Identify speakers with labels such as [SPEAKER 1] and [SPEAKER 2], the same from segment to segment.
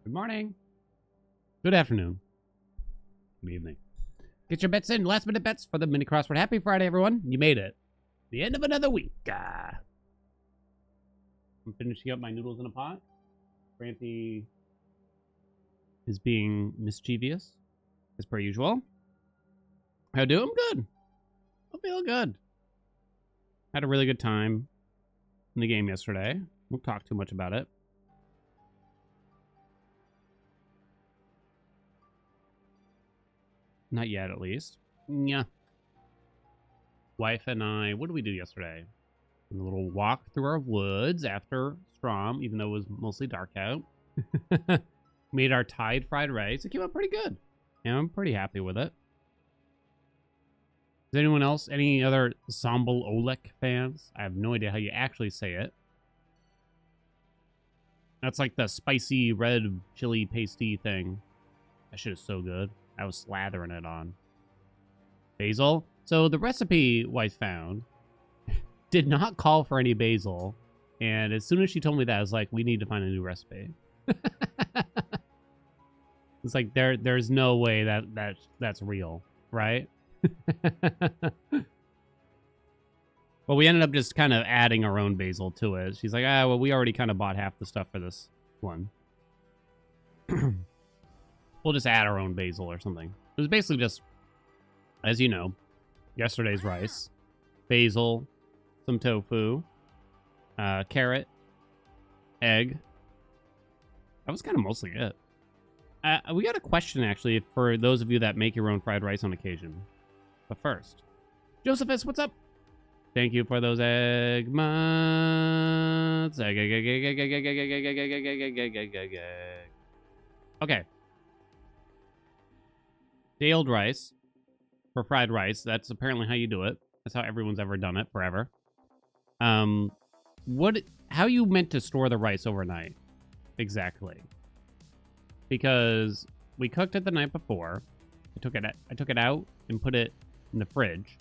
[SPEAKER 1] Good morning. Good afternoon. Good evening. Get your bets in. Last minute bets for the mini crossword. Happy Friday, everyone. You made it. The end of another week. I'm finishing up my noodles in a pot. Francie is being mischievous, as per usual. How do? I'm good. I feel good. Had a really good time in the game yesterday. Won't talk too much about it. Not yet, at least. Yeah. Wife and I, what did we do yesterday? A little walk through our woods after Strom, even though it was mostly dark out. Made our Tide fried rice. It came out pretty good. Yeah, I'm pretty happy with it. Is anyone else, any other Zombel Olek fans? I have no idea how you actually say it. That's like the spicy red chili pasty thing. That shit is so good. I was slathering it on basil. So the recipe wife found did not call for any basil. And as soon as she told me that, I was like, we need to find a new recipe. It's like there's no way that's real, right? Well, we ended up just kind of adding our own basil to it. She's like, well, we already kind of bought half the stuff for this one. We'll just add our own basil or something. It was basically just, as you know, yesterday's rice, basil, some tofu, carrot, egg. That was kind of mostly it. We got a question, actually, for those of you that make your own fried rice on occasion. But first, Josephus, what's up? Thank you for those egg mods. Okay. Day-old rice for fried rice. That's apparently how you do it. That's how everyone's ever done it forever. How you meant to store the rice overnight? Exactly. Because we cooked it the night before. I took it out and put it in the fridge.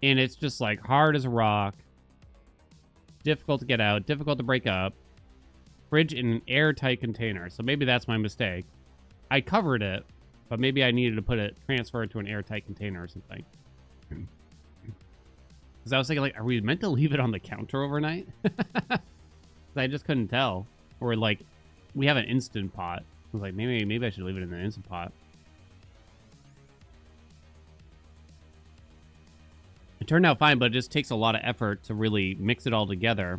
[SPEAKER 1] And it's just like hard as a rock. Difficult to get out, difficult to break up. Fridge in an airtight container. So maybe that's my mistake. I covered it, but maybe I needed to transfer it to an airtight container or something. Because I was thinking, like, are we meant to leave it on the counter overnight? I just couldn't tell. Or like, we have an Instant Pot. I was like, maybe I should leave it in the Instant Pot. It turned out fine, but it just takes a lot of effort to really mix it all together.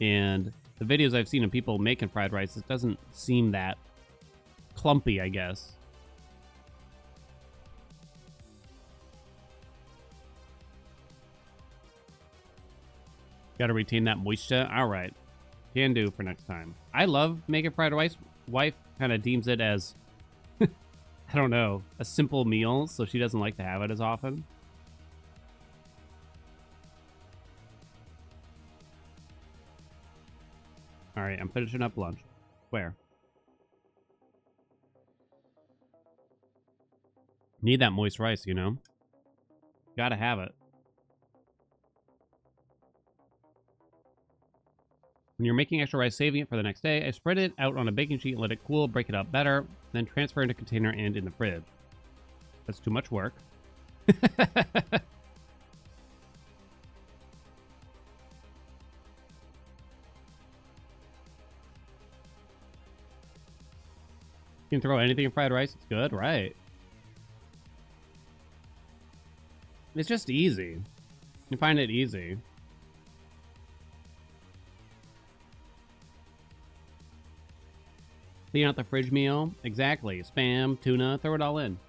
[SPEAKER 1] And the videos I've seen of people making fried rice, it doesn't seem that clumpy, I guess. Gotta retain that moisture. All right. Can do for next time. I love making fried rice. Wife kind of deems it as, I don't know, a simple meal, so she doesn't like to have it as often. All right, I'm finishing up lunch. Where? Need that moist rice, you know? Gotta have it. When you're making extra rice, saving it for the next day, I spread it out on a baking sheet and let it cool, break it up better, then transfer it into a container and in the fridge. That's too much work. You can throw anything in fried rice. It's good, right? It's just easy. You find it easy. Clean out the fridge meal. Exactly. Spam, tuna, throw it all in.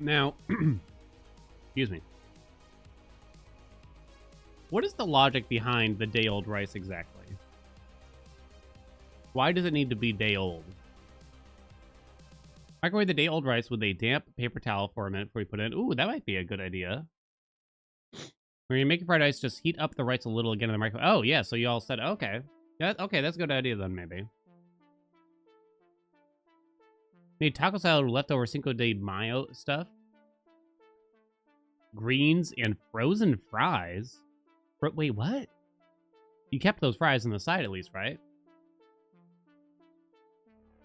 [SPEAKER 1] Now, excuse me. What is the logic behind the day-old rice exactly? Why does it need to be day-old? Microwave the day-old rice with a damp paper towel for a minute before you put it in. Ooh, that might be a good idea. When you're making fried rice, just heat up the rice a little again in the microwave. Oh, yeah, so you all said, okay. Yeah, okay, that's a good idea then, maybe. Made taco salad with leftover Cinco de Mayo stuff. Greens and frozen fries. Wait, what? You kept those fries on the side at least, right?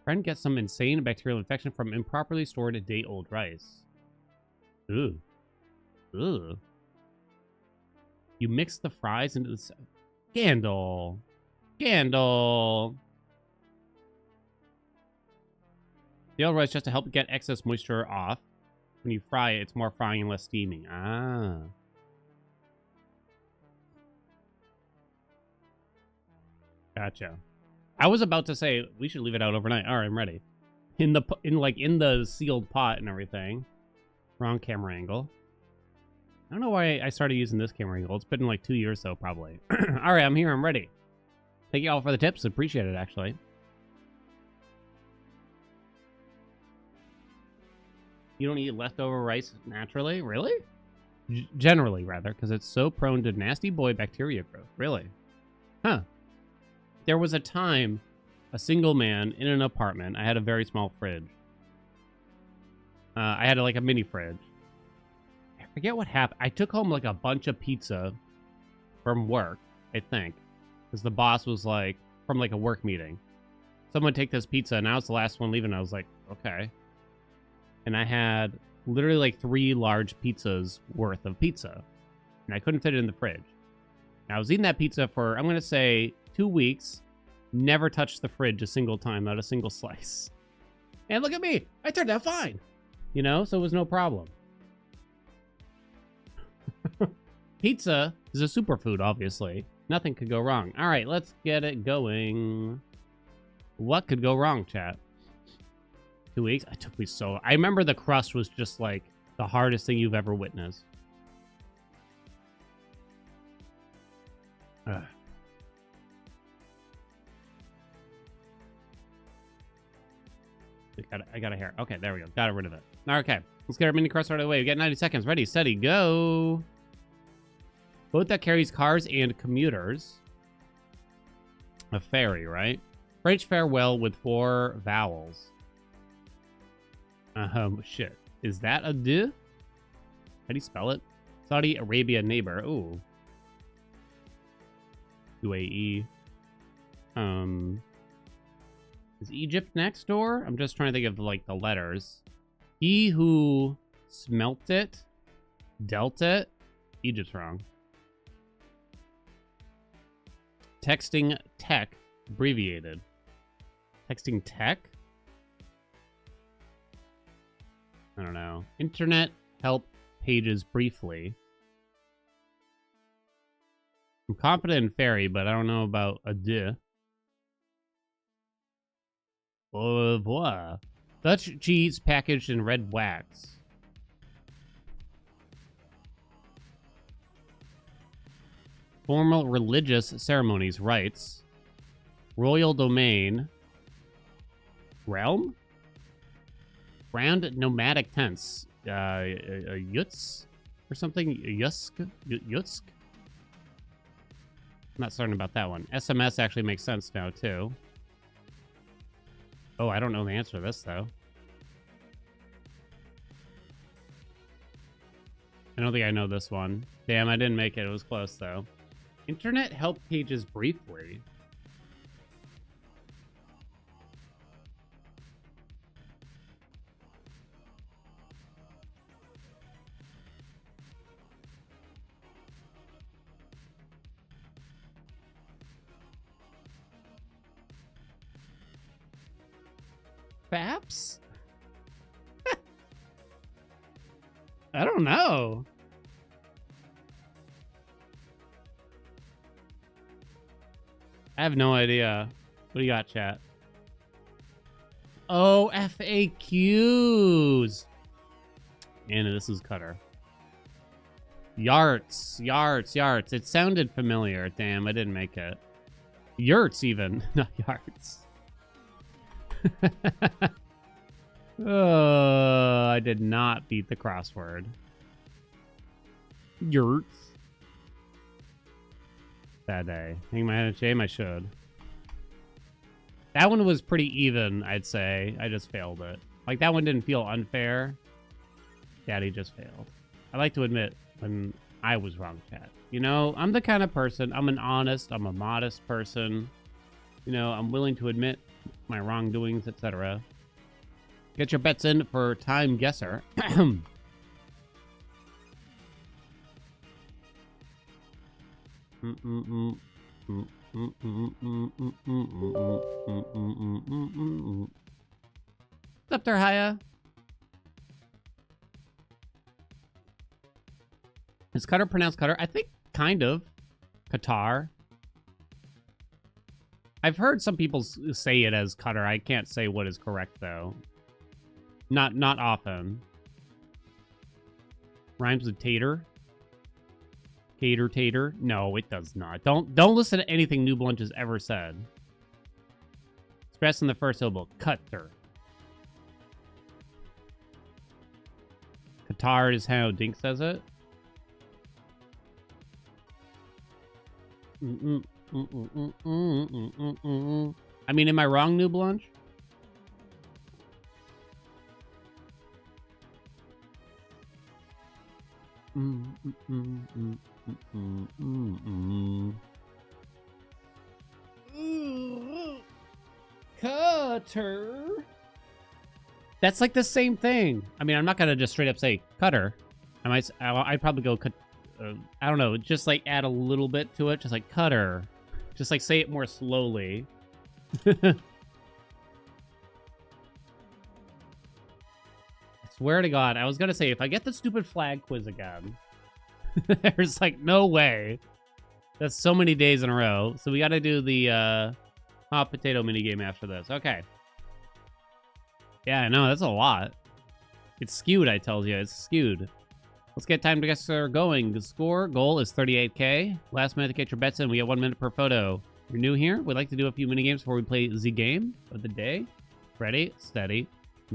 [SPEAKER 1] Friend gets some insane bacterial infection from improperly stored day-old rice. Ooh. Ooh. You mix the fries into the... Scandal. Scandal. The old rice just to help get excess moisture off. When you fry it, it's more frying and less steaming. Ah. Gotcha. I was about to say we should leave it out overnight. All right, I'm ready. In the sealed pot and everything. Wrong camera angle. I don't know why I started using this camera angle. It's been like 2 years though, probably. All right, I'm here. I'm ready. Thank you all for the tips. Appreciate it, actually. You don't eat leftover rice naturally? Really? Generally, rather, because it's so prone to nasty boy bacteria growth. Really? Huh. There was a time, a single man in an apartment. I had a very small fridge. I had like a mini fridge. I forget what happened. I took home like a bunch of pizza from work, I think. Because the boss was like, from like a work meeting. Someone take this pizza, and I was the last one leaving. I was like, okay. And I had literally like 3 large pizzas worth of pizza. And I couldn't fit it in the fridge. And I was eating that pizza for, I'm going to say, 2 weeks. Never touched the fridge a single time, not a single slice. And look at me. I turned out fine. You know, so it was no problem. Pizza is a superfood, obviously. Nothing could go wrong. All right, let's get it going. What could go wrong, chat? 2 weeks? It took me so... I remember the crust was just like the hardest thing you've ever witnessed. Ugh. I got a hair. Okay, there we go. Got rid of it. Okay, let's get our mini crossword out of the way. We got 90 seconds. Ready, steady, go. Boat that carries cars and commuters. A ferry, right? French farewell with 4 vowels. Shit. Is that a de? How do you spell it? Saudi Arabia neighbor. Ooh. UAE. Is Egypt next door? I'm just trying to think of like the letters. He who smelt it, dealt it. Egypt's wrong. Texting tech, abbreviated. Texting tech? I don't know. Internet help pages briefly. I'm confident in fairy, but I don't know about a de. Au revoir. Dutch cheese packaged in red wax. Formal religious ceremonies, rites. Royal domain. Realm? Round nomadic tents. Yuts? Or something? Yutsk? Yutsk? I'm not certain about that one. SMS actually makes sense now, too. Oh, I don't know the answer to this, though. I don't think I know this one. Damn, I didn't make it. It was close, though. Internet help pages briefly. Faps? I don't know. I have no idea. What do you got, chat? Oh, FAQs. And this is Cutter. Yarts, yarts, yarts. It sounded familiar. Damn, I didn't make it. Yurts, even. Not yarts. Oh, I did not beat the crossword. Yurts. Sad day. Hang my head in shame, I should. That one was pretty even, I'd say. I just failed it. Like, that one didn't feel unfair. Daddy just failed. I like to admit when I was wrong, chat. You know, I'm the kind of person, I'm a modest person. You know, I'm willing to admit my wrongdoings, etc. Get your bets in for Time Guesser. What's up there, Haya? Is Cutter pronounced Cutter? I think kind of. Qatar. I've heard some people say it as Cutter. I can't say what is correct though. Not often. Rhymes with tater. Tater. No, it does not. Don't listen to anything New Blunt has ever said. Expressed in the first syllable. Cutter. Qatar is how Dink says it. I mean, am I wrong, New Blanche? Cutter. That's like the same thing. I mean, I'm not gonna just straight up say cutter. I'd probably go I don't know, just like add a little bit to it, just like cutter. Just like say it more slowly. I swear to God, I was gonna say if I get the stupid flag quiz again, there's like no way. That's so many days in a row. So we gotta do the hot potato minigame after this. Okay. Yeah, I know, that's a lot. It's skewed, I tell you. It's skewed. Let's get Time to Guesser going. The score goal is 38K. Last minute to get your bets in. We get 1 minute per photo. If you're new here, we'd like to do a few mini games before we play the game of the day. Ready, steady,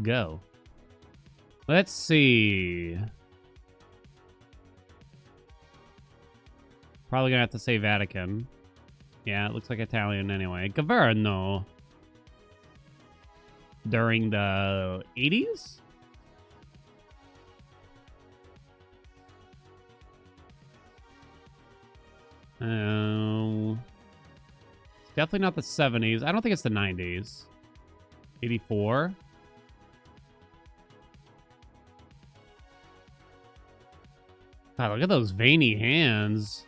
[SPEAKER 1] go. Let's see. Probably gonna have to say Vatican. Yeah, it looks like Italian anyway. Governo. During the 80s? It's definitely not the 70s. I don't think it's the 90s. 84. God, look at those veiny hands.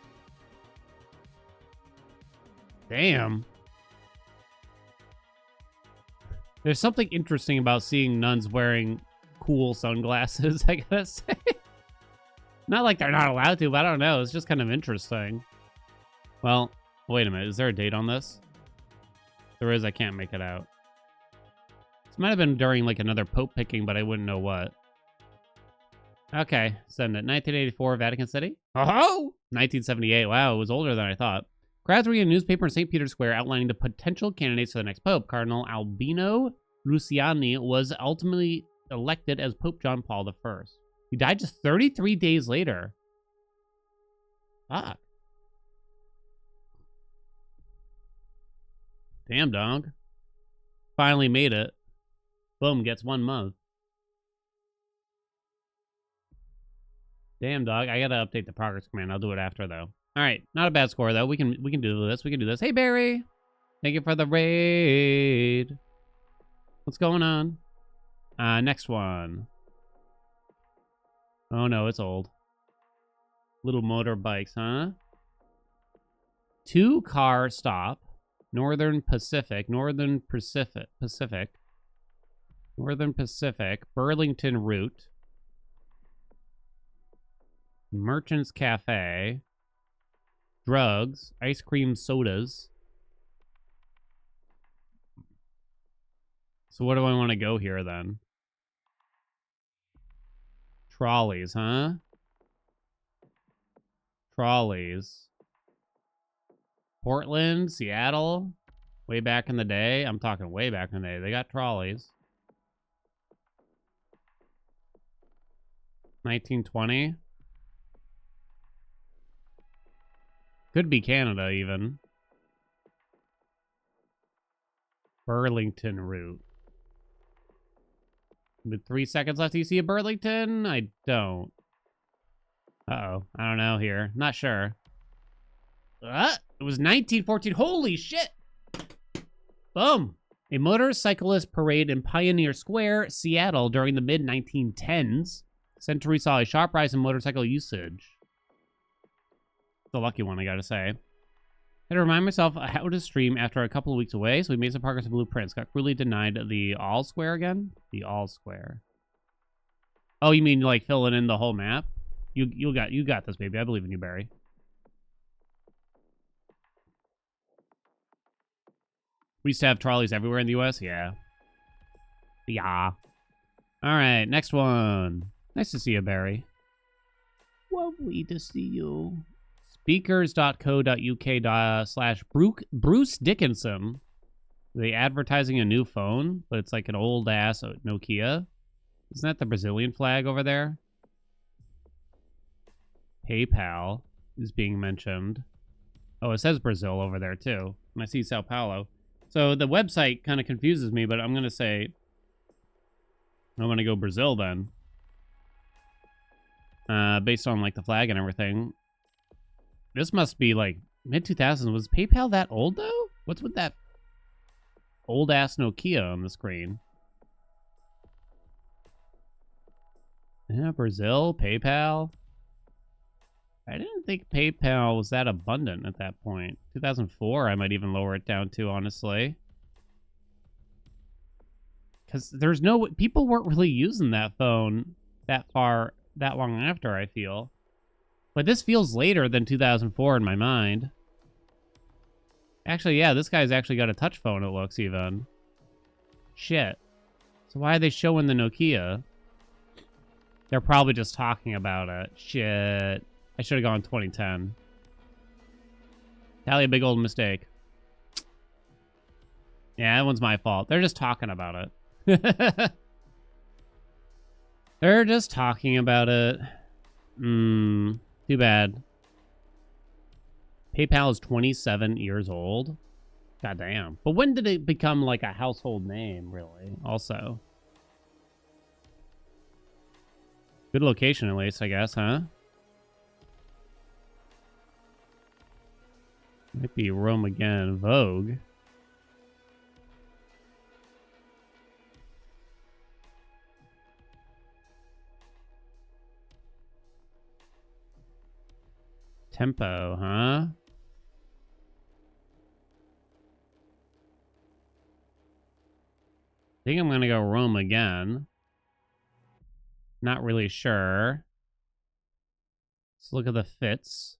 [SPEAKER 1] Damn. There's something interesting about seeing nuns wearing cool sunglasses, I gotta say. Not like they're not allowed to, but I don't know. It's just kind of interesting. Well, wait a minute. Is there a date on this? There is. I can't make it out. This might have been during like another pope picking, but I wouldn't know what. Okay, send it. 1984, Vatican City. Oh! 1978. Wow, it was older than I thought. Crowds were in a newspaper in St. Peter's Square outlining the potential candidates for the next pope. Cardinal Albino Luciani was ultimately elected as Pope John Paul I. He died just 33 days later. Fuck. Damn, dog. Finally made it. Boom, gets 1 month. Damn, dog. I gotta update the progress command. I'll do it after, though. All right, not a bad score, though. We can do this. We can do this. Hey, Barry. Thank you for the raid. What's going on? Next one. Oh, no, it's old. Little motorbikes, huh? 2-car stop. Northern Pacific. Burlington route. Merchants Cafe. Drugs. Ice cream sodas. So what do I want to go here, then? Trolleys, huh? Trolleys. Portland, Seattle. Way back in the day. I'm talking way back in the day. They got trolleys. 1920. Could be Canada, even. Burlington route. With 3 seconds left, do you see a Burlington? I don't. Uh-oh. I don't know here. Not sure. It was 1914. Holy shit! Boom! A motorcyclist parade in Pioneer Square, Seattle during the mid-1910s. Century saw a sharp rise in motorcycle usage. It's a lucky one, I gotta say. I had to remind myself how to stream after a couple of weeks away, so we made some progress in blueprints. Got cruelly denied the all square again? The all square. Oh, you mean like filling in the whole map? You got this, baby. I believe in you, Barry. We used to have trolleys everywhere in the US? Yeah. Yeah. Alright, next one. Nice to see you, Barry. Lovely to see you. Speakers.co.uk/Bruce Dickinson. They advertising a new phone, but it's like an old ass Nokia. Isn't that the Brazilian flag over there? PayPal is being mentioned. Oh, it says Brazil over there too. And I see Sao Paulo. So the website kind of confuses me, but I'm going to say I'm going to go Brazil then. Based on like the flag and everything. This must be like mid-2000s. Was PayPal that old though? What's with that old ass Nokia on the screen? Yeah, Brazil, PayPal. I didn't think PayPal was that abundant at that point. 2004, I might even lower it down to, honestly. Because there's no... People weren't really using that phone that long after, I feel. But this feels later than 2004 in my mind. Actually, yeah, this guy's actually got a touch phone, it looks, even. Shit. So why are they showing the Nokia? They're probably just talking about it. Shit. I should have gone 2010. Tally a big old mistake. Yeah, that one's my fault. They're just talking about it. They're just talking about it. Too bad. PayPal is 27 years old. God damn. But when did it become like a household name, really? Also. Good location, at least, I guess, huh? Might be Rome again. Vogue. Tempo, huh? I think I'm gonna go Rome again. Not really sure. Let's look at the fits.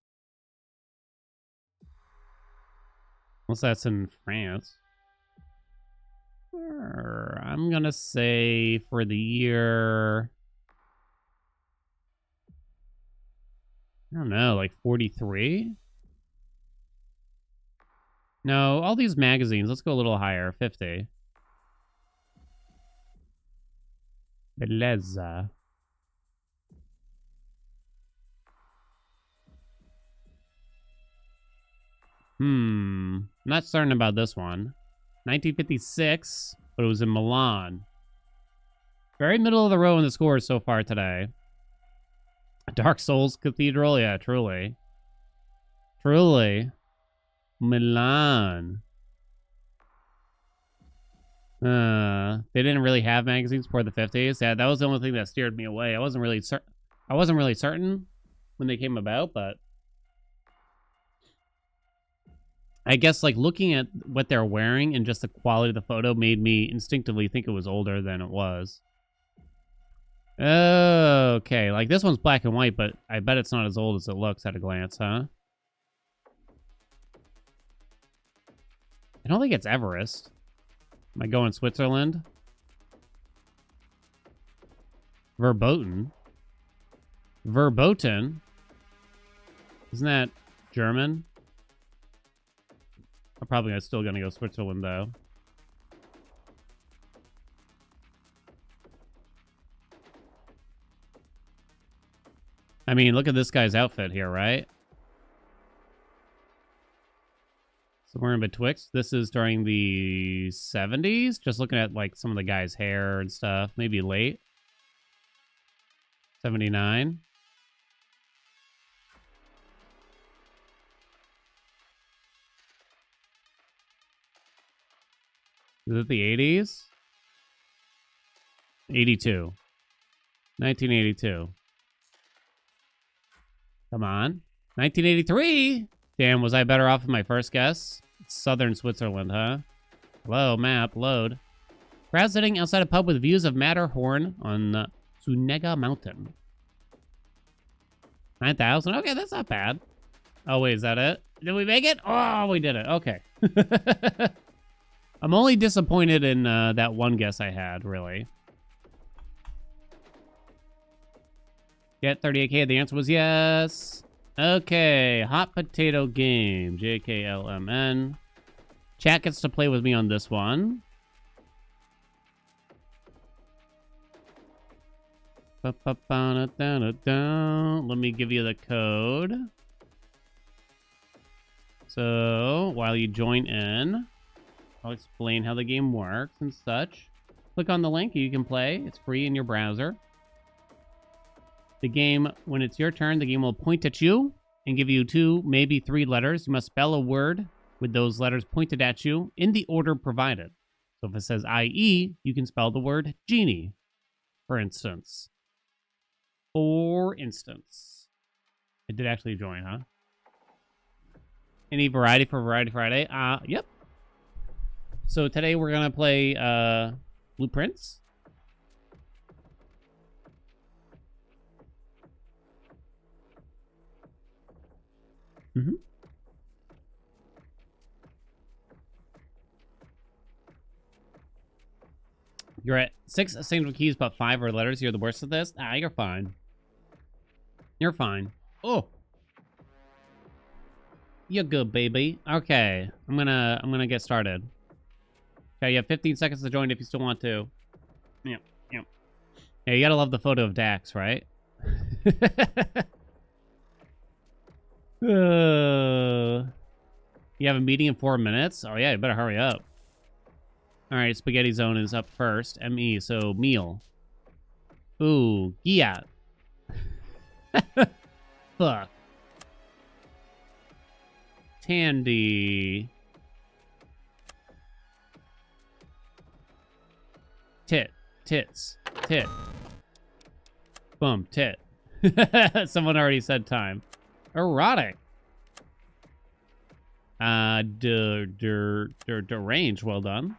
[SPEAKER 1] Unless that's in France. I'm gonna say for the year... I don't know, like 43? No, all these magazines. Let's go a little higher. 50. Beleza. Not certain about this one. 1956, but it was in Milan. Very middle of the row in the scores so far today. Dark Souls Cathedral, yeah, truly. Truly. Milan. They didn't really have magazines before the 50s. Yeah, that was the only thing that steered me away. I wasn't really certain when they came about, but I guess like looking at what they're wearing and just the quality of the photo made me instinctively think it was older than it was. Okay, like this one's black and white, but I bet it's not as old as it looks at a glance, huh? I don't think it's Everest. Am I going Switzerland? Verboten. Verboten? Isn't that German? I'm probably still gonna go Switzerland, though. I mean, look at this guy's outfit here, right? Somewhere in betwixt. This is during the 70s. Just looking at like some of the guy's hair and stuff. Maybe late. 79. Is it the 80s? 82. 1982. Come on. 1983? Damn, was I better off with my first guess? It's southern Switzerland, huh? Hello, map, load. Crowd sitting outside a pub with views of Matterhorn on Zuniga Mountain. 9,000? Okay, that's not bad. Oh, wait, is that it? Did we make it? Oh, we did it. Okay. I'm only disappointed in that one guess I had, really. Get 38K. The answer was yes. Okay, hot potato game. JKLMN. Chat gets to play with me on this one. Let me give you the code. So, while you join in, I'll explain how the game works and such. Click on the link, you can play. It's free in your browser. The game, when it's your turn, the game will point at you and give you 2, maybe 3 letters. You must spell a word with those letters pointed at you in the order provided. So if it says IE, you can spell the word genie, for instance. I did actually join, huh? Any variety for Variety Friday? Yep. So today we're going to play Blueprints. Mm-hmm. You're at 6 single keys, but 5 are letters. You're the worst at this? You're fine. You're fine. Oh. You're good, baby. Okay. I'm gonna get started. Okay, you have 15 seconds to join if you still want to. Yep. Yeah, you gotta love the photo of Dax, right? You have a meeting in 4 minutes? Oh yeah, you better hurry up. Alright, Spaghetti Zone is up first. M-E, so meal. Ooh, Giat. Fuck. Tandy. Tits. Boom, tit. Someone already said time. Erotic. Deranged, well done.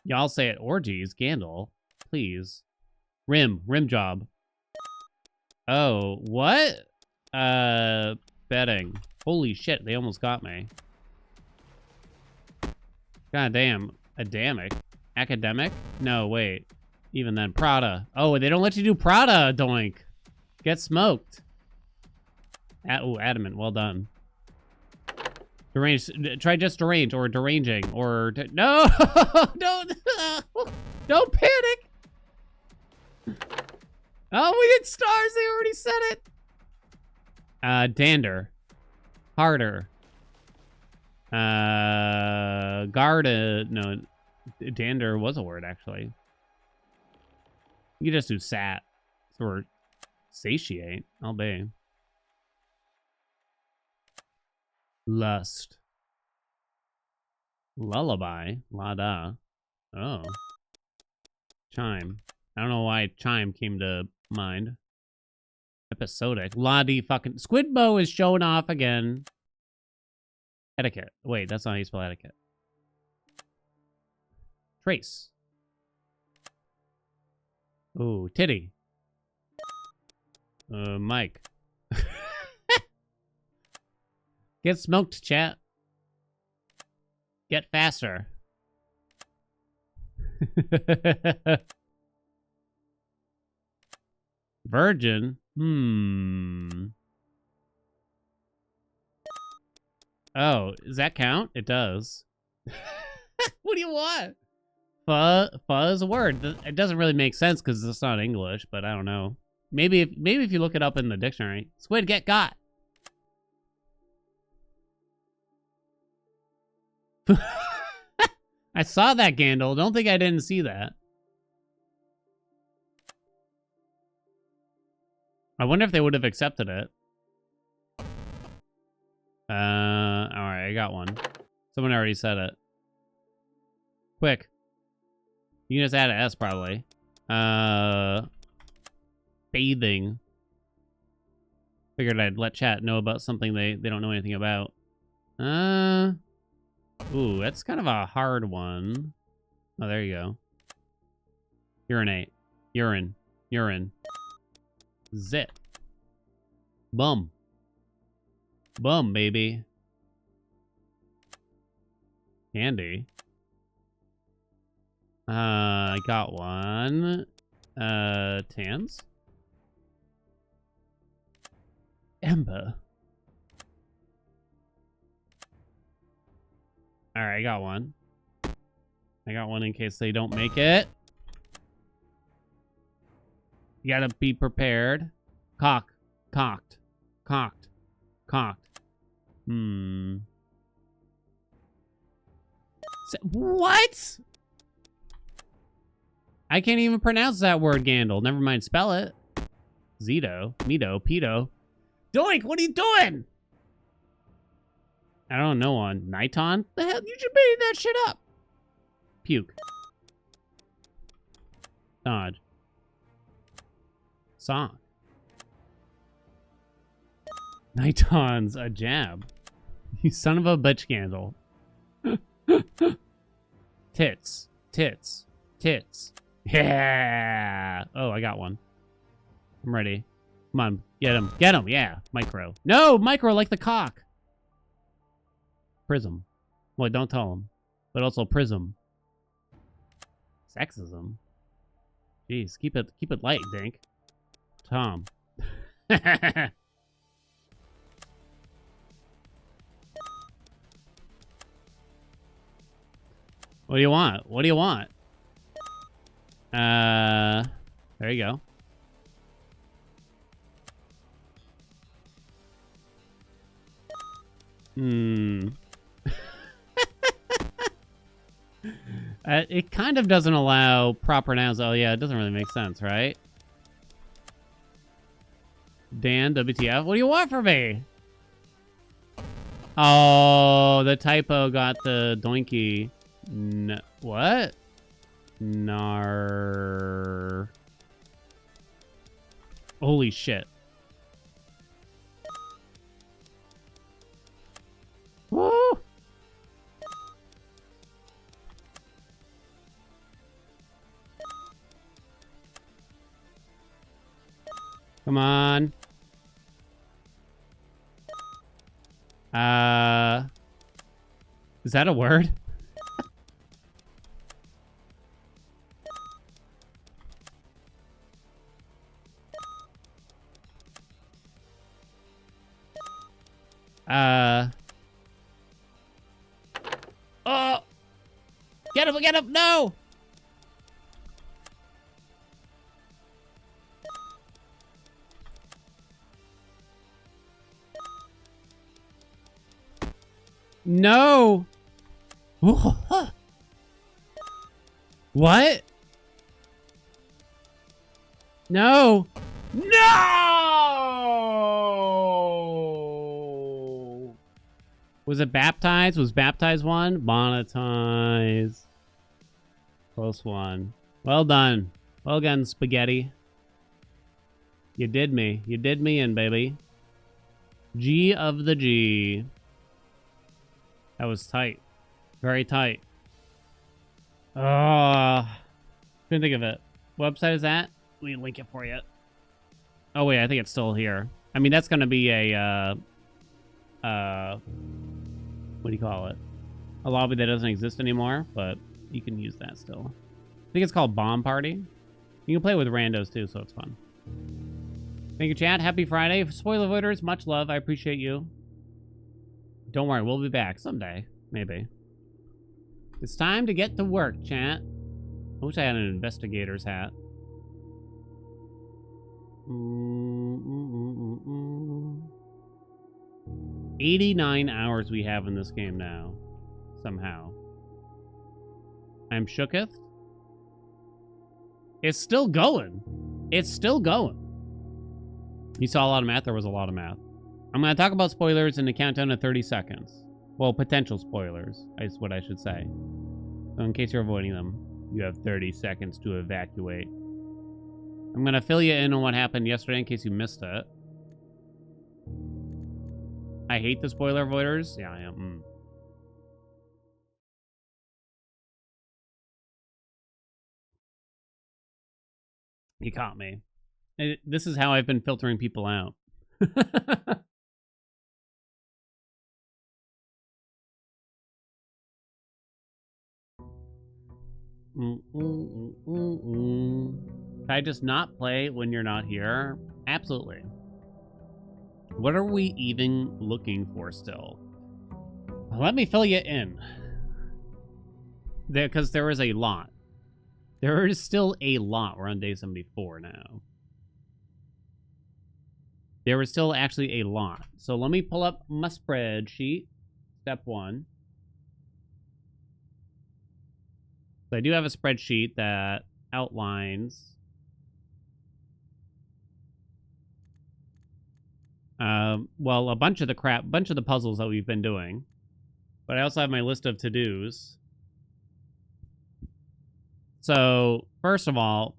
[SPEAKER 1] Y'all say it. Orgies, Gandalf. Please. Rim job. Oh, what? Betting. Holy shit, they almost got me. God damn. Adamic. Academic? No, wait. Even then, Prada. Oh, they don't let you do Prada, doink. Get smoked. Oh, adamant. Well done. Deranged. Try just derange or deranging or... No! Don't panic! Oh, we get stars. They already said it. Dander. Harder. Garda. No, dander was a word, actually. You can just do sat. Or satiate. I'll be. Lust. Lullaby. La-da. Oh. Chime. I don't know why chime came to mind. Episodic. La-di fucking... Squidbo is showing off again. Etiquette. Wait, that's not how you spell etiquette. Trace. Ooh, titty. Mike. Get smoked, chat. Get faster. Virgin? Oh, does that count? It does. What do you want? Pho is a word. It doesn't really make sense because it's not English, but I don't know. Maybe if you look it up in the dictionary. Squid get got. I saw that, Gandalf. Don't think I didn't see that. I wonder if they would have accepted it. Alright, I got one. Someone already said it. Quick. You can just add an S, probably. Bathing. Figured I'd let chat know about something they don't know anything about. Ooh, that's kind of a hard one. Oh, there you go. Urinate. Urine. Urine. Zit. Bum. Bum, baby. Candy. I got one. Tans. Ember. Alright, I got one. I got one in case they don't make it. You gotta be prepared. Cocked. Cocked. Cocked. What? I can't even pronounce that word, Gandalf. Never mind spell it. Zito. Mito. Pedo. Doink, what are you doing? I don't know on Niton. The hell? You should make that shit up. Puke. Dodge. Sock. Niton's a jab. You son of a bitch, Gandalf. Tits. Tits. Tits. Yeah. Oh, I got one. I'm ready. Come on. Get him. Get him. Yeah. Micro. No, micro like the cock. Prism. Well, don't tell him. But also prism. Sexism. Jeez, keep it light, Dink. Tom. What do you want? What do you want? There you go. It kind of doesn't allow proper nouns. Oh, yeah, it doesn't really make sense, right? Dan, WTF? What do you want from me? Oh, the typo got the doinky. What? Nar. Holy shit. Woo! Come on. Is that a word? Oh! Get him, no! No! What? No! No! Was it baptized? Was baptized one? Monetize. Close one. Well done. Well done, spaghetti. You did me. You did me in, baby. G of the G. That was tight. Very tight. Couldn't think of it. What website is that? Let me link it for you. Oh, wait, I think it's still here. I mean, that's going to be a, what do you call it? A lobby that doesn't exist anymore, but you can use that still. I think it's called Bomb Party. You can play with randos, too, so it's fun. Thank you, chat. Happy Friday. Spoiler avoiders, much love. I appreciate you. Don't worry, we'll be back someday. Maybe. It's time to get to work, chat. I wish I had an investigator's hat. Mm. 89 hours we have in this game now. Somehow. I'm shooketh. It's still going. It's still going. You saw a lot of math? There was a lot of math. I'm going to talk about spoilers in the countdown of 30 seconds. Well, potential spoilers is what I should say. So in case you're avoiding them, you have 30 seconds to evacuate. I'm going to fill you in on what happened yesterday in case you missed it. I hate the spoiler avoiders. Yeah, I am. You caught me. This is how I've been filtering people out. Can I just not play when you're not here? Absolutely. What are we even looking for still? Let me fill you in. Because there is a lot. There is still a lot. We're on day 74 now. There is still actually a lot. So let me pull up my spreadsheet. Step 1. So I do have a spreadsheet that outlines well, a bunch of the puzzles that we've been doing. But I also have my list of to-dos. So, first of all,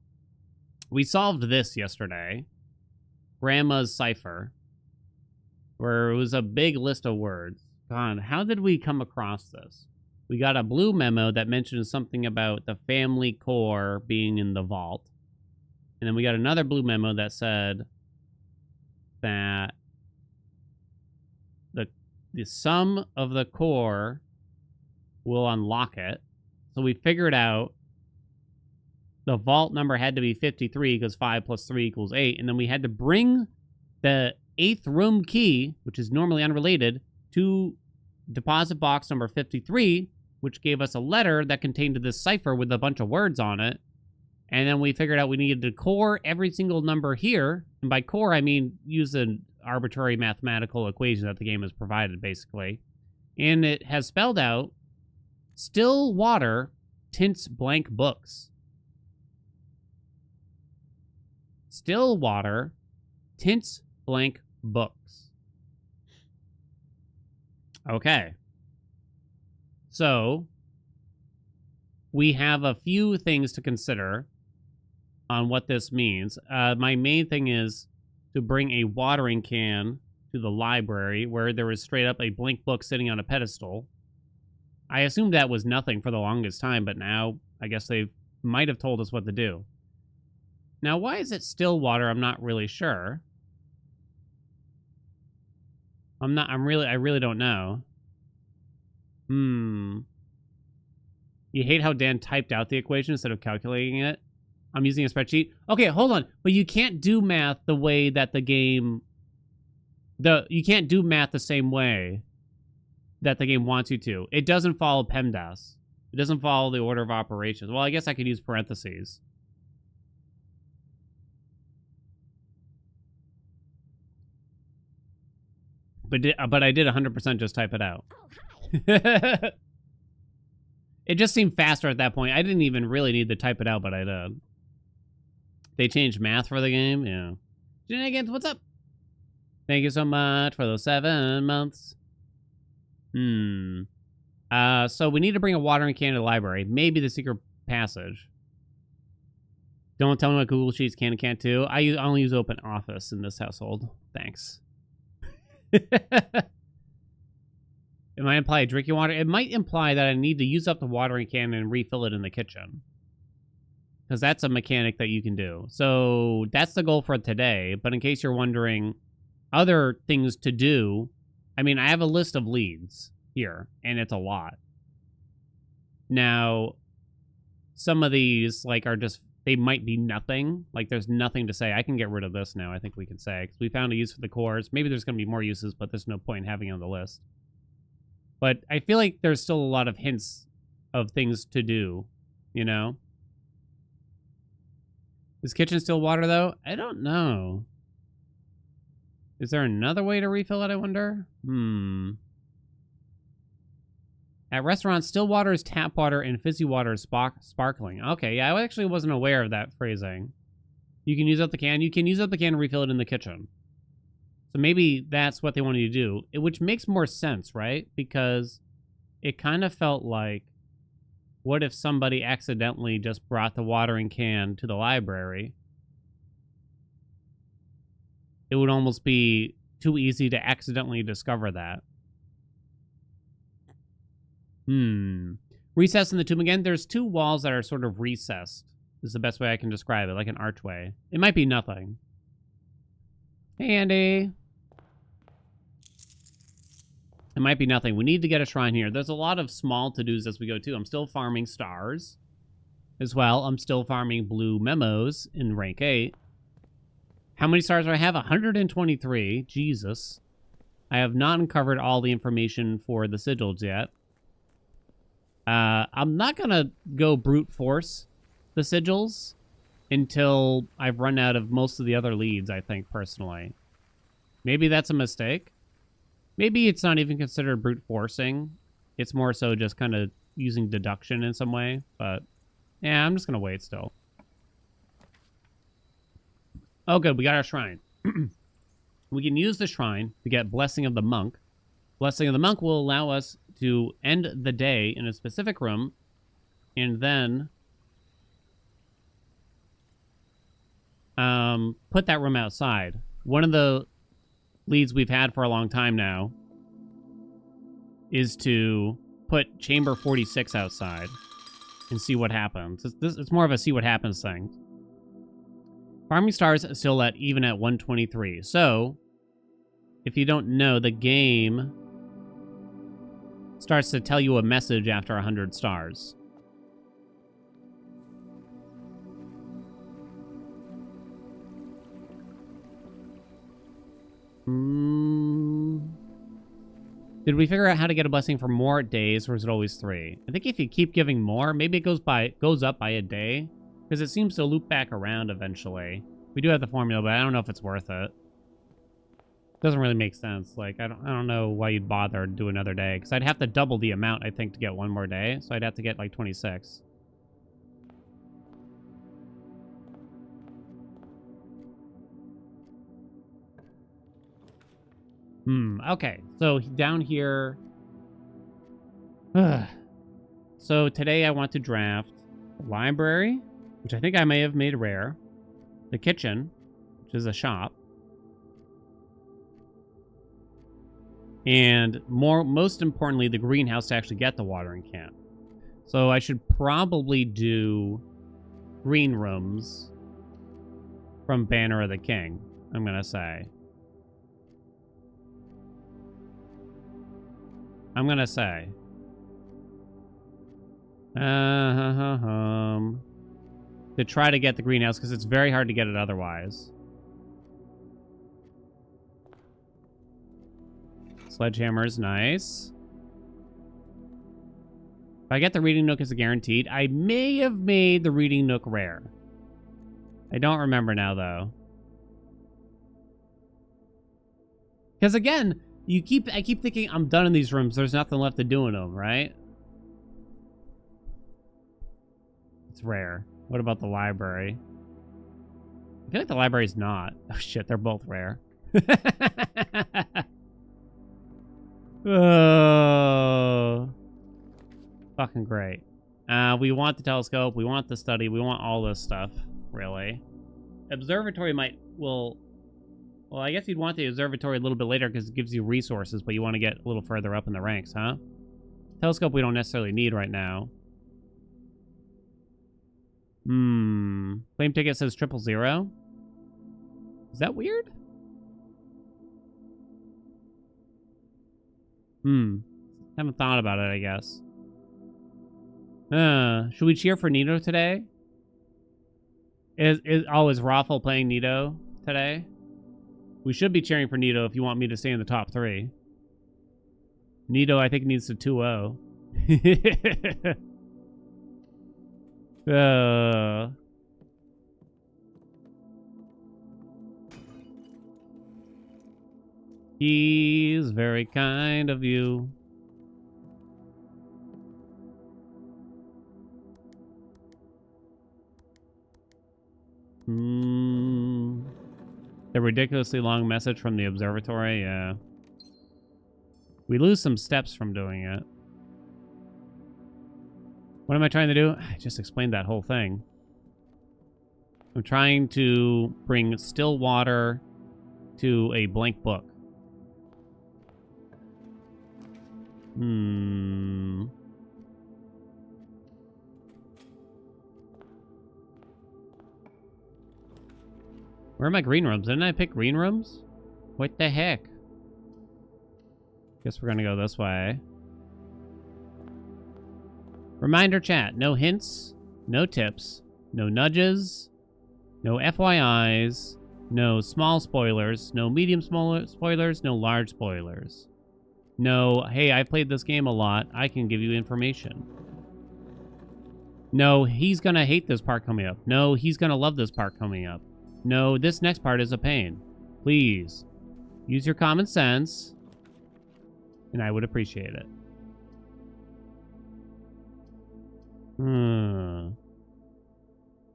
[SPEAKER 1] we solved this yesterday. Grandma's Cipher. Where it was a big list of words. God, how did we come across this? We got a blue memo that mentioned something about the family core being in the vault. And then we got another blue memo that said that the sum of the core will unlock it. So we figured out the vault number had to be 53 because 5 plus 3 equals 8. And then we had to bring the 8th room key, which is normally unrelated, to deposit box number 53, which gave us a letter that contained this cipher with a bunch of words on it. And then we figured out we needed to core every single number here. And by core, I mean use an arbitrary mathematical equation that the game has provided, basically. And it has spelled out still water tints blank books. Still water tints blank books. Okay. So, we have a few things to consider on what this means. My main thing is to bring a watering can to the library where there was straight up a blank book sitting on a pedestal. I assumed that was nothing for the longest time, but now I guess they might have told us what to do. Now, why is it still water? I'm not really sure. I really don't know. You hate how Dan typed out the equation instead of calculating it? I'm using a spreadsheet. Okay, hold on. But you can't do math the way that the game... You can't do math the same way that the game wants you to. It doesn't follow PEMDAS. It doesn't follow the order of operations. Well, I guess I could use parentheses. But I did 100% just type it out. It just seemed faster at that point. I didn't even really need to type it out, but I did. They changed math for the game? Yeah. Shenanigans, what's up? Thank you so much for those 7 months. So we need to bring a watering can to the library. Maybe the secret passage. Don't tell me what Google Sheets can and can't do. I only use Open Office in this household. Thanks. It might imply drinking water. It might imply that I need to use up the watering can and refill it in the kitchen. Because that's a mechanic that you can do. So that's the goal for today. But in case you're wondering, other things to do, I mean, I have a list of leads here, and it's a lot. Now, some of these, like, are just, they might be nothing. Like, there's nothing to say. I can get rid of this now, I think we can say. Because we found a use for the cores. Maybe there's going to be more uses, but there's no point in having it on the list. But I feel like there's still a lot of hints of things to do, you know? Is kitchen still water, though? I don't know. Is there another way to refill it, I wonder? At restaurants, still water is tap water and fizzy water is sparkling. Okay, yeah, I actually wasn't aware of that phrasing. You can use up the can. You can use up the can and refill it in the kitchen. So maybe that's what they wanted you to do, which makes more sense, right? Because it kind of felt like, what if somebody accidentally just brought the watering can to the library? It would almost be too easy to accidentally discover that. Recess in the tomb again. There's two walls that are sort of recessed. Is the best way I can describe it, like an archway. It might be nothing. Hey, Andy. It might be nothing. We need to get a shrine here. There's a lot of small to-dos as we go, too. I'm still farming stars as well. I'm still farming blue memos in rank 8. How many stars do I have? 123. Jesus. I have not uncovered all the information for the sigils yet. I'm not going to go brute force the sigils until I've run out of most of the other leads, I think, personally. Maybe that's a mistake. Maybe it's not even considered brute forcing. It's more so just kind of using deduction in some way. But, yeah, I'm just going to wait still. Oh, good. We got our shrine. We can use the shrine to get Blessing of the Monk. Blessing of the Monk will allow us to end the day in a specific room and then put that room outside. One of the leads we've had for a long time now is to put Chamber 46 outside and see what happens. It's more of a see what happens thing. Farming stars is still even at 123. So, if you don't know, the game starts to tell you a message after 100 stars. Did we figure out how to get a blessing for more days, or is it always 3? I think if you keep giving more, maybe it goes up by a day, because it seems to loop back around eventually. We do have the formula, but I don't know if it's worth it. Doesn't really make sense. Like, I don't know why you'd bother to do another day, because I'd have to double the amount, I think, to get one more day, so I'd have to get like 26. Okay, so down here... So today I want to draft the library, which I think I may have made rare, the kitchen, which is a shop, and most importantly, the greenhouse to actually get the watering can. So I should probably do green rooms from Banner of the King, I'm going to say. To try to get the greenhouse, because it's very hard to get it otherwise. Sledgehammer is nice. If I get the reading nook as a guaranteed, I may have made the reading nook rare. I don't remember now, though. Because again, I keep thinking I'm done in these rooms. There's nothing left to do in them, right? It's rare. What about the library? I feel like the library's not. Oh shit, they're both rare. Oh, fucking great. We want the telescope. We want the study. We want all this stuff, really. Observatory well, I guess you'd want the observatory a little bit later because it gives you resources, but you want to get a little further up in the ranks, huh? Telescope we don't necessarily need right now. Claim ticket says 000. Is that weird? Haven't thought about it, I guess. Should we cheer for Nito today? Is Raffle playing Nito today? We should be cheering for Nito if you want me to stay in the top 3. Nito, I think, needs to 2-0. He's very kind of you. The ridiculously long message from the observatory, yeah. We lose some steps from doing it. What am I trying to do? I just explained that whole thing. I'm trying to bring still water to a blank book. Where are my green rooms? Didn't I pick green rooms? What the heck? Guess we're gonna go this way. Reminder chat, no hints, no tips, no nudges, no FYIs, no small spoilers, no medium spoilers, no large spoilers. No, hey, I played this game a lot, I can give you information. No, he's gonna hate this part coming up. No, he's gonna love this part coming up. No, this next part is a pain. Please, use your common sense, and I would appreciate it.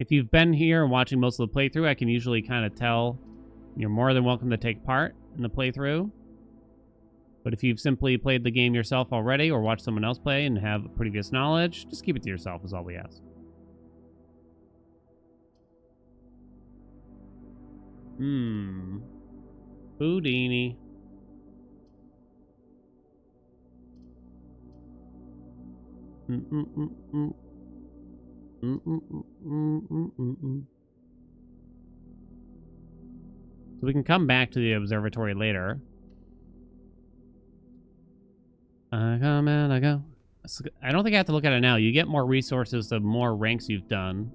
[SPEAKER 1] If you've been here and watching most of the playthrough, I can usually kind of tell you're more than welcome to take part in the playthrough. But if you've simply played the game yourself already or watched someone else play and have previous knowledge, just keep it to yourself is all we ask. Houdini. So we can come back to the observatory later. I come and I go. I don't think I have to look at it now. You get more resources the more ranks you've done.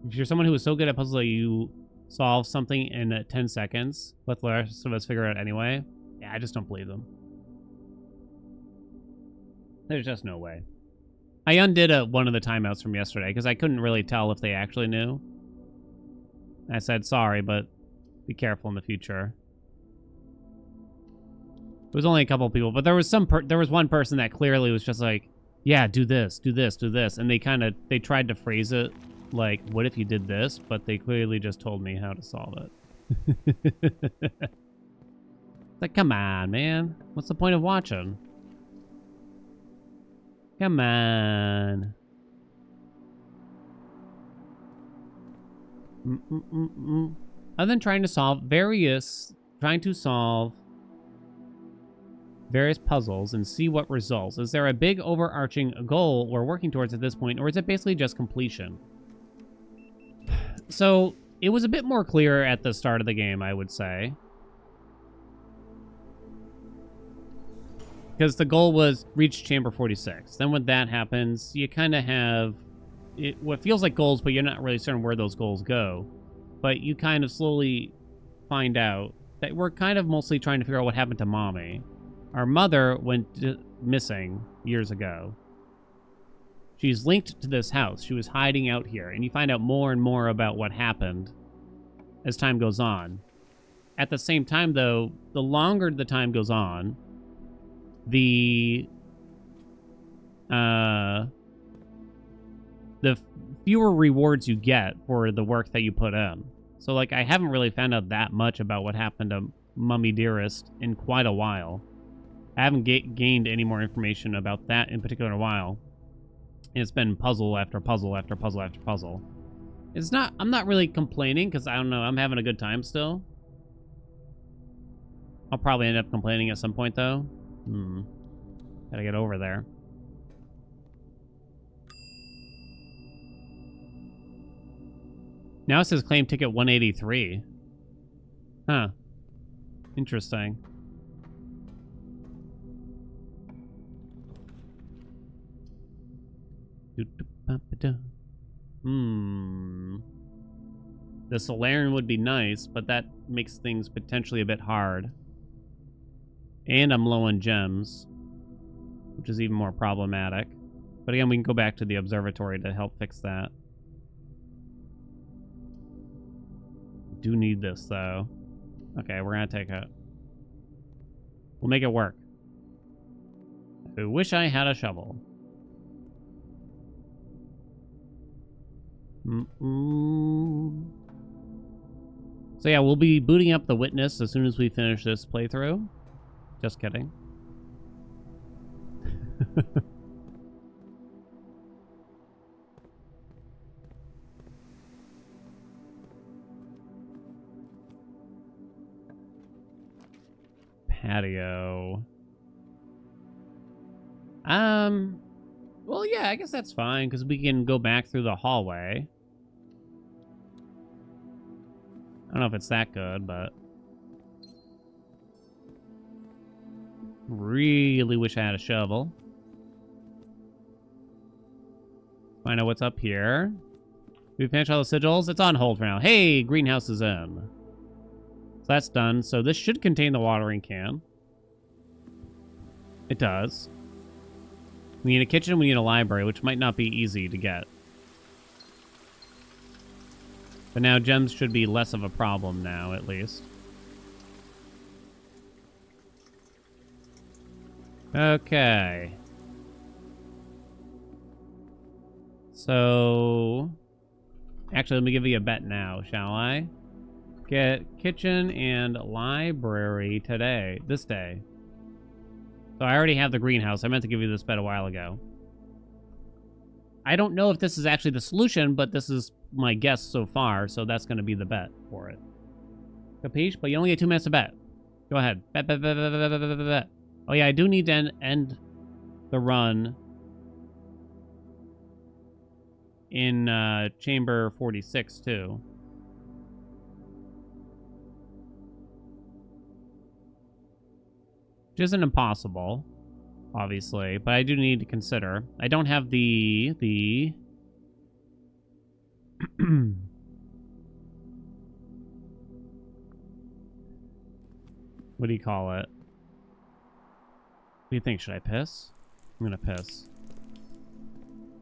[SPEAKER 1] If you're someone who is so good at puzzles that you solve something in 10 seconds, let the rest of us figure it out anyway. Yeah, I just don't believe them. There's just no way. I undid one of the timeouts from yesterday because I couldn't really tell if they actually knew. I said, sorry, but be careful in the future. It was only a couple people, but there was one person that clearly was just like, yeah, do this, do this, do this. And they tried to phrase it like, what if you did this? But they clearly just told me how to solve it. Like, come on, man. What's the point of watching? Come on. Other than trying to solve various puzzles and see what results. Is there a big overarching goal we're working towards at this point, or is it basically just completion? So, it was a bit more clear at the start of the game, I would say. Because the goal was reach Chamber 46. Then when that happens, you kind of have what feels like goals, but you're not really certain where those goals go. But you kind of slowly find out that we're kind of mostly trying to figure out what happened to Mommy. Our mother went missing years ago. She's linked to this house. She was hiding out here. And you find out more and more about what happened as time goes on. At the same time, though, the longer the time goes on, the fewer rewards you get for the work that you put in. So, like, I haven't really found out that much about what happened to Mummy Dearest in quite a while. I haven't gained any more information about that in particular in a while. And it's been puzzle after puzzle after puzzle after puzzle. I'm not really complaining, because I don't know, I'm having a good time still. I'll probably end up complaining at some point, though. Gotta get over there. Now it says claim ticket 183. Huh. Interesting. The Solarian would be nice, but that makes things potentially a bit hard. And I'm low on gems, which is even more problematic. But again, we can go back to the observatory to help fix that. do need this, though. Okay, we're gonna take it. We'll make it work. I wish I had a shovel. So yeah, we'll be booting up the witness as soon as we finish this playthrough. Just kidding. Patio. Well, yeah, I guess that's fine, because we can go back through the hallway. I don't know if it's that good, but... Really wish I had a shovel. Find out what's up here. We finished all the sigils? It's on hold for now. Hey, greenhouse is in. So that's done. So this should contain the watering can. It does. We need a kitchen, we need a library, which might not be easy to get. But now gems should be less of a problem now, at least. Okay. So... Actually, let me give you a bet now, shall I? Get kitchen and library today. This day. So I already have the greenhouse. I meant to give you this bet a while ago. I don't know if this is actually the solution, but this is my guess so far, so that's going to be the bet for it. Capiche? But you only get 2 minutes to bet. Go ahead. Bet, bet, bet, bet, bet, bet, bet, bet, bet. Oh yeah, I do need to end the run in chamber 46 too. Which isn't impossible, obviously, but I do need to consider. I don't have the what do you call it? What do you think? Should I piss? I'm gonna piss.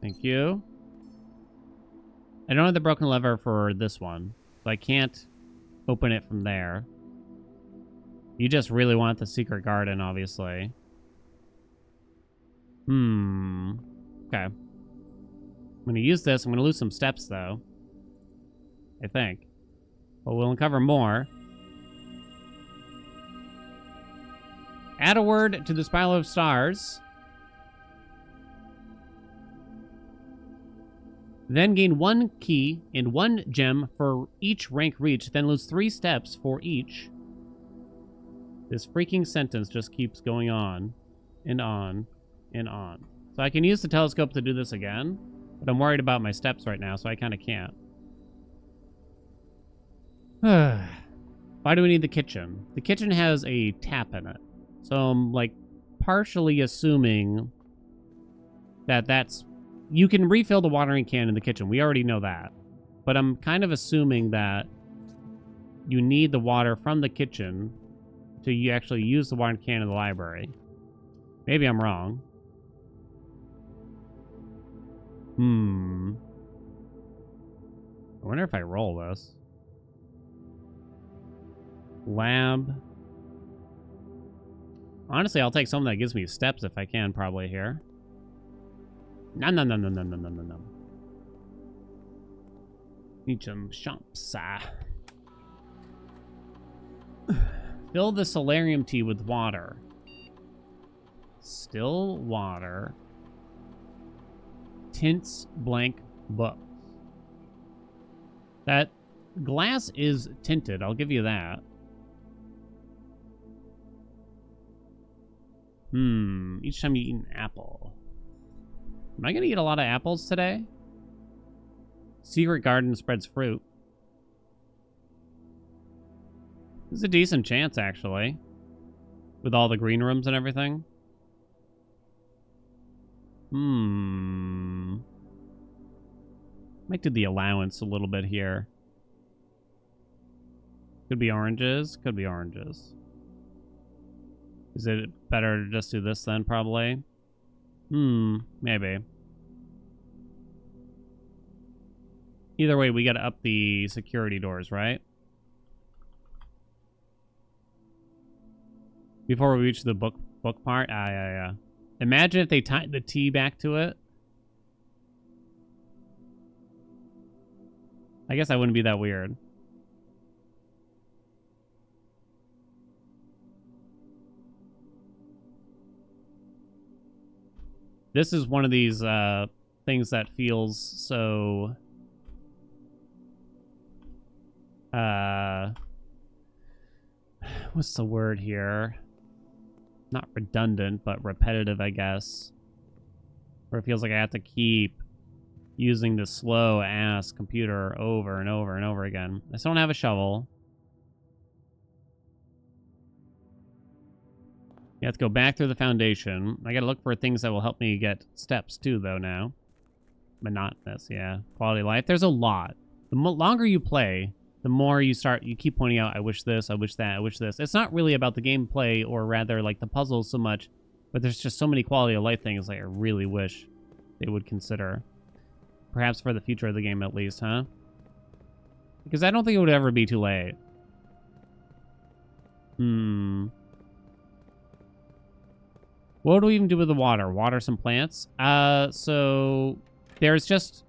[SPEAKER 1] Thank you. I don't have the broken lever for this one, so I can't open it from there. You just really want the secret garden, obviously. Okay. I'm gonna use this. I'm gonna lose some steps, though. I think. But we'll uncover more. Add a word to the spiral of stars. Then gain 1 key and 1 gem for each rank reached. Then lose 3 steps for each. This freaking sentence just keeps going on and on and on. So I can use the telescope to do this again, but I'm worried about my steps right now, so I kind of can't. Why do we need the kitchen? The kitchen has a tap in it. So I'm, like, partially assuming that that's... You can refill the watering can in the kitchen. We already know that. But I'm kind of assuming that you need the water from the kitchen to actually use the watering can in the library. Maybe I'm wrong. I wonder if I roll this. Lab. Honestly, I'll take something that gives me steps if I can, probably here. No. Need some shops. Fill the solarium tea with water. Still water. Tints blank books. That glass is tinted, I'll give you that. Each time you eat an apple. Am I gonna eat a lot of apples today? Secret garden spreads fruit. There's a decent chance, actually. With all the green rooms and everything. Might do the allowance a little bit here. Could be oranges. Could be oranges. Is it better to just do this then, probably? Maybe. Either way, we gotta up the security doors, right? Before we reach the book part? Ah, yeah. Imagine if they tied the T back to it. I guess that wouldn't be that weird. This is one of these things that feels so... what's the word here? Not redundant, but repetitive, I guess. Where it feels like I have to keep using the slow-ass computer over and over and over again. I still don't have a shovel. You have to go back through the foundation. I gotta look for things that will help me get steps, too, though, now. Monotonous, yeah. Quality of life. There's a lot. The longer you play, the more you keep pointing out, I wish this, I wish that, I wish this. It's not really about the gameplay, or rather, like, the puzzles so much, but there's just so many quality of life things like I really wish they would consider. Perhaps for the future of the game, at least, huh? Because I don't think it would ever be too late. What do we even do with the water? Water some plants? So there's just...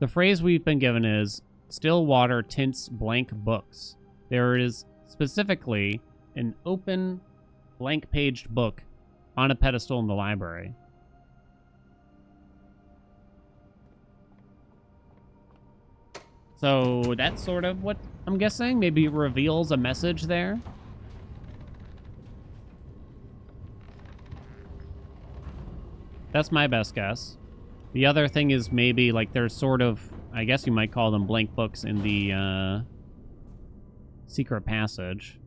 [SPEAKER 1] The phrase we've been given is, still water tints blank books. There is specifically an open, blank-paged book on a pedestal in the library. So that's sort of what I'm guessing. Maybe it reveals a message there. That's my best guess. The other thing is maybe like there's sort of, I guess you might call them blank books in the secret passage.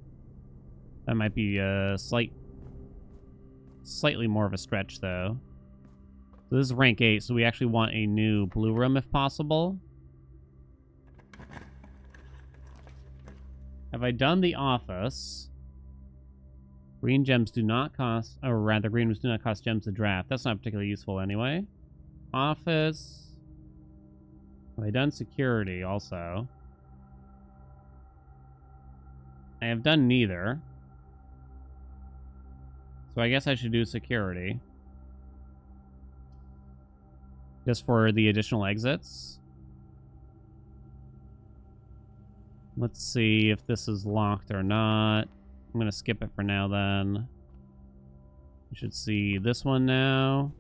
[SPEAKER 1] That might be a slightly more of a stretch though. So this is rank 8, so we actually want a new blue room if possible. Have I done the office? Green gems do not cost, or rather, green ones do not cost gems to draft. That's not particularly useful anyway. Office. Have I done security also? I have done neither. So I guess I should do security. Just for the additional exits. Let's see if this is locked or not. I'm going to skip it for now then. You should see this one now.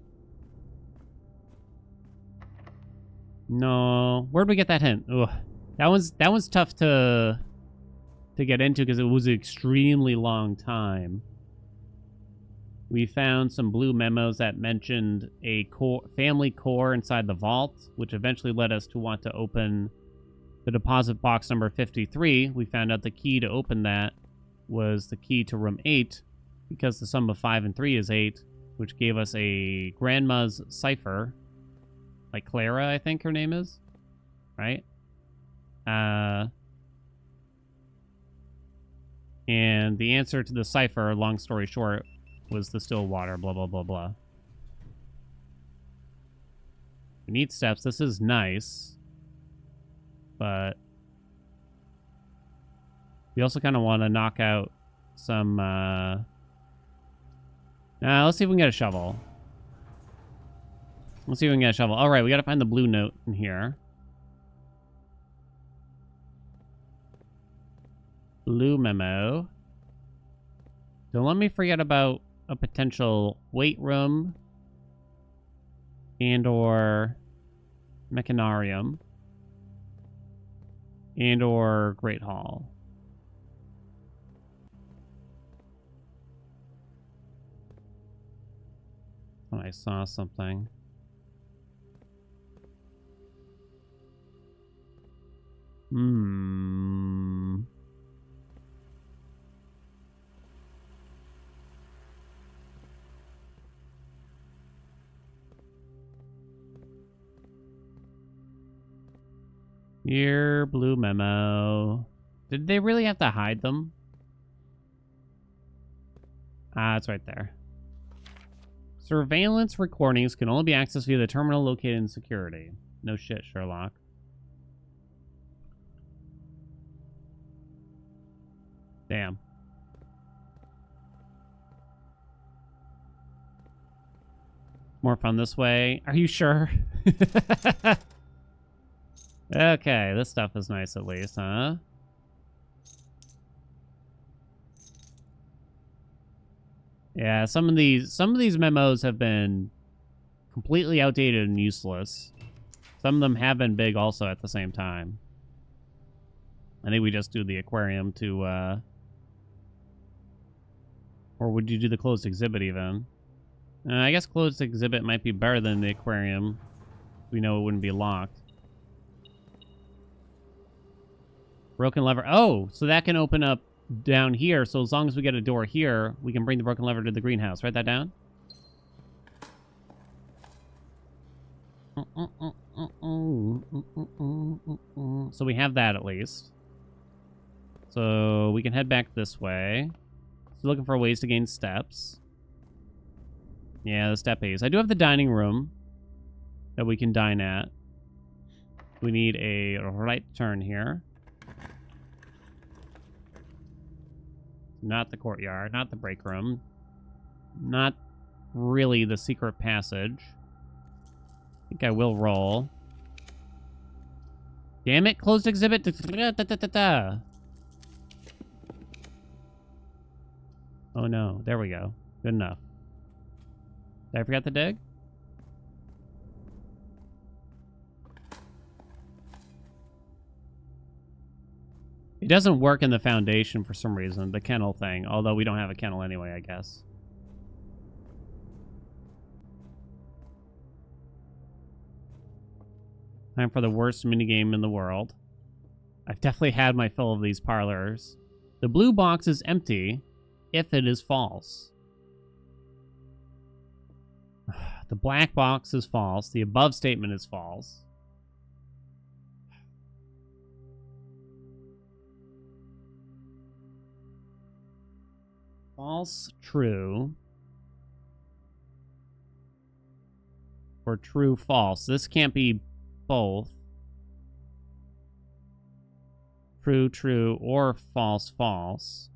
[SPEAKER 1] No. Where'd we get that hint? Ugh. That one's tough to get into because it was an extremely long time. We found some blue memos that mentioned a family core inside the vault, which eventually led us to want to open the deposit box number 53. We found out the key to open that was the key to room 8, because the sum of 5 and 3 is 8, which gave us a grandma's cipher. Like Clara, I think her name is. Right? And the answer to the cipher, long story short, was the still water, blah, blah, blah, blah. We need steps. This is nice. But we also kind of want to knock out some... let's see if we can get a shovel. Let's see if we can get a shovel. All right, we got to find the blue note in here. Blue memo. Don't let me forget about a potential weight room and or mechanarium and or Great Hall. Oh, I saw something. Here, blue memo. Did they really have to hide them? Ah, it's right there. Surveillance recordings can only be accessed via the terminal located in security. No shit, Sherlock. Damn. More fun this way. Are you sure? Okay, this stuff is nice at least, huh? Yeah, some of these memos have been completely outdated and useless. Some of them have been big also at the same time. I think we just do the aquarium to, or would you do the closed exhibit even? I guess closed exhibit might be better than the aquarium. We know it wouldn't be locked. Broken lever. Oh, so that can open up down here. So as long as we get a door here, we can bring the broken lever to the greenhouse. Write that down. So we have that at least. So we can head back this way. So looking for ways to gain steps. Yeah, the steppies. I do have the dining room that we can dine at. We need a right turn here. Not the courtyard, not the break room. Not really the secret passage. I think I will roll. Damn it, closed exhibit. Oh no, there we go. Good enough. Did I forget to dig? It doesn't work in the foundation for some reason, the kennel thing. Although we don't have a kennel anyway, I guess. Time for the worst minigame in the world. I've definitely had my fill of these parlors. The blue box is empty if it is false. The black box is false. The above statement is false. False, true. Or true, false. This can't be both. True, true, or false, false.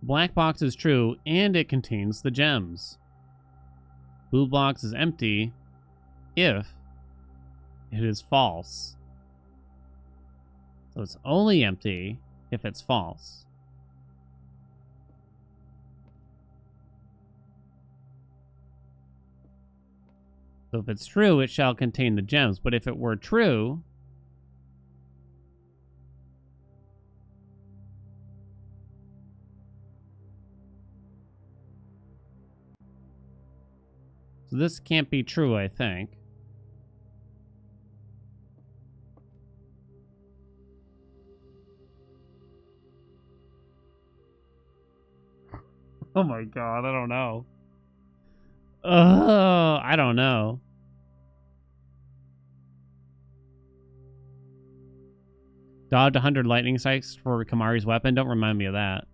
[SPEAKER 1] Black box is true, and it contains the gems. Blue box is empty if it is false. So it's only empty if it's false. So if it's true, it shall contain the gems. But if it were true, so this can't be true, I think. Oh my god, I don't know. I don't know. Dodged 100 lightning strikes for Kamari's weapon. Don't remind me of that.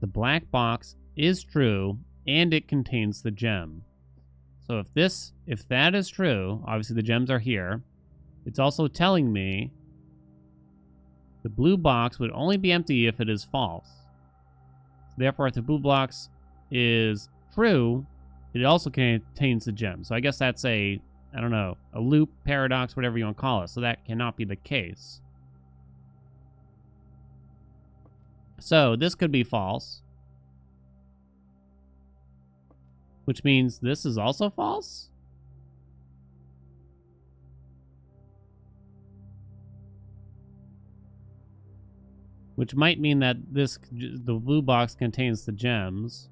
[SPEAKER 1] The black box is true, and it contains the gem. So if that is true, obviously the gems are here. It's also telling me the blue box would only be empty if it is false. Therefore, if the blue box is true, it also contains the gem. So I guess that's I don't know, a loop, paradox, whatever you want to call it. So that cannot be the case. So this could be false. Which means this is also false? Which might mean that the blue box contains the gems.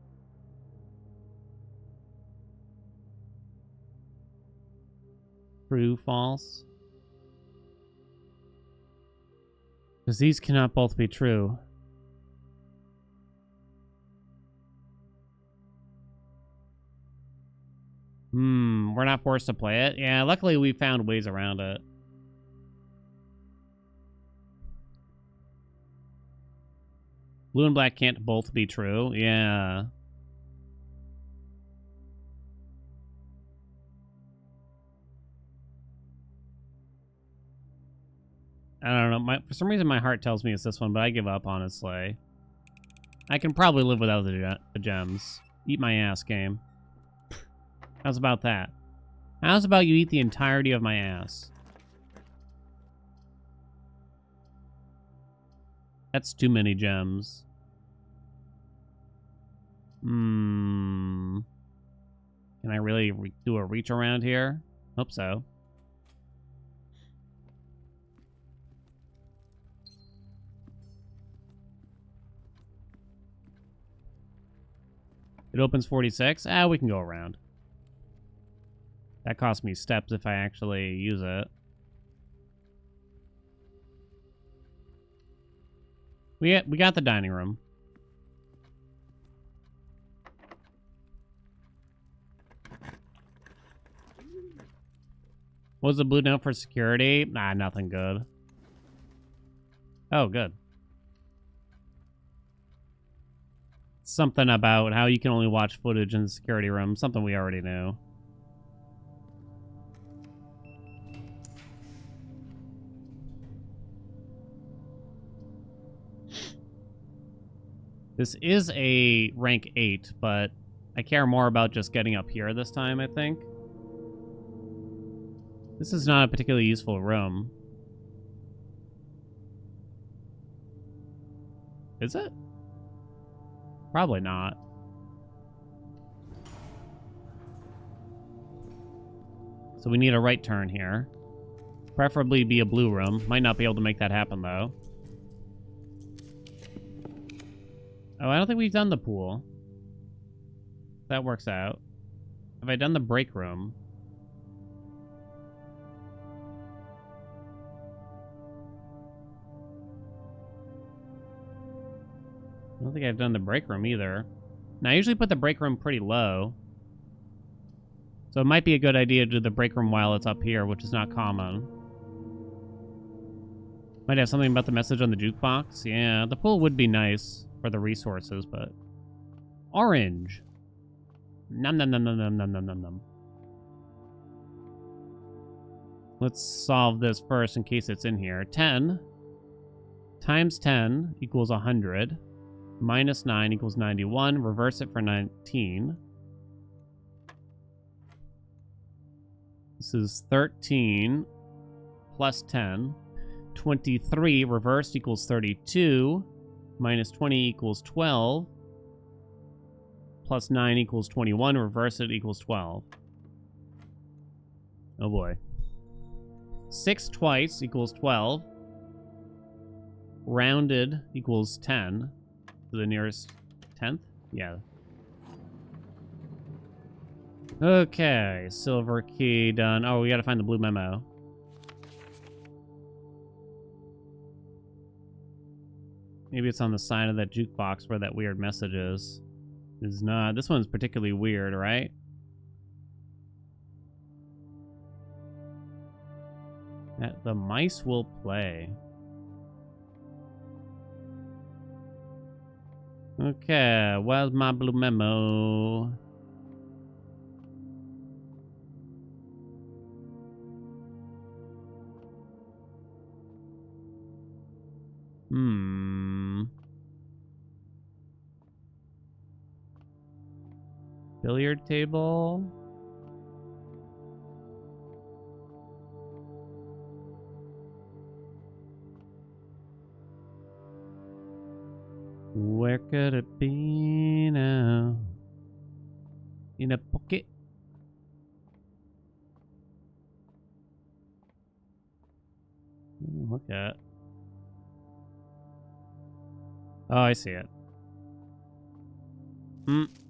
[SPEAKER 1] True, false. Because these cannot both be true. We're not forced to play it. Yeah, luckily we found ways around it. Blue and black can't both be true. Yeah. I don't know. For some reason, my heart tells me it's this one, but I give up, honestly. I can probably live without the gems. Eat my ass, game. How's about that? How's about you eat the entirety of my ass? That's too many gems. Can I really do a reach around here? Hope so. It opens 46. Ah, we can go around. That costs me steps if I actually use it. We got the dining room. What was the blue note for security? Nah, nothing good. Oh, good. Something about how you can only watch footage in the security room. Something we already knew. This is a rank 8, but I care more about just getting up here this time, I think. This is not a particularly useful room. Is it? Probably not. So we need a right turn here. Preferably be a blue room. Might not be able to make that happen, though. Oh, I don't think we've done the pool. That works out. Have I done the break room? I don't think I've done the break room either. Now, I usually put the break room pretty low. So it might be a good idea to do the break room while it's up here, which is not common. Might have something about the message on the jukebox. Yeah, the pool would be nice for the resources, but... Orange. Num num num num num num num num num. Let's solve this first in case it's in here. 10 times 10 equals 100. Minus 9 equals 91. Reverse it for 19. This is 13 plus 10. 23 reversed equals 32. Minus 20 equals 12. Plus 9 equals 21. Reverse it equals 12. Oh boy. 6 twice equals 12. Rounded equals 10. To the nearest 10th? Yeah. Okay, silver key done. Oh, we gotta find the blue memo. Maybe it's on the side of that jukebox where that weird message is. It's not. This one's particularly weird, right? The mice will play. Okay, where's my blue memo? Billiard table. Where could it be now? In a pocket? Look at. Oh, I see it.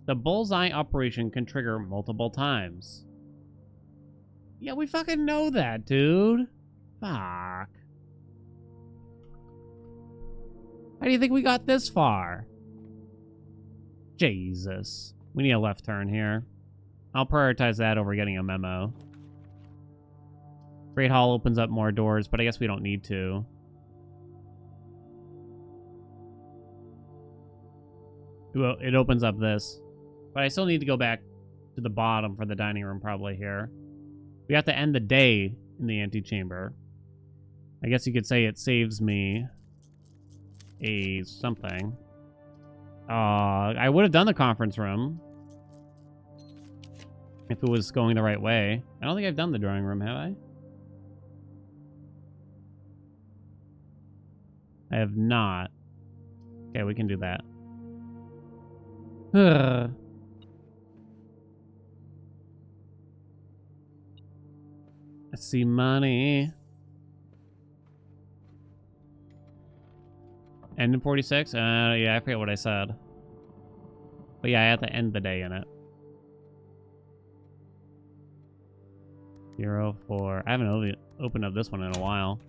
[SPEAKER 1] The bullseye operation can trigger multiple times. Yeah, we fucking know that, dude. Fuck. How do you think we got this far? Jesus. We need a left turn here. I'll prioritize that over getting a memo. Great Hall opens up more doors, but I guess we don't need to. Well, it opens up this. But I still need to go back to the bottom for the dining room probably here. We have to end the day in the antechamber. I guess you could say it saves me a something. I would have done the conference room if it was going the right way. I don't think I've done the drawing room, have I? I have not. Okay, we can do that. I see money. End in 46? Yeah, I forget what I said. But yeah, I have to end the day in it. 04. I haven't opened up this one in a while.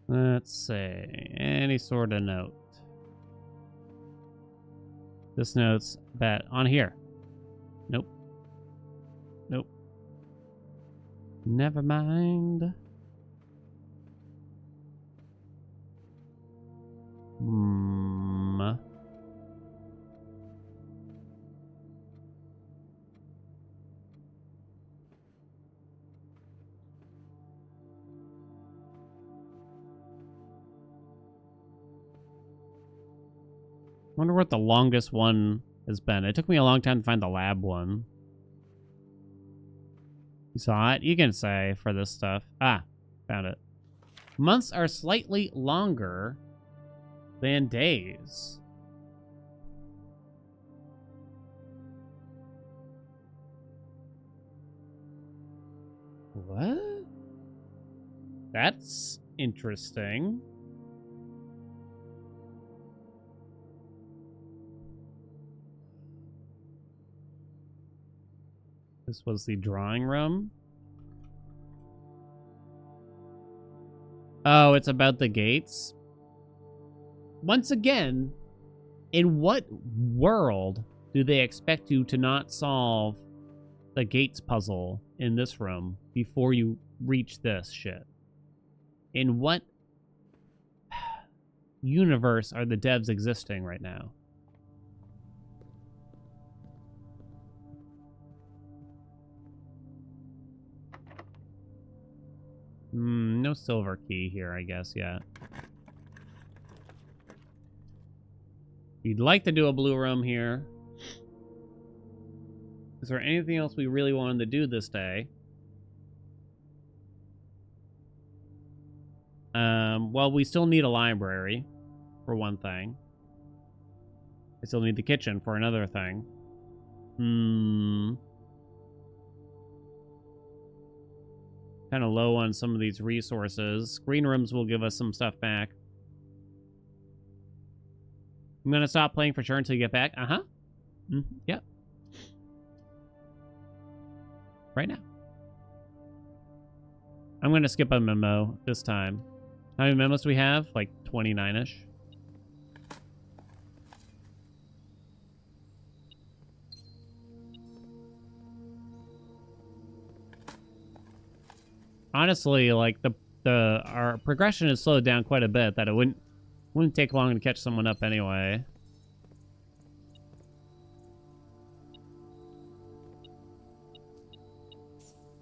[SPEAKER 1] Let's see. Any sort of note. This note's bet on here. Nope. Nope. Never mind. Wonder what the longest one has been. It took me a long time to find the lab one. You saw it? You can say for this stuff. Ah, found it. Months are slightly longer than days. What? That's interesting. This was the drawing room. Oh, it's about the gates. Once again, in what world do they expect you to not solve the gates puzzle in this room before you reach this shit? In what universe are the devs existing right now? No silver key here, I guess, yet. You'd like to do a blue room here. Is there anything else we really wanted to do this day? Well, we still need a library, for one thing. I still need the kitchen for another thing. Kind of low on some of these resources. Green rooms will give us some stuff back. I'm gonna stop playing for sure until you get back. Yep. Right now. I'm gonna skip a memo this time. How many memos do we have? Like 29-ish. Honestly, like our progression is slowed down quite a bit. That it wouldn't take long to catch someone up anyway.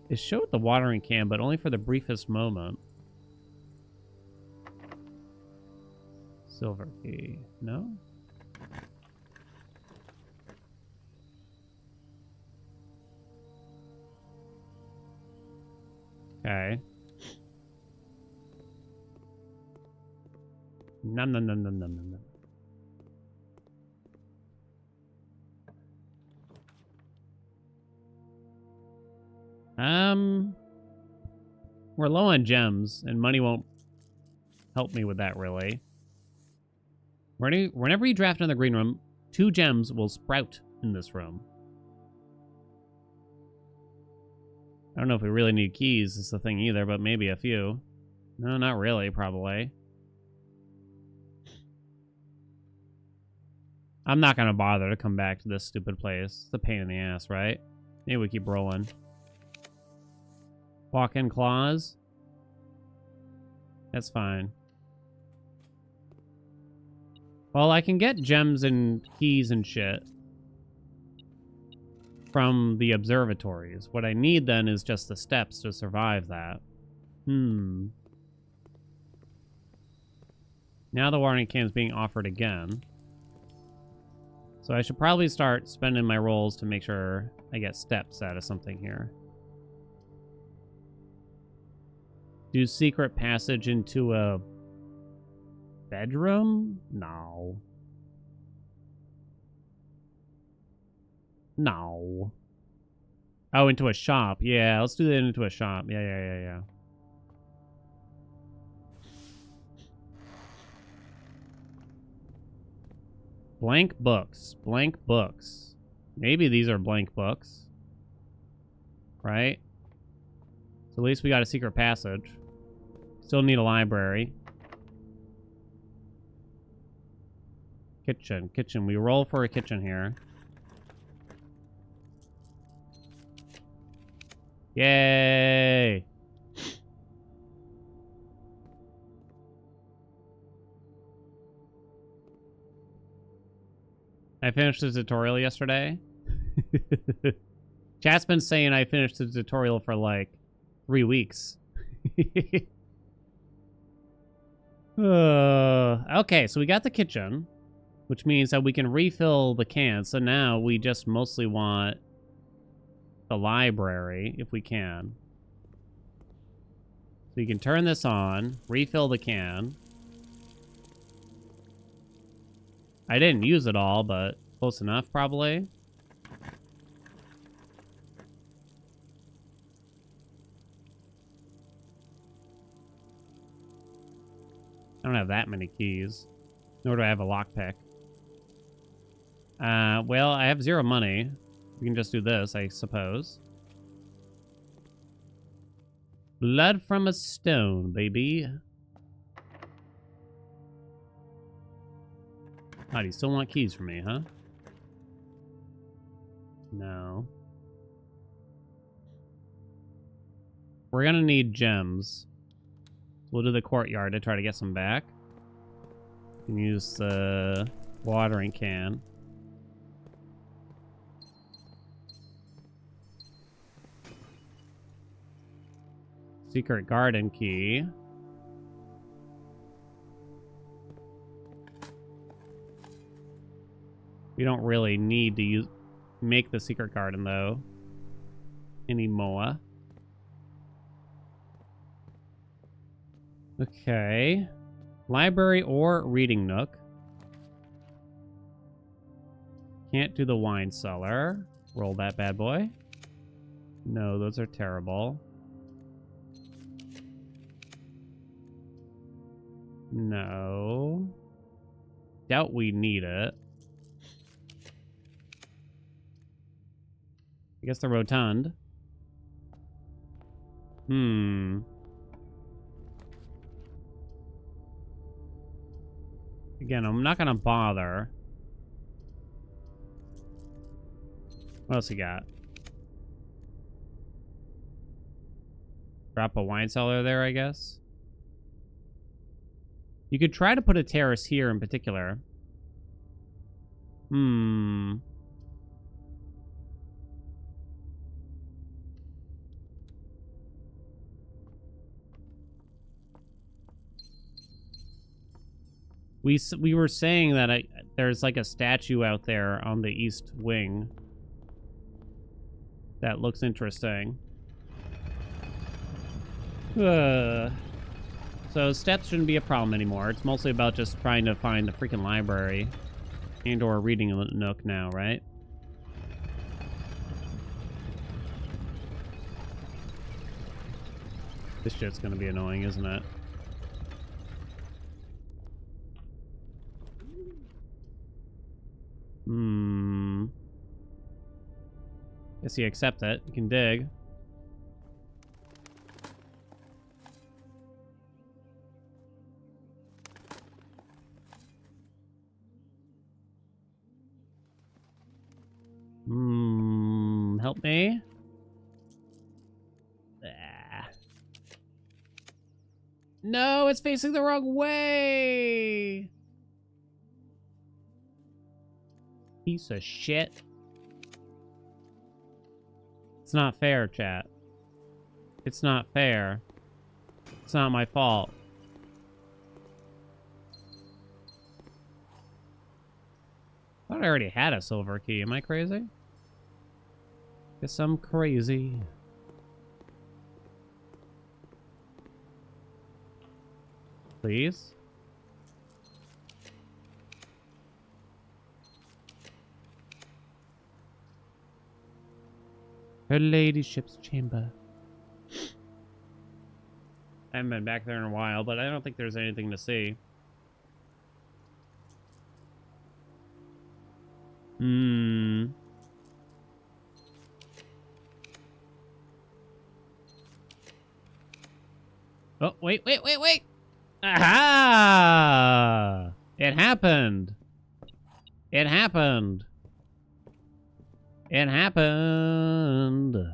[SPEAKER 1] It showed the watering can, but only for the briefest moment. Silver key. No? Okay. No. We're low on gems, and money won't help me with that, really. Whenever you draft another green room, 2 gems will sprout in this room. I don't know if we really need keys is the thing either, but maybe a few. No, not really, probably. I'm not gonna bother to come back to this stupid place. It's a pain in the ass, right? Maybe we keep rolling. Walk-in claws. That's fine. Well, I can get gems and keys and shit. from the observatories. What I need then is just the steps to survive that. Now the watering can is being offered again. So I should probably start spending my rolls to make sure I get steps out of something here. Do secret passage into a bedroom? No. No. Oh, into a shop. Yeah, let's do that into a shop. Yeah. Blank books. Blank books. Maybe these are blank books. Right? So at least we got a secret passage. Still need a library. Kitchen. Kitchen. We roll for a kitchen here. Yay! I finished the tutorial yesterday. Chat's been saying I finished the tutorial for like 3 weeks. Okay, so we got the kitchen, which means that we can refill the cans. So now we just mostly want the library, if we can. So you can turn this on, refill the can. I didn't use it all, but close enough, probably. I don't have that many keys. Nor do I have a lockpick. Well, I have 0 money. We can just do this, I suppose. Blood from a stone, baby. Oh, do you still want keys from me, huh? No. We're gonna need gems. We'll do the courtyard to try to get some back. We can use the watering can. Secret garden key. We don't really need to make the secret garden, though, anymore. Okay. Library or reading nook. Can't do the wine cellar. Roll that bad boy. No, those are terrible. No. Doubt we need it. I guess the rotund. Again, I'm not gonna bother. What else you got? Drop a wine cellar there, I guess. You could try to put a terrace here in particular. We were saying that there's like a statue out there on the east wing that looks interesting. So steps shouldn't be a problem anymore. It's mostly about just trying to find the freaking library and or reading nook now, right? This shit's gonna be annoying, isn't it? Guess you accept it. You can dig. Help me. No, it's facing the wrong way. Piece of shit. It's not fair, chat. It's not fair. It's not my fault. I thought I already had a silver key. Am I crazy? Guess I'm crazy. Please? Her ladyship's chamber. I haven't been back there in a while, but I don't think there's anything to see. Oh, wait. Aha! It happened. It happened. It happened. Woo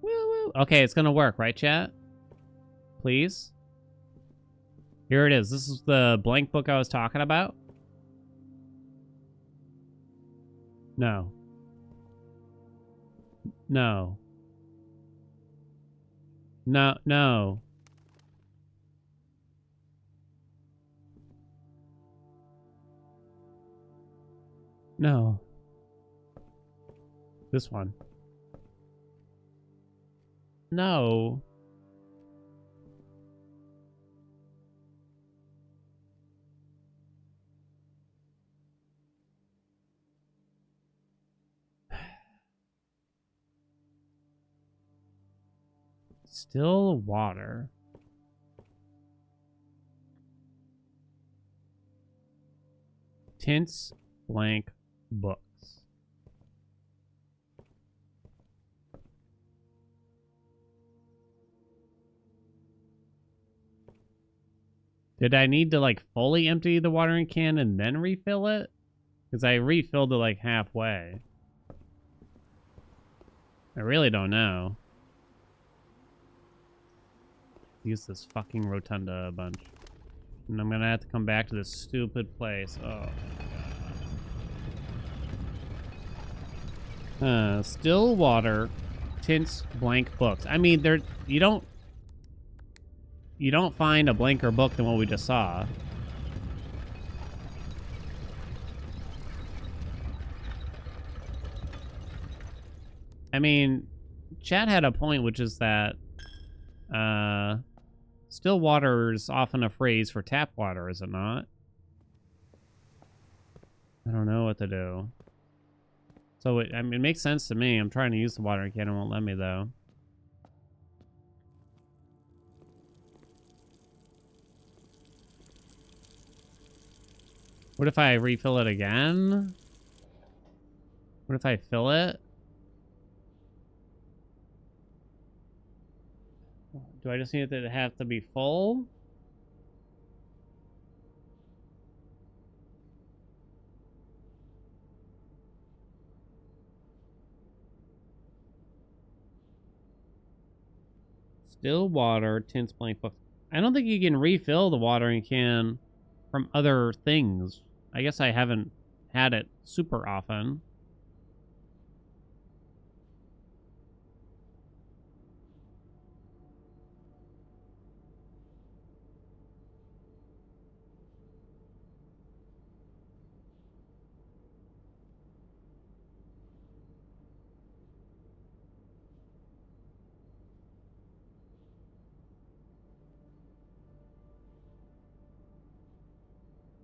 [SPEAKER 1] woo. Okay, it's gonna work, right, chat? Please? Here it is. This is the blank book I was talking about. No. No. No, no. No. This one. No. Still water. Tints blank books. Did I need to like fully empty the watering can and then refill it? Because I refilled it like halfway. I really don't know. Use this fucking rotunda a bunch. And I'm gonna have to come back to this stupid place. Oh my god. Still water, tints, blank books. I mean, you don't find a blanker book than what we just saw. I mean, Chad had a point, which is that still water is often a phrase for tap water, is it not? I don't know what to do. So I mean, it makes sense to me. I'm trying to use the watering can, it won't let me though. What if I refill it again? What if I fill it? Do I just need it to have to be full? Still water, tints, blank books. I don't think you can refill the watering can from other things. I guess I haven't had it super often.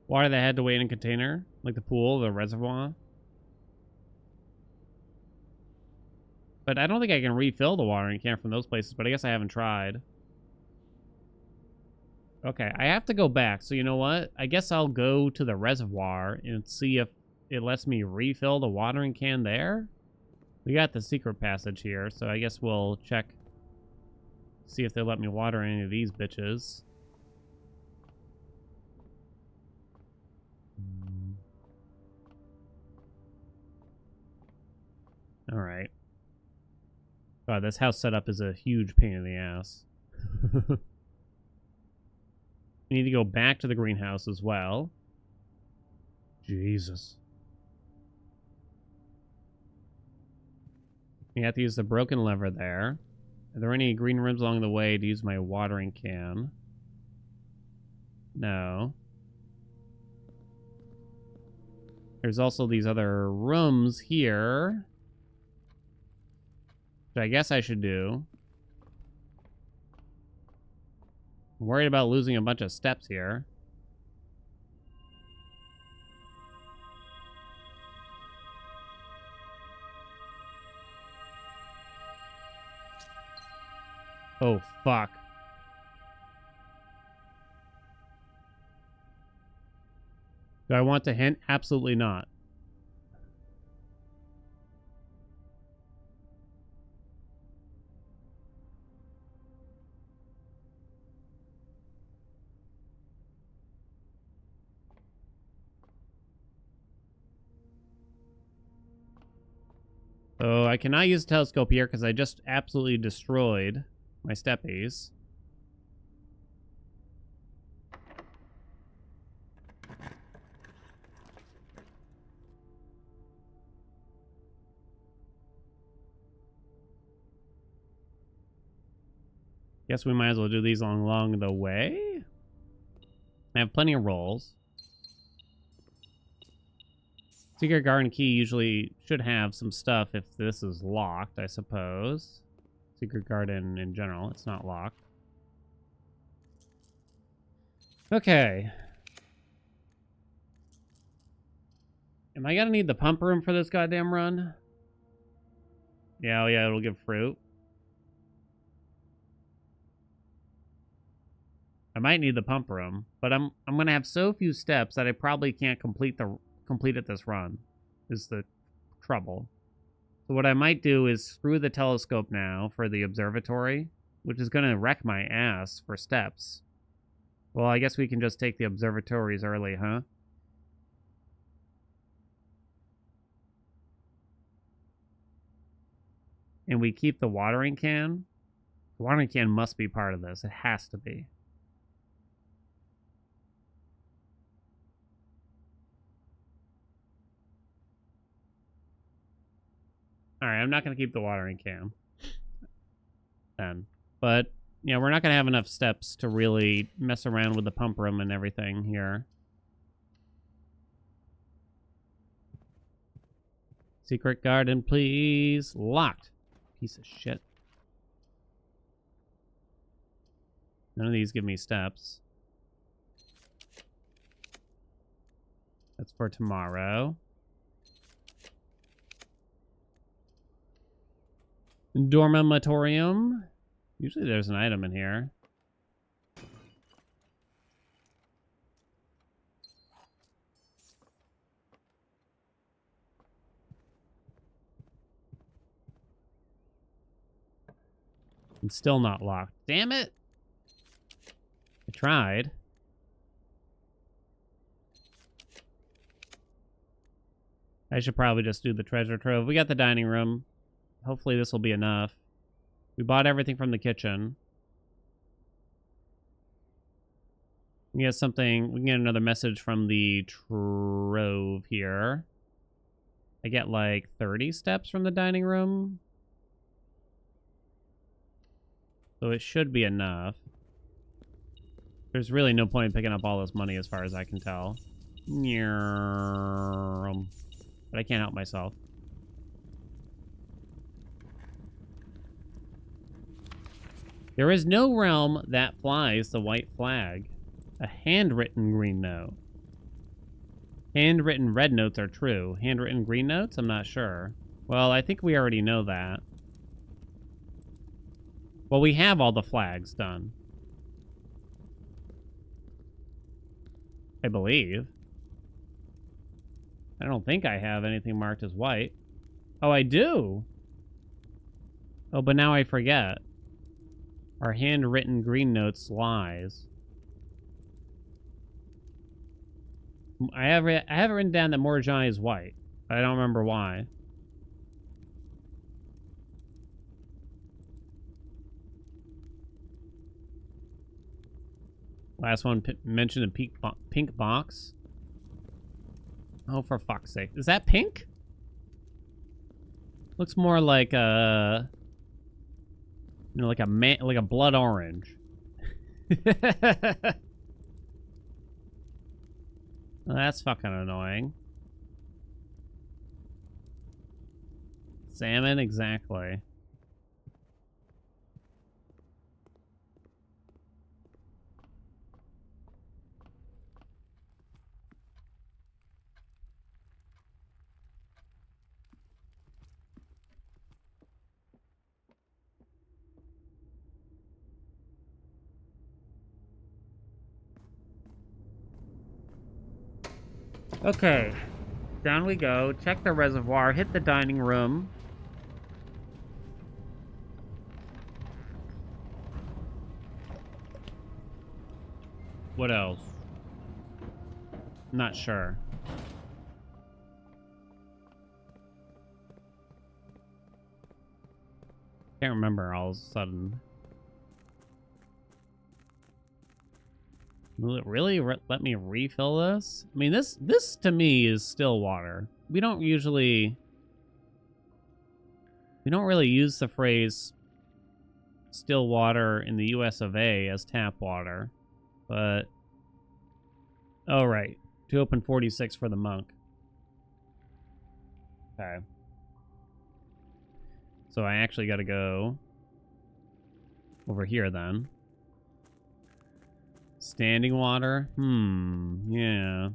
[SPEAKER 1] Water that had to wait in a container, like the pool, the reservoir. But I don't think I can refill the watering can from those places, but I guess I haven't tried. Okay, I have to go back, so you know what? I guess I'll go to the reservoir and see if it lets me refill the watering can there. We got the secret passage here, so I guess we'll check, see if they let me water any of these bitches. All right. God, this house setup is a huge pain in the ass. We need to go back to the greenhouse as well. Jesus. You have to use the broken lever there. Are there any green rooms along the way to use my watering can? No. There's also these other rooms here, which I guess I should do. I'm worried about losing a bunch of steps here. Oh, fuck. Do I want to hint? Absolutely not. So I cannot use a telescope here because I just absolutely destroyed my steppies. Guess we might as well do these along the way. I have plenty of rolls. Secret garden key usually should have some stuff if this is locked, I suppose. Secret garden in general, it's not locked. Okay. Am I gonna need the pump room for this goddamn run? Yeah, oh yeah, it'll give fruit. I might need the pump room, but I'm gonna have so few steps that I probably can't complete it this run. Is the trouble. So what I might do is screw the telescope now for the observatory, which is gonna wreck my ass for steps. Well, I guess we can just take the observatories early, huh? And we keep the watering can. The watering can must be part of this. It has to be. Alright, I'm not going to keep the watering can. Then. But, you know, we're not going to have enough steps to really mess around with the pump room and everything here. Secret garden, please. Locked. Piece of shit. None of these give me steps. That's for tomorrow. Dormitorium. Usually there's an item in here. And still not locked. Damn it! I tried. I should probably just do the treasure trove. We got the dining room. Hopefully this will be enough. We bought everything from the kitchen. We get something. We can get another message from the trove here. I get like 30 steps from the dining room. So it should be enough. There's really no point in picking up all this money as far as I can tell. But I can't help myself. There is no realm that flies the white flag. A handwritten green note. Handwritten red notes are true. Handwritten green notes? I'm not sure. Well, I think we already know that. Well, we have all the flags done. I believe. I don't think I have anything marked as white. Oh, I do. Oh, but now I forget. Our handwritten green notes lies. I have written down that Morjai is white. I don't remember why. Last one mentioned a pink box. Oh, for fuck's sake. Is that pink? Looks more like a, you know, like a blood orange. Well, that's fucking annoying. Salmon, exactly. Okay, down we go. Check the reservoir, hit the dining room. What else? Not sure. Can't remember all of a sudden. Will it really let me refill this? I mean, this to me is still water. We don't really use the phrase still water in the US of A as tap water, but oh right, to open 46 for the monk. Okay. So I actually got to go over here then. Standing water? Yeah.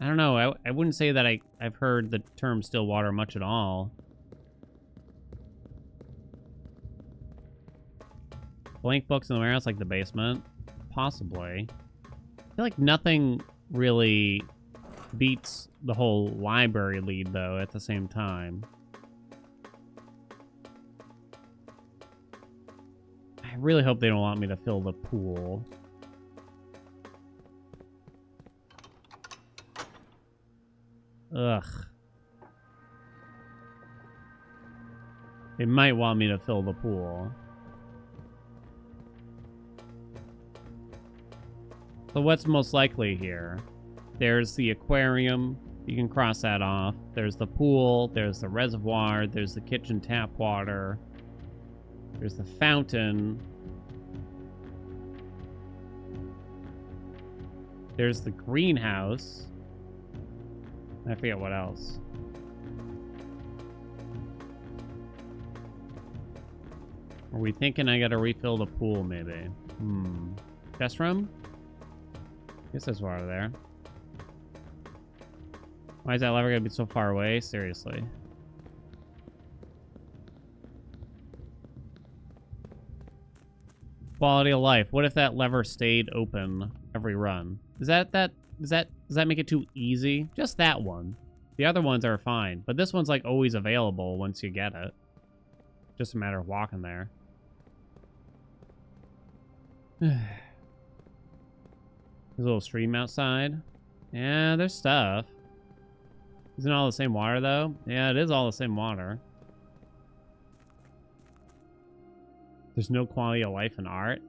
[SPEAKER 1] I don't know. I wouldn't say that I've heard the term still water much at all. Blank books in the warehouse, like the basement? Possibly. I feel like nothing really beats the whole library lead, though, at the same time. I really hope they don't want me to fill the pool. Ugh. They might want me to fill the pool. So what's most likely here? There's the aquarium. You can cross that off. There's the pool. There's the reservoir. There's the kitchen tap water. There's the fountain. There's the greenhouse. I forget what else. Are we thinking I gotta refill the pool, maybe? Guest room? Guess there's water there. Why is that lever gonna be so far away? Seriously. Quality of life. What if that lever stayed open every run? Does that make it too easy? Just that one. The other ones are fine, but this one's like always available once you get it. Just a matter of walking there. There's a little stream outside. Yeah, there's stuff. Isn't it all the same water, though? Yeah, it is all the same water. There's no quality of life in art.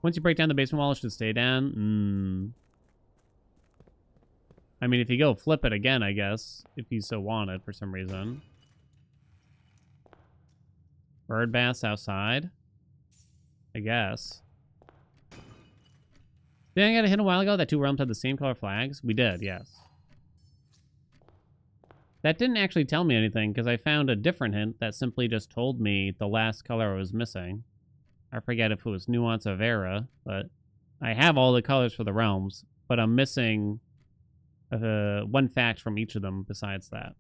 [SPEAKER 1] Once you break down the basement wall, it should stay down. I mean, if you go flip it again, I guess, if you so wanted for some reason. Bird baths outside. I guess. Didn't I get a hint a while ago that two realms had the same color flags? We did, yes. That didn't actually tell me anything, because I found a different hint that simply just told me the last color I was missing. I forget if it was Nuance of Era, but I have all the colors for the realms, but I'm missing one fact from each of them besides that.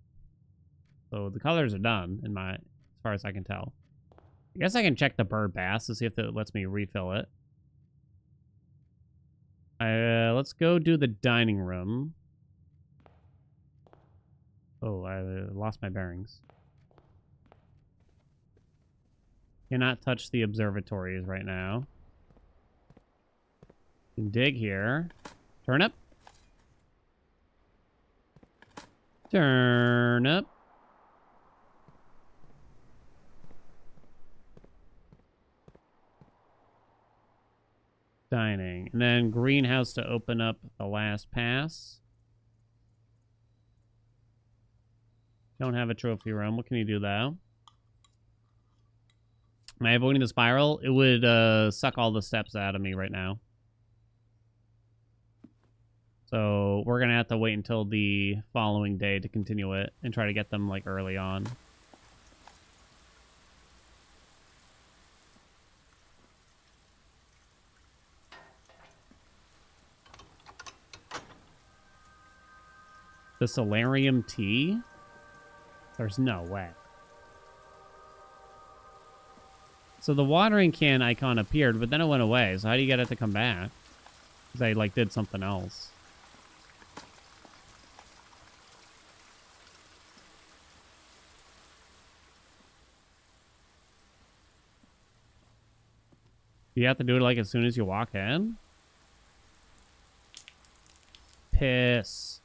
[SPEAKER 1] So the colors are done, as far as I can tell. I guess I can check the bird baths to see if it lets me refill it. Let's go do the dining room. Oh, I lost my bearings. Cannot touch the observatories right now. Can dig here. Turnip. Turnip. Dining. And then greenhouse to open up the last pass. Don't have a trophy room. What can you do, though? Am I avoiding the spiral? It would suck all the steps out of me right now. So we're going to have to wait until the following day to continue it and try to get them, like, early on. The Solarium tea? There's no way. So the watering can icon appeared, but then it went away. So how do you get it to come back? Because I, like, did something else. You have to do it, like, as soon as you walk in? Piss.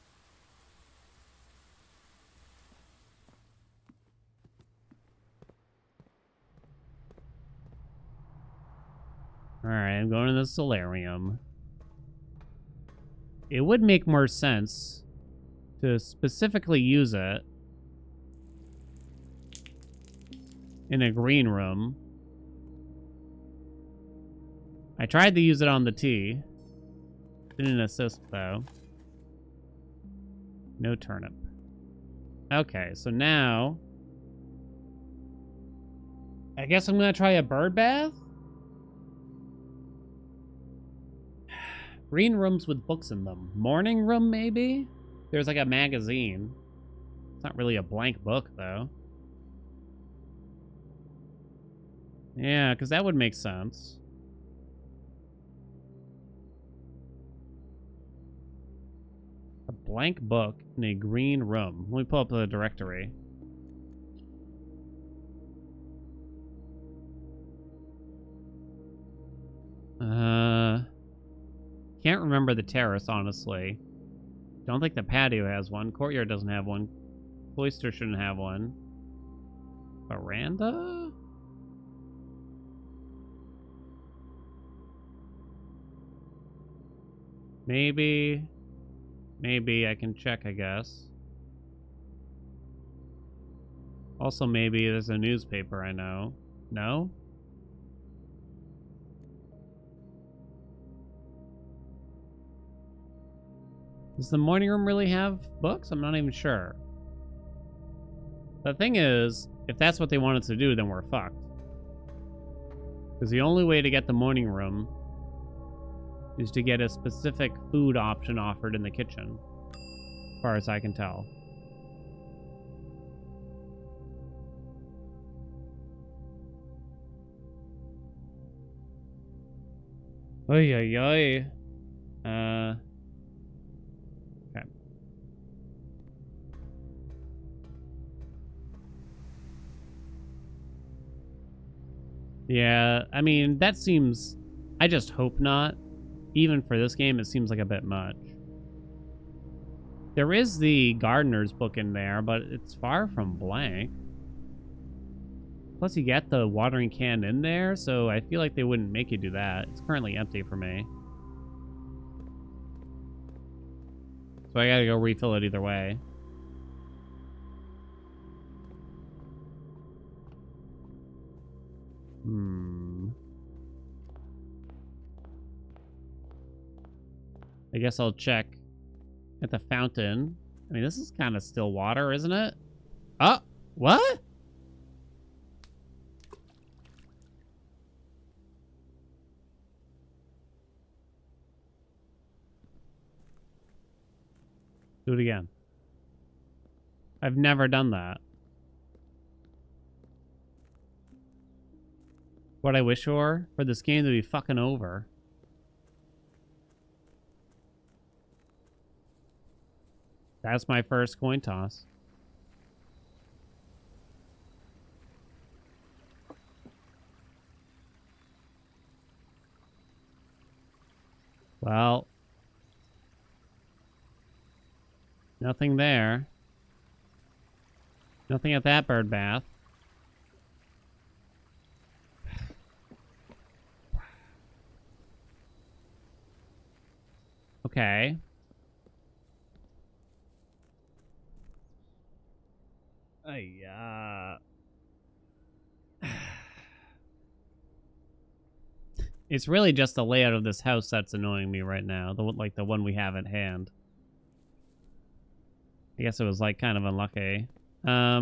[SPEAKER 1] Alright, I'm going to the solarium. It would make more sense to specifically use it in a green room. I tried to use it on the tea. Didn't assist, though. No turnip. Okay, so now I guess I'm going to try a bird bath? Green rooms with books in them. Morning room, maybe? There's like a magazine. It's not really a blank book, though. Yeah, because that would make sense. A blank book in a green room. Let me pull up the directory. Can't remember the terrace, honestly. Don't think the patio has one. Courtyard doesn't have one. Cloister shouldn't have one. Veranda? Maybe I can check, I guess. Also, maybe there's a newspaper I know. No? Does the morning room really have books? I'm not even sure. The thing is, if that's what they wanted to do, then we're fucked. Because the only way to get the morning room is to get a specific food option offered in the kitchen, as far as I can tell. Oy, oy, oy. Okay. Yeah, I mean, that seems... I just hope not. Even for this game, it seems like a bit much. There is the gardener's book in there, but it's far from blank. Plus, you get the watering can in there, so I feel like they wouldn't make you do that. It's currently empty for me. So I gotta go refill it either way. I guess I'll check at the fountain. I mean, this is kind of still water, isn't it? Oh, what? Do it again. I've never done that. What I wish for this game to be fucking over. That's my first coin toss. Well, nothing there. Nothing at that bird bath. Okay. It's really just the layout of this house that's annoying me right now. Like the one we have at hand. I guess it was like kind of unlucky. I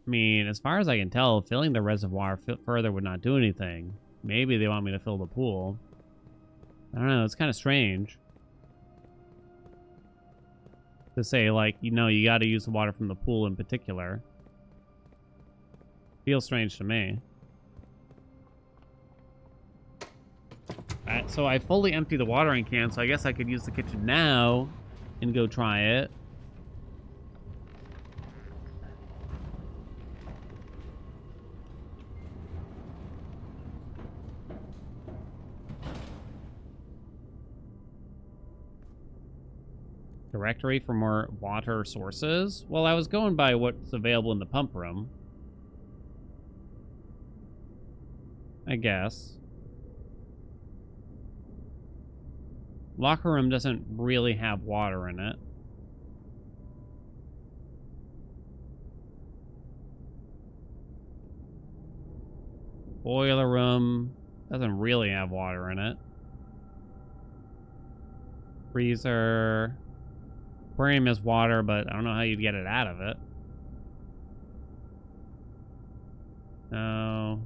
[SPEAKER 1] mean, as far as I can tell, filling the reservoir further would not do anything. Maybe they want me to fill the pool. I don't know, it's kind of strange. To say, like, you know, you gotta use the water from the pool in particular. Feels strange to me. Alright, so I fully emptied the watering can, so I guess I could use the kitchen now and go try it. Directory for more water sources? Well, I was going by what's available in the pump room. I guess. Locker room doesn't really have water in it. Boiler room doesn't really have water in it. Freezer. Aquarium has water, but I don't know how you'd get it out of it. No.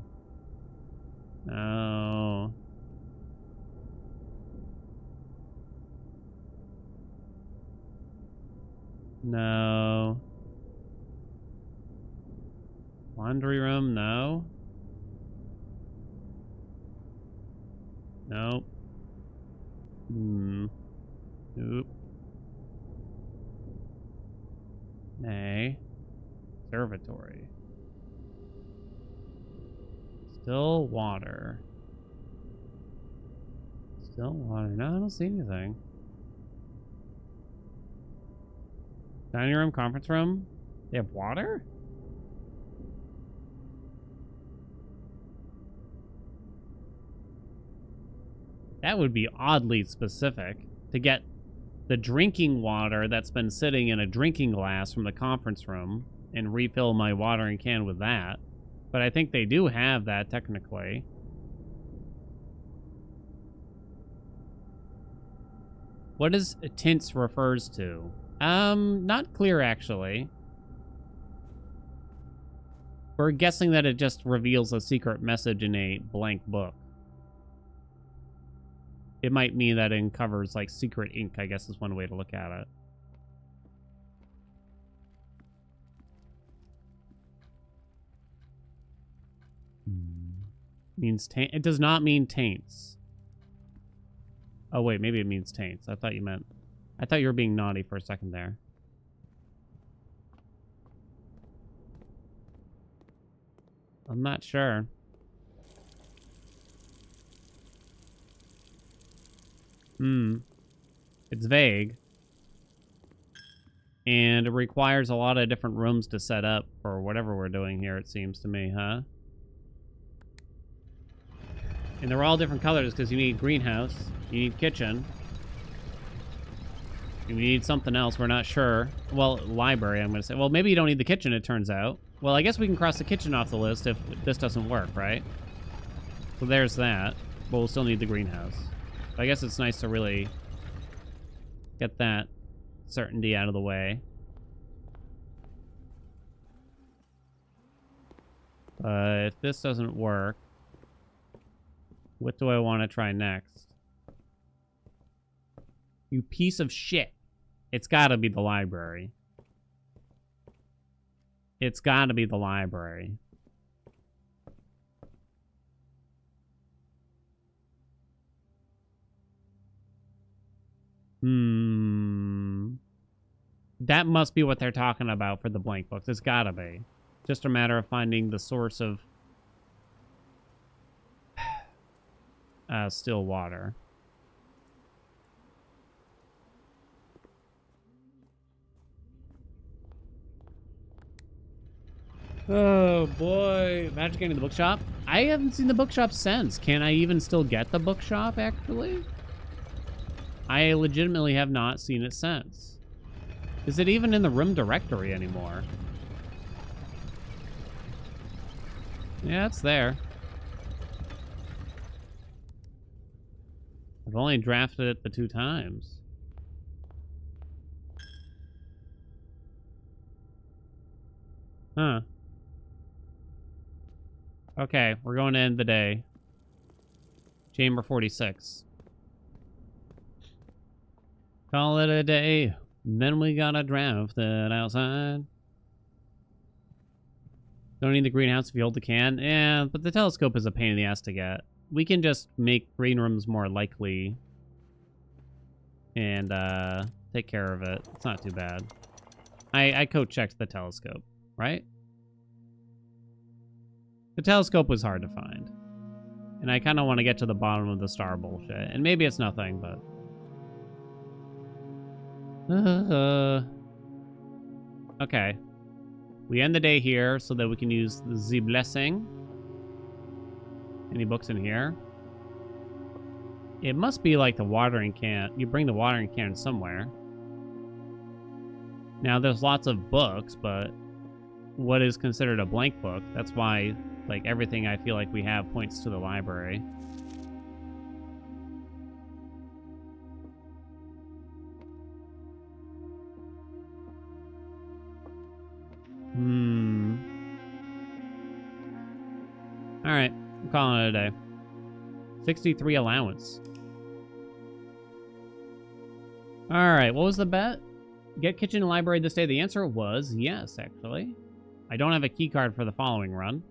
[SPEAKER 1] No. No. Laundry room, no. Nope. Nope. Nay. Observatory. Still water. Still water. No, I don't see anything. Dining room, conference room. They have water? That would be oddly specific to get the drinking water that's been sitting in a drinking glass from the conference room and refill my watering can with that. But I think they do have that technically. What does tints refers to? Not clear actually. We're guessing that it just reveals a secret message in a blank book. It might mean that it uncovers, like, secret ink, I guess is one way to look at it. Means taint. It does not mean taints. Oh, wait, maybe it means taints. I thought you were being naughty for a second there. I'm not sure. It's vague. And it requires a lot of different rooms to set up for whatever we're doing here, it seems to me, huh? And they're all different colors because you need greenhouse, you need kitchen, you need something else, we're not sure. Well, library, I'm going to say. Well, maybe you don't need the kitchen, it turns out. Well, I guess we can cross the kitchen off the list if this doesn't work, right? So there's that, but we'll still need the greenhouse. I guess it's nice to really get that certainty out of the way. If this doesn't work, what do I want to try next? You piece of shit. It's gotta be the library. It's gotta be the library. That must be what they're talking about for the blank books. It's gotta be. Just a matter of finding the source of still water. Oh boy. Imagine getting the bookshop. I haven't seen the bookshop since. Can I even still get the bookshop, actually? I legitimately have not seen it since. Is it even in the room directory anymore? Yeah, it's there. I've only drafted it the 2 times. Huh. Okay, we're going to end the day. Chamber 46. Call it a day. Then we gotta draft it outside. Don't need the greenhouse if you hold the can. Yeah, but the telescope is a pain in the ass to get. We can just make green rooms more likely and take care of it. It's not too bad. I code-checked the telescope, right? The telescope was hard to find. And I kind of want to get to the bottom of the star bullshit. And maybe it's nothing, but... Okay. We end the day here so that we can use the blessing. Any books in here? It must be like the watering can. You bring the watering can somewhere. Now, there's lots of books, but what is considered a blank book? That's why, like, everything I feel like we have points to the library. Alright, I'm calling it a day. 63 allowance. Alright, what was the bet? Get kitchen and library this day. The answer was yes, actually. I don't have a key card for the following run.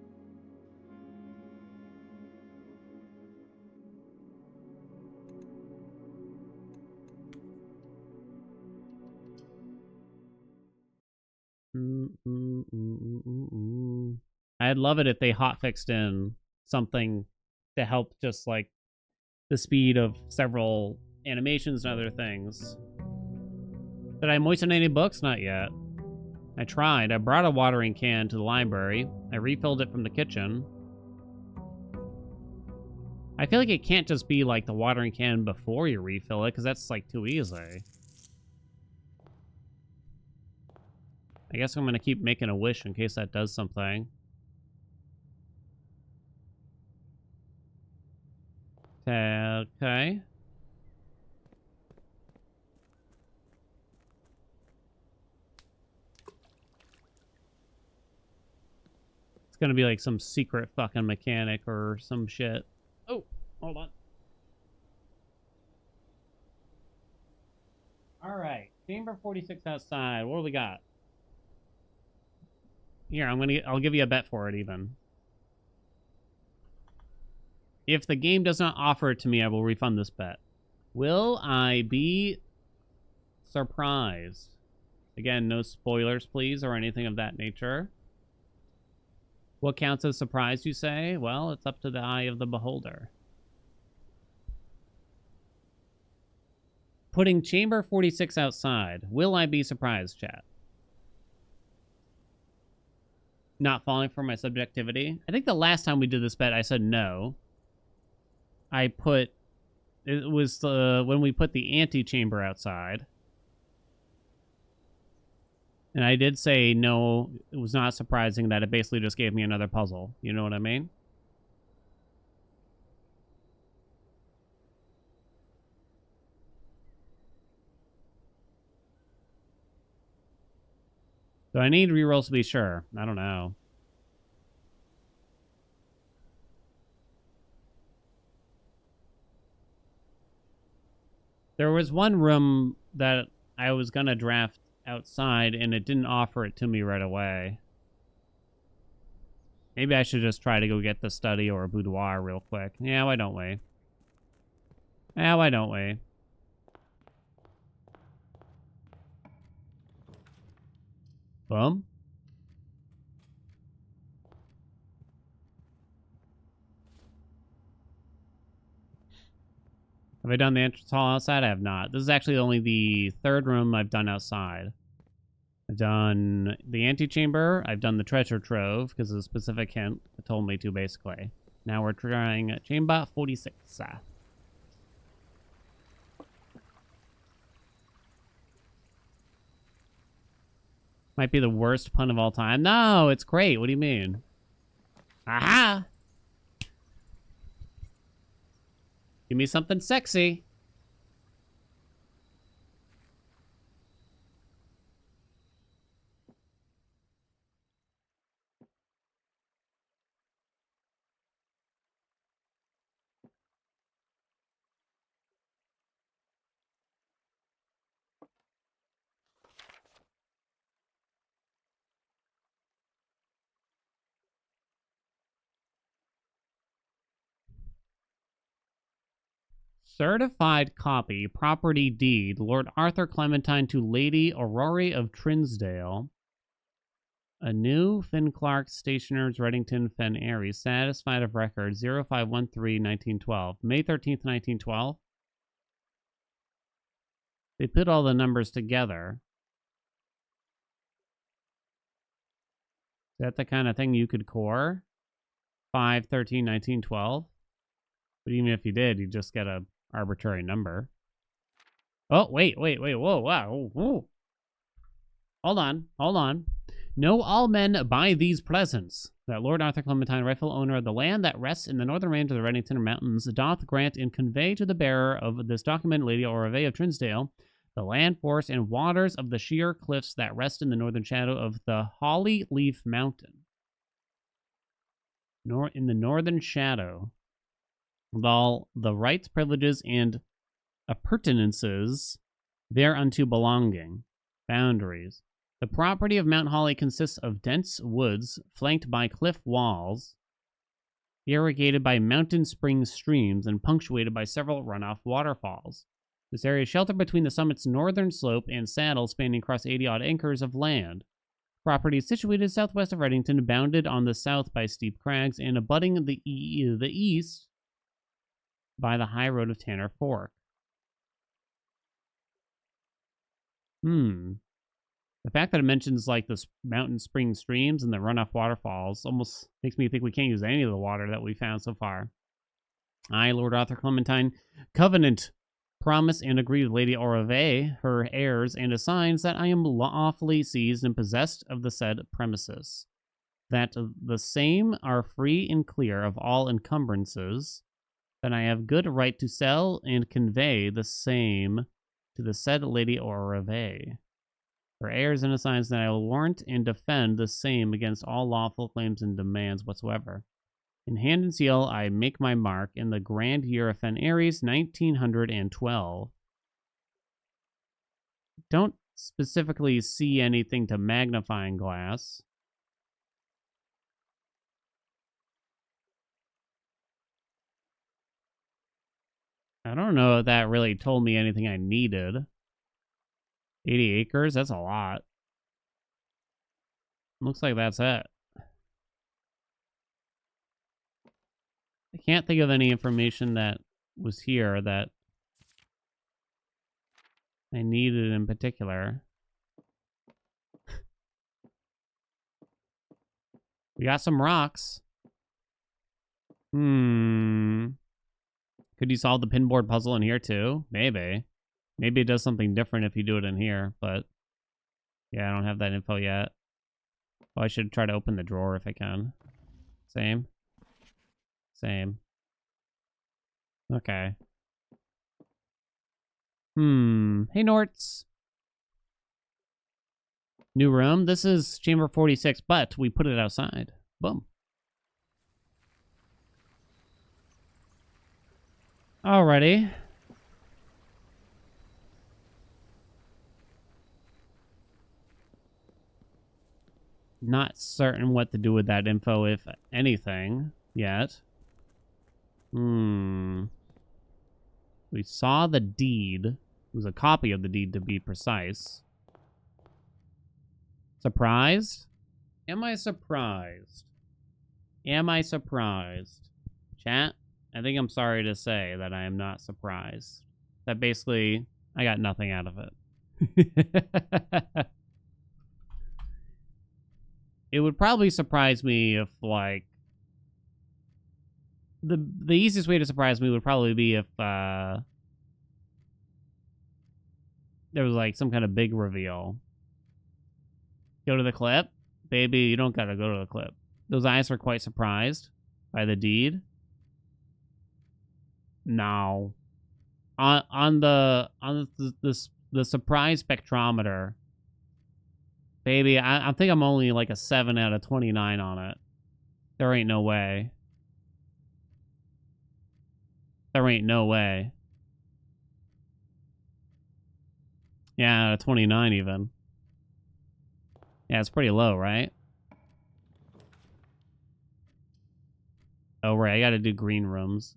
[SPEAKER 1] I'd love it if they hotfixed in something to help just like the speed of several animations and other things. Did I moisten any books? Not yet. I tried. I brought a watering can to the library. I refilled it from the kitchen. I feel like it can't just be like the watering can before you refill it, because that's like too easy. I guess I'm going to keep making a wish in case that does something. Okay. It's going to be like some secret fucking mechanic or some shit. Oh, hold on. All right. Chamber 46 outside. What do we got? Here, I'll give you a bet for it even. If the game does not offer it to me, I will refund this bet. Will I be surprised? Again, no spoilers, please, or anything of that nature. What counts as surprise, you say? Well, it's up to the eye of the beholder. Putting Chamber 46 outside. Will I be surprised, chat? Not falling for my subjectivity? I think the last time we did this bet, I said no. It was when we put the antechamber outside. And I did say no, it was not surprising that it basically just gave me another puzzle. You know what I mean? Do I need rerolls to be sure? I don't know. There was one room that I was going to draft outside, and it didn't offer it to me right away. Maybe I should just try to go get the study or a boudoir real quick. Yeah, why don't we? Yeah, why don't we? Boom. Have I done the entrance hall outside? I have not. This is actually only the third room I've done outside. I've done the antechamber. I've done the treasure trove because of a specific hint that told me to, basically. Now we're trying chamber 46. Might be the worst pun of all time. No, it's great. What do you mean? Aha! Give me something sexy. Certified copy, property deed, Lord Arthur Clementine to Lady Aurora of Trinsdale. A new Finn Clark Stationers, Reddington, Fen Airy, satisfied of record 0513-1912. May 13th, 1912. They put all the numbers together. Is that the kind of thing you could core? 5/13/1912. But even if you did, you just get a arbitrary number. Oh, wait, whoa, wow. Whoa. Hold on. Know all men buy these presents, that Lord Arthur Clementine, rightful owner of the land that rests in the northern range of the Reddington Mountains, doth grant and convey to the bearer of this document, Lady Aurora of Trinsdale, the land, forest, and waters of the sheer cliffs that rest in the northern shadow of the Holly Leaf Mountain. In the northern shadow, with all the rights, privileges, and appurtenances thereunto belonging. Boundaries. The property of Mount Holly consists of dense woods flanked by cliff walls, irrigated by mountain spring streams, and punctuated by several runoff waterfalls. This area is sheltered between the summit's northern slope and saddle, spanning across 80-odd acres of land. Property is situated southwest of Reddington, bounded on the south by steep crags, and abutting the east by the high road of Tanner Fork. The fact that it mentions, like, the mountain spring streams and the runoff waterfalls almost makes me think we can't use any of the water that we found so far. I, Lord Arthur Clementine, covenant, promise, and agree with Lady Aurora, her heirs, and assigns that I am lawfully seized and possessed of the said premises, that the same are free and clear of all encumbrances, that I have good right to sell and convey the same to the said Lady Aurora, her heirs, and assigns that I will warrant and defend the same against all lawful claims and demands whatsoever. In hand and seal, I make my mark in the grand year of Fen Aries, 1912. Don't specifically see anything to magnifying glass. I don't know if that really told me anything I needed. 80 acres? That's a lot. Looks like that's it. I can't think of any information that was here that I needed in particular. We got some rocks. Could you solve the pinboard puzzle in here too? Maybe. Maybe it does something different if you do it in here, but yeah, I don't have that info yet. Oh, I should try to open the drawer if I can. Same. Okay. Hey, Norts. New room. This is chamber 46, but we put it outside. Boom. Alrighty. Not certain what to do with that info, if anything, yet. We saw the deed. It was a copy of the deed, to be precise. Surprised? Am I surprised? Chat? I think I'm sorry to say that I am not surprised. That basically, I got nothing out of it. It would probably surprise me if, like, the easiest way to surprise me would probably be if there was, like, some kind of big reveal. Go to the clip? Baby, you don't gotta go to the clip. Those eyes were quite surprised by the deed. No. On the surprise spectrometer, baby, I think I'm only like a 7 out of 29 on it. There ain't no way. There ain't no way. Yeah, out of 29 even. Yeah, it's pretty low, right? Oh, right, I gotta do green rooms.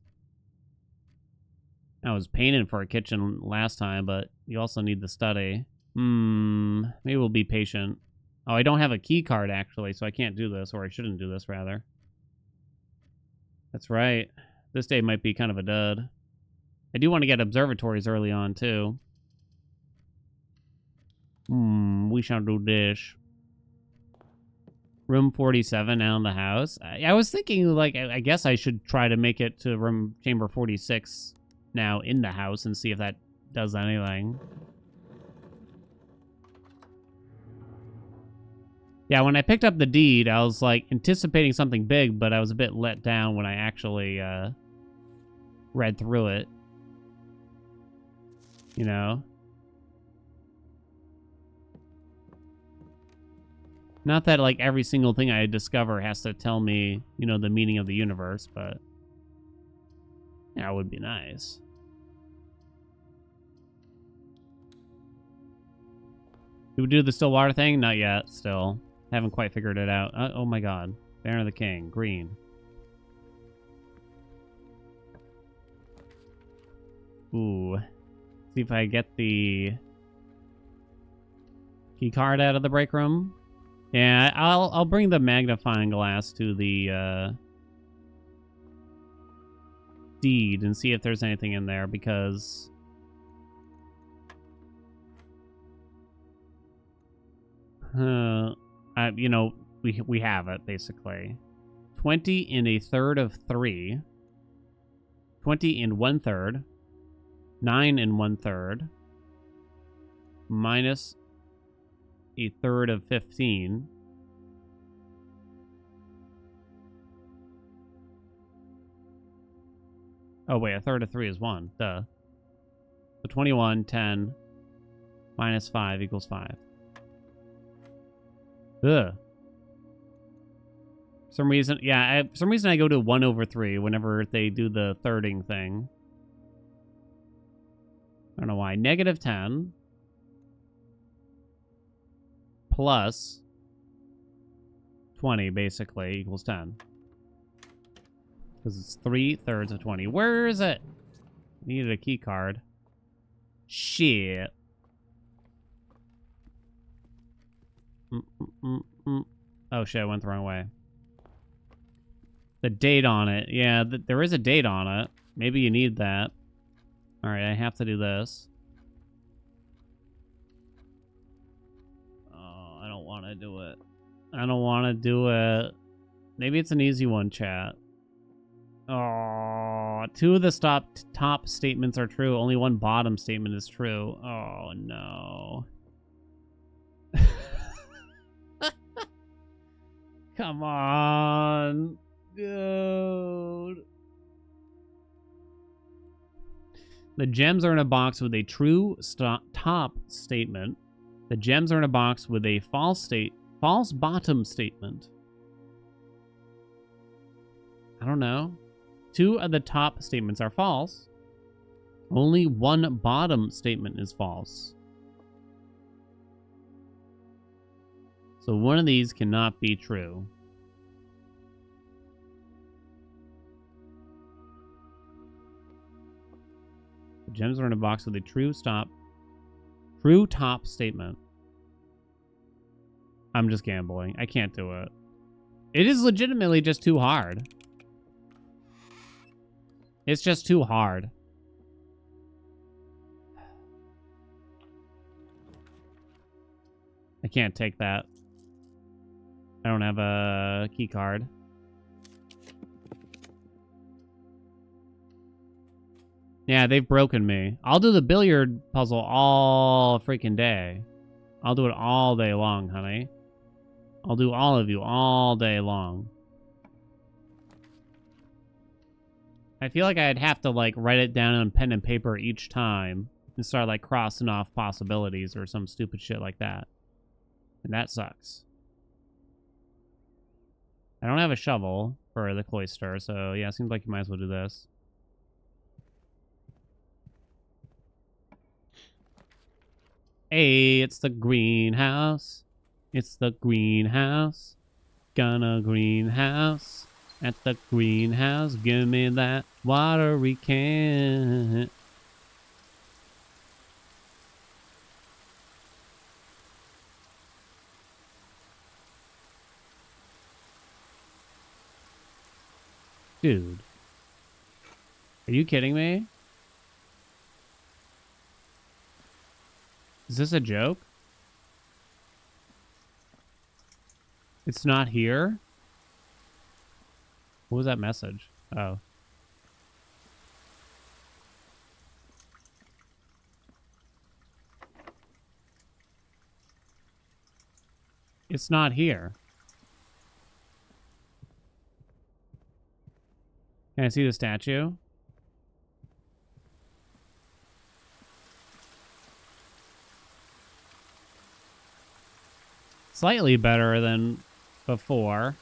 [SPEAKER 1] I was painting for a kitchen last time, but you also need the study. Maybe we'll be patient. Oh, I don't have a key card, actually, so I can't do this, or I shouldn't do this, rather. That's right. This day might be kind of a dud. I do want to get observatories early on, too. We shall do this. Room 47 now in the house. I was thinking, like, I guess I should try to make it to room chamber 46 now in the house and see if that does anything. Yeah, when I picked up the deed, I was, like, anticipating something big, but I was a bit let down when I actually read through it. You know? Not that, like, every single thing I discover has to tell me, you know, the meaning of the universe, but... yeah, it would be nice. Do we do the still water thing? Not yet, still. Haven't quite figured it out. Oh my god. Banner of the King. Green. Ooh. See if I get the key card out of the break room. Yeah, I'll bring the magnifying glass to the deed and see if there's anything in there, because you know, we have it basically. 20 in a third of 3. 20 in 1/3. 9 in 1/3. Minus a third of 15. Oh, wait, a third of 3 is 1. Duh. So 21, 10, minus 5 equals 5. Ugh. For some reason, yeah, for some reason I go to 1/3 whenever they do the thirding thing. I don't know why. Negative 10 plus 20, basically, equals 10. Because it's 3/3 of 20. Where is it? Needed a key card. Shit. Oh, shit, I went the wrong way. The date on it. Yeah, there is a date on it. Maybe you need that. Alright, I have to do this. Oh, I don't want to do it. I don't want to do it. Maybe it's an easy one, chat. Oh, 2 of the top statements are true. Only 1 bottom statement is true. Oh, no. Come on. Dude. The gems are in a box with a true top statement. The gems are in a box with a false bottom statement. I don't know. 2 of the top statements are false. Only 1 bottom statement is false. So one of these cannot be true. The gems are in a box with a true top statement. I'm just gambling. I can't do it. It is legitimately just too hard. It's just too hard. I can't take that. I don't have a key card. Yeah, they've broken me. I'll do the billiard puzzle all freaking day. I'll do it all day long, honey. I'll do all of you all day long. I feel like I'd have to, like, write it down on pen and paper each time and start, like, crossing off possibilities or some stupid shit like that. And that sucks. I don't have a shovel for the cloister, so yeah, it seems like you might as well do this. Hey, it's the greenhouse. It's the greenhouse. Gonna greenhouse. At the greenhouse, give me that watery can. Dude. Are you kidding me? Is this a joke? It's not here? What was that message? Oh. It's not here. Can I see the statue? Slightly better than before.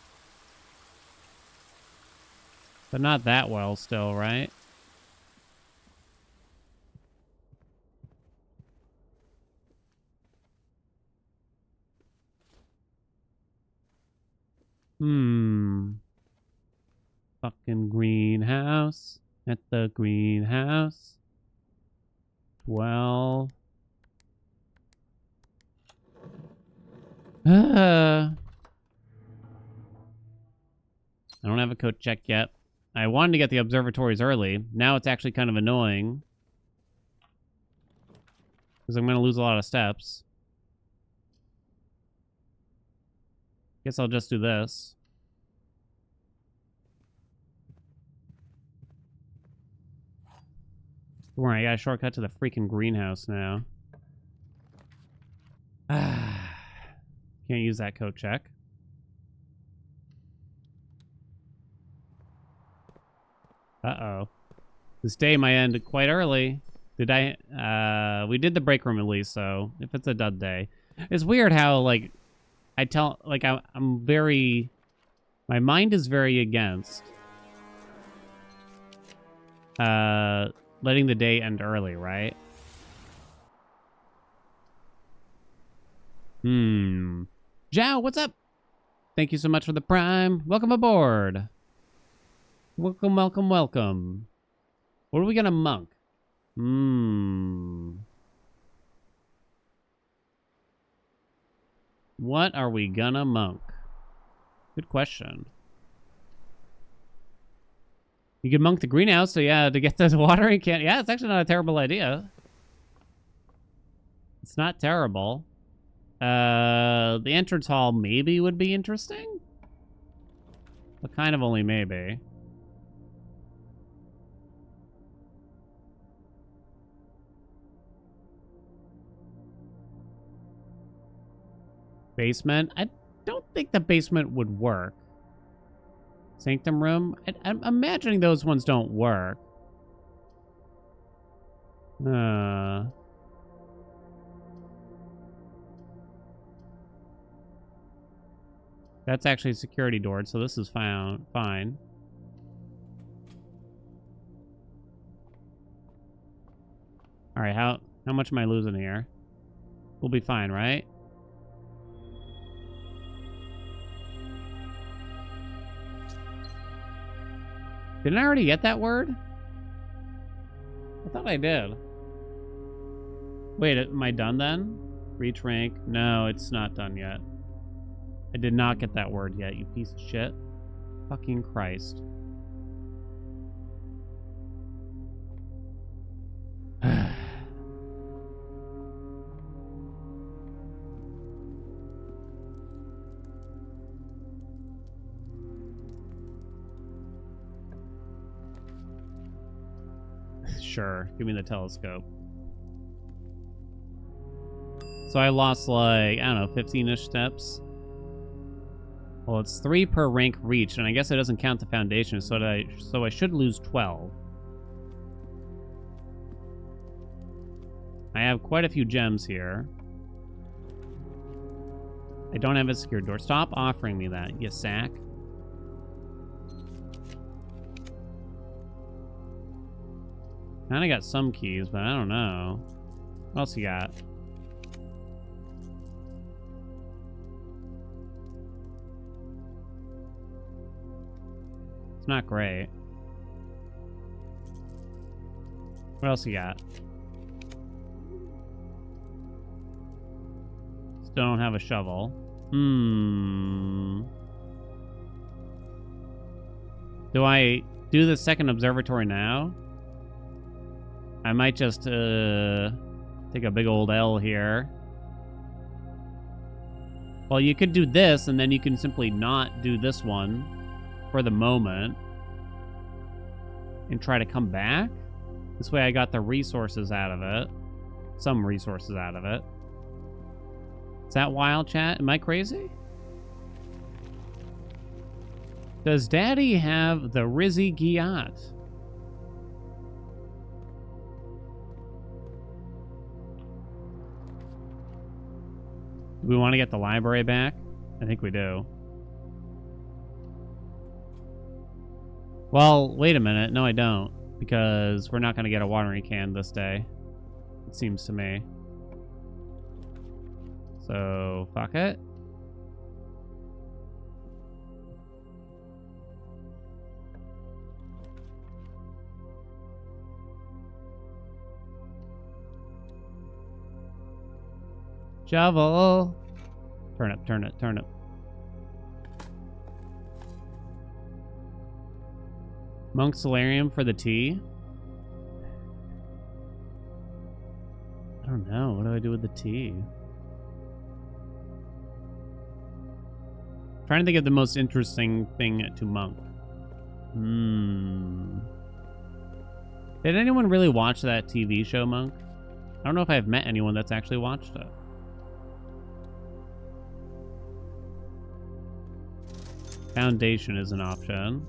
[SPEAKER 1] But not that well still, right? Fucking greenhouse. At the greenhouse. 12. I don't have a code check yet. I wanted to get the observatories early. Now it's actually kind of annoying. Because I'm going to lose a lot of steps. Guess I'll just do this. Don't worry, I got a shortcut to the freaking greenhouse now. Can't use that code check. Uh-oh. This day might end quite early. We did the break room at least, so if it's a dud day. It's weird how, like, I'm very... My mind is very against letting the day end early, right? Zhao, what's up? Thank you so much for the prime. Welcome aboard. Welcome, welcome, welcome. What are we gonna monk? What are we gonna monk? Good question. You can monk the greenhouse, so yeah, to get the watering can. Yeah, it's actually not a terrible idea. It's not terrible. The entrance hall maybe would be interesting. But kind of only maybe. Basement? I don't think the basement would work. Sanctum room? I'm imagining those ones don't work. That's actually a security door, so this is fine. Alright, how much am I losing here? We'll be fine, right? Didn't I already get that word? I thought I did. Wait, am I done then? Reach rank? No, it's not done yet. I did not get that word yet, you piece of shit. Fucking Christ. Sure, give me the telescope. So I lost like, I don't know, 15-ish steps. Well, it's 3 per rank reached, and I guess it doesn't count the foundation, so I should lose 12. I have quite a few gems here. I don't have a secure door. Stop offering me that, you sack. Kinda got some keys, but I don't know. What else you got? It's not great. What else you got? Still don't have a shovel. Do I do the second observatory now? I might just take a big old L here. Well, you could do this, and then you can simply not do this one for the moment and try to come back. This way I got the resources out of it. Some resources out of it. Is that wild, chat? Am I crazy? Does Daddy have the Rizzy Giat? Do we want to get the library back? I think we do. Well, wait a minute. No, I don't. Because we're not going to get a watering can this day. It seems to me. So, fuck it. Shovel. Turnip, turnip, turnip. Monk Solarium for the tea? I don't know. What do I do with the tea? Trying to think of the most interesting thing to Monk. Did anyone really watch that TV show, Monk? I don't know if I've met anyone that's actually watched it. Foundation is an option.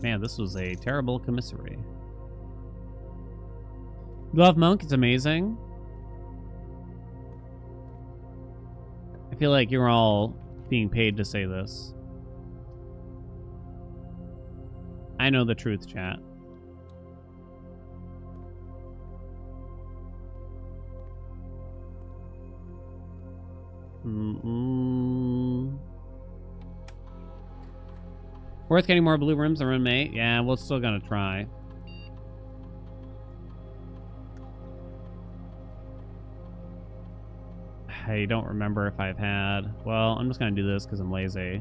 [SPEAKER 1] Man, this was a terrible commissary. Love Monk, it's amazing. I feel like you're all being paid to say this. I know the truth, chat. Worth getting more blue rims than roommate? Yeah, we're still gonna try. I don't remember if I've had... Well, I'm just gonna do this because I'm lazy.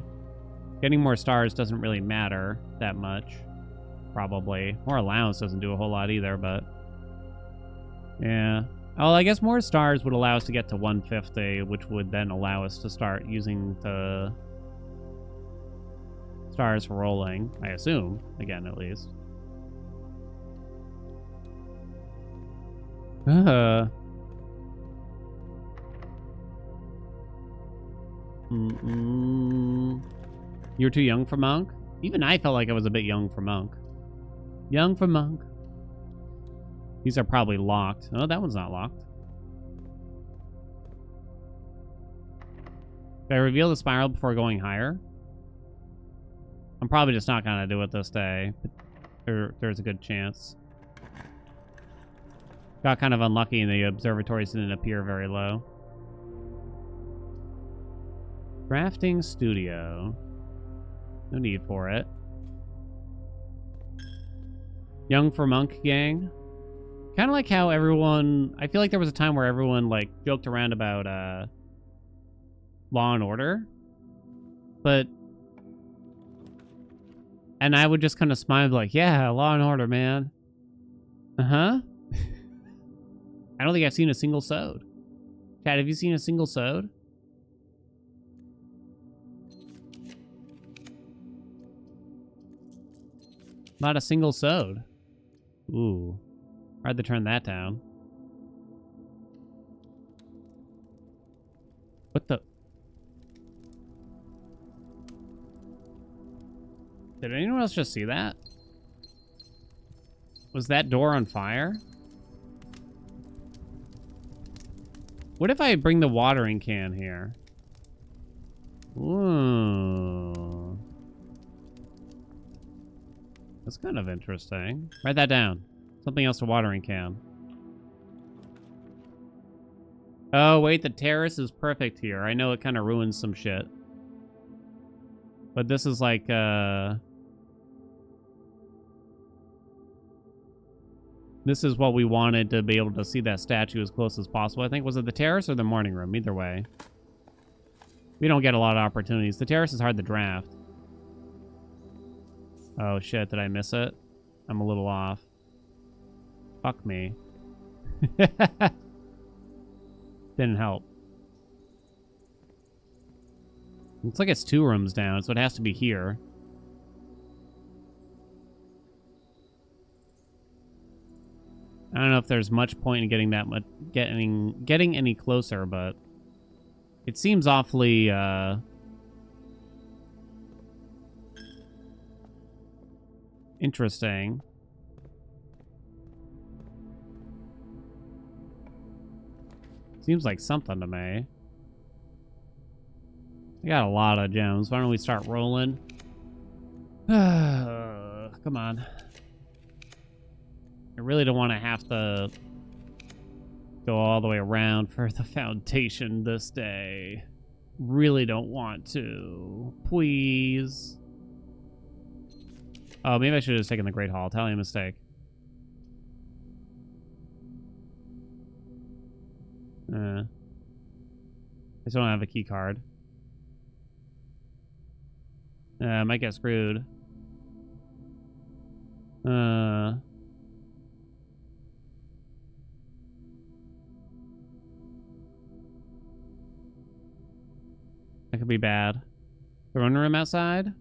[SPEAKER 1] Getting more stars doesn't really matter that much. Probably. More allowance doesn't do a whole lot either, but... Yeah. Oh, I guess more stars would allow us to get to 150, which would then allow us to start using the stars for rolling, I assume. Again, at least. You're too young for Monk? Even I felt like I was a bit young for Monk. Young for Monk. These are probably locked. Oh, that one's not locked. Did I reveal the spiral before going higher? I'm probably just not gonna do it this day. But there's a good chance. Got kind of unlucky and the observatories didn't appear very low. Crafting studio. No need for it. Young for Monk gang. Kind of like how everyone... I feel like there was a time where everyone, like, joked around about, Law and Order. But... And I would just kind of smile like, yeah, Law and Order, man. Uh-huh. I don't think I've seen a single sode. Chad, have you seen a single sode? Not a single sode. Ooh. Hard to turn that down. What the? Did anyone else just see that? Was that door on fire? What if I bring the watering can here? Ooh. That's kind of interesting. Write that down. Something else to watering can. Oh, wait, the terrace is perfect here. I know it kind of ruins some shit. But this is like, this is what we wanted to be able to see that statue as close as possible. I think, was it the terrace or the morning room? Either way. We don't get a lot of opportunities. The terrace is hard to draft. Oh, shit. Did I miss it? I'm a little off. Fuck me. Didn't help. Looks like it's 2 rooms down, so it has to be here. I don't know if there's much point in getting that much, getting any closer, but it seems awfully interesting. Seems like something to me. I got a lot of gems. Why don't we start rolling? Come on. I really don't want to have to go all the way around for the foundation this day. Really don't want to. Please. Oh, maybe I should have just taken the Great Hall. Tell me a mistake. I just don't have a key card. I might get screwed. That could be bad. Throne room outside?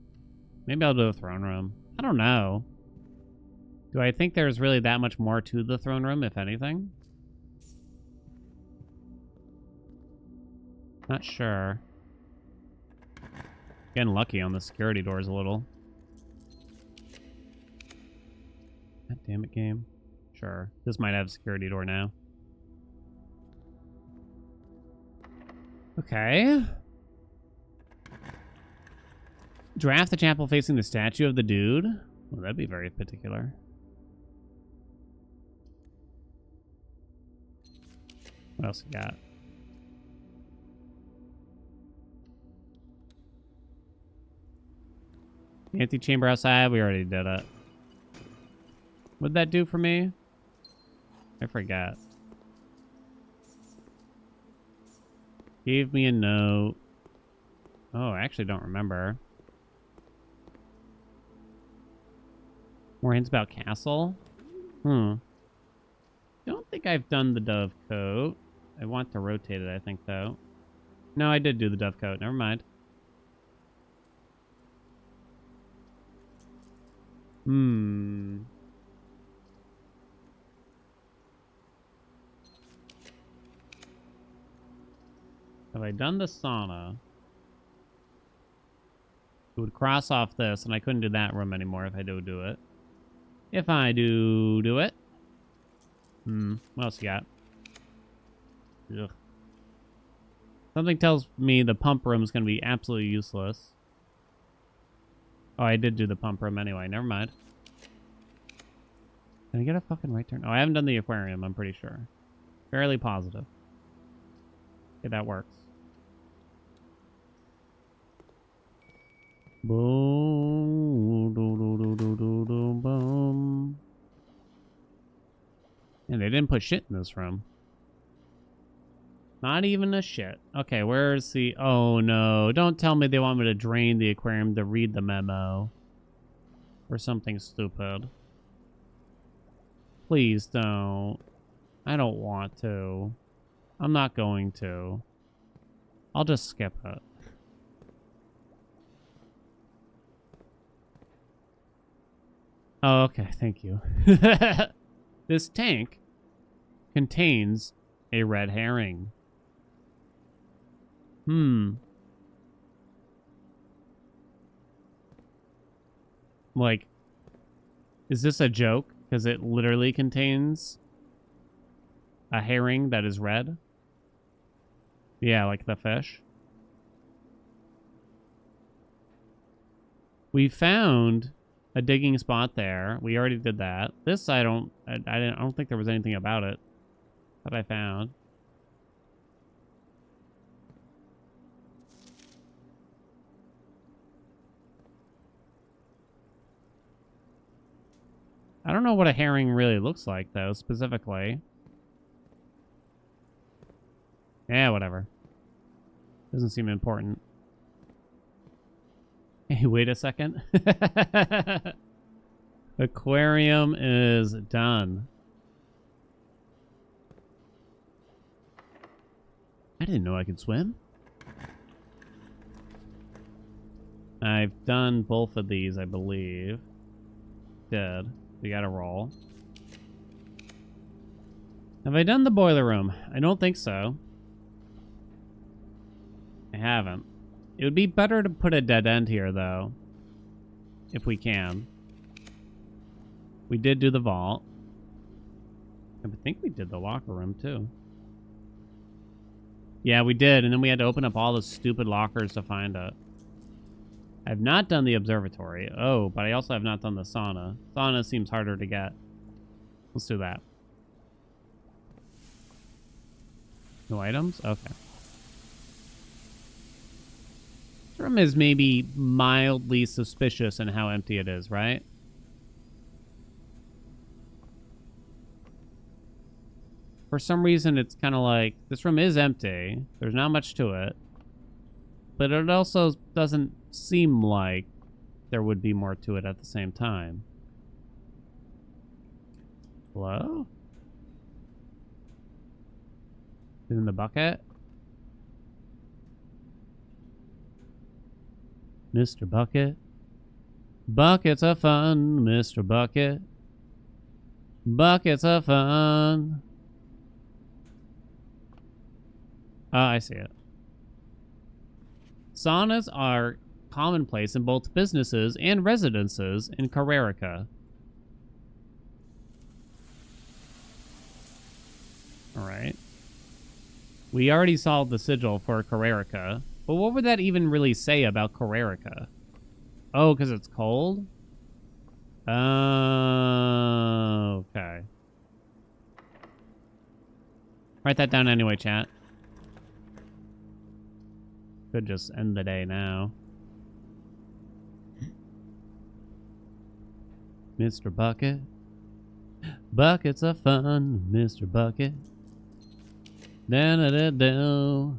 [SPEAKER 1] Maybe I'll do a throne room. I don't know. Do I think there's really that much more to the throne room, if anything? Not sure. Getting lucky on the security doors a little. God damn it, game. Sure. This might have a security door now. Okay. Draft the chapel facing the statue of the dude. Well, that'd be very particular. What else we got? Antechamber outside. We already did it. What'd that do for me? I forgot. Gave me a note. Oh, I actually don't remember. More hints about castle? Don't think I've done the dove coat. I want to rotate it, I think, though. No, I did do the dove coat. Never mind. Have I done the sauna? It would cross off this, and I couldn't do that room anymore if I do it. If I do it. What else you got? Ugh. Something tells me the pump room is going to be absolutely useless. Oh, I did do the pump room anyway. Never mind. Can I get a fucking right turn? Oh, I haven't done the aquarium, I'm pretty sure. Fairly positive. Okay, that works. Boom, boom. And they didn't put shit in this room. Not even a shit. Okay, where's the... Oh, no. Don't tell me they want me to drain the aquarium to read the memo. Or something stupid. Please don't. I don't want to. I'm not going to. I'll just skip it. Oh, okay. Thank you. This tank contains a red herring. Like, is this a joke? Because it literally contains a herring that is red? Yeah, like the fish. We found a digging spot there. We already did that. This I don't think there was anything about it that I found. I don't know what a herring really looks like though, specifically. Yeah, whatever. Doesn't seem important. Hey, wait a second. Aquarium is done. I didn't know I could swim. I've done both of these, I believe. Did. We gotta roll. Have I done the boiler room? I don't think so. I haven't. It would be better to put a dead end here, though. If we can. We did do the vault. I think we did the locker room, too. Yeah, we did, and then we had to open up all the stupid lockers to find it. I've not done the observatory. Oh, but I also have not done the sauna. Sauna seems harder to get. Let's do that. No items? Okay. This room is maybe mildly suspicious in how empty it is, right? For some reason, it's kind of like, this room is empty. There's not much to it. But it also doesn't seem like there would be more to it at the same time. Hello? In the bucket? Mr. Bucket. Buckets of fun, Mr. Bucket. Buckets of fun. Oh, I see it. Saunas are commonplace in both businesses and residences in Carrerica. Alright. We already solved the sigil for Carrerica, but what would that even really say about Carrerica? Oh, because it's cold? Oh, okay. Write that down anyway, chat. Could just end the day now. Mr. Bucket. Buckets of fun, Mr. Bucket. Da-da-da-da.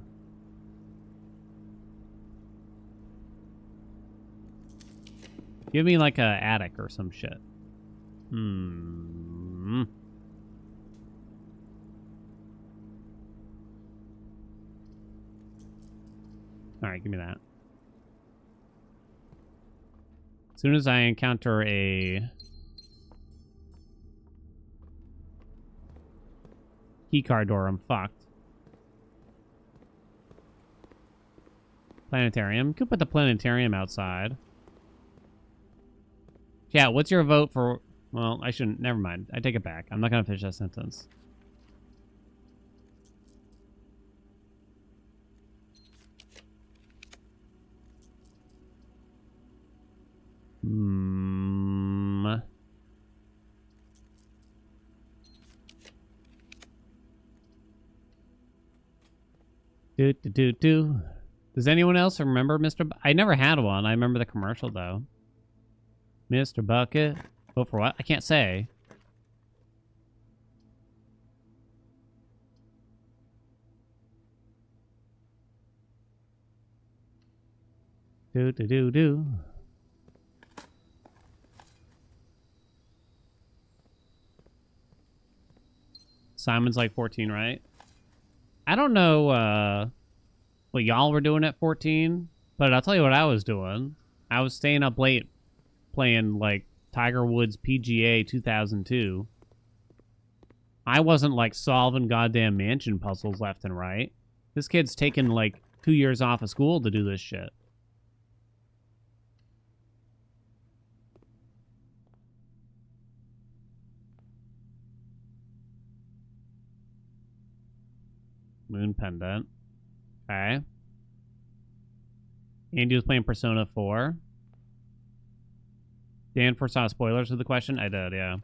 [SPEAKER 1] Give me like a attic or some shit. Alright, give me that. As soon as I encounter a keycard door, I'm fucked. Planetarium. Could put the planetarium outside. Yeah, what's your vote for... Well, I shouldn't... Never mind. I take it back. I'm not going to finish that sentence. Does anyone else remember Mr. I never had one. I remember the commercial, though. Mr. Bucket. Vote for what? I can't say. Do. Simon's like 14, right? I don't know what y'all were doing at 14, but I'll tell you what I was doing. I was staying up late playing like Tiger Woods PGA 2002. I wasn't like solving goddamn mansion puzzles left and right. This kid's taking like 2 years off of school to do this shit. Moon pendant. Okay. Andy was playing Persona 4. Dan foresaw spoilers of the question? I did, yeah.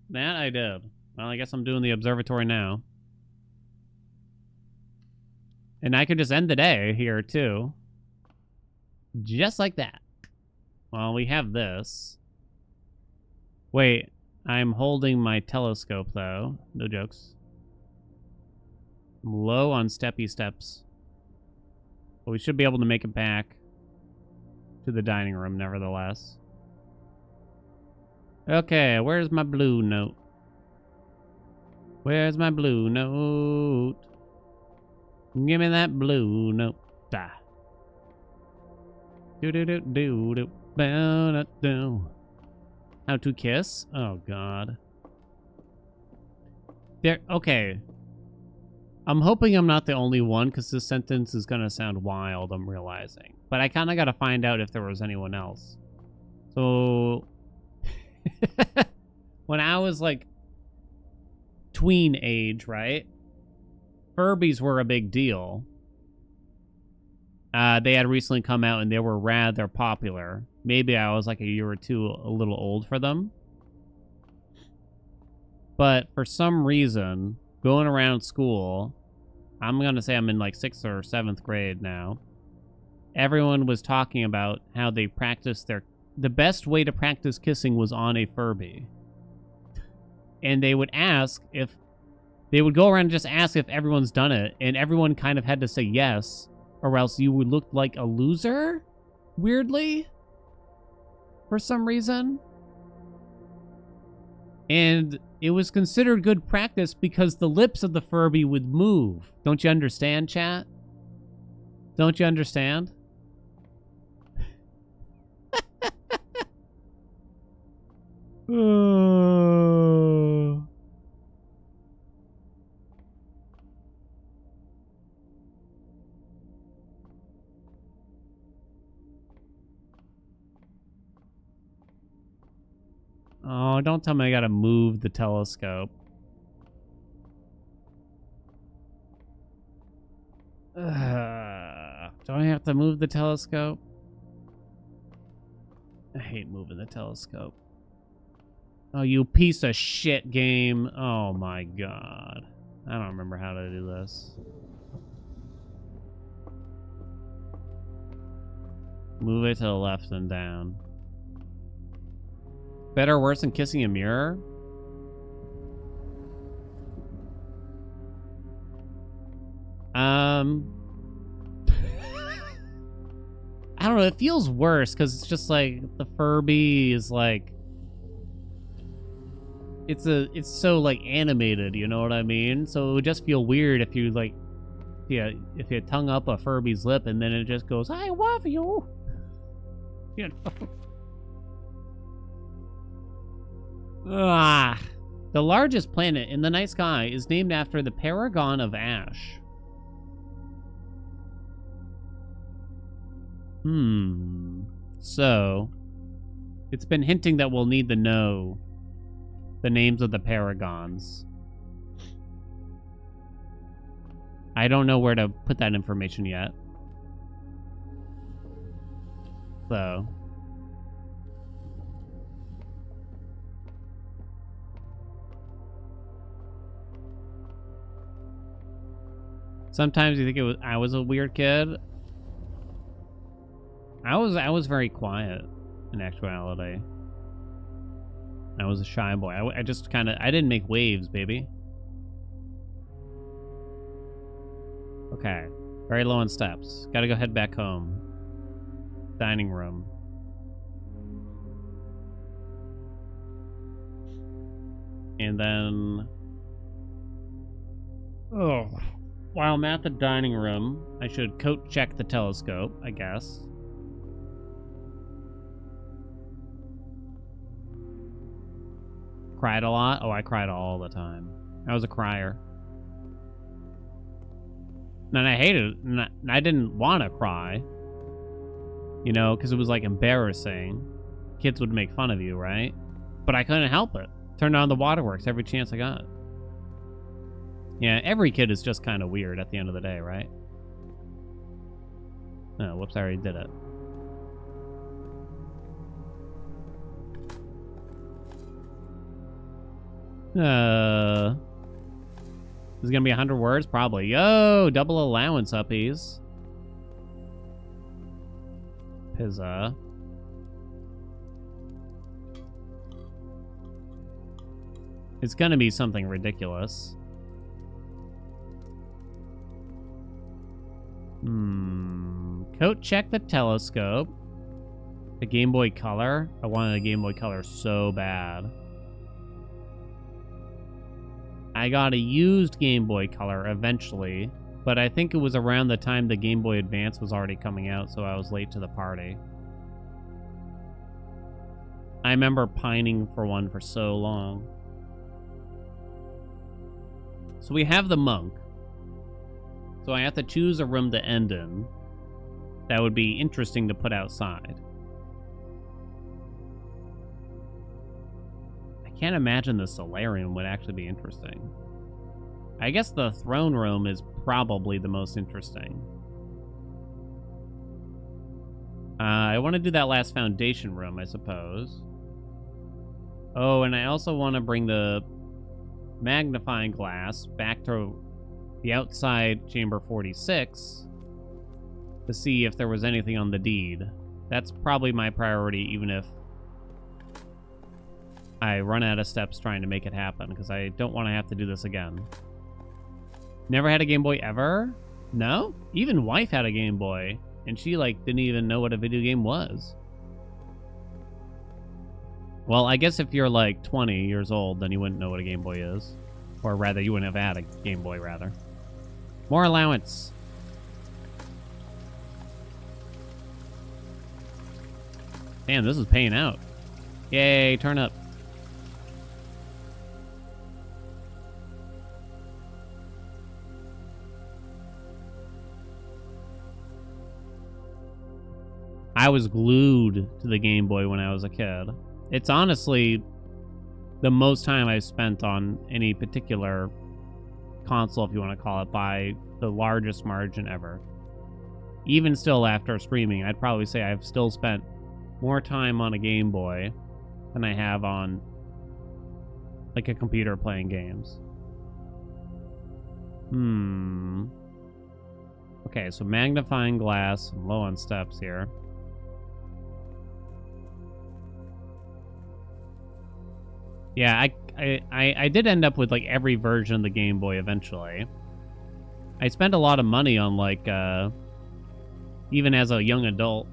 [SPEAKER 1] That I did. Well, I guess I'm doing the observatory now. And I could just end the day here, too. Just like that. Well, we have this. Wait, I'm holding my telescope, though. No jokes. I'm low on steppy steps. But we should be able to make it back to the dining room, nevertheless. Okay, where's my blue note? Where's my blue note? Give me that blue note. Da. Do. How to kiss? Oh, God. There. Okay. I'm hoping I'm not the only one, because this sentence is going to sound wild, I'm realizing. But I kind of got to find out if there was anyone else. So, when I was, like, tween age, right? Furbies were a big deal. They had recently come out, and they were rather popular. Maybe I was, like, a year or two a little old for them. But for some reason, going around school, I'm going to say I'm in like 6th or 7th grade now. Everyone was talking about how they practiced the best way to practice kissing was on a Furby. And they would go around and just ask if everyone's done it. And everyone kind of had to say yes, or else you would look like a loser, weirdly, for some reason. And it was considered good practice because the lips of the Furby would move. Don't you understand, chat? Don't you understand? Oh, don't tell me I gotta move the telescope. Do I have to move the telescope? I hate moving the telescope. Oh, you piece of shit game. Oh my God. I don't remember how to do this. Move it to the left and down. Better or worse than kissing a mirror? I don't know. It feels worse because it's just like the Furby is like, it's so like animated. You know what I mean? So it would just feel weird if you like, yeah, if you tongue up a Furby's lip and then it just goes, "I love you." You know. The largest planet in the night sky is named after the Paragon of Ash. So, it's been hinting that we'll need to know the names of the paragons. I don't know where to put that information yet. So. Sometimes you think I was a weird kid. I was very quiet in actuality. I was a shy boy. I just kind of, I didn't make waves, baby. Okay. Very low on steps. Gotta go head back home. Dining room. And then... Oh. While I'm at the dining room, I should coat check the telescope, I guess. Cried a lot? Oh, I cried all the time. I was a crier. And I hated it. And I didn't want to cry. You know, because it was like embarrassing. Kids would make fun of you, right? But I couldn't help it. Turned on the waterworks every chance I got. Yeah, every kid is just kind of weird at the end of the day, right? Oh, whoops, I already did it. Is it gonna be 100 words? Probably. Yo, double allowance uppies. Pizza. It's gonna be something ridiculous. Coat check the telescope. The Game Boy Color. I wanted a Game Boy Color so bad. I got a used Game Boy Color eventually, but I think it was around the time the Game Boy Advance was already coming out, so I was late to the party. I remember pining for one for so long. So we have the monk. So I have to choose a room to end in. That would be interesting to put outside. I can't imagine the solarium would actually be interesting. I guess the throne room is probably the most interesting. I want to do that last foundation room, I suppose. Oh, and I also want to bring the magnifying glass back to the outside chamber 46 to see if there was anything on the deed. That's probably my priority, even if I run out of steps trying to make it happen, because I don't want to have to do this again. Never had a Game Boy ever? No? Even wife had a Game Boy, and she, like, didn't even know what a video game was. Well, I guess if you're, like, 20 years old, then you wouldn't know what a Game Boy is. Or rather, you wouldn't have had a Game Boy, rather. More allowance. Damn, this is paying out. Yay, turn up. I was glued to the Game Boy when I was a kid. It's honestly the most time I've spent on any particular console, if you want to call it, by the largest margin ever. Even still after streaming, I'd probably say I've still spent more time on a Game Boy than I have on like a computer playing games. Okay, so magnifying glass. I'm low on steps here. Yeah, I did end up with like every version of the Game Boy eventually. I spent a lot of money on like even as a young adult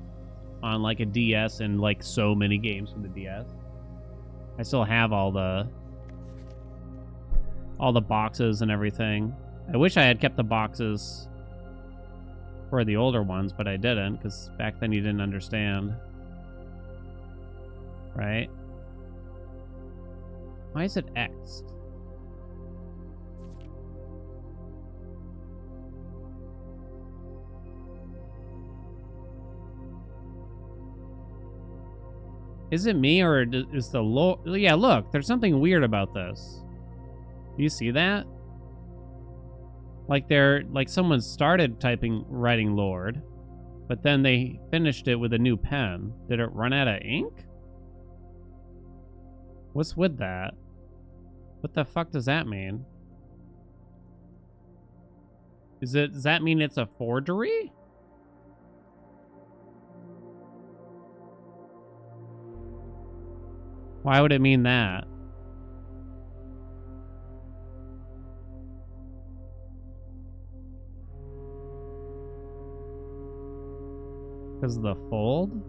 [SPEAKER 1] on like a DS and like so many games from the DS. I still have all the boxes and everything. I wish I had kept the boxes for the older ones, but I didn't, because back then you didn't understand. Right? Why is it X'd? Is it me, or is the Lord? Yeah, look, there's something weird about this. Do you see that? Like someone started writing Lord, but then they finished it with a new pen. Did it run out of ink? What's with that? What the fuck does that mean? Does that mean it's a forgery? Why would it mean that? Because of the fold?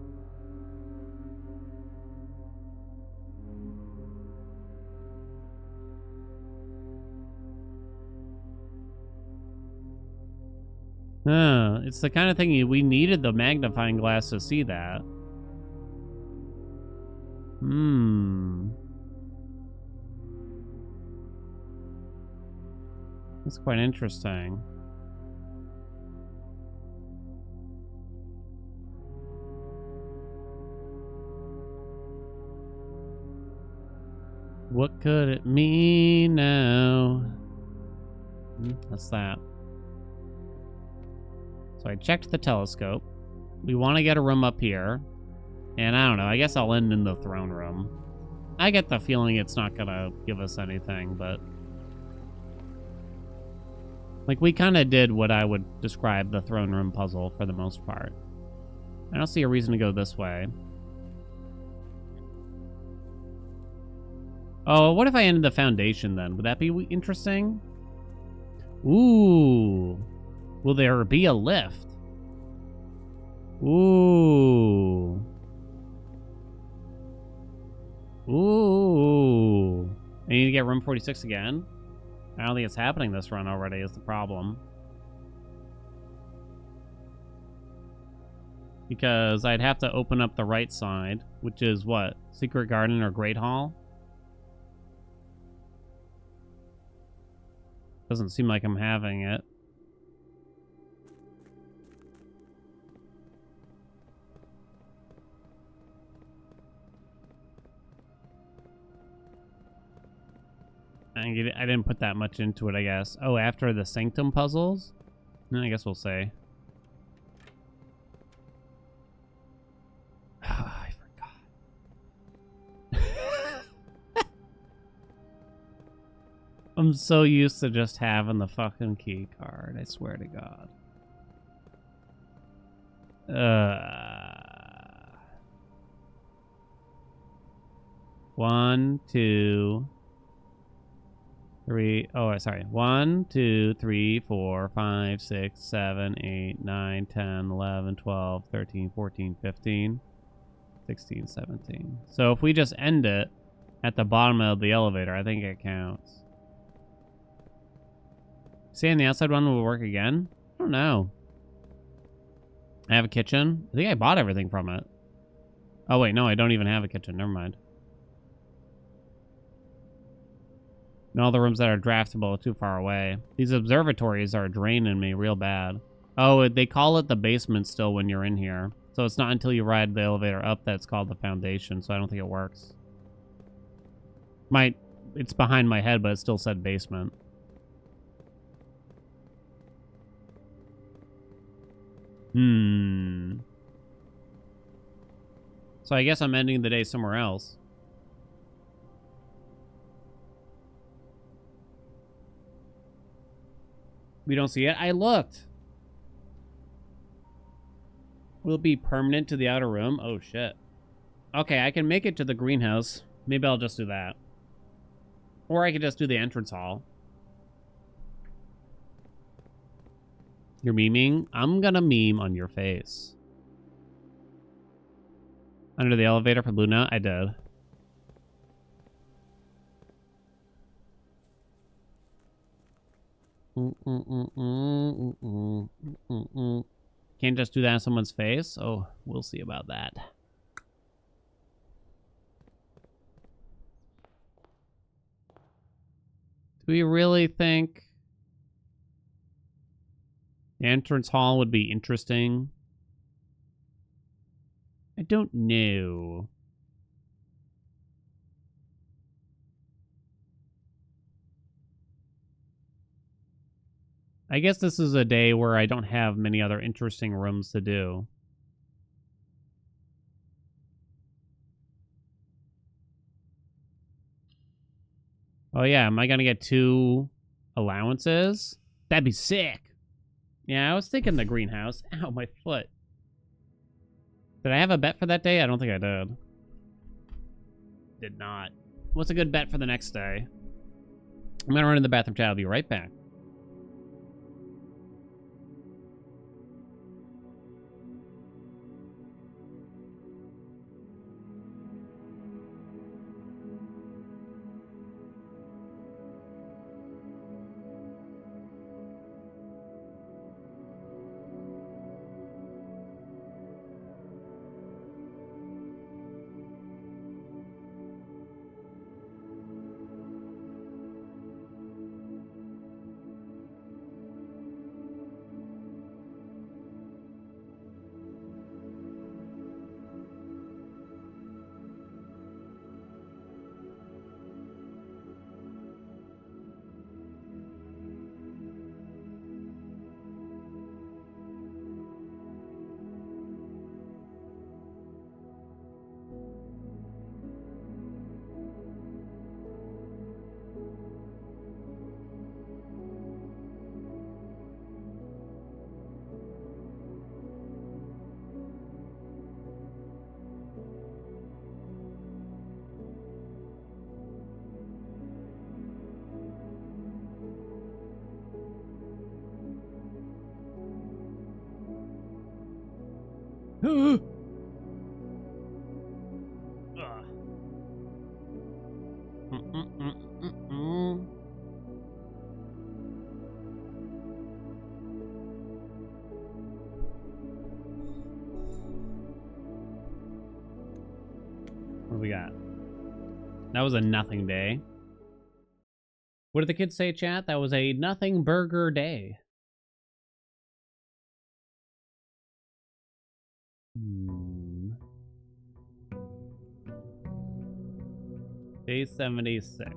[SPEAKER 1] It's the kind of thing we needed the magnifying glass to see that. That's quite interesting. What could it mean now? That's that. So I checked the telescope. We want to get a room up here. And I don't know, I guess I'll end in the throne room. I get the feeling it's not gonna give us anything, but... like, we kind of did what I would describe the throne room puzzle for the most part. I don't see a reason to go this way. Oh, what if I ended the foundation then? Would that be interesting? Ooh. Will there be a lift? Ooh. Ooh. I need to get room 46 again? I don't think it's happening this run already is the problem. Because I'd have to open up the right side, which is what? Secret Garden or Great Hall? Doesn't seem like I'm having it. I didn't put that much into it, I guess. Oh, after the Sanctum puzzles? I guess we'll say. I forgot. I'm so used to just having the fucking key card, I swear to God. 1, 2, 3. Oh, sorry. 1, 2, 3, 4, 5, 6, 7, 8, 9, 10, 11, 12, 13, 14, 15, 16, 17. So if we just end it at the bottom of the elevator, I think it counts. Saying the outside one will work again? I don't know. I have a kitchen. I think I bought everything from it. Oh, wait. No, I don't even have a kitchen. Never mind. And all the rooms that are draftable are too far away. These observatories are draining me real bad. Oh, they call it the basement still when you're in here. So it's not until you ride the elevator up that it's called the foundation, so I don't think it works. It's behind my head, but it still said basement. So I guess I'm ending the day somewhere else. We don't see it. I looked. Will it be permanent to the outer room? Oh, shit. Okay, I can make it to the greenhouse. Maybe I'll just do that. Or I could just do the entrance hall. You're memeing? I'm gonna meme on your face. Under the elevator for Luna? I did. Can't just do that on someone's face? Oh, we'll see about that. Do we really think the entrance hall would be interesting? I don't know. I guess this is a day where I don't have many other interesting rooms to do. Oh yeah, am I gonna get 2 allowances? That'd be sick. Yeah, I was thinking the greenhouse. Ow, my foot. Did I have a bet for that day? I don't think I did. Did not. What's a good bet for the next day? I'm gonna run in the bathroom chat. I'll be right back. Ugh. What do we got? That was a nothing day. What did the kids say, chat? That was a nothing burger day. Day 76.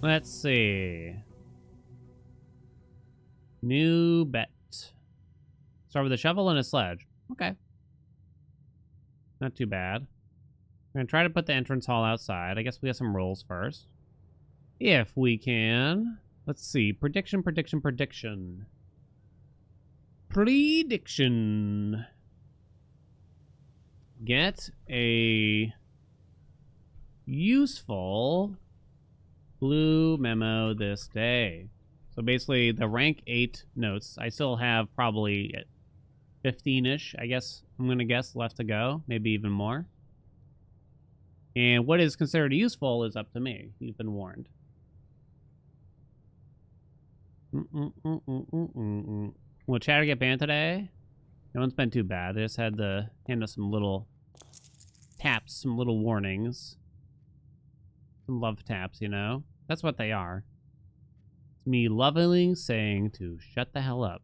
[SPEAKER 1] Let's see. New bet. Start with a shovel and a sledge. Okay. Not too bad. We're going to try to put the entrance hall outside. I guess we have some rolls first. If we can. Let's see. Prediction. Prediction. Get a useful blue memo this day. So basically, the rank 8 notes, I still have probably 15-ish, I guess, I'm going to guess, left to go. Maybe even more. And what is considered useful is up to me. You've been warned. Will Chatter get banned today? No one's been too bad. They just had to hand us some little taps, some little warnings. Some love taps, you know? That's what they are. It's me lovingly saying to shut the hell up.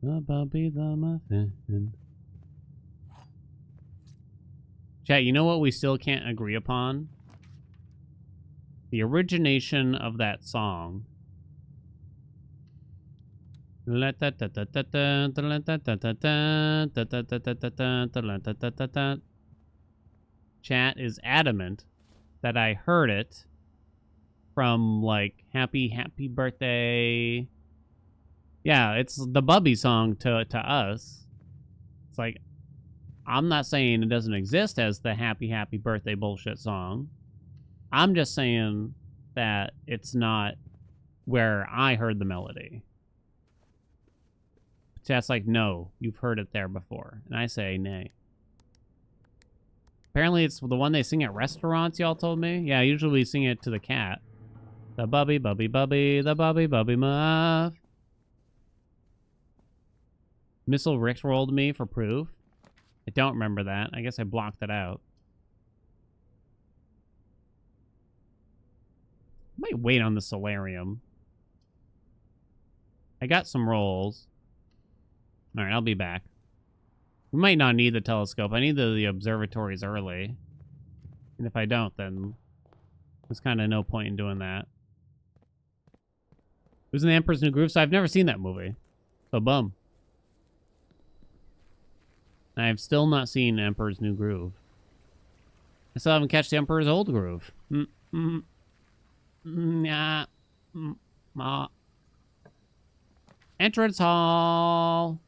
[SPEAKER 1] The Bobby the Muffin. Chat, you know what we still can't agree upon? The origination of that song. Chat is adamant that I heard it from, like, Happy Birthday. Yeah, it's the Bubby song to us. It's like, I'm not saying it doesn't exist as the Happy Birthday bullshit song. I'm just saying that it's not where I heard the melody. Chat's like, no, you've heard it there before. And I say, nay. Apparently it's the one they sing at restaurants, y'all told me. Yeah, usually we sing it to the cat. The Bubby, Bubby, the Bubby Muff. Missile Rick rolled me for proof. I don't remember that. I guess I blocked it out. I might wait on the solarium. I got some rolls. Alright, I'll be back. We might not need the telescope. I need the observatories early. And if I don't, then there's kind of no point in doing that. It was in the Emperor's New Groove, so I've never seen that movie. So, bum. I've still not seen Emperor's New Groove. I still haven't catched the Emperor's Old Groove. Entrance hall.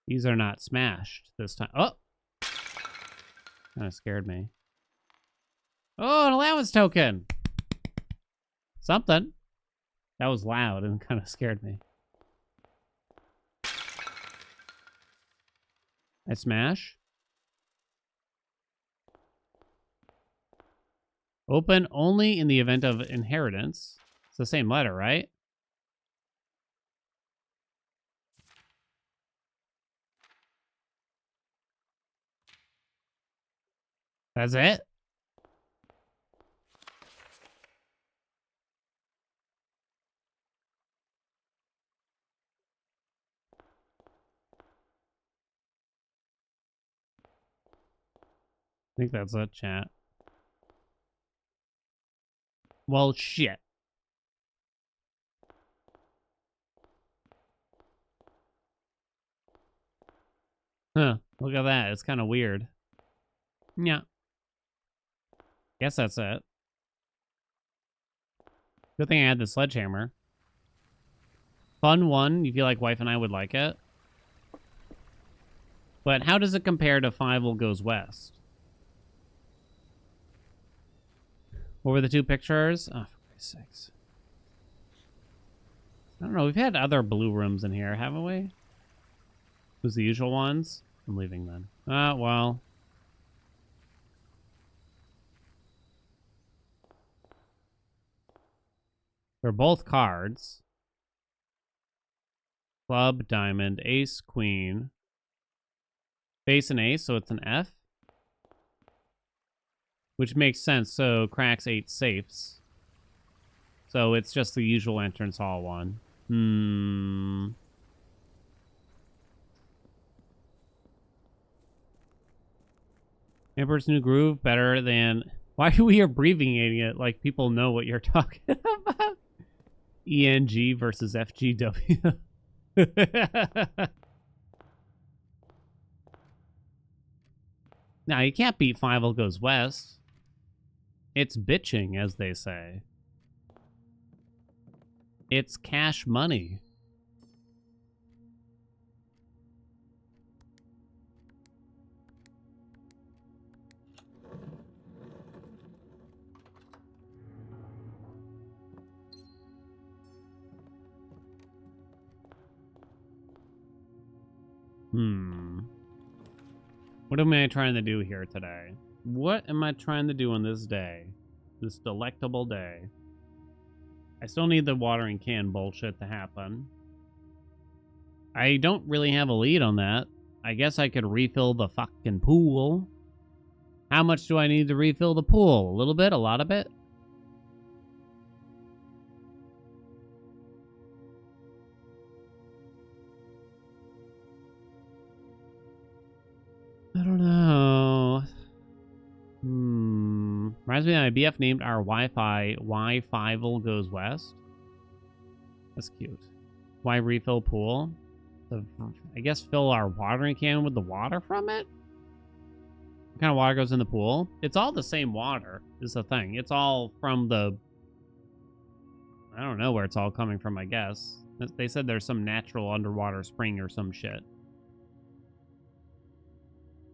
[SPEAKER 1] These are not smashed this time. Oh! Kind of scared me. Oh, an allowance token! Something. That was loud and kind of scared me. I smash. Open only in the event of inheritance. It's the same letter, right? That's it? I think that's it, chat. Well, shit. Huh. Look at that. It's kind of weird. Yeah. Guess that's it. Good thing I had the sledgehammer. Fun one. You feel like wife and I would like it. But how does it compare to Fievel Goes West? What were the two pictures? Oh, for Christ's sakes. I don't know. We've had other blue rooms in here, haven't we? Who's the usual ones? I'm leaving then. Well. They're both cards. Club, diamond, ace, queen. Face and ace, so it's an F. Which makes sense, so cracks 8 safes. So it's just the usual entrance hall one. Emperor's New Groove better than... Why are we abbreviating it like people know what you're talking about? ENG versus FGW. Now, you can't beat Fievel Goes West. It's bitching, as they say. It's cash money. What am I trying to do here today? What am I trying to do on this day? This delectable day. I still need the watering can bullshit to happen. I don't really have a lead on that. I guess I could refill the fucking pool. How much do I need to refill the pool? A little bit? A lot of it? I don't know. Reminds me of my BF named our Wi-Fi Y5 Goes West. That's cute. Why refill pool? I guess fill our watering can with the water from it? What kind of water goes in the pool? It's all the same water, is the thing. It's all from the... I don't know where it's all coming from, I guess. They said there's some natural underwater spring or some shit.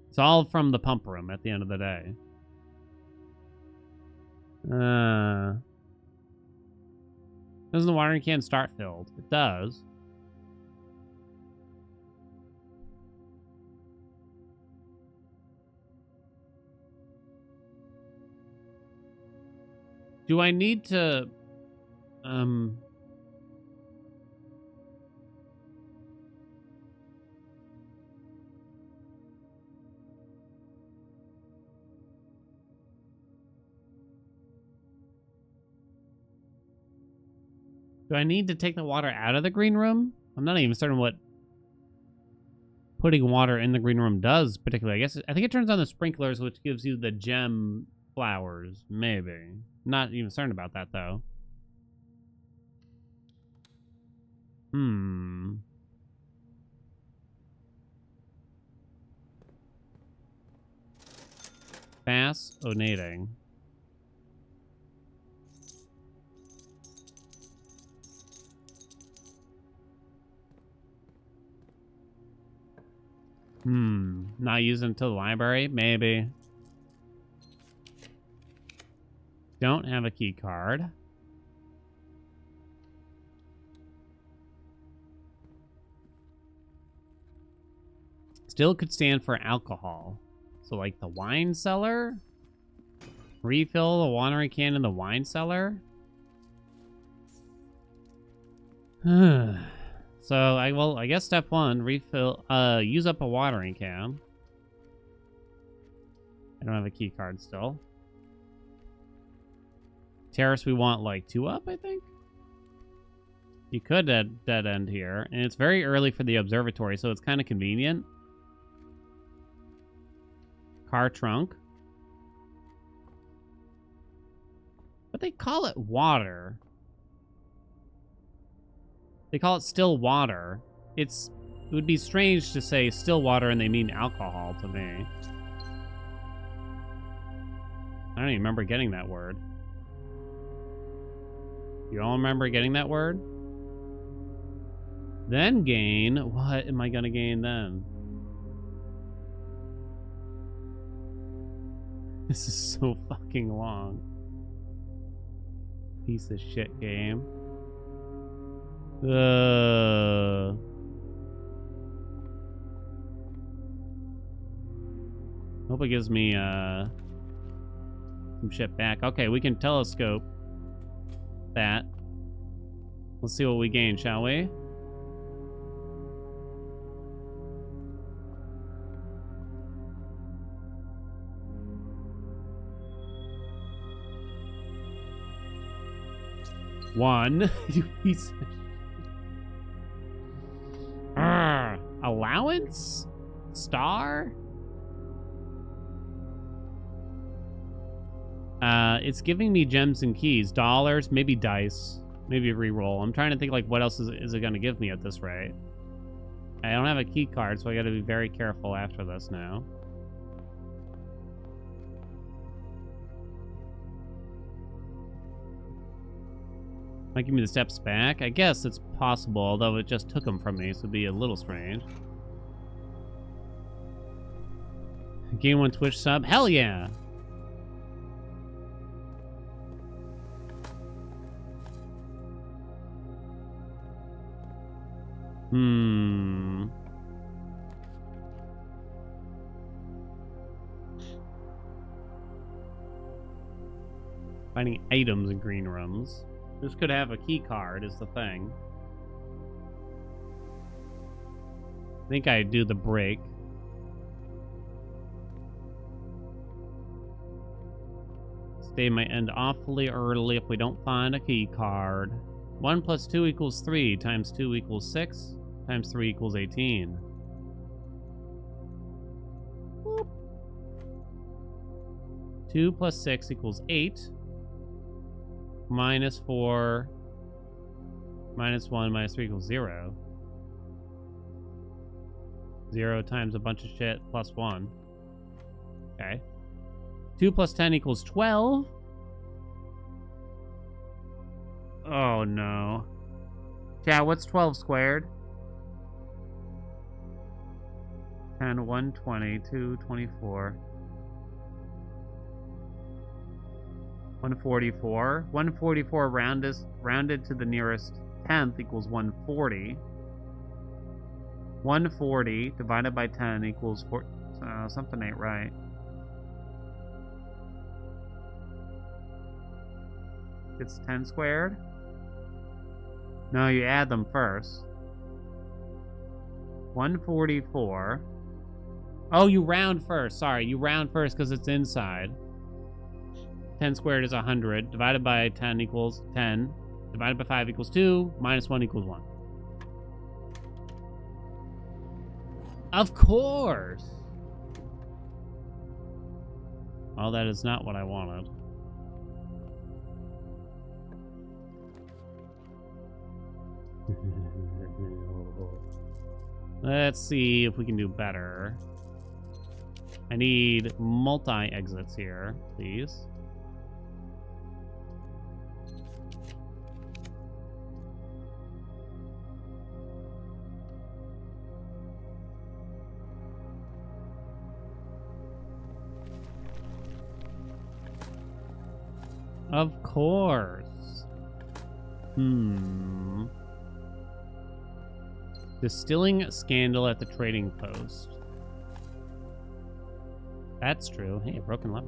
[SPEAKER 1] It's all from the pump room at the end of the day. Doesn't the watering can start filled? It does. Do I need to... Do I need to take the water out of the green room? I'm not even certain what putting water in the green room does particularly. I think it turns on the sprinklers, which gives you the gem flowers. Maybe. Not even certain about that, though. Fascinating. Not using it until the library? Maybe. Don't have a key card. Still could stand for alcohol. So like the wine cellar? Refill the watering can in the wine cellar? So I guess step one, refill, use up a watering can. I don't have a key card still. Terrace, we want like 2 up, I think. You could dead end here, and it's very early for the observatory, so it's kind of convenient. Car trunk. But they call it water. They call it still water. It would be strange to say still water and they mean alcohol to me. I don't even remember getting that word. You all remember getting that word? Then gain. What am I gonna gain then? This is so fucking long. Piece of shit game. Hope it gives me some shit back. Okay, we can telescope that. Let's see what we gain, shall we? One. You piece of shit. Allowance? Star? It's giving me gems and keys. Dollars, maybe dice. Maybe reroll. I'm trying to think like what else is it going to give me at this rate. I don't have a key card, so I got to be very careful after this now. Might give me the steps back. I guess it's possible, although it just took them from me, so it'd be a little strange. Gain 1 Twitch sub. Hell yeah! Finding items in green rooms. This could have a key card, is the thing. I think I do the break. Stay might end awfully early if we don't find a key card. 1 plus 2 equals 3, times 2 equals 6, times 3 equals 18. Whoop. 2 plus 6 equals 8. Minus 4, minus 1, minus 3 equals 0. 0 times a bunch of shit plus 1. Okay. 2 plus 10 equals 12. Oh no. Yeah, what's 12 squared? 10, 120, 2, 24. 144. 144 rounded to the nearest 10th equals 140. 140 divided by 10 equals 4. Something ain't right. It's 10 squared? No, you add them first. 144. Oh, you round first. Sorry, you round first because it's inside. 10 squared is 100. Divided by 10 equals 10. Divided by 5 equals 2. Minus 1 equals 1. Of course! Well, that is not what I wanted. Let's see if we can do better. I need multi-exits here, please. Of course. Distilling scandal at the trading post. That's true. Hey, a broken lever.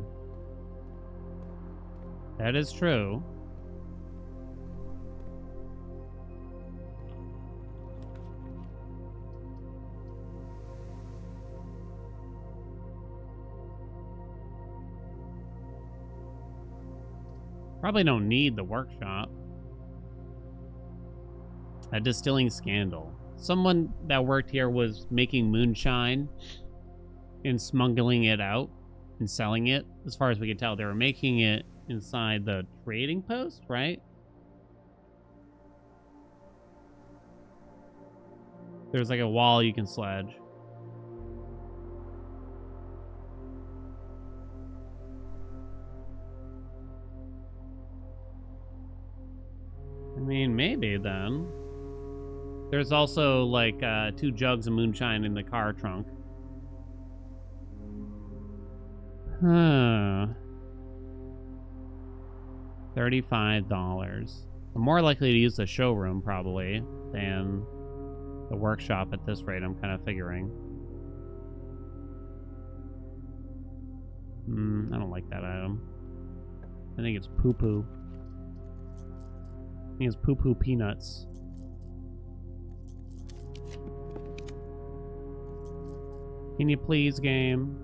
[SPEAKER 1] That is true. Probably don't need the workshop. A distilling scandal. Someone that worked here was making moonshine and smuggling it out and selling it. As far as we can tell, they were making it inside the trading post, right? There's like a wall you can sledge. upgrade then. There's also like 2 jugs of moonshine in the car trunk. Huh. $35. I'm more likely to use the showroom probably than the workshop at this rate, I'm kind of figuring. I don't like that item. I think it's poo-poo. I think it's poo-poo peanuts. Can you please, game?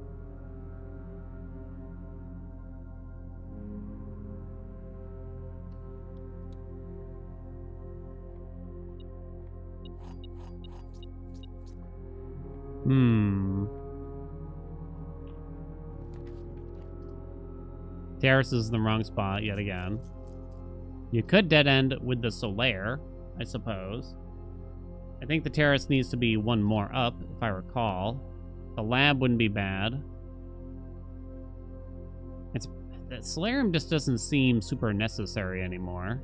[SPEAKER 1] Terrace is in the wrong spot yet again. You could dead end with the Solaire, I suppose. I think the terrace needs to be 1 more up, if I recall. The lab wouldn't be bad. That Solarium just doesn't seem super necessary anymore.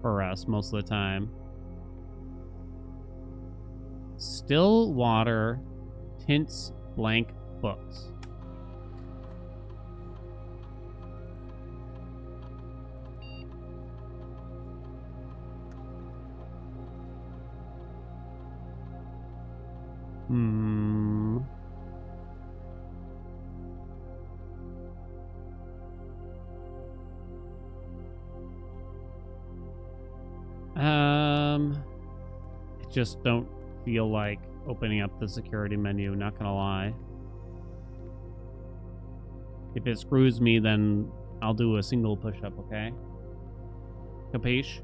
[SPEAKER 1] For us, most of the time. Still water, tints, blank books. I just don't feel like opening up the security menu, not gonna lie. If it screws me, then I'll do a single push-up, okay? Capiche?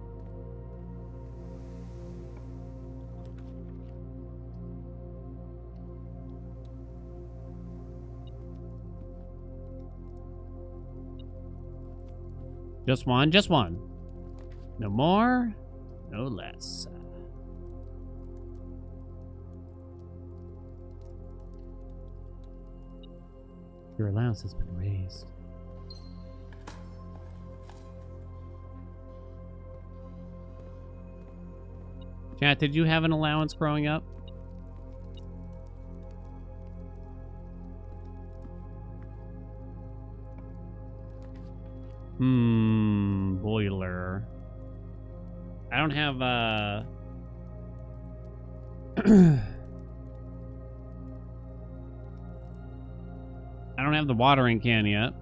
[SPEAKER 1] Just one, just one. No more, no less. Your allowance has been raised. Chat, did you have an allowance growing up? Boiler. I don't have I don't have the watering can yet.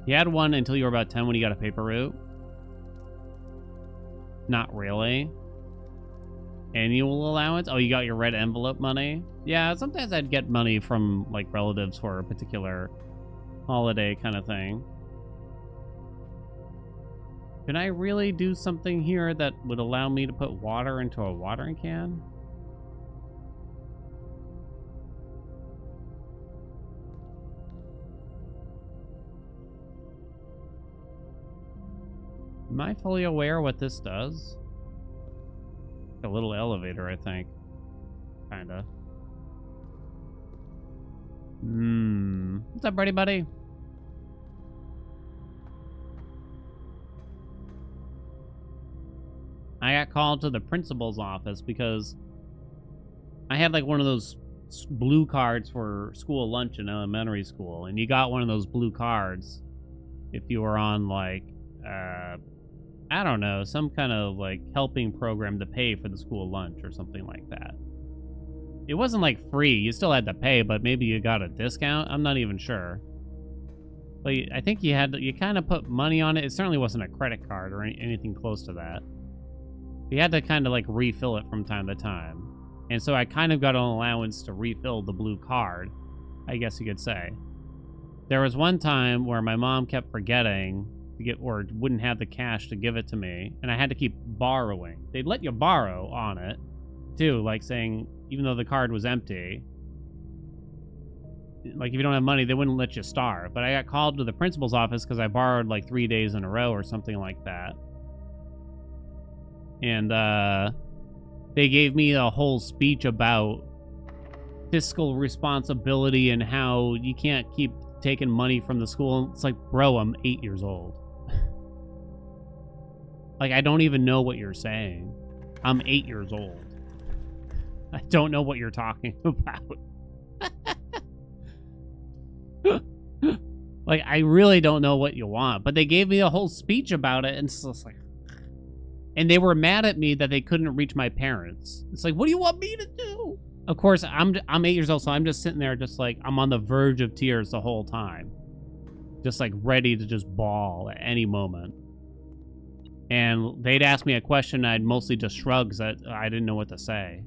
[SPEAKER 1] You had one until you were about 10 when you got a paper route. Not really. Annual allowance? Oh, you got your red envelope money? Yeah, sometimes I'd get money from, like, relatives for a particular holiday kind of thing. Can I really do something here that would allow me to put water into a watering can? Am I fully aware what this does? A little elevator, I think. Kinda. What's up, buddy? I got called to the principal's office because I had like one of those blue cards for school lunch in elementary school, and you got one of those blue cards if you were on like I don't know, some kind of like helping program to pay for the school lunch or something like that. It wasn't like free, you still had to pay, but maybe you got a discount. I'm not even sure. But I think you kind of put money on it. It certainly wasn't a credit card or anything close to that. You had to kind of like refill it from time to time. And so I kind of got an allowance to refill the blue card, I guess you could say. There was one time where my mom kept forgetting to get, or wouldn't have the cash to give it to me, and I had to keep borrowing. They'd let you borrow on it, too, like saying, even though the card was empty, like if you don't have money, they wouldn't let you starve. But I got called to the principal's office because I borrowed like 3 days in a row or something like that. And they gave me a whole speech about fiscal responsibility and how you can't keep taking money from the school. It's like, bro, I'm 8 years old. Like, I don't even know what you're saying. I'm 8 years old. I don't know what you're talking about. Like, I really don't know what you want. But they gave me a whole speech about it, and it's just like... And they were mad at me that they couldn't reach my parents. It's like, what do you want me to do? Of course, I'm 8 years old, so I'm just sitting there just like, I'm on the verge of tears the whole time. Just like ready to just bawl at any moment. And they'd ask me a question, I'd mostly just shrug because I didn't know what to say.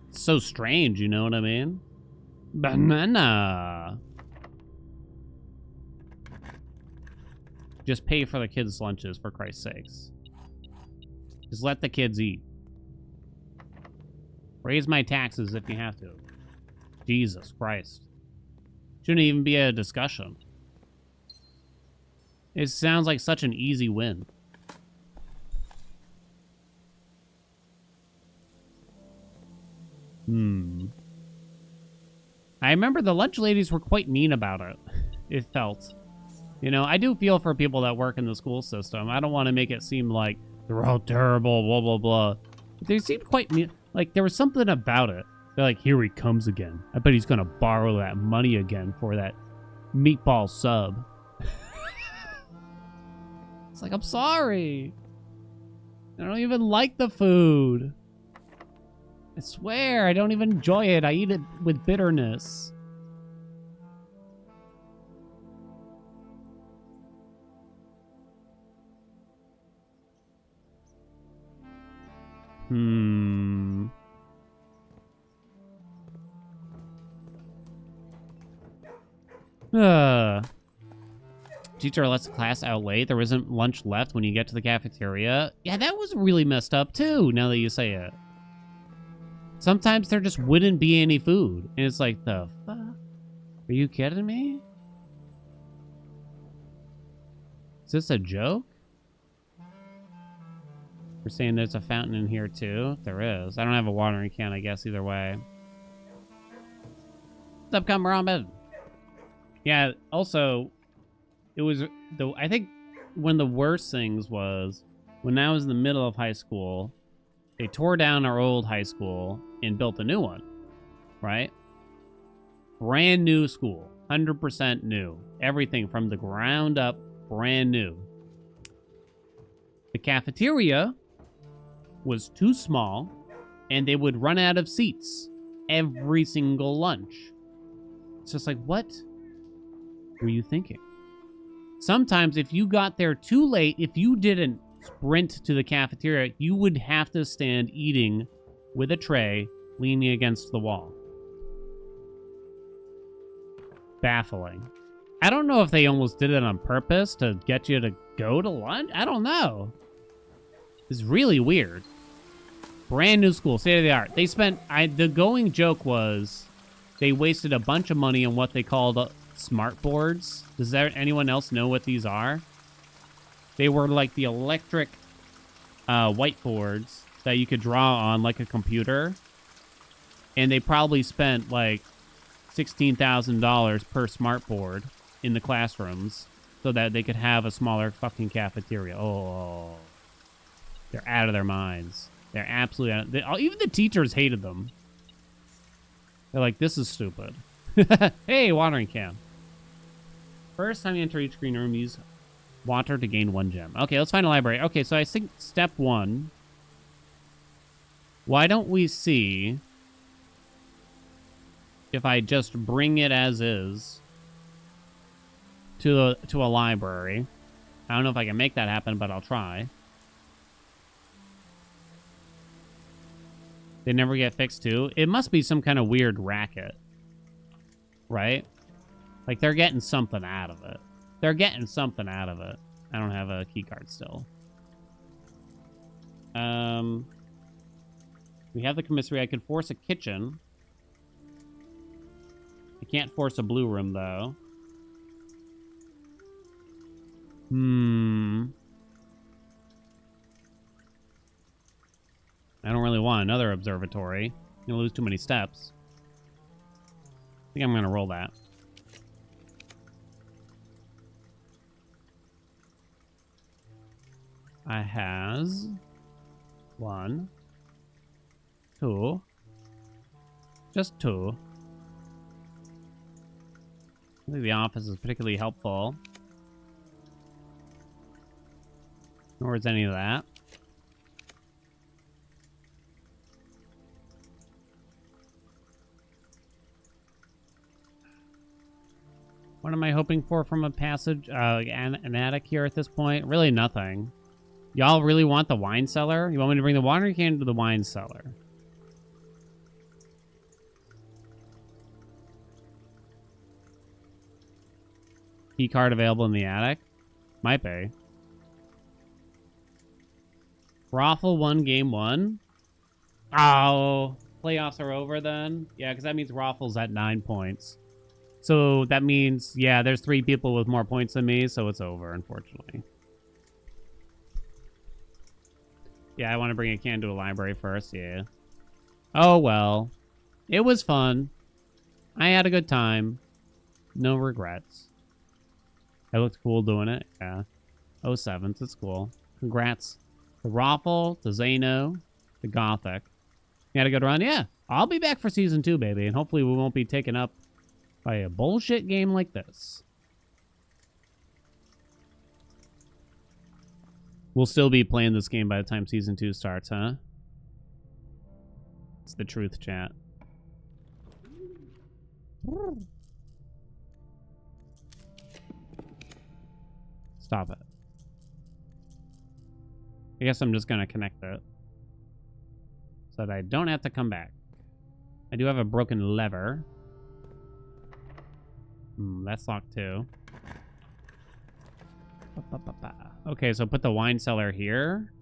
[SPEAKER 1] It's so strange, you know what I mean? Banana. Just pay for the kids' lunches, for Christ's sakes. Just let the kids eat. Raise my taxes if you have to. Jesus Christ. Shouldn't even be a discussion. It sounds like such an easy win. I remember the lunch ladies were quite mean about it. It felt. You know, I do feel for people that work in the school system. I don't want to make it seem like they're all terrible, blah, blah, blah. But they seemed quite mean. Like, there was something about it. They're like, here he comes again. I bet he's going to borrow that money again for that meatball sub. It's like, I'm sorry. I don't even like the food. I swear, I don't even enjoy it. I eat it with bitterness. Teacher lets the class out late. There isn't lunch left when you get to the cafeteria. Yeah, that was really messed up too, now that you say it. Sometimes there just wouldn't be any food. And it's like, the fuck? Are you kidding me? Is this a joke? We're saying there's a fountain in here too. There is. I don't have a watering can, I guess, either way. What's up, come ramen? Yeah, also, it was, I think one of the worst things was when I was in the middle of high school, they tore down our old high school and built a new one, right? Brand new school, 100% new. Everything from the ground up, brand new. The cafeteria was too small, and they would run out of seats every single lunch. It's just like, what were you thinking? Sometimes if you got there too late, if you didn't sprint to the cafeteria, you would have to stand eating with a tray leaning against the wall. Baffling. I don't know if they almost did it on purpose to get you to go to lunch. I don't know. It's really weird. Brand new school, state of the art. They spent, the going joke was they wasted a bunch of money on what they called smart boards. Does anyone else know what these are? They were like the electric whiteboards that you could draw on like a computer. And they probably spent like $16,000 per smart board in the classrooms so that they could have a smaller fucking cafeteria. Oh, they're out of their minds. They're absolutely out. Even the teachers hated them. They're like, this is stupid. Hey, watering can. First time you enter each green room, use water to gain 1 gem. Okay, let's find a library. Okay, so I think step 1. Why don't we see if I just bring it as is to a library. I don't know if I can make that happen, but I'll try. They never get fixed too. It must be some kind of weird racket, right? Like they're getting something out of it. They're getting something out of it. I don't have a key card still. We have the commissary. I could force a kitchen. I can't force a blue room though. I don't really want another observatory. I'm gonna lose too many steps. I think I'm gonna roll that. I has 1, 2, just 2. I think the office is particularly helpful. Nor is any of that. What am I hoping for from a passage, an attic here at this point? Really nothing. Y'all really want the wine cellar? You want me to bring the watering can to the wine cellar? Key card available in the attic? Might be. Raffle 1, game 1. Oh, playoffs are over then? Yeah, because that means Raffle's at 9 points. So that means, yeah, there's 3 people with more points than me, so it's over, unfortunately. Yeah, I want to bring a can to a library first, yeah. Oh, well. It was fun. I had a good time. No regrets. I looked cool doing it, yeah. 07s, it's cool. Congrats. The Raffle, the Zano, the Gothic. You had a good run? Yeah. I'll be back for season 2, baby, and hopefully we won't be taken up by a bullshit game like this. We'll still be playing this game by the time season 2 starts, huh? It's the truth, chat. Stop it. I guess I'm just gonna connect it so that I don't have to come back. I do have a broken lever. That's locked too. Okay, so put the wine cellar here.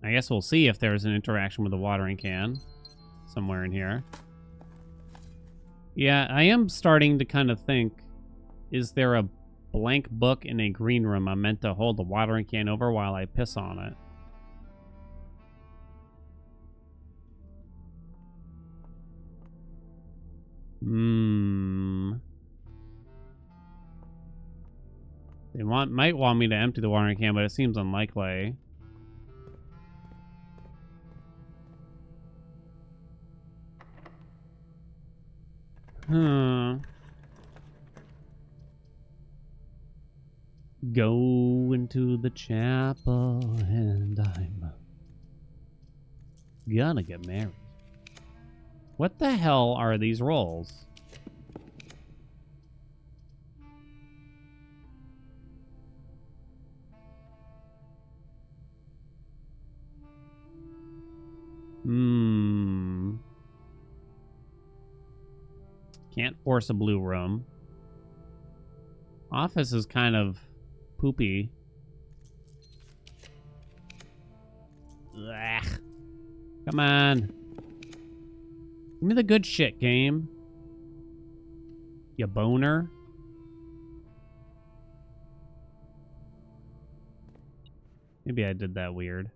[SPEAKER 1] I guess we'll see if there's an interaction with the watering can somewhere in here. Yeah, I am starting to kind of think, is there a blank book in a green room I'm meant to hold the watering can over while I piss on it? They might want me to empty the watering can, but it seems unlikely. Go into the chapel and I'm gonna get married. What the hell are these rolls? Can't force a blue room. Office is kind of poopy. Ugh. Come on. Give me the good shit, game. You boner. Maybe I did that weird.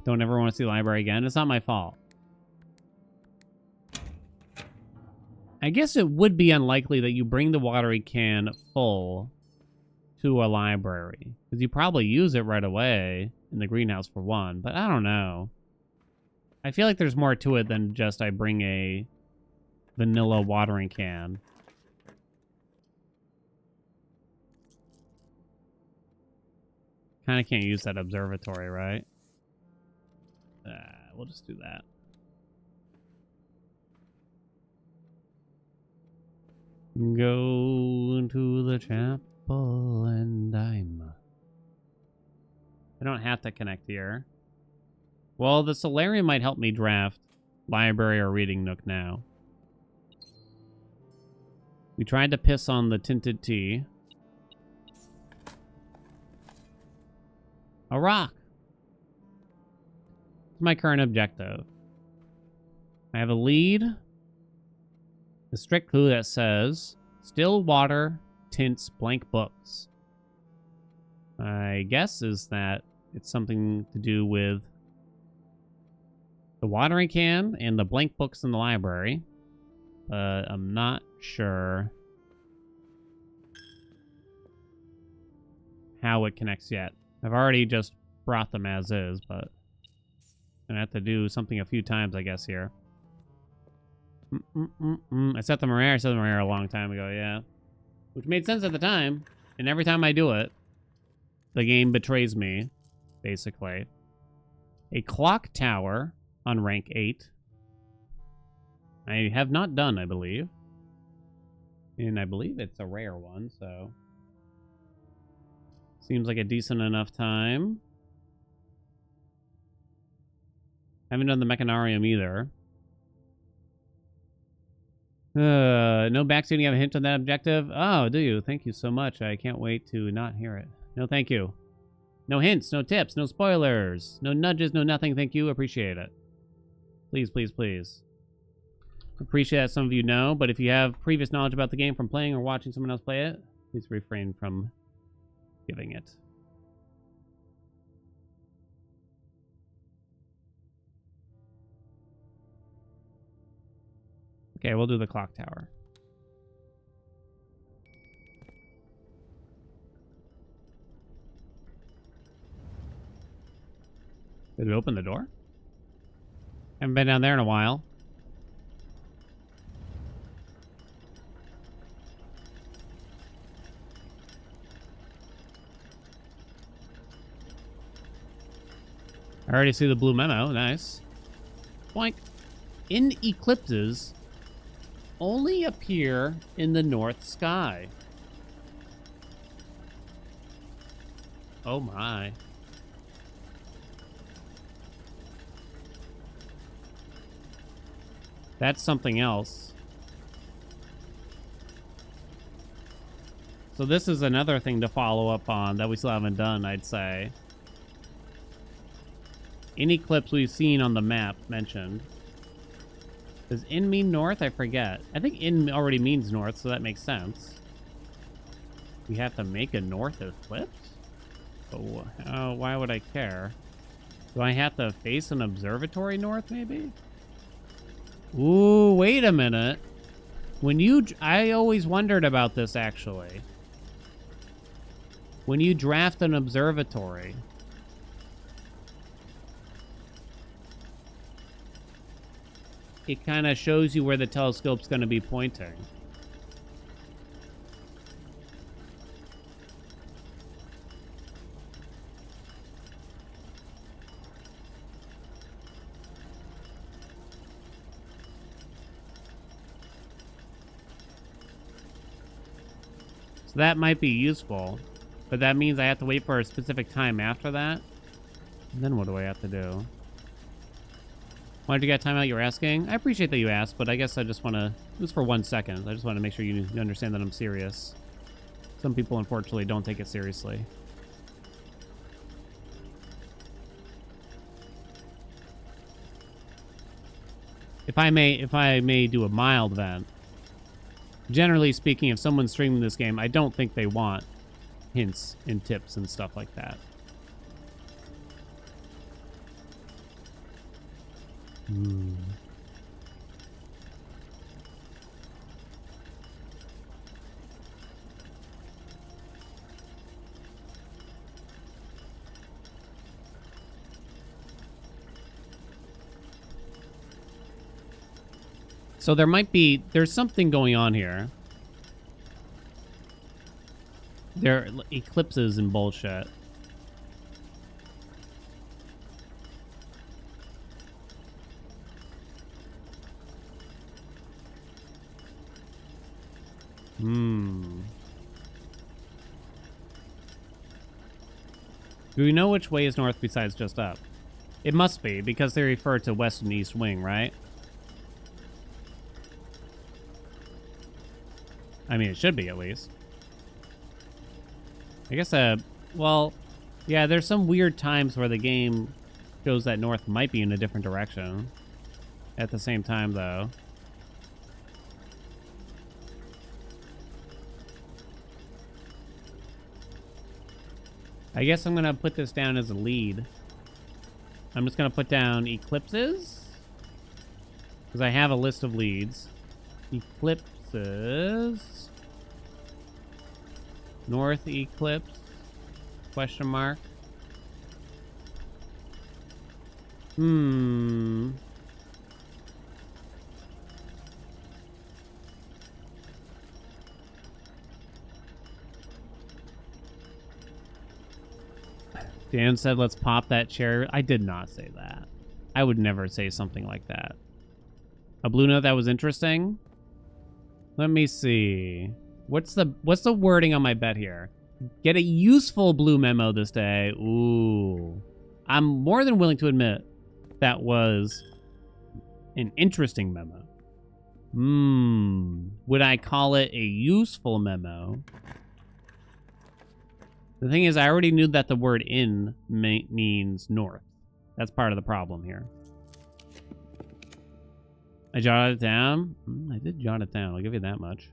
[SPEAKER 1] Don't ever want to see the library again. It's not my fault. I guess it would be unlikely that you bring the watering can full to a library, because you probably use it right away in the greenhouse for one, but I don't know. I feel like there's more to it than just I bring a vanilla watering can. Kind of can't use that observatory, right? We'll just do that. Go into the chapel and I don't have to connect here. Well, the solarium might help me draft library or reading nook now. We tried to piss on the tinted tea. A rock. It's my current objective. I have a lead. A strict clue that says, still water tints blank books. My guess is that it's something to do with the watering can and the blank books in the library. But I'm not sure how it connects yet. I've already just brought them as is, but I'm gonna have to do something a few times, I guess, here. I set the Marrere a long time ago, yeah. Which made sense at the time. And every time I do it, the game betrays me, basically. A clock tower on rank 8. I have not done, I believe. And I believe it's a rare one, so... Seems like a decent enough time. Haven't done the Mechanarium either. No backseating. Have a hint on that objective? Oh, do you? Thank you so much. I can't wait to not hear it. No, thank you. No hints, no tips, no spoilers, no nudges, no nothing. Thank you. Appreciate it. Please, please, please. Appreciate that some of you know, but if you have previous knowledge about the game from playing or watching someone else play it, please refrain from giving it. Okay, we'll do the clock tower. Did we open the door? Haven't been down there in a while. I already see the blue memo. Nice. Boink. In eclipses, only appear in the north sky. Oh my. That's something else. So this is another thing to follow up on that we still haven't done, I'd say. Any eclipse we've seen on the map mentioned. Does in mean north? I forget. I think in already means north, so that makes sense. We have to make a north eclipse? Oh, why would I care? Do I have to face an observatory north, maybe? Ooh, wait a minute. I always wondered about this, actually. When you draft an observatory, it kind of shows you where the telescope's going to be pointing. So that might be useful, but that means I have to wait for a specific time after that. And then what do I have to do? Why did you get time out? You were asking? I appreciate that you asked, but I guess I just want to... It was for 1 second. I just want to make sure you understand that I'm serious. Some people, unfortunately, don't take it seriously. If I may do a mild vent. Generally speaking, if someone's streaming this game, I don't think they want hints and tips and stuff like that. So there's something going on here. There are eclipses and bullshit. Do we know which way is north besides just up? It must be, because they refer to west and east wing, right? I mean, it should be, at least. I guess, well, Yeah, there's some weird times where the game shows that north might be in a different direction. At the same time, though. I guess I'm going to put this down as a lead. I'm just going to put down eclipses. Because I have a list of leads. Eclipses. North eclipse. Question mark. Dan said, let's pop that chair. I did not say that. I would never say something like that. A blue note that was interesting? Let me see. What's the wording on my bet here? Get a useful blue memo this day. Ooh. I'm more than willing to admit that was an interesting memo. Would I call it a useful memo? The thing is, I already knew that the word in means north. That's part of the problem here. I jotted it down. I did jot it down. I'll give you that much.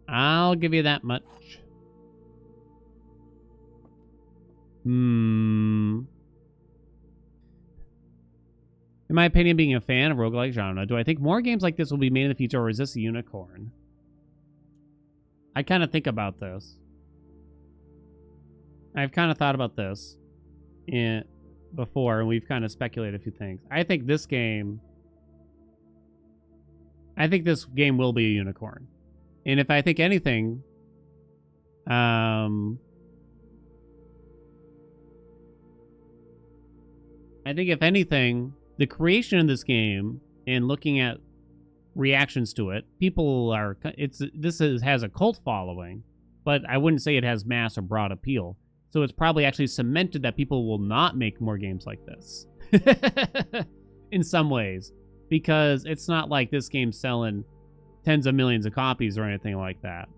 [SPEAKER 1] I'll give you that much. In my opinion, being a fan of roguelike genre, do I think more games like this will be made in the future, or is this a unicorn? I kind of think about this. I've kind of thought about this before, and we've kind of speculated a few things. I think this game will be a unicorn. And if I think anything, I think if anything, the creation of this game and looking at reactions to it, people are, has a cult following, but I wouldn't say it has mass or broad appeal. So it's probably actually cemented that people will not make more games like this. In some ways, because it's not like this game's selling tens of millions of copies or anything like that.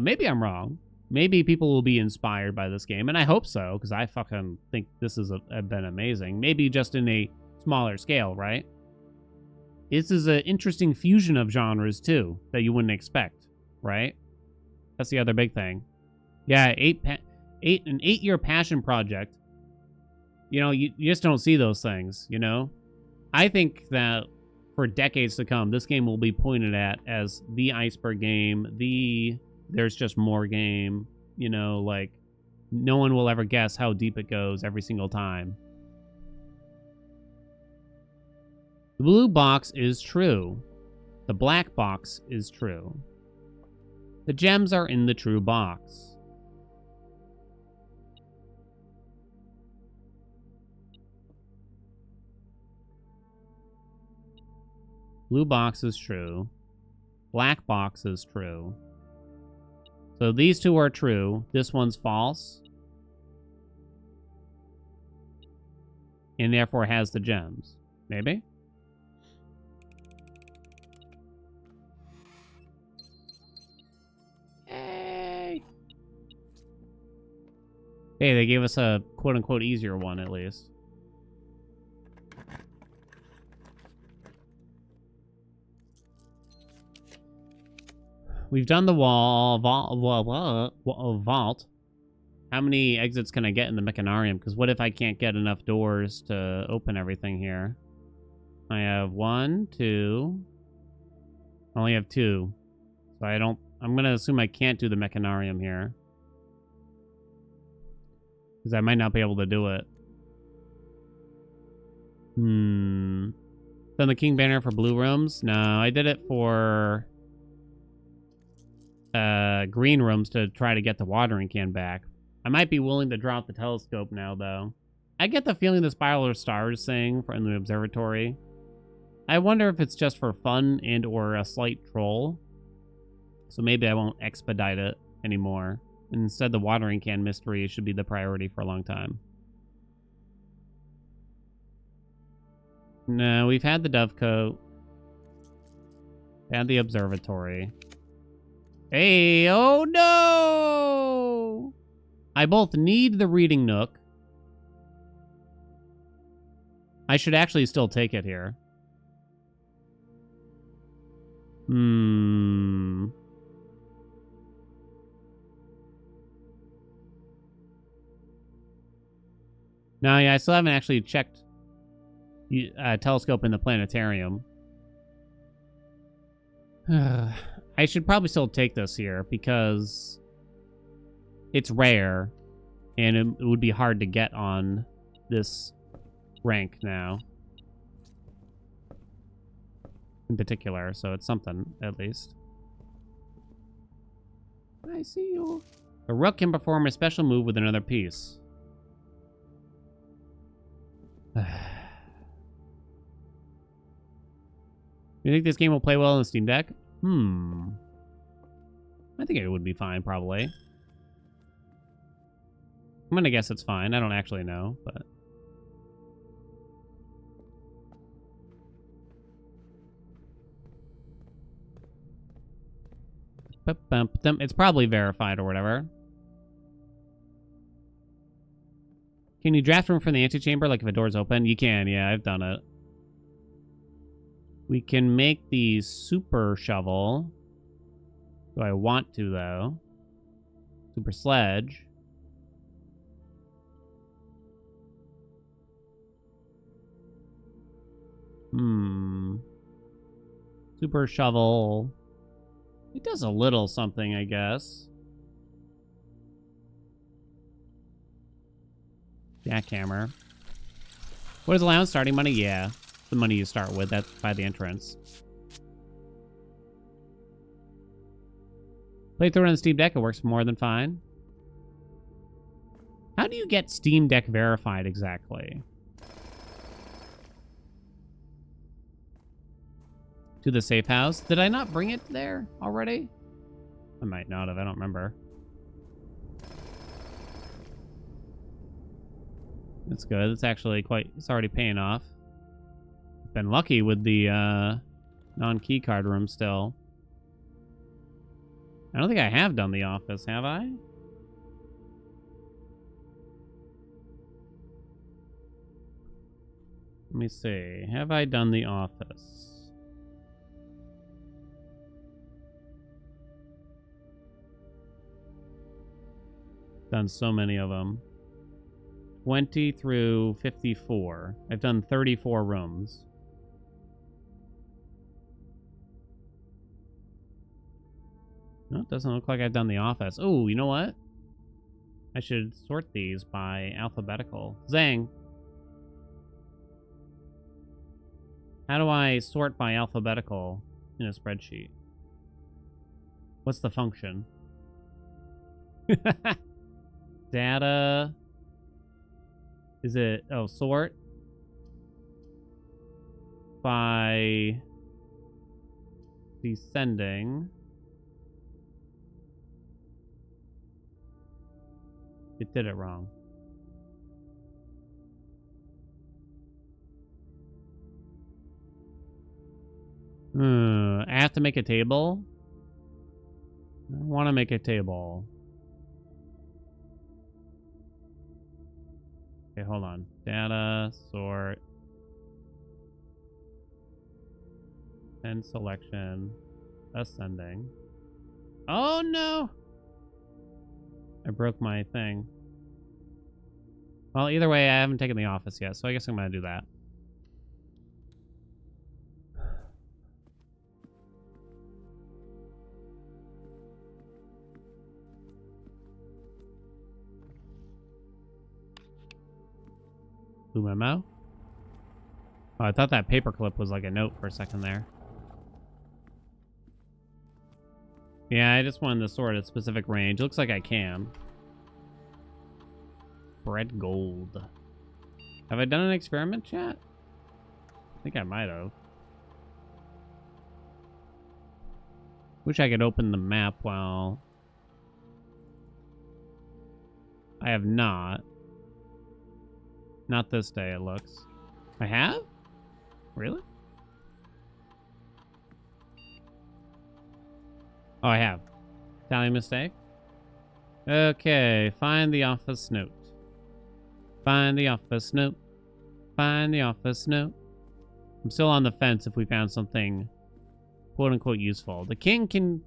[SPEAKER 1] Maybe I'm wrong. Maybe people will be inspired by this game, and I hope so, because I fucking think this has been amazing. Maybe just in a smaller scale, right? This is an interesting fusion of genres, too, that you wouldn't expect, right? That's the other big thing. Yeah, an 8-year passion project. You know, you just don't see those things, you know? I think that for decades to come, this game will be pointed at as the iceberg game, there's just more game, you know, like, no one will ever guess how deep it goes every single time. The blue box is true. The black box is true. The gems are in the true box. Blue box is true. Black box is true. So these two are true. This one's false. And therefore has the gems. Maybe? Hey! Hey, they gave us a quote-unquote easier one, at least. We've done the vault. How many exits can I get in the mechanarium? Because what if I can't get enough doors to open everything here? I have 1, 2. I only have 2. So I'm going to assume I can't do the mechanarium here. Because I might not be able to do it. Done the King Banner for blue rooms? No, I did it for green rooms to try to get the watering can back. I might be willing to drop the telescope now, though. I get the feeling the Spiral of Stars thing in the observatory. I wonder if it's just for fun and or a slight troll. So maybe I won't expedite it anymore. And instead, the watering can mystery should be the priority for a long time. No, we've had the dovecote. Had the observatory. Hey, oh no! I both need the reading nook. I should actually still take it here. No, yeah, I still haven't actually checked telescope in the planetarium. I should probably still take this here because it's rare and it would be hard to get on this rank now. In particular, so it's something at least. I see you. The rook can perform a special move with another piece. You think this game will play well on the Steam Deck? I think it would be fine, probably. I'm gonna guess it's fine. I don't actually know, but... It's probably verified or whatever. Can you draft room from the antechamber, like if a door's open? You can, yeah, I've done it. We can make the super shovel. Do I want to, though? Super sledge. Super shovel. It does a little something, I guess. Jackhammer. What is allowance? Starting money? Yeah. The money you start with. That's by the entrance. Playthrough on the Steam Deck. It works more than fine. How do you get Steam Deck verified exactly? To the safe house. Did I not bring it there already? I might not have. I don't remember. That's good. It's actually quite... It's already paying off. Been lucky with the non-key card room still. I don't think I have done the office, have I? Let me see. Have I done the office? Done so many of them. 20 through 54. I've done 34 rooms. No, it doesn't look like I've done the office. Oh, you know what? I should sort these by alphabetical. Zang. How do I sort by alphabetical in a spreadsheet? What's the function? Data. Is it... Oh, sort by descending. It did it wrong. I have to make a table? I want to make a table. Okay, hold on. Data, sort, and selection, ascending. Oh no! I broke my thing. Well, either way, I haven't taken the office yet, so I guess I'm gonna do that. Blue memo? Oh, I thought that paperclip was like a note for a second there. Yeah, I just wanted to sort a specific range. Looks like I can. Bread gold. Have I done an experiment, chat? I think I might have. Wish I could open the map while... I have not. Not this day, it looks. I have? Really? Oh, I have. Tally mistake. Okay, find the office note. Find the office note. Find the office note. I'm still on the fence if we found something quote-unquote useful. The king can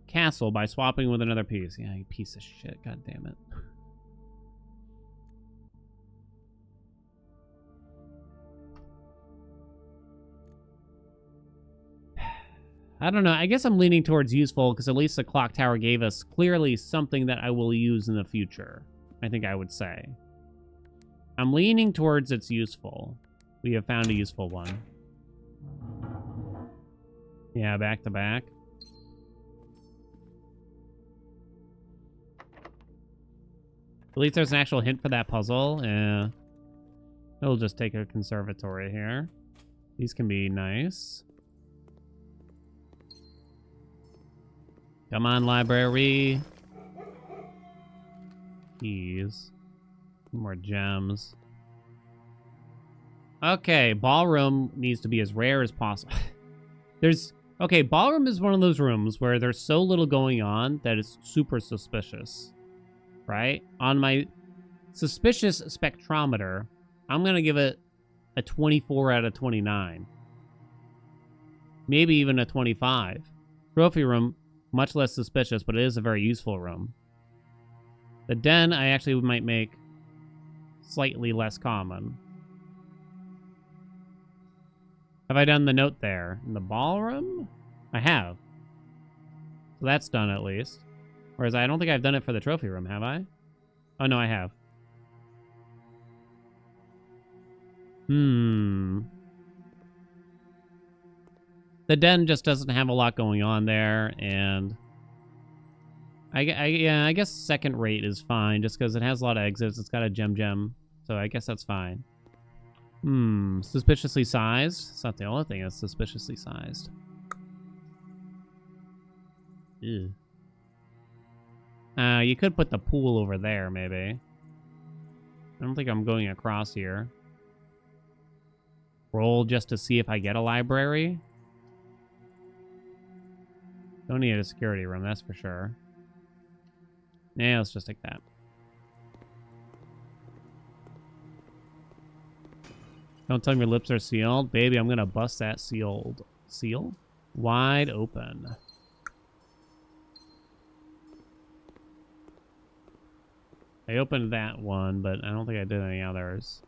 [SPEAKER 1] castle by swapping with another piece. Yeah, you piece of shit. God damn it. I don't know. I guess I'm leaning towards useful because at least the clock tower gave us clearly something that I will use in the future. I think I would say. I'm leaning towards it's useful. We have found a useful one. Yeah, back to back. At least there's an actual hint for that puzzle. Yeah. We'll just take a conservatory here. These can be nice. Come on, library. Keys. More gems. Okay, ballroom needs to be as rare as possible. Okay, ballroom is one of those rooms where there's so little going on that it's super suspicious. Right? On my suspicious spectrometer, I'm going to give it a 24 out of 29. Maybe even a 25. Trophy room, much less suspicious, but it is a very useful room. The den, I actually might make slightly less common. Have I done the note there? In the ballroom? I have. So that's done at least. Whereas I don't think I've done it for the trophy room, have I? Oh, no, I have. The den just doesn't have a lot going on there, and yeah, I guess second rate is fine, just because it has a lot of exits. It's got a gem, so I guess that's fine. Suspiciously sized? It's not the only thing that's suspiciously sized. Ew. You could put the pool over there, maybe. I don't think I'm going across here. Roll just to see if I get a library. Don't need a security room, that's for sure. Yeah, let's just take that. Don't tell me your lips are sealed. Baby, I'm gonna bust that sealed. Seal? Wide open. I opened that one, but I don't think I did any others.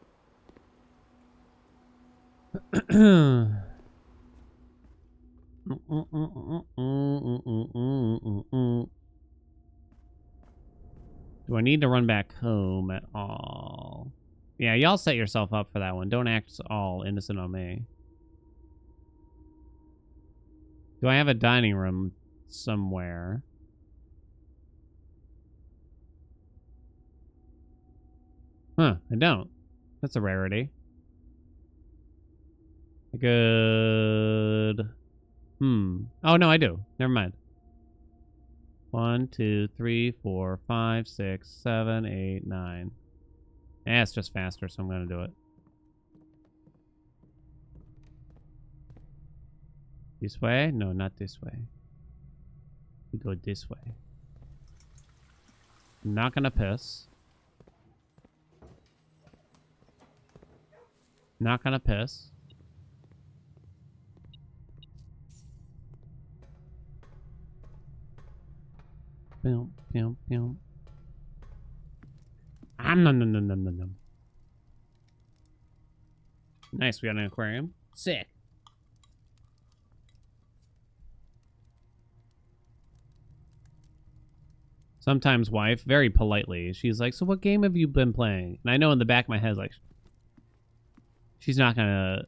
[SPEAKER 1] Do I need to run back home at all? Yeah, y'all set yourself up for that one. Don't act all innocent on me. Do I have a dining room somewhere? Huh, I don't. That's a rarity. Good. Oh, no, I do. Never mind. 1, 2, 3, 4, 5, 6, 7, 8, 9. Yeah, it's just faster, so I'm gonna do it. This way? No, not this way. We go this way. I'm not gonna piss. Not gonna piss. Boom, boom, boom. No. Nice, we got an aquarium. Sick. Sometimes wife, very politely, she's like, so what game have you been playing? And I know in the back of my head, like, she's not gonna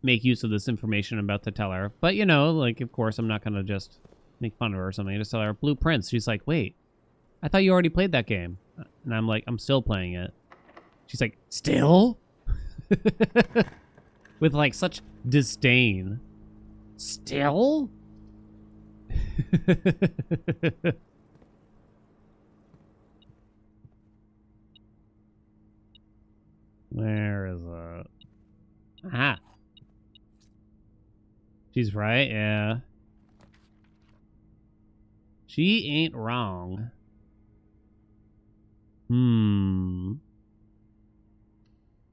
[SPEAKER 1] make use of this information I'm about to tell her. But, you know, like, of course, I'm not gonna just make fun of her or something. I just tell her, Blue Prince. She's like, wait, I thought you already played that game. And I'm like, I'm still playing it. She's like, still? With, like, such disdain. Still? Where is it? Aha. She's right, yeah. She ain't wrong.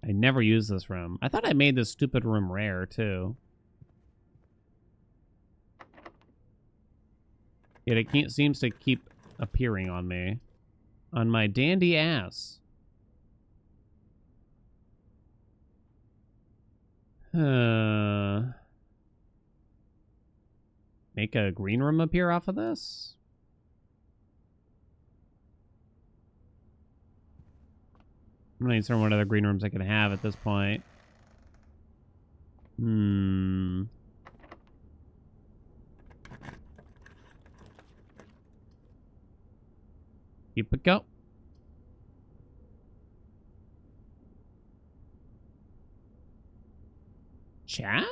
[SPEAKER 1] I never use this room. I thought I made this stupid room rare, too. Yet it seems to keep appearing on me. On my dandy ass. Make a green room appear off of this? I'm not even sure what other green rooms I can have at this point. Keep it go. Chat?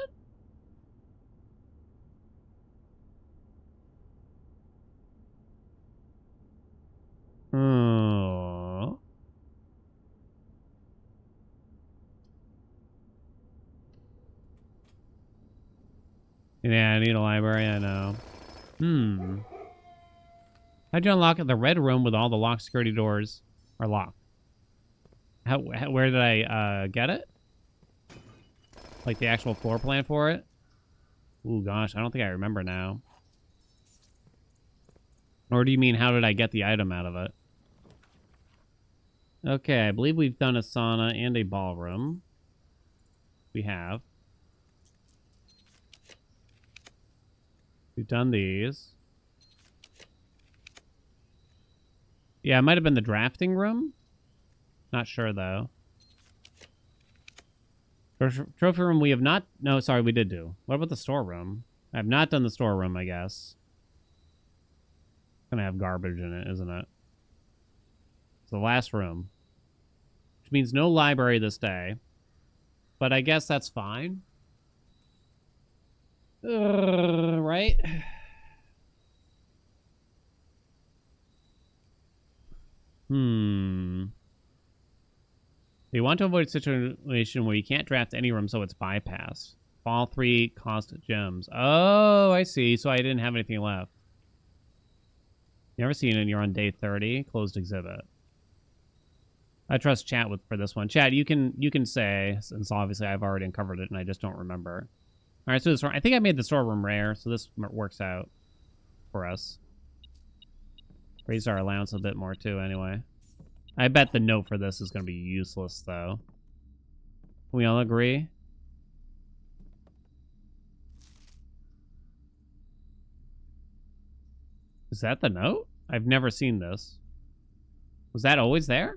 [SPEAKER 1] Oh. Yeah, I need a library, I know. How'd you unlock the red room with all the locked security doors are locked? Where did I get it? Like the actual floor plan for it? Ooh, gosh, I don't think I remember now. Or do you mean how did I get the item out of it? Okay, I believe we've done a sauna and a ballroom. We have. We've done these. Yeah, it might have been the drafting room. Not sure, though. Trophy room we have not... No, sorry, we did do. What about the storeroom? I have not done the storeroom, I guess. It's gonna have garbage in it, isn't it? It's the last room. Which means no library this day. But I guess that's fine. Right? You want to avoid a situation where you can't draft any room, so it's bypassed. Fall 3 cost gems. Oh, I see. So I didn't have anything left. Never seen it. You're on day 30. Closed exhibit. I trust chat for this one. Chat, you can say, since obviously I've already uncovered it and I just don't remember. All right, so this, I think I made the storeroom rare, so this works out for us. Raise our allowance a bit more too, anyway. I bet the note for this is going to be useless, though. Can we all agree? Is that the note? I've never seen this. Was that always there?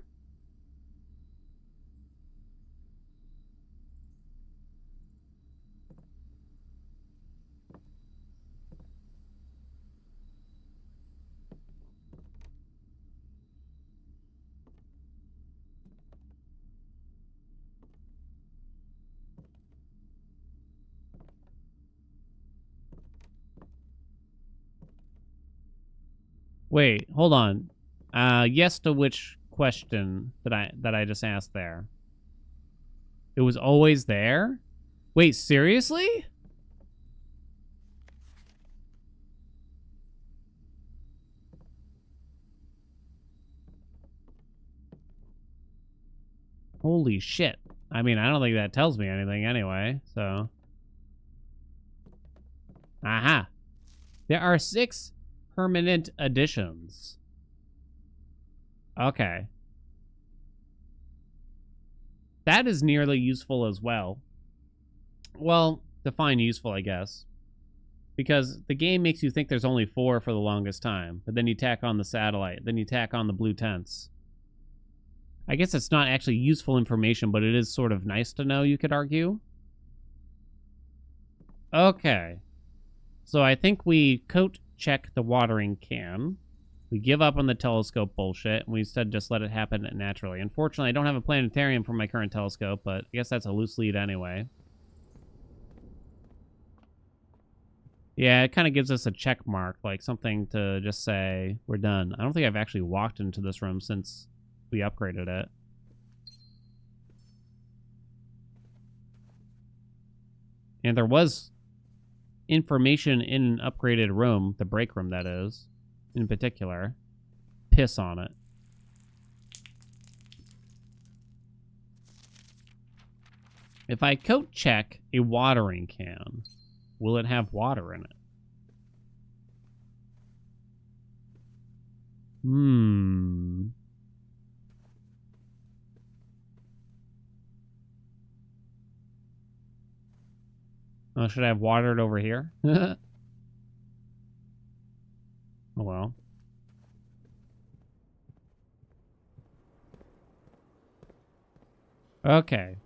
[SPEAKER 1] Wait, hold on. Yes to which question that I just asked there? It was always there? Wait, seriously? Holy shit. I mean, I don't think that tells me anything anyway, so. Aha. There are 6 permanent additions. Okay. That is nearly useful as well. Well, define useful, I guess. Because the game makes you think there's only 4 for the longest time. But then you tack on the satellite. Then you tack on the blue tents. I guess it's not actually useful information, but it is sort of nice to know, you could argue. Okay. So I think we coat check the watering can. We give up on the telescope bullshit, and we instead just let it happen naturally. Unfortunately, I don't have a planetarium for my current telescope, but I guess that's a loose lead anyway. Yeah, it kind of gives us a check mark, like something to just say, we're done. I don't think I've actually walked into this room since we upgraded it. And there was information in an upgraded room, the break room that is, in particular, piss on it. If I coat check a watering can, will it have water in it? Oh, should I have watered over here? Oh, well. Okay.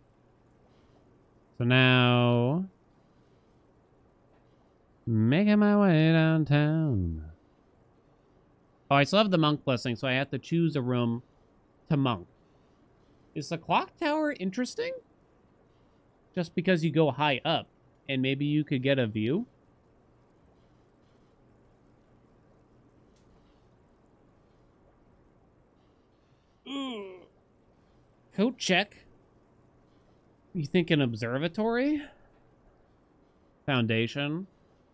[SPEAKER 1] So now... making my way downtown. Oh, I still have the monk blessing, so I have to choose a room to monk. Is the clock tower interesting? Just because you go high up, and maybe you could get a view? Coat check. You think an observatory? Foundation.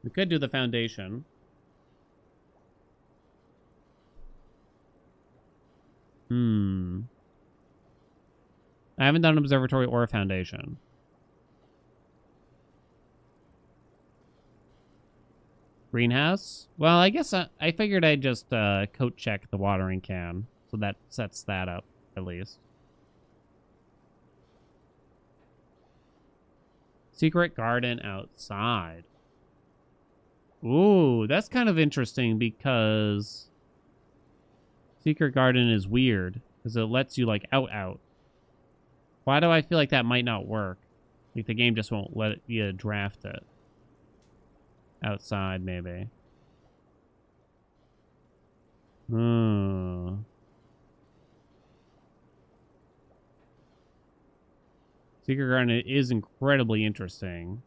[SPEAKER 1] We could do the foundation. I haven't done an observatory or a foundation. Greenhouse? Well, I guess I figured I'd just coat check the watering can. So that sets that up, at least. Secret garden outside. Ooh, that's kind of interesting because secret garden is weird because it lets you like out. Why do I feel like that might not work? Like the game just won't let you draft it. Outside, maybe. Secret garden is incredibly interesting.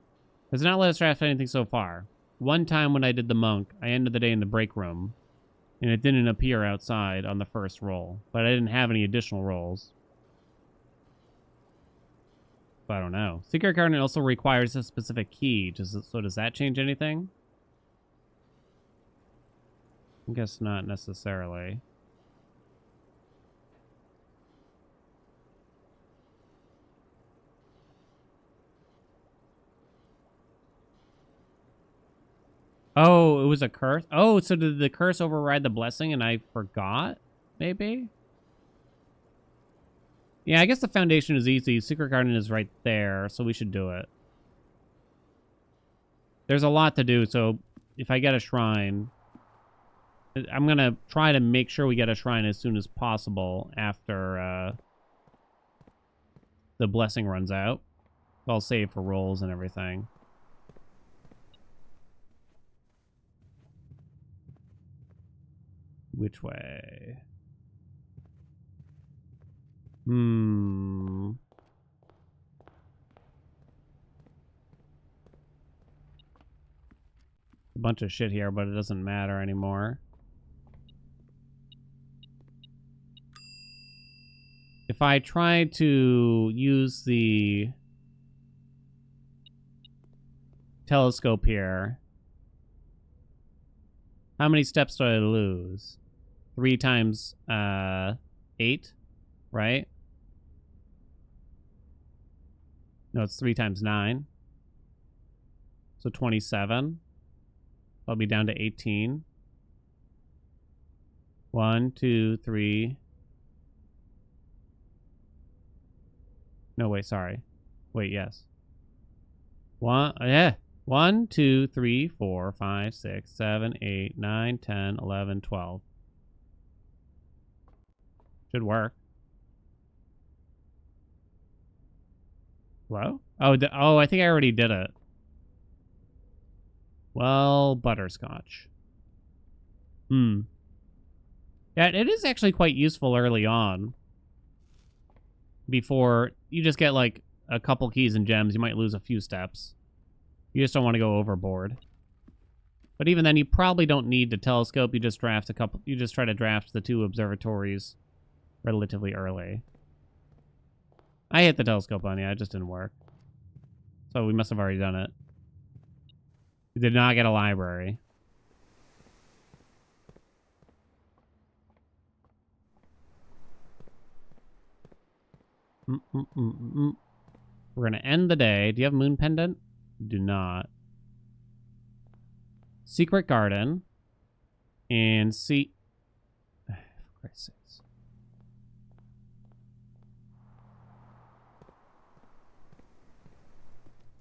[SPEAKER 1] Has not let us draft anything so far. One time when I did the monk, I ended the day in the break room, and it didn't appear outside on the first roll, but I didn't have any additional rolls. But I don't know. Secret garden also requires a specific key. So does that change anything? I guess not necessarily. Oh, it was a curse? Oh, so did the curse override the blessing and I forgot? Maybe? Yeah, I guess the foundation is easy. Secret garden is right there, so we should do it. There's a lot to do, so if I get a shrine... I'm going to try to make sure we get a shrine as soon as possible after the blessing runs out. I'll save for rolls and everything. Which way? A bunch of shit here, but it doesn't matter anymore. If I try to use the telescope here, how many steps do I lose? 3 times 8, right? No, it's 3 times 9. So 27. I'll be down to 18. 1, 2, 3. No, wait, sorry. Wait, yes. 1, 2, 3, 4, 5, 6, 7, 8, 9, 10, 11, 12. Should work. Hello? Oh, I think I already did it. Well, butterscotch. Yeah, it is actually quite useful early on. Before you just get like a couple keys and gems, you might lose a few steps. You just don't want to go overboard. But even then, you probably don't need the telescope. You just draft a couple. You just try to draft the 2 observatories relatively early. I hit the telescope on you. It just didn't work. So we must have already done it. You did not get a library. We're going to end the day. Do you have moon pendant? Do not. Secret garden. And see... For Christ's sakes.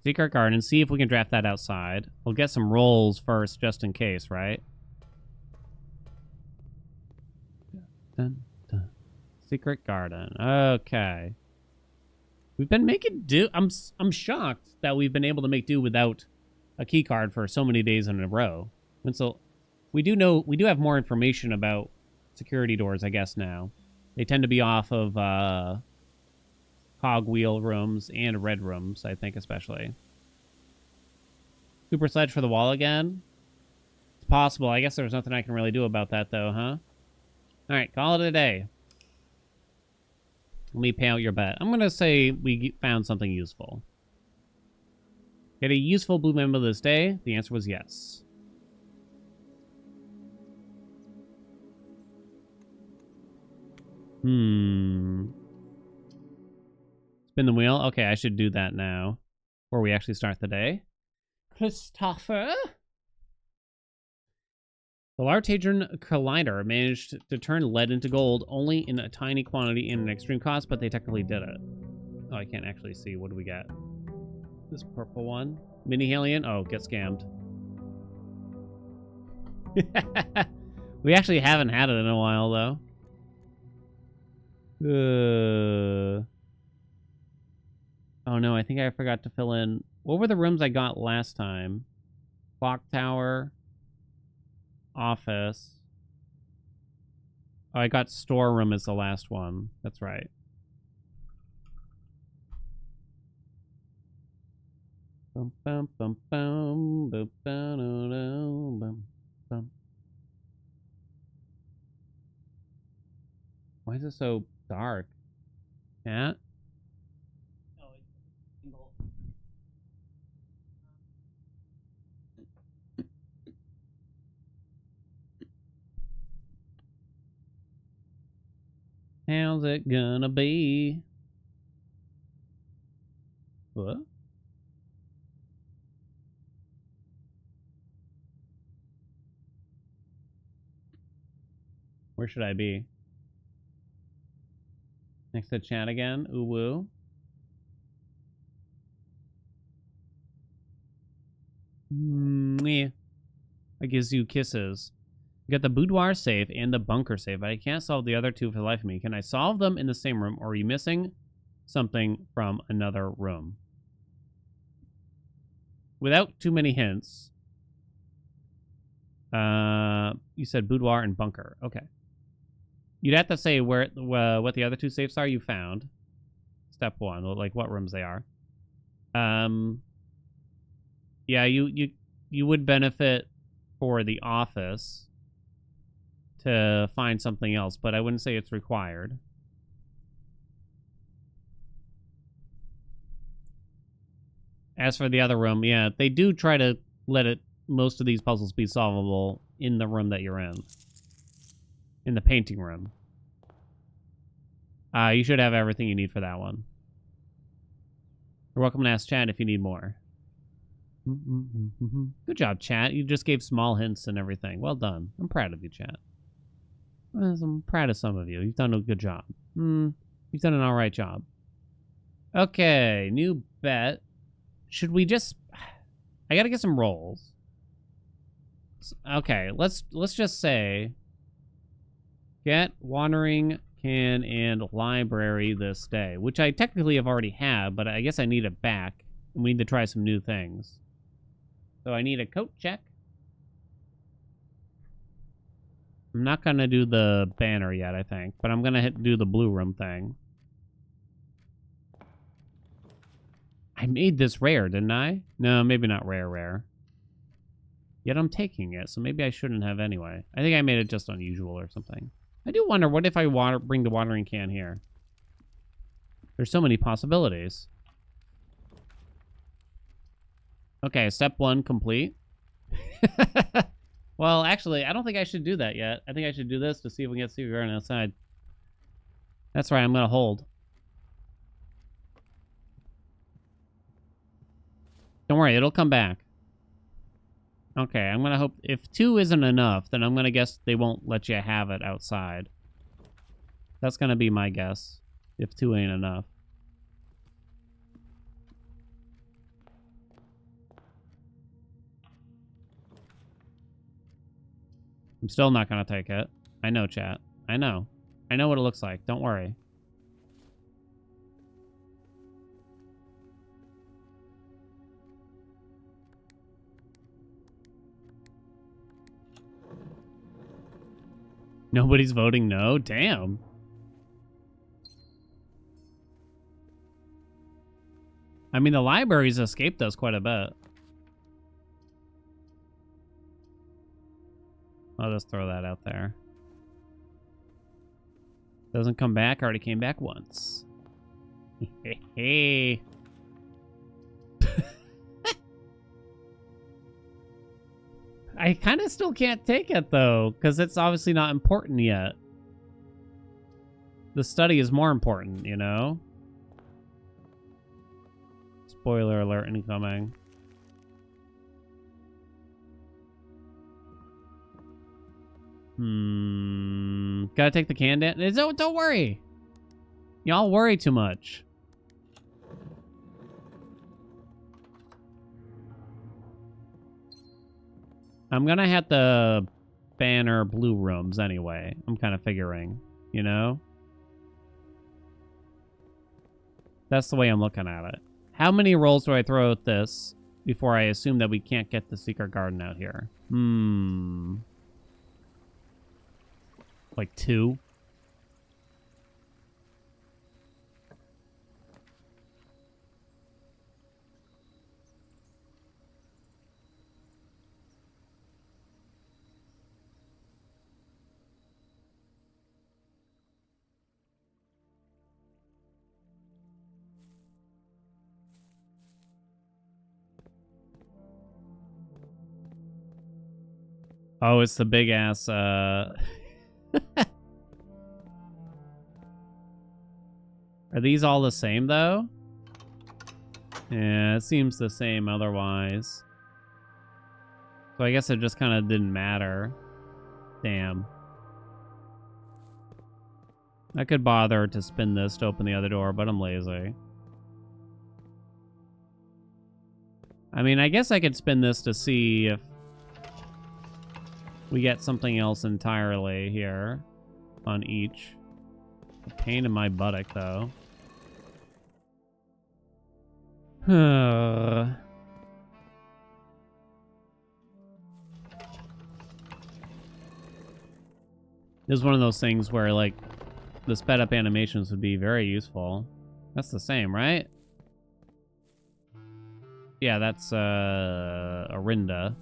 [SPEAKER 1] Secret garden. See if we can draft that outside. We'll get some rolls first, just in case, right? Dun, dun. Secret garden. Okay. We've been making do. I'm shocked that we've been able to make do without a key card for so many days in a row. And so we do have more information about security doors, I guess, now. They tend to be off of cogwheel rooms and red rooms, I think, especially. Super sledge for the wall again? It's possible. I guess there's nothing I can really do about that, though, huh? All right, call it a day. Let me pay out your bet. I'm going to say we found something useful. Get a useful blue member this day? The answer was yes. Spin the wheel? Okay, I should do that now. Before we actually start the day. Christopher? The Large Hadron Collider managed to turn lead into gold only in a tiny quantity and an extreme cost, but they technically did it. Oh, I can't actually see. What do we get? This purple one. Mini Haelian? Oh, get scammed. We actually haven't had it in a while, though. Oh, no, I think I forgot to fill in... What were the rooms I got last time? Clock tower... Office. Oh, I got storeroom as the last one. That's right. Bum, bum, bum, bum, bum, bum, bum, bum. Why is it so dark? Cat? How's it gonna be? What? Where should I be? Next to chat again? Ooh woo. Yeah. I gives you kisses. You got the boudoir safe and the bunker safe, but I can't solve the other two for the life of me. Can I solve them in the same room, or are you missing something from another room? Without too many hints. You said boudoir and bunker. Okay. You'd have to say where what the other two safes are you found. Step one, like what rooms they are. Yeah, you would benefit for the office to find something else, but I wouldn't say it's required. As for the other room, yeah, they do try to let most of these puzzles be solvable in the room that you're in. In the painting room. You should have everything you need for that one. You're welcome to ask chat if you need more. Good job, chat. You just gave small hints and everything. Well done. I'm proud of you, chat. I'm proud of some of you. You've done a good job. You've done an alright job. Okay, new bet. Should we just... I gotta get some rolls. Okay, let's just say... Get watering can and library this day. Which I technically have already had, but I guess I need it back. And we need to try some new things. So I need a coat check. I'm not going to do the banner yet, I think. But I'm going to do the blue room thing. I made this rare, didn't I? No, maybe not rare. Yet I'm taking it, so maybe I shouldn't have anyway. I think I made it just unusual or something. I do wonder, what if I bring the watering can here? There's so many possibilities. Okay, step one complete. Well, actually, I don't think I should do that yet. I think I should do this to see if we can get Secret Garden outside. That's right, I'm gonna hold. Don't worry, it'll come back. Okay, I'm gonna hope... If 2 isn't enough, then I'm gonna guess they won't let you have it outside. That's gonna be my guess, if 2 ain't enough. I'm still not gonna take it. I know, chat. I know. I know what it looks like. Don't worry. Nobody's voting no? Damn. I mean, the library's escaped us quite a bit. I'll just throw that out there. Doesn't come back. Already came back once. Hey. I kind of still can't take it, though, because it's obviously not important yet. The study is more important, you know? Spoiler alert incoming. Gotta take the can down. Don't worry. Y'all worry too much. I'm gonna have to banner blue rooms anyway. I'm kind of figuring, you know? That's the way I'm looking at it. How many rolls do I throw at this before I assume that we can't get the secret garden out here? Like 2? Oh, it's the big ass, Are these all the same, though? Yeah, it seems the same otherwise. So I guess it just kind of didn't matter. Damn. I could bother to spin this to open the other door, but I'm lazy. I mean, I guess I could spin this to see if we get something else entirely here on each. A pain in my buttock, though. This is one of those things where, like, the sped up animations would be very useful. That's the same, right? Yeah, that's Arinda.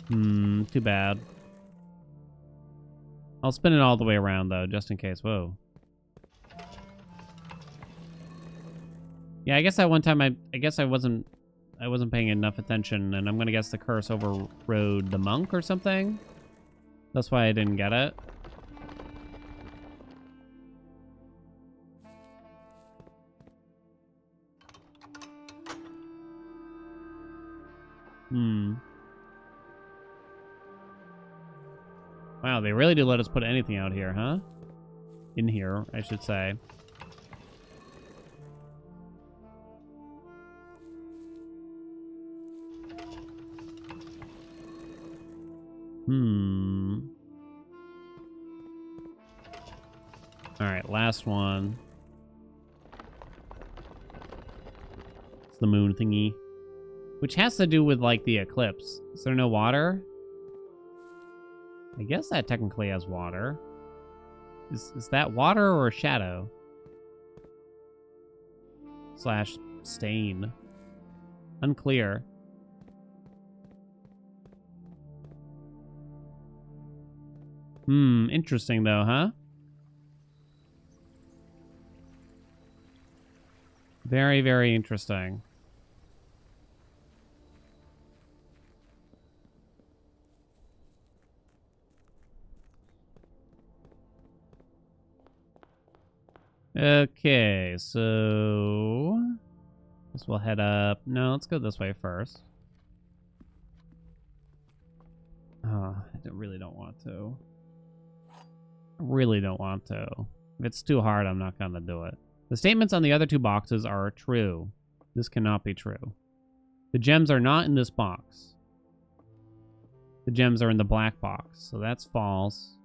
[SPEAKER 1] Too bad. I'll spin it all the way around, though, just in case. Whoa. Yeah, I guess at one time I guess I wasn't paying enough attention, and I'm gonna guess the curse overrode the monk or something. That's why I didn't get it. Wow, they really do let us put anything out here, huh? In here, I should say. Alright, last one. It's the moon thingy. Which has to do with, like, the eclipse. Is there no water? I guess that technically has water. Is that water or a shadow? Slash stain. Unclear. Interesting though, huh? Very, very interesting. Okay, so guess we'll head up. No, let's go this way first. Oh, I really don't want to. I really don't want to. If it's too hard, I'm not gonna do it. The statements on the other two boxes are true. This cannot be true. The gems are not in this box. The gems are in the black box, so that's false.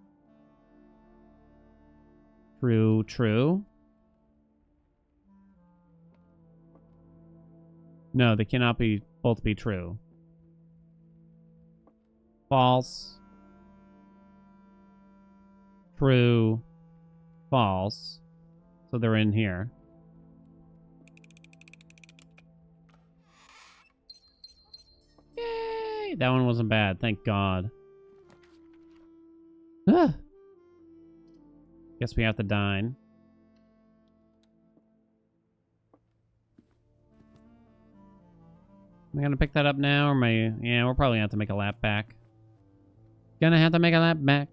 [SPEAKER 1] True, true. No, they cannot be both be true. False. True. False. So they're in here. Yay! That one wasn't bad, thank God. Ah. Guess we have to dine. Am I gonna pick that up now, or am I... Yeah, we're probably gonna have to make a lap back. Gonna have to make a lap back.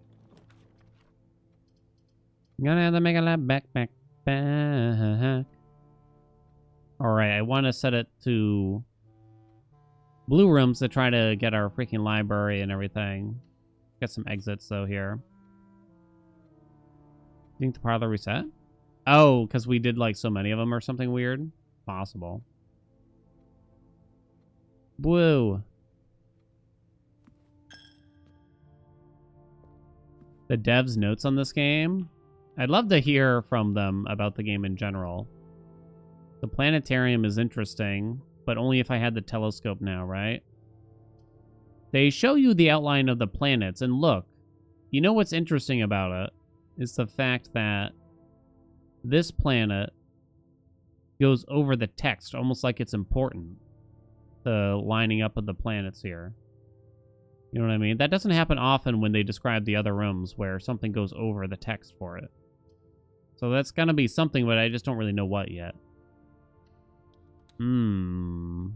[SPEAKER 1] Gonna have to make a lap back. Alright, I want to set it to blue rooms to try to get our freaking library and everything. Get some exits, though, here. Think the parlor reset? Oh, because we did, like, so many of them or something weird? Possible. Woo. The devs' notes on this game? I'd love to hear from them about the game in general. The planetarium is interesting, but only if I had the telescope now, right? They show you the outline of the planets, and look, you know what's interesting about it is the fact that this planet goes over the text, almost like it's important. The lining up of the planets here. You know what I mean? That doesn't happen often when they describe the other rooms where something goes over the text for it. So that's gonna be something, but I just don't really know what yet. No,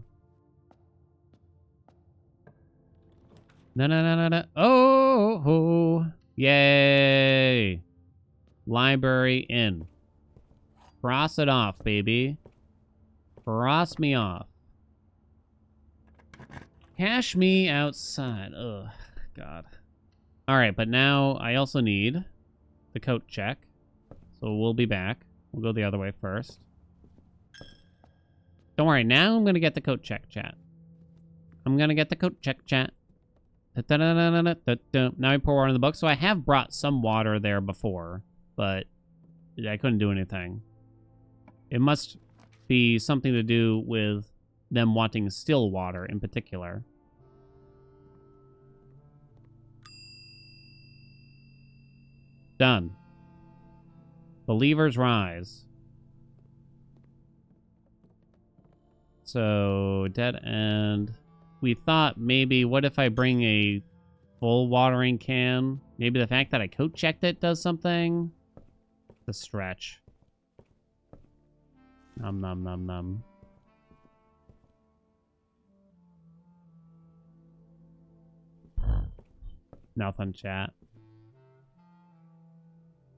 [SPEAKER 1] no, no, no, no. Oh, yay. Library in. Cross it off, baby. Cross me off. Cash me outside. Ugh, God. Alright, but now I also need the coat check. So we'll be back. We'll go the other way first. Don't worry, now I'm gonna get the coat check, chat. I'm gonna get the coat check, chat. Now I pour water in the book. So I have brought some water there before, but I couldn't do anything. It must be something to do with them wanting still water in particular. Done. Believers rise. So, dead end. We thought maybe, what if I bring a full watering can? Maybe the fact that I coat checked it does something? The stretch. Nom nom nom nom. Nothing, chat.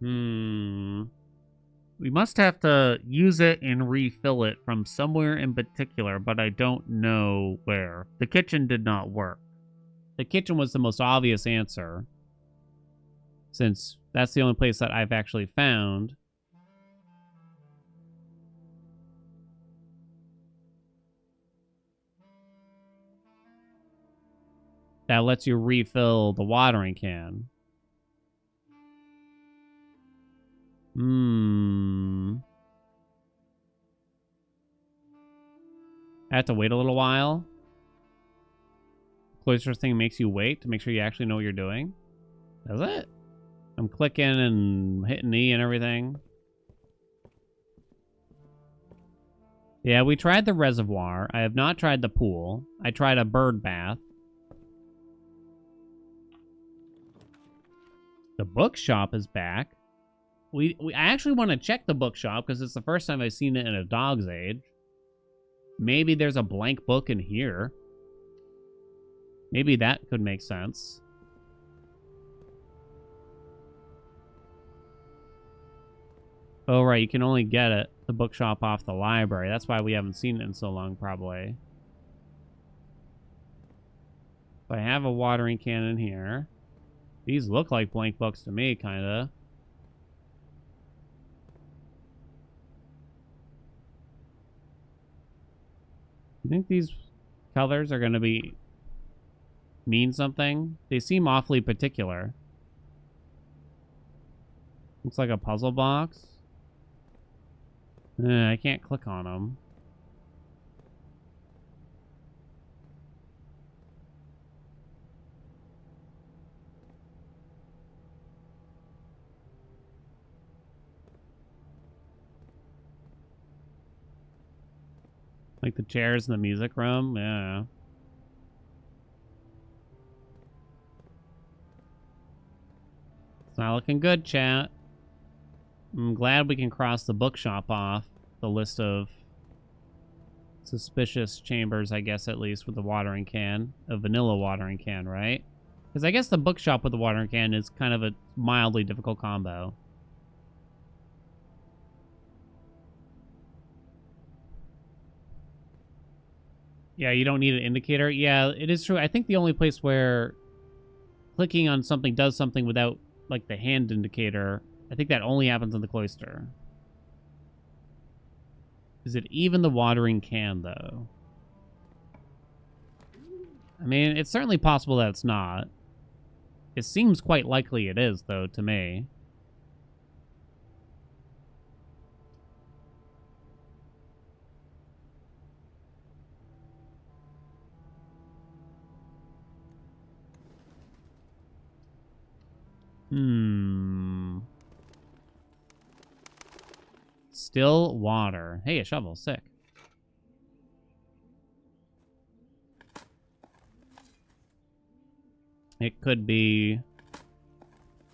[SPEAKER 1] We must have to use it and refill it from somewhere in particular, but I don't know where. The kitchen did not work. The kitchen was the most obvious answer, since that's the only place that I've actually found. That lets you refill the watering can. I have to wait a little while. Cloister thing makes you wait to make sure you actually know what you're doing. Does it? I'm clicking and hitting E and everything. Yeah, we tried the reservoir. I have not tried the pool. I tried a bird bath. The bookshop is back. I actually want to check the bookshop because it's the first time I've seen it in a dog's age. Maybe there's a blank book in here. Maybe that could make sense. Oh, right. You can only get it, the bookshop, off the library. That's why we haven't seen it in so long, probably. So I have a watering can in here. These look like blank books to me, kind of. You think these colors are going to mean something? They seem awfully particular. Looks like a puzzle box. I can't click on them. Like the chairs in the music room? Yeah. It's not looking good, chat. I'm glad we can cross the bookshop off the list of suspicious chambers, I guess, at least, with the watering can. A vanilla watering can, right? Because I guess the bookshop with the watering can is kind of a mildly difficult combo. Yeah, you don't need an indicator. Yeah, it is true. I think the only place where clicking on something does something without, like, the hand indicator, I think that only happens in the cloister. Is it even the watering can, though? I mean, it's certainly possible that it's not. It seems quite likely it is, though, to me. Still water. Hey, a shovel. Sick. It could be...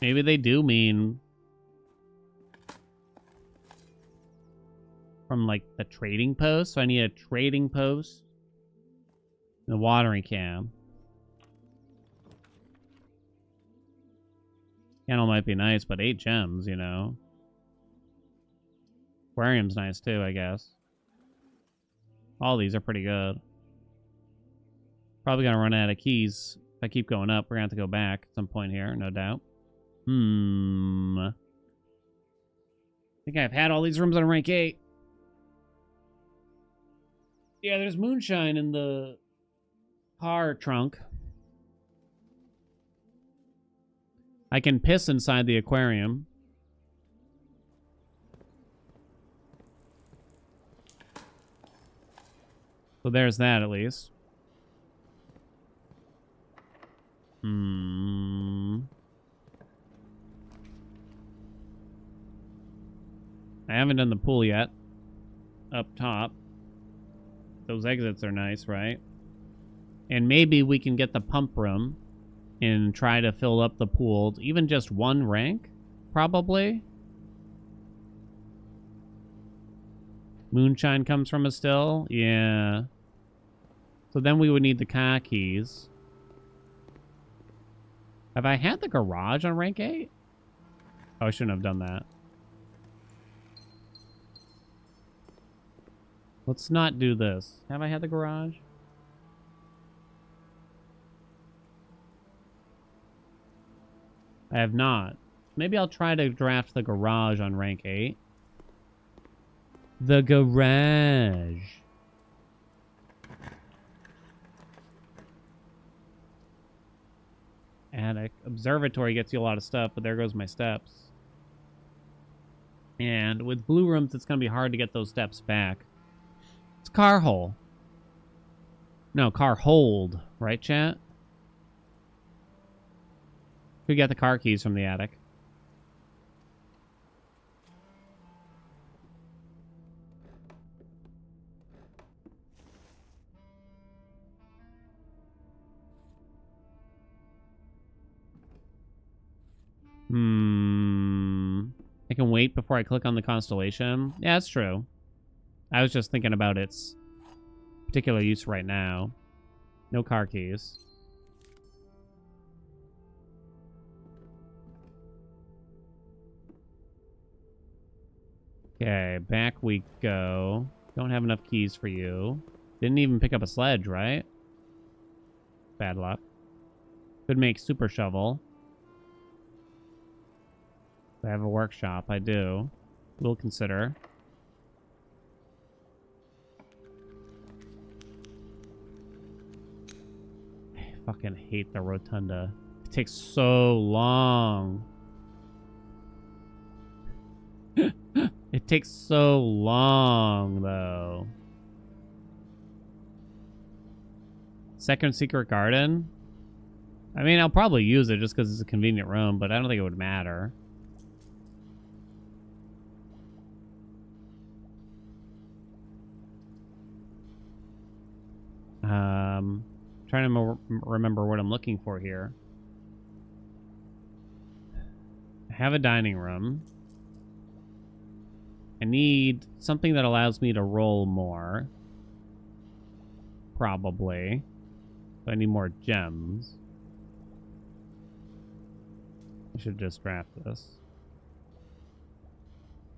[SPEAKER 1] Maybe they do mean... from, like, the trading post. So I need a trading post. And a watering can. Candle might be nice, but 8 gems, you know. Aquarium's nice, too, I guess. All these are pretty good. Probably gonna run out of keys. If I keep going up, we're gonna have to go back at some point here, no doubt. I think I've had all these rooms on rank 8. Yeah, there's moonshine in the car trunk. I can piss inside the aquarium. So there's that, at least. I haven't done the pool yet. Up top. Those exits are nice, right? And maybe we can get the pump room and try to fill up the pool. Even just 1 rank, probably. Moonshine comes from a still? Yeah. So then we would need the car keys. Have I had the garage on rank 8? Oh, I shouldn't have done that. Let's not do this. Have I had the garage? I have not. Maybe I'll try to draft the garage on rank 8. The garage. Attic. Observatory gets you a lot of stuff, but there goes my steps. And with blue rooms, it's going to be hard to get those steps back. It's car hole. No, car hold. Right, chat? We got the car keys from the attic. I can wait before I click on the constellation. Yeah, that's true. I was just thinking about its particular use right now. No car keys. Okay, back we go. Don't have enough keys for you. Didn't even pick up a sledge, right? Bad luck. Could make super shovel. I have a workshop. I do. We'll consider. I fucking hate the rotunda. It takes so long. It takes so long, though. Second secret garden? I mean, I'll probably use it just because it's a convenient room, but I don't think it would matter. Trying to remember what I'm looking for here. I have a dining room. I need something that allows me to roll more. Probably. So I need more gems. I should just draft this.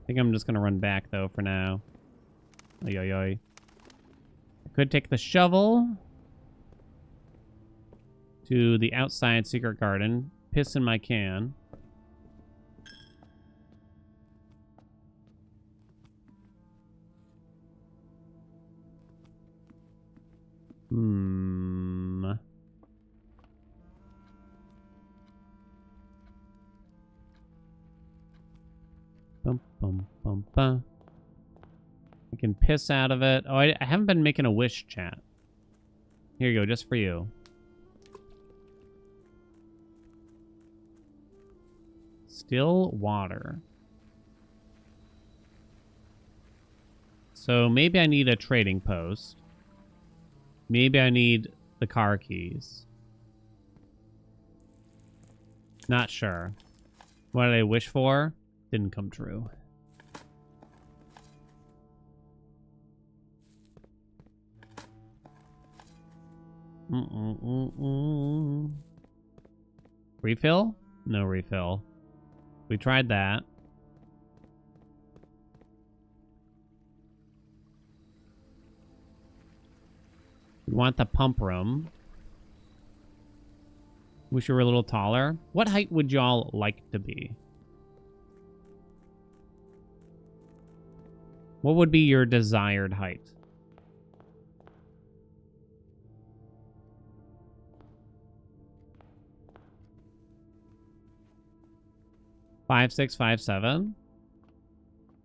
[SPEAKER 1] I think I'm just going to run back, though, for now. Oy, oy, oy. I could take the shovel to the outside secret garden. Piss in my can. Bum, bum, bum, bum. I can piss out of it. Oh, I haven't been making a wish, chat. Here you go, just for you. Still water. So maybe I need a trading post. Maybe I need the car keys. Not sure. What did I wish for? Didn't come true. Refill? No refill. We tried that. We want the pump room. Wish you were a little taller. What height would y'all like to be? What would be your desired height? Five, 6, 5, 7?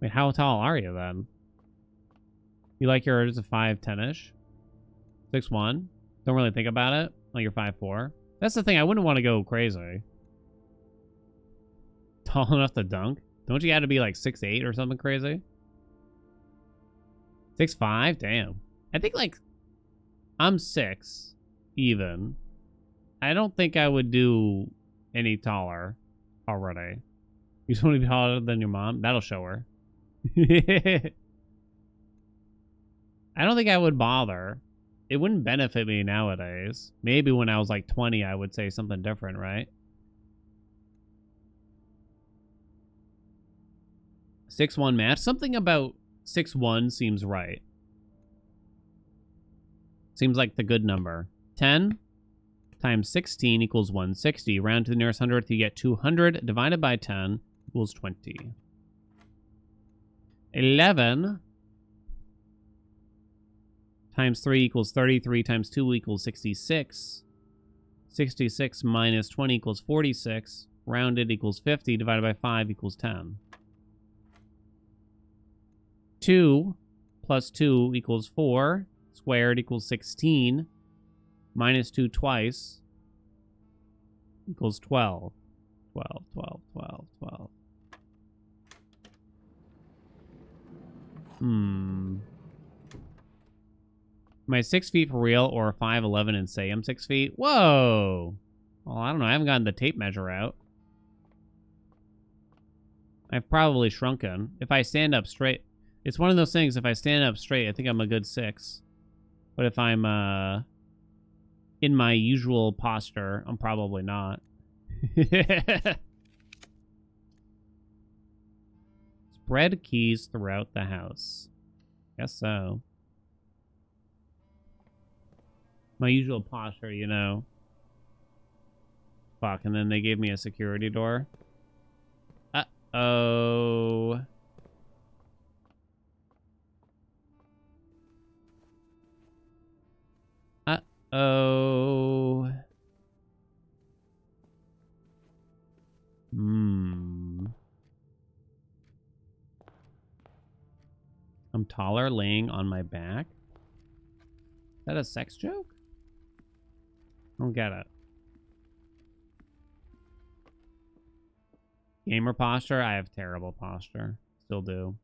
[SPEAKER 1] Wait, how tall are you then? You like yours a 5, 10-ish? 6, 1? Don't really think about it? Like you're 5, 4? That's the thing, I wouldn't want to go crazy. Tall enough to dunk? Don't you have to be like 6, 8 or something crazy? 6, 5? Damn. I think like I'm 6 even. I don't think I would do any taller already. You just want to be taller than your mom? That'll show her. I don't think I would bother. It wouldn't benefit me nowadays. Maybe when I was like 20, I would say something different, right? 6'1" match. Something about 6'1" seems right. Seems like the good number. 10 times 16 equals 160. Round to the nearest hundredth, you get 200 divided by 10 equals 20. 11 times 3 equals 33 times 2 equals 66. 66 minus 20 equals 46. Rounded equals 50 divided by 5 equals 10. 2 plus 2 equals 4. Squared equals 16. Minus 2 twice equals 12. 12, 12, 12, 12. Am I 6 feet for real or 5'11" and say I'm 6 feet? Whoa! Well, I don't know. I haven't gotten the tape measure out. I've probably shrunken. If I stand up straight... It's one of those things, if I stand up straight, I think I'm a good 6. But if I'm in my usual posture, I'm probably not. It's Spread keys throughout the house. Guess so. My usual posture, you know. Fuck, and then they gave me a security door. Uh-oh. Uh-oh. I'm taller laying on my back? Is that a sex joke? I don't get it. Gamer posture? I have terrible posture. Still do.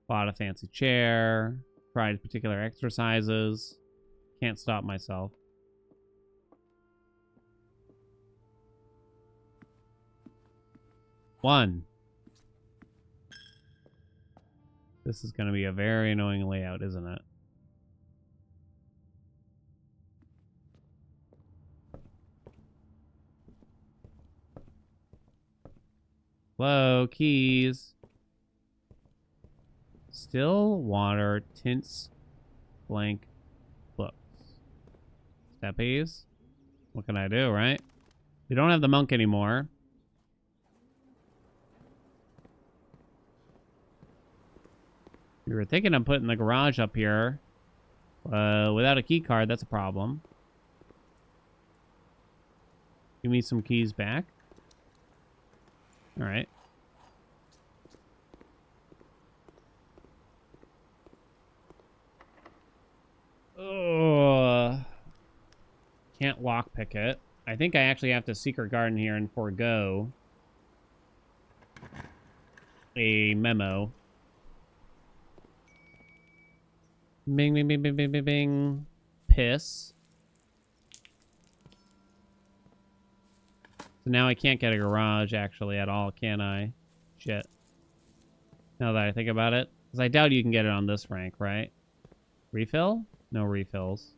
[SPEAKER 1] Bought a fancy chair. Tried particular exercises. Can't stop myself. One. This is going to be a very annoying layout, isn't it? Hello, keys. Still water, tints, blank, books. Steppies? What can I do, right? We don't have the monk anymore. We were thinking of putting the garage up here. Without a key card, that's a problem. Give me some keys back. All right. Oh, can't lockpick it. I think I actually have to secret garden here and forego a memo. Bing, bing, bing, bing, bing, bing, bing. Piss. So now I can't get a garage, actually, at all, can I? Shit. Now that I think about it. Because I doubt you can get it on this rank, right? Refill? No refills.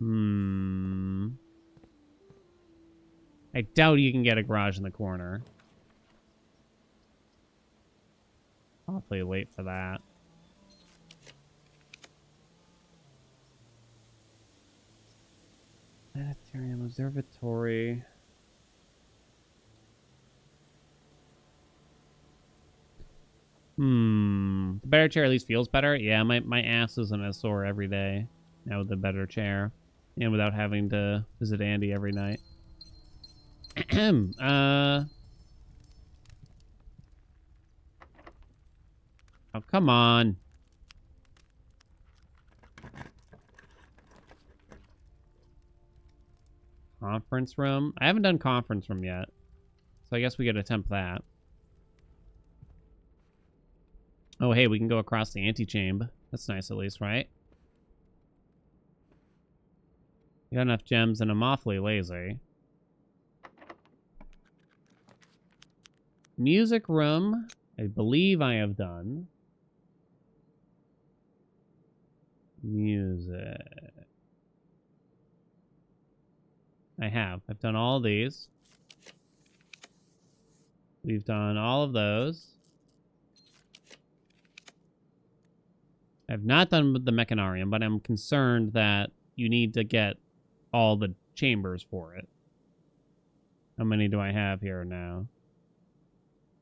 [SPEAKER 1] I doubt you can get a garage in the corner. Awfully late for that. Planetarium Observatory. The better chair at least feels better. Yeah, my ass isn't as sore every day now with the better chair. And without having to visit Andy every night. Oh, come on. Conference room? I haven't done conference room yet. So I guess we could attempt that. Oh, hey, we can go across the antechamber. That's nice at least, right? You got enough gems and I'm awfully lazy. Music room. I believe I have done. Music. I have. I've done all these. We've done all of those. I've not done the Mechanarium, but I'm concerned that you need to get all the chambers for it. How many do I have here now?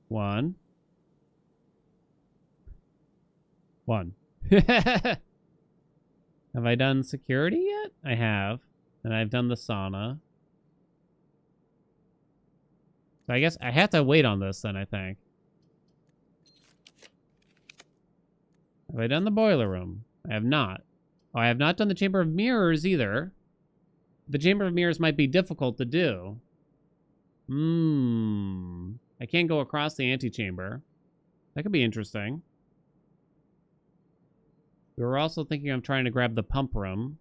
[SPEAKER 1] 1. 1. Have I done security yet? I have. And I've done the sauna. So I guess I have to wait on this then, I think. Have I done the boiler room? I have not. Oh, I have not done the Chamber of Mirrors either. The Chamber of Mirrors might be difficult to do. I can't go across the antechamber. That could be interesting. We were also thinking of trying to grab the pump room.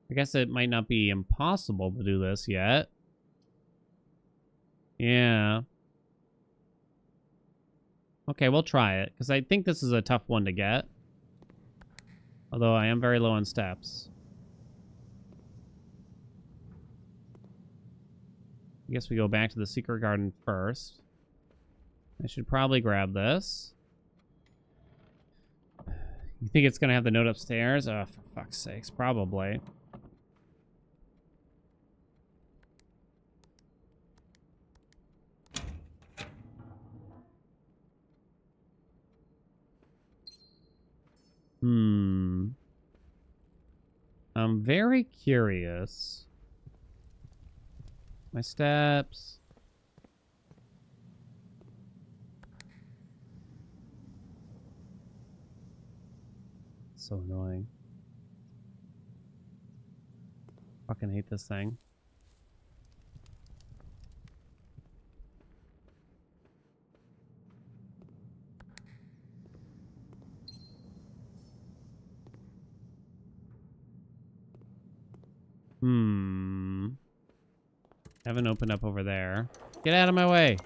[SPEAKER 1] I guess it might not be impossible to do this yet. Yeah. Okay, we'll try it, because I think this is a tough one to get. Although I am very low on steps. I guess we go back to the secret garden first. I should probably grab this. You think it's gonna have the note upstairs? Oh, for fuck's sakes, probably. I'm very curious. My steps. So annoying. Fucking hate this thing. Haven't opened up over there. Get out of my way.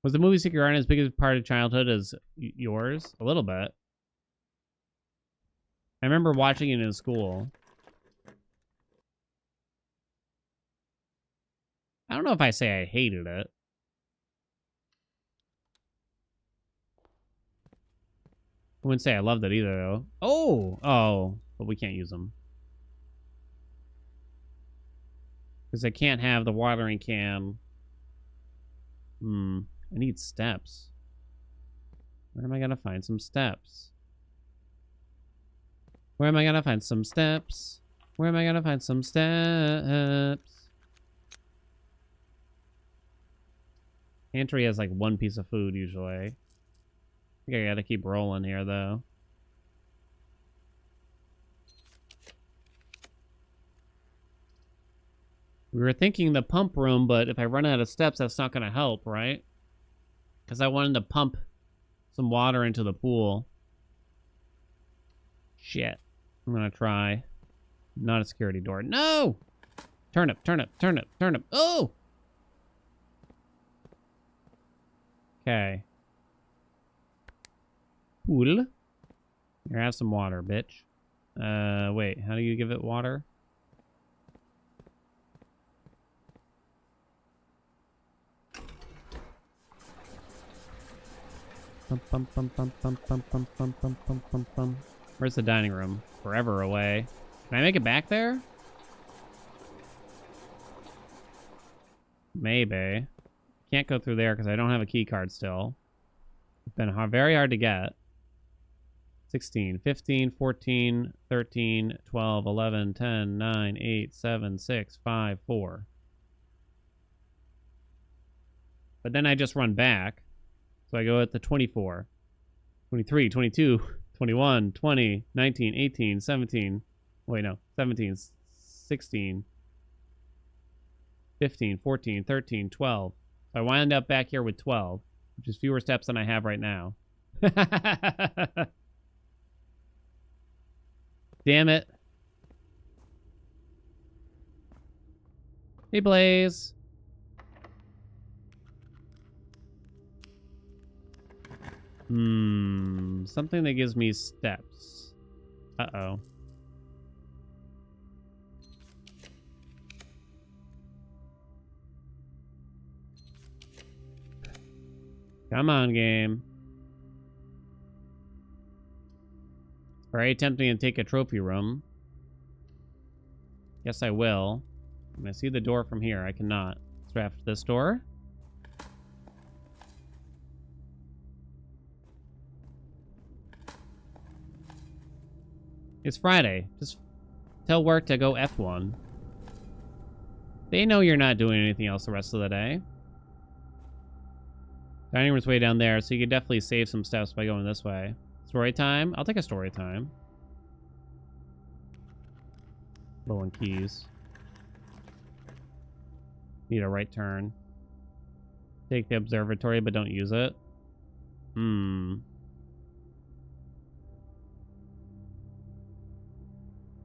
[SPEAKER 1] Was the movie Secret Garden as big a part of childhood as yours? A little bit. I remember watching it in school. I don't know if I say I hated it. I wouldn't say I loved it either, though. Oh, but we can't use them. Because I can't have the watering can. I need steps. Where am I gonna find some steps? Where am I gonna find some steps? Where am I gonna find some steps? Pantry has like one piece of food usually. I think I gotta keep rolling here though. We were thinking the pump room, but if I run out of steps, that's not gonna help, right? Because I wanted to pump some water into the pool. Shit. I'm gonna try. Not a security door. No! Turnip, turnip, turnip, turnip. Oh! Okay. Pool. Here, have some water, bitch. Wait. How do you give it water? Where's the dining room? Forever away. Can I make it back there? Maybe. Can't go through there because I don't have a key card still. It's been very hard to get. 16, 15, 14, 13, 12, 11, 10, 9, 8, 7, 6, 5, 4. But then I just run back. So I go at the 24, 23, 22, 21, 20, 19, 18, 17. Wait, no. 17, 16, 15, 14, 13, 12. So I wind up back here with 12, which is fewer steps than I have right now. Damn it. Hey, Blaze. Something that gives me steps. Uh-oh. Come on, game. It's very tempting to take a trophy room. Yes, I will. Can I see the door from here? I cannot. Let's draft this door. It's Friday. Just tell work to go F1. They know you're not doing anything else the rest of the day. Dining room's way down there, so you could definitely save some steps by going this way. Story time? I'll take a story time. Low on keys. Need a right turn. Take the observatory, but don't use it.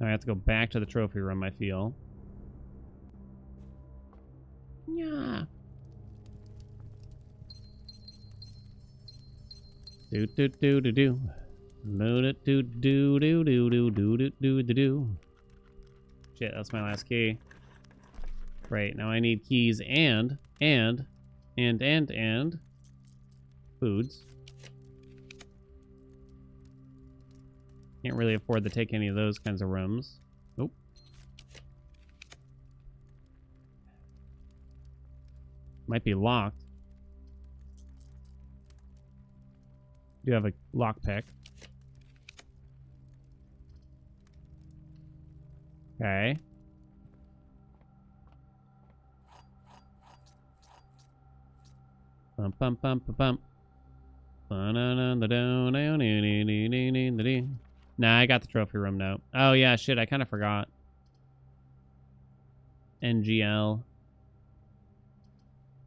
[SPEAKER 1] I have to go back to the trophy room, I feel. Yeah. Do do do do do. Do do do do do do do do do do do. Shit, that's my last key. Right, now I need keys and foods. Can't really afford to take any of those kinds of rooms. Nope. Might be locked. Do have a lockpick. Okay. Bum bum bum bum bum. Nah, I got the trophy room now. Oh yeah, shit, I kind of forgot. NGL.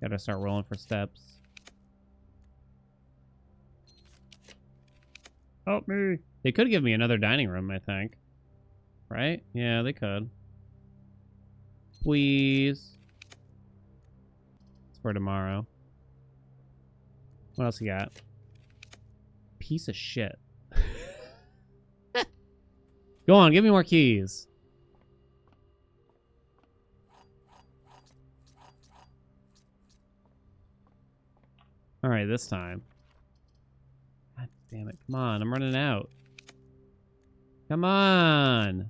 [SPEAKER 1] Gotta start rolling for steps. Help me. They could give me another dining room, I think. Right? Yeah, they could. Please. It's for tomorrow. What else you got? Piece of shit. Go on, give me more keys. All right, this time. God damn it. Come on, I'm running out. Come on.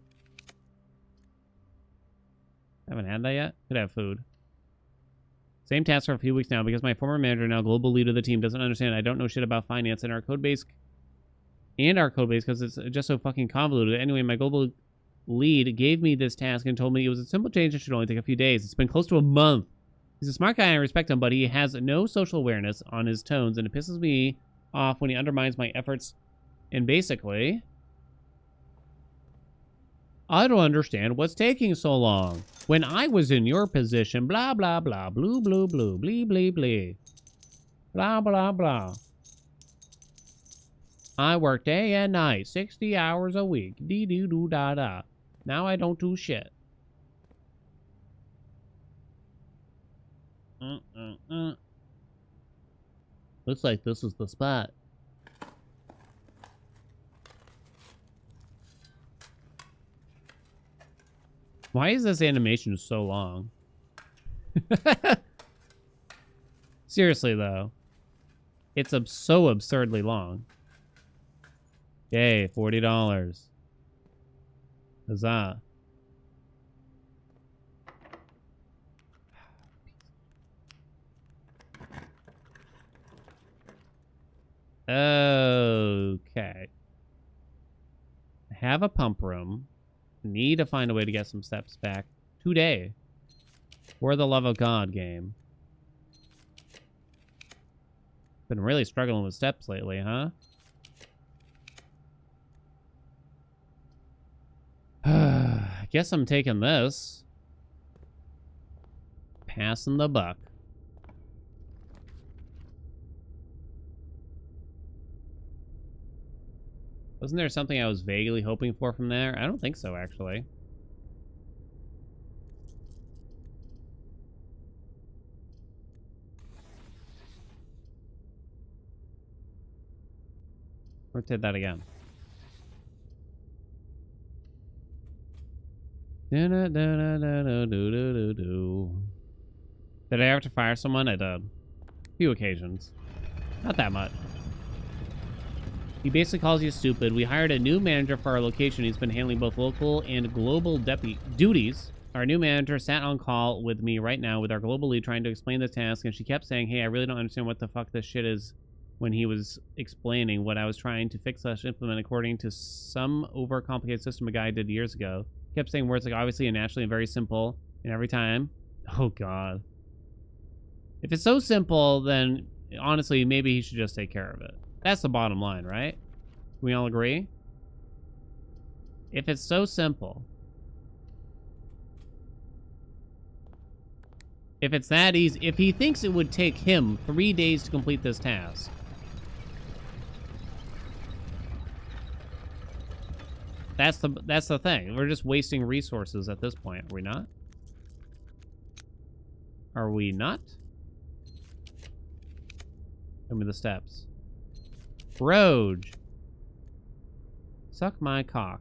[SPEAKER 1] Haven't had that yet? Could have food. Same task for a few weeks now because my former manager, now global leader of the team, doesn't understand I don't know shit about finance and our code base because it's just so fucking convoluted. Anyway, my global lead gave me this task and told me it was a simple change and should only take a few days. It's been close to a month. He's a smart guy and I respect him, but he has no social awareness on his tones and it pisses me off when he undermines my efforts. And basically, I don't understand what's taking so long. When I was in your position, blah, blah, blah, blue, blue, blue, blee, blee, blee. Blah, blah, blah. I work day and night, 60 hours a week. Dee-doo-doo-da-da. Now I don't do shit. Looks like this is the spot. Why is this animation so long? Seriously, though. It's so absurdly long. Yay, $40. Huzzah. Okay. Have a pump room. Need to find a way to get some steps back today. For the love of God, game. Been really struggling with steps lately, huh? I guess I'm taking this. Passing the buck. Wasn't there something I was vaguely hoping for from there? I don't think so, actually. Rotate that again. Did I have to fire someone? I did. A few occasions. Not that much. He basically calls you stupid. We hired a new manager for our location. He's been handling both local and global duties. Our new manager sat on call with me right now with our global lead trying to explain the task, and she kept saying, hey, I really don't understand what the fuck this shit is, when he was explaining what I was trying to fix / implement according to some overcomplicated system a guy did years ago. Kept saying words like obviously and naturally and very simple, and every time, oh god. If it's so simple, then honestly, maybe he should just take care of it. That's the bottom line, right? Can we all agree? If it's so simple, if it's that easy, if he thinks it would take him 3 days to complete this task, that's the thing. We're just wasting resources at this point, are we not? Are we not? Show me the steps. Roge. Suck my cock.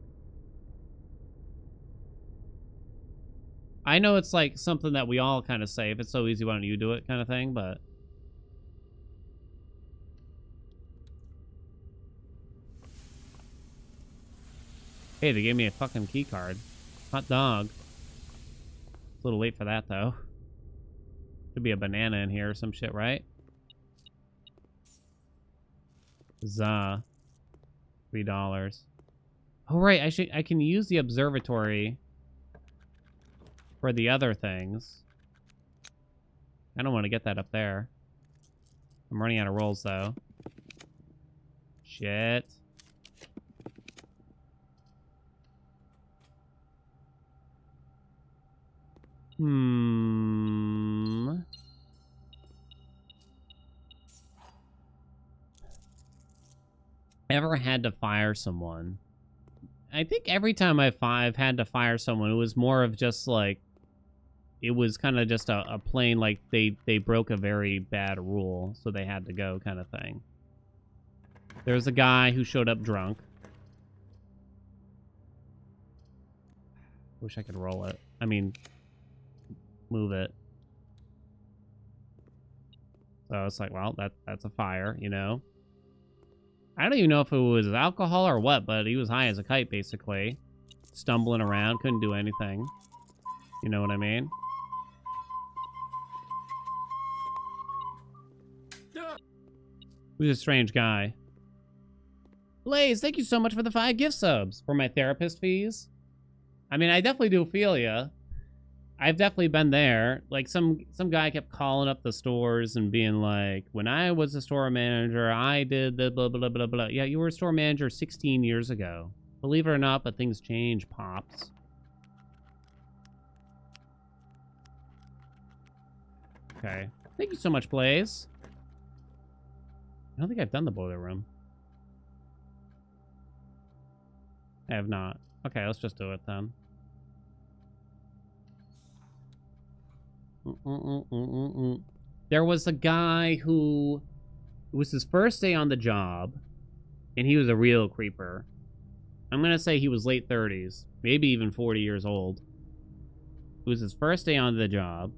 [SPEAKER 1] I know it's like something that we all kind of say. If it's so easy, why don't you do it kind of thing, but... Hey, they gave me a fucking key card. Hot dog. A little late for that, though. Should be a banana in here or some shit, right? $3. Oh, right. I can use the observatory for the other things. I don't want to get that up there. I'm running out of rolls, though. Shit. Ever had to fire someone? I think every time I've had to fire someone, it was more of just like, it was kind of just a plain, like, they broke a very bad rule, so they had to go kind of thing. There's a guy who showed up drunk. Wish I could roll it. I mean, move it. So it's like, well, that's a fire, you know? I don't even know if it was alcohol or what, but he was high as a kite, basically. Stumbling around, couldn't do anything. You know what I mean? Who's a strange guy. Blaze, thank you so much for the 5 gift subs. For my therapist fees. I mean, I definitely do feel ya. I've definitely been there. Like, some guy kept calling up the stores and being like, when I was a store manager, I did the blah, blah, blah, blah. Yeah, you were a store manager 16 years ago. Believe it or not, but things change, Pops. Okay. Thank you so much, Blaze. I don't think I've done the boiler room. I have not. Okay, let's just do it then. There was a guy who... It was his first day on the job, and he was a real creeper. I'm gonna say he was late 30s, maybe even 40 years old. It was his first day on the job,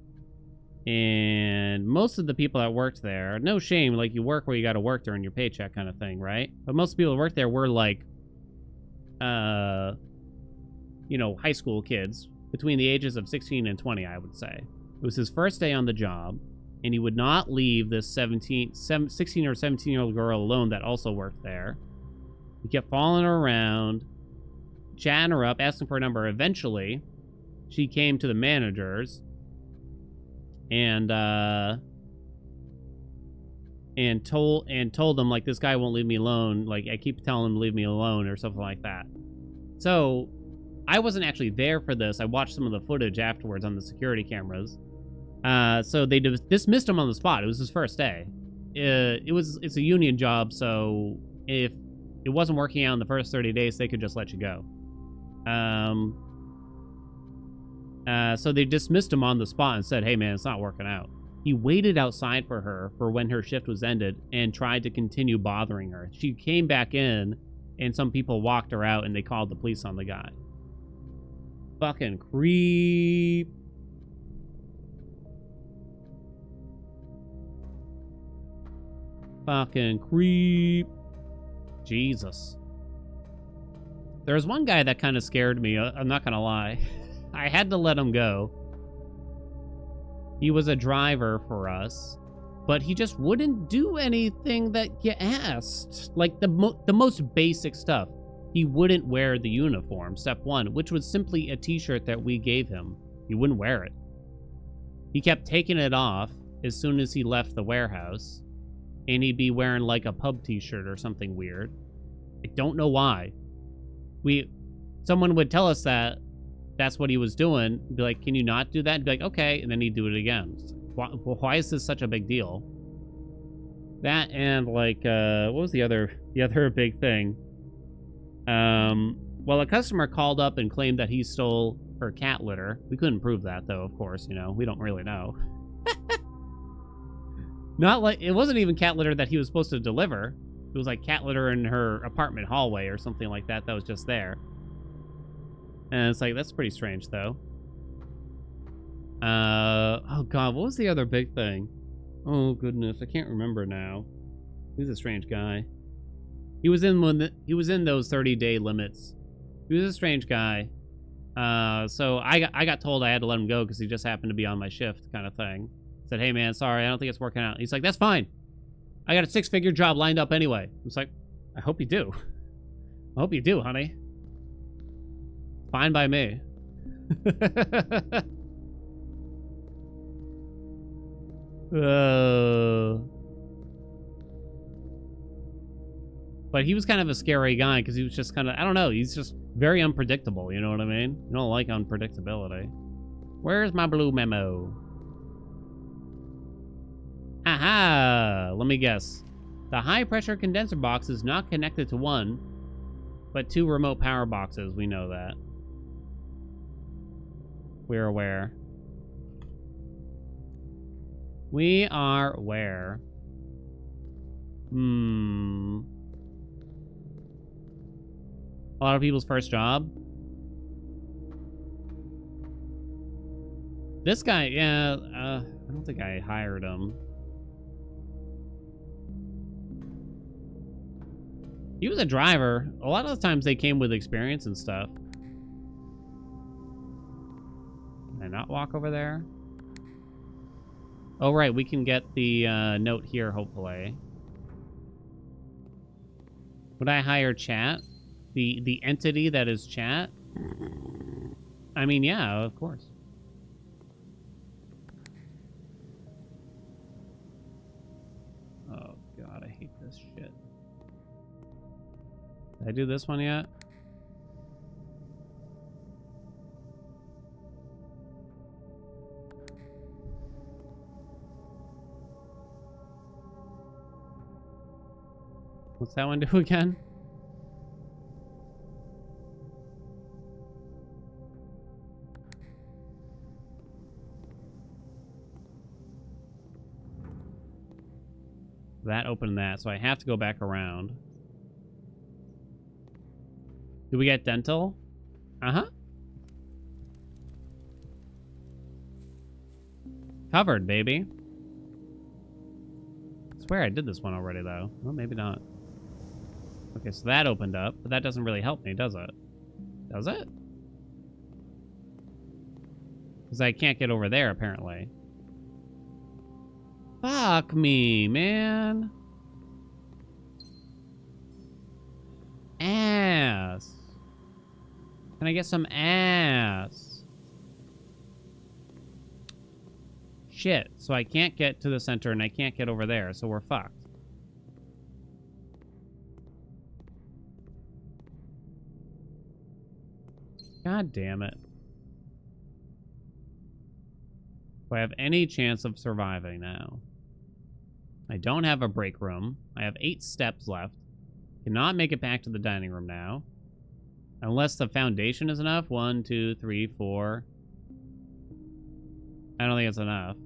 [SPEAKER 1] and most of the people that worked there, no shame, like, you work where you gotta work during your paycheck kind of thing, right? But most people that worked there were like, you know, high school kids between the ages of 16 and 20, I would say. It was his first day on the job, and he would not leave this 16 or 17-year-old girl alone that also worked there. He kept following her around, chatting her up, asking for a number. Eventually, she came to the managers and told them, like, this guy won't leave me alone. Like, I keep telling him to leave me alone or something like that. So I wasn't actually there for this. I watched some of the footage afterwards on the security cameras. So they dismissed him on the spot. It was his first day. It's a union job, so if it wasn't working out in the first 30 days, they could just let you go. So they dismissed him on the spot and said, hey man, it's not working out. He waited outside for her for when her shift was ended and tried to continue bothering her. She came back in, and some people walked her out, and they called the police on the guy. Fucking creep. Fucking creep. Jesus. There was one guy that kind of scared me. I'm not gonna lie. I had to let him go. He was a driver for us, but he just wouldn't do anything that you asked. Like the most basic stuff. He wouldn't wear the uniform, step 1, which was simply a t-shirt that we gave him. He wouldn't wear it. He kept taking it off as soon as he left the warehouse, and he'd be wearing like a pub t-shirt or something weird. I don't know why. Someone would tell us that that's what he was doing. Be like, can you not do that? And be like, okay, and then he'd do it again. Why is this such a big deal? That and like, what was the other big thing? Well, a customer called up and claimed that he stole her cat litter. We couldn't prove that, though, of course, you know. We don't really know. Not like, it wasn't even cat litter that he was supposed to deliver. It was like cat litter in her apartment hallway or something like that was just there. And it's like, that's pretty strange, though. Oh, God, what was the other big thing? Oh, goodness, I can't remember now. He's a strange guy. He was in those 30-day limits. He was a strange guy. So I got told I had to let him go because he just happened to be on my shift, kind of thing. Said, hey man, sorry, I don't think it's working out. He's like, that's fine. I got a 6-figure job lined up anyway. I was like, I hope you do. I hope you do, honey. Fine by me. But he was kind of a scary guy because he was just kind of, I don't know, he's just very unpredictable, you know what I mean? You don't like unpredictability. Where's my blue memo? Aha! Let me guess. The high-pressure condenser box is not connected to one, but 2 remote power boxes. We know that. We're aware. We are aware. A lot of people's first job. This guy, yeah, I don't think I hired him. He was a driver. A lot of the times they came with experience and stuff. Can I not walk over there? Oh, right. We can get the note here, hopefully. Would I hire chat? The entity that is chat? I mean, yeah, of course. Oh, God, I hate this shit. Did I do this one yet? What's that one do again? That opened that, so I have to go back around. Do we get dental? Uh-huh. Covered, baby. I swear I did this one already, though. Well, maybe not. Okay, so that opened up, but that doesn't really help me, does it? Does it? Because I can't get over there, apparently. Fuck me, man. Ass. Can I get some ass? Shit. So I can't get to the center and I can't get over there, so we're fucked. God damn it. Do I have any chance of surviving now? I don't have a break room. I have 8 steps left. Cannot make it back to the dining room now. Unless the foundation is enough. 1, 2, 3, 4. I don't think it's enough.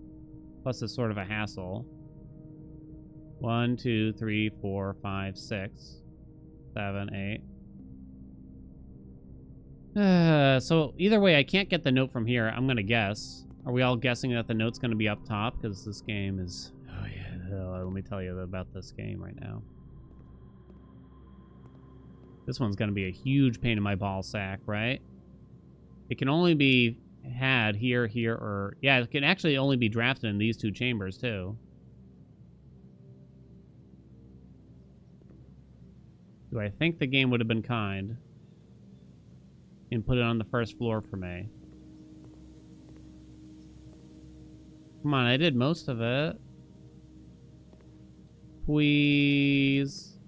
[SPEAKER 1] Plus it's sort of a hassle. 1, 2, 3, 4, 5, 6, 7, 8. So either way, I can't get the note from here. I'm gonna guess. Are we all guessing that the note's gonna be up top? Because this game is... Oh yeah, let me tell you about this game right now. This one's gonna be a huge pain in my ball sack, right? It can only be had here, here, or... Yeah, it can actually only be drafted in these 2 chambers, too. Do I think the game would have been kind and put it on the first floor for me? Come on, I did most of it. Please.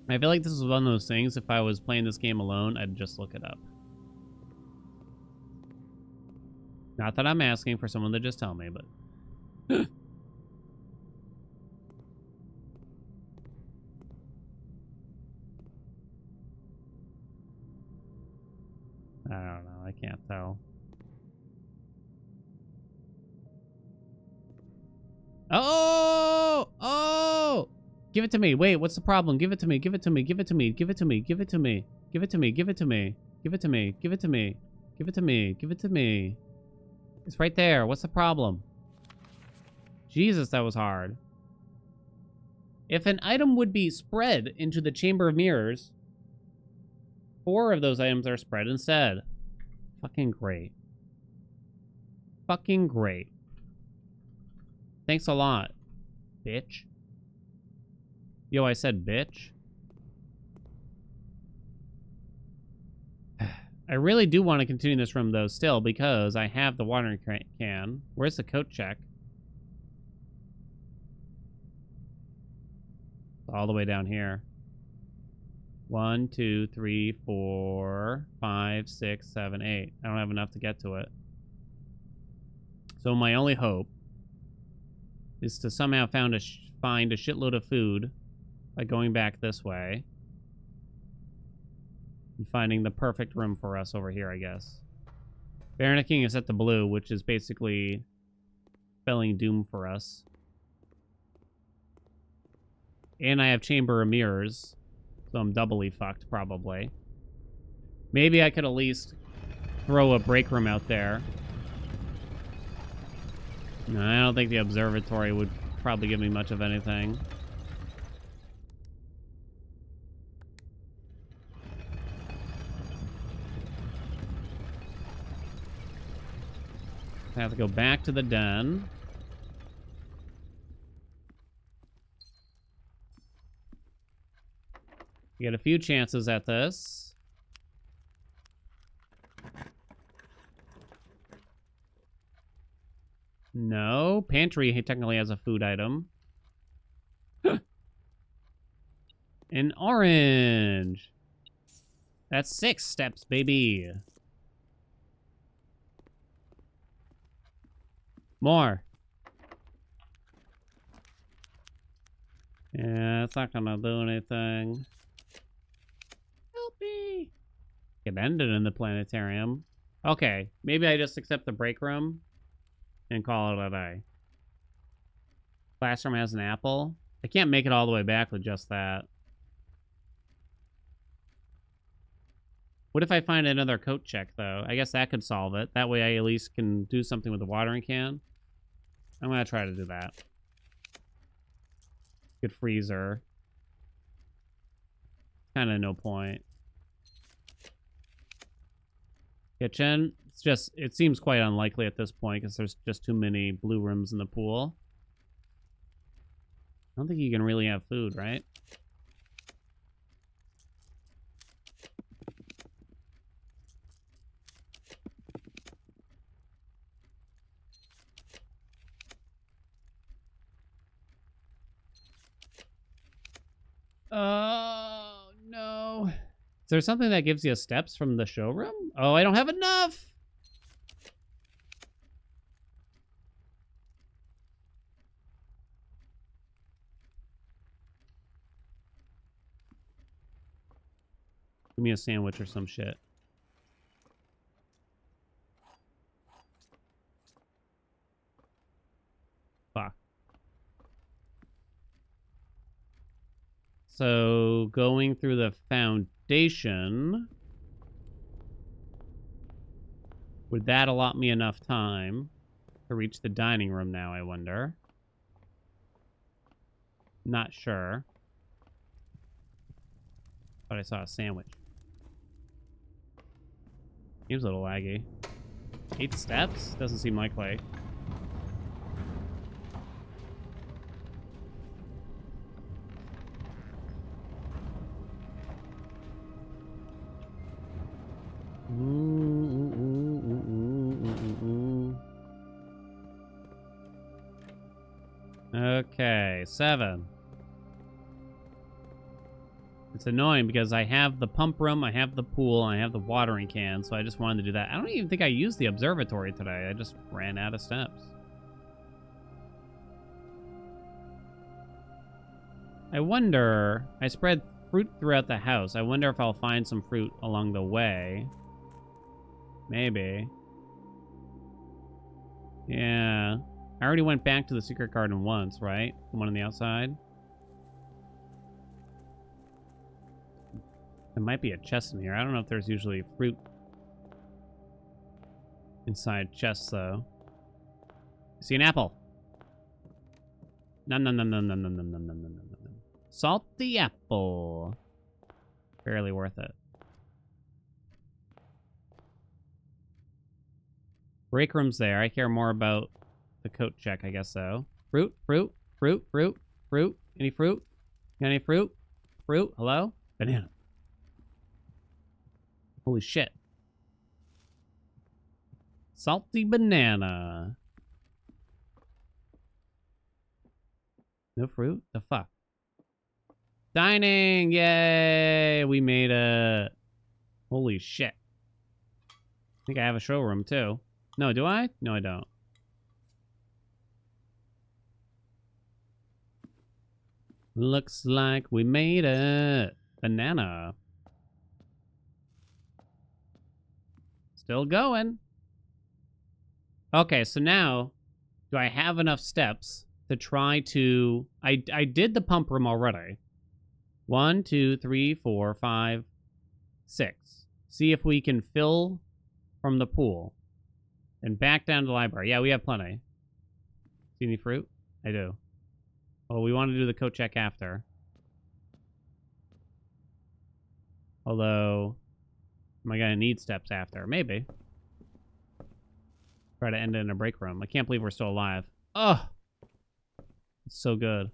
[SPEAKER 1] I feel like this is one of those things, if I was playing this game alone, I'd just look it up. Not that I'm asking for someone to just tell me, but... I don't know, I can't tell. Oh! Oh! Give it to me. Wait, what's the problem? Give it to me. Give it to me. Give it to me. Give it to me. Give it to me. Give it to me. Give it to me. Give it to me. Give it to me. Give it to me. Give it to me. It's right there. What's the problem? Jesus, that was hard. If an item would be spread into the Chamber of Mirrors, 4 of those items are spread instead. Fucking great. Fucking great. Thanks a lot, bitch. Yo, I said bitch. I really do want to continue this room, though, still, because I have the watering can. Where's the coat check? All the way down here. 1, 2, 3, 4, 5, 6, 7, 8. I don't have enough to get to it. So my only hope is to somehow find a shitload of food by going back this way. And finding the perfect room for us over here, I guess. Baronicking is at the blue, which is basically spelling doom for us. And I have Chamber of Mirrors, so I'm doubly fucked, probably. Maybe I could at least throw a break room out there. No, I don't think the observatory would probably give me much of anything. I have to go back to the den. You get a few chances at this. No. Pantry technically has a food item. An orange. That's 6 steps, baby. More. Yeah, it's not gonna do anything. Help me. It ended in the planetarium. Okay, maybe I just accept the break room and call it a day. Classroom has an apple. I can't make it all the way back with just that. What if I find another coat check, though? I guess that could solve it. That way I at least can do something with the watering can. I'm going to try to do that. Good freezer. Kind of no point. Kitchen. It's just, it seems quite unlikely at this point because there's just too many blue rooms in the pool. I don't think you can really have food, right? Oh, no. Is there something that gives you steps from the showroom? Oh, I don't have enough. Give me a sandwich or some shit. Fuck. So, going through the foundation. Would that allot me enough time to reach the dining room now, I wonder? Not sure. But I saw a sandwich. Seems a little laggy. 8 steps? Doesn't seem likely. Okay, 7. It's annoying because I have the pump room, I have the pool, I have the watering can, so I just wanted to do that. I don't even think I used the observatory today. I just ran out of steps. I wonder... I spread fruit throughout the house. I wonder if I'll find some fruit along the way. Maybe. Yeah. I already went back to the secret garden once, right? The one on the outside. There might be a chest in here. I don't know if there's usually fruit inside chests, though. I see an apple. Nom nom nom nom nom nom nom nom nom nom nom nom. Salty apple. Barely worth it. Break room's there. I care more about the coat check, I guess so. Fruit, fruit, fruit, fruit, fruit. Any fruit? Got any fruit? Fruit? Hello? Banana. Holy shit. Salty banana. No fruit? The fuck? Dining! Yay! We made it. Holy shit. I think I have a showroom too. No, do I? No, I don't. Looks like we made it. Banana. Still going. Okay, so now, do I have enough steps to try to... I did the pump room already. 1, 2, 3, 4, 5, 6. See if we can fill from the pool. And back down to the library. Yeah, we have plenty. See any fruit? I do. Oh, we want to do the coat check after. Although, am I going to need steps after? Maybe. Try to end it in a break room. I can't believe we're still alive. Oh! It's so good.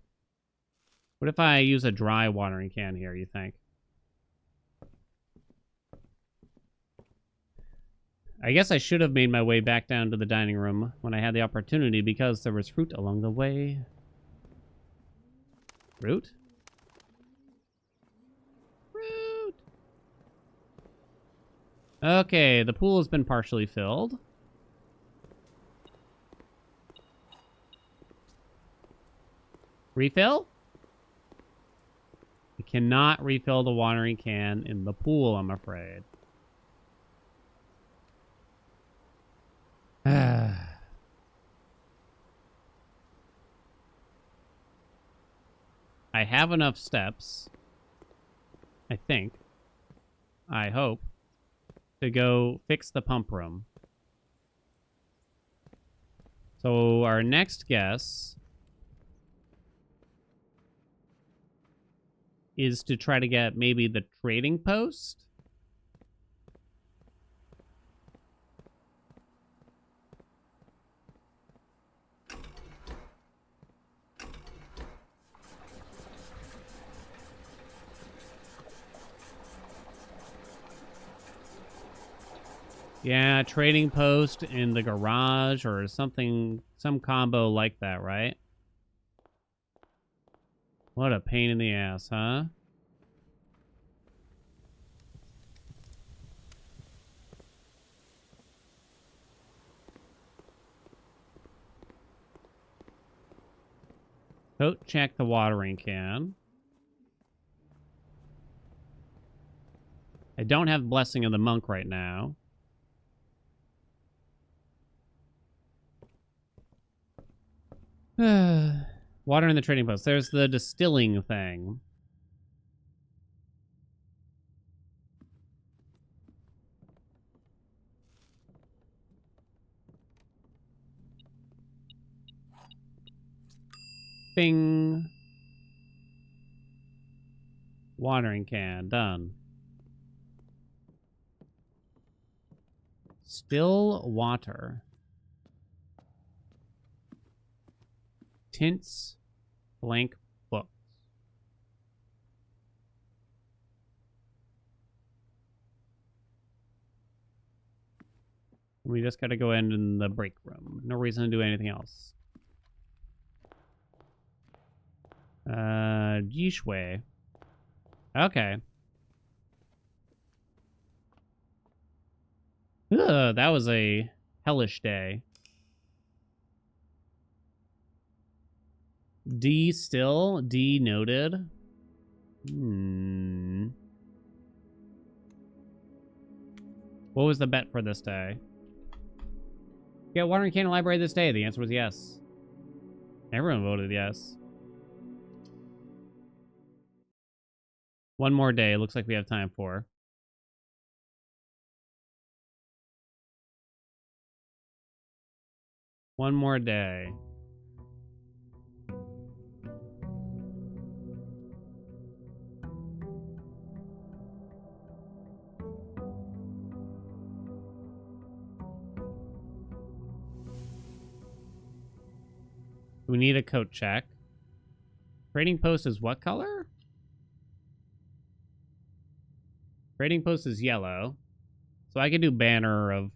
[SPEAKER 1] What if I use a dry watering can here, you think? I guess I should have made my way back down to the dining room when I had the opportunity because there was fruit along the way. Fruit? Fruit! Okay, the pool has been partially filled. Refill? We cannot refill the watering can in the pool, I'm afraid. I have enough steps, I think, I hope, to go fix the pump room. So our next guess is to try to get maybe the trading post. Yeah, trading post in the garage or something, some combo like that, right? What a pain in the ass, huh? Coat check the watering can. I don't have Blessing of the Monk right now. Water in the trading post. There's the distilling thing. Bing. Watering can. Done. Still water. Tints. Blank books. We just gotta go in the break room. No reason to do anything else. Jishwe. Okay. Ugh, that was a hellish day. D still? D noted? What was the bet for this day? Get watering can in library this day. The answer was yes. Everyone voted yes. One more day. Looks like we have time for. One more day. We need a coat check. Trading post is what color? Trading post is yellow. So I could do banner of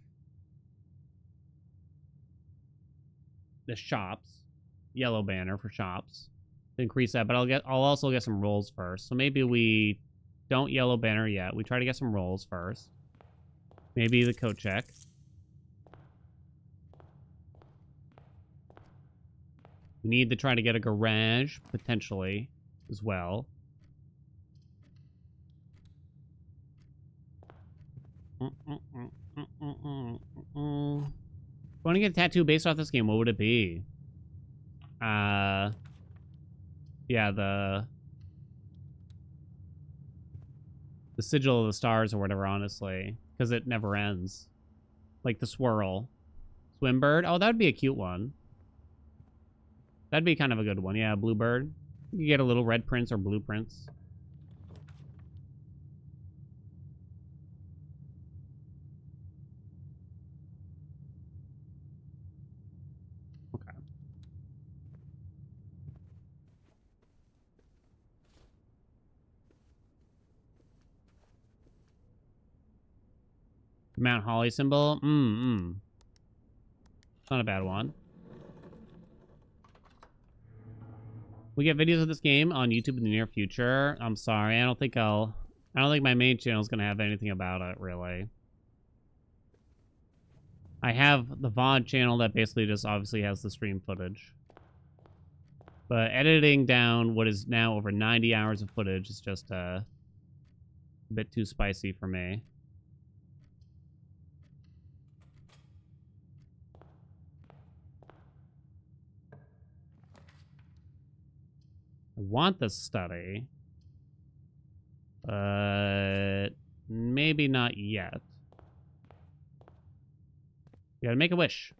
[SPEAKER 1] the shops. Yellow banner for shops. To increase that, but I'll also get some rolls first. So maybe we don't yellow banner yet. We try to get some rolls first. Maybe the coat check. We need to try to get a garage, potentially, as well. Want to get a tattoo based off this game? What would it be? Yeah, the sigil of the stars or whatever, honestly, because it never ends. Like the swirl. Swimbird? Oh, that would be a cute one. That'd be kind of a good one. Yeah, bluebird. You get a little red prince or blue prince. Okay. Mount Holly symbol? It's not a bad one. We get videos of this game on YouTube in the near future. I'm sorry, I don't think my main channel is gonna have anything about it, really. I have the VOD channel that basically just obviously has the stream footage. But editing down what is now over 90 hours of footage is just a bit too spicy for me. I want the study, but maybe not yet. You gotta make a wish.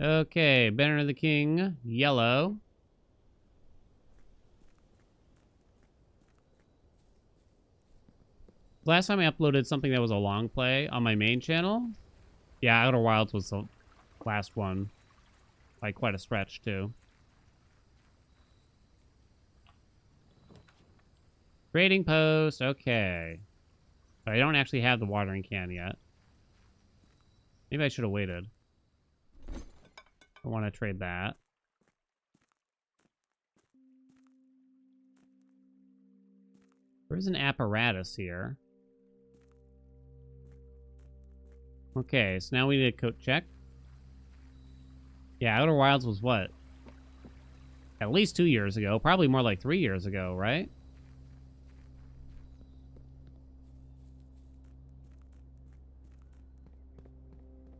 [SPEAKER 1] Okay, Banner of the King, yellow. Last time I uploaded something that was a long play on my main channel. Yeah, Outer Wilds was the last one. By quite a stretch, too. Trading post, okay. But I don't actually have the watering can yet. Maybe I should have waited. I want to trade that. There's an apparatus here. Okay, so now we need a coat check. Yeah, Outer Wilds was what? At least 2 years ago. Probably more like 3 years ago, right?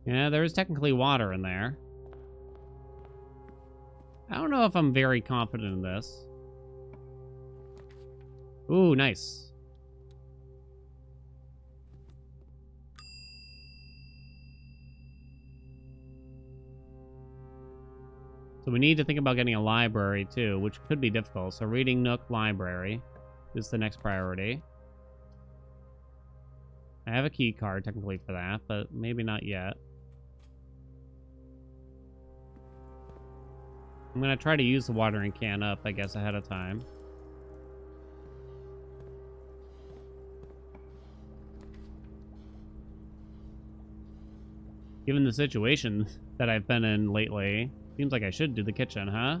[SPEAKER 1] Yeah, there is technically water in there. I don't know if I'm very confident in this. Ooh, nice. So we need to think about getting a library, too, which could be difficult. So reading nook, library is the next priority. I have a key card, technically, for that, but maybe not yet. I'm going to try to use the watering can up, I guess, ahead of time. Given the situation that I've been in lately, seems like I should do the kitchen, huh?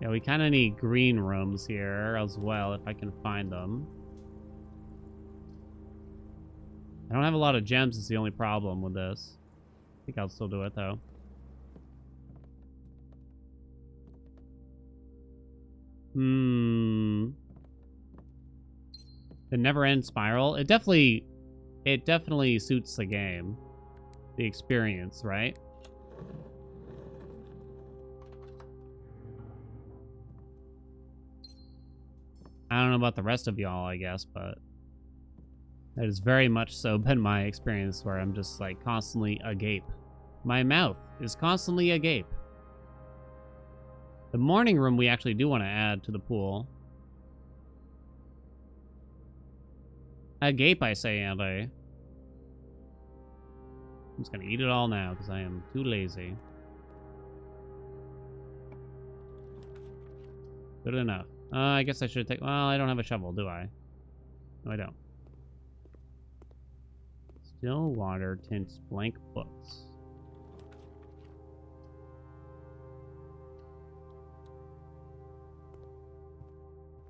[SPEAKER 1] Yeah, we kind of need green rooms here as well, if I can find them. I don't have a lot of gems, is the only problem with this. I think I'll still do it, though. The never-end spiral. It definitely suits the game. The experience, right? I don't know about the rest of y'all, I guess, but that has very much so been my experience where I'm just like constantly agape. My mouth is constantly agape. The morning room we actually do want to add to the pool. Agape, I say, Andy. I'm just gonna eat it all now because I am too lazy. Good enough. I guess I should take... Well, I don't have a shovel, do I? No, I don't. Still water tints blank books.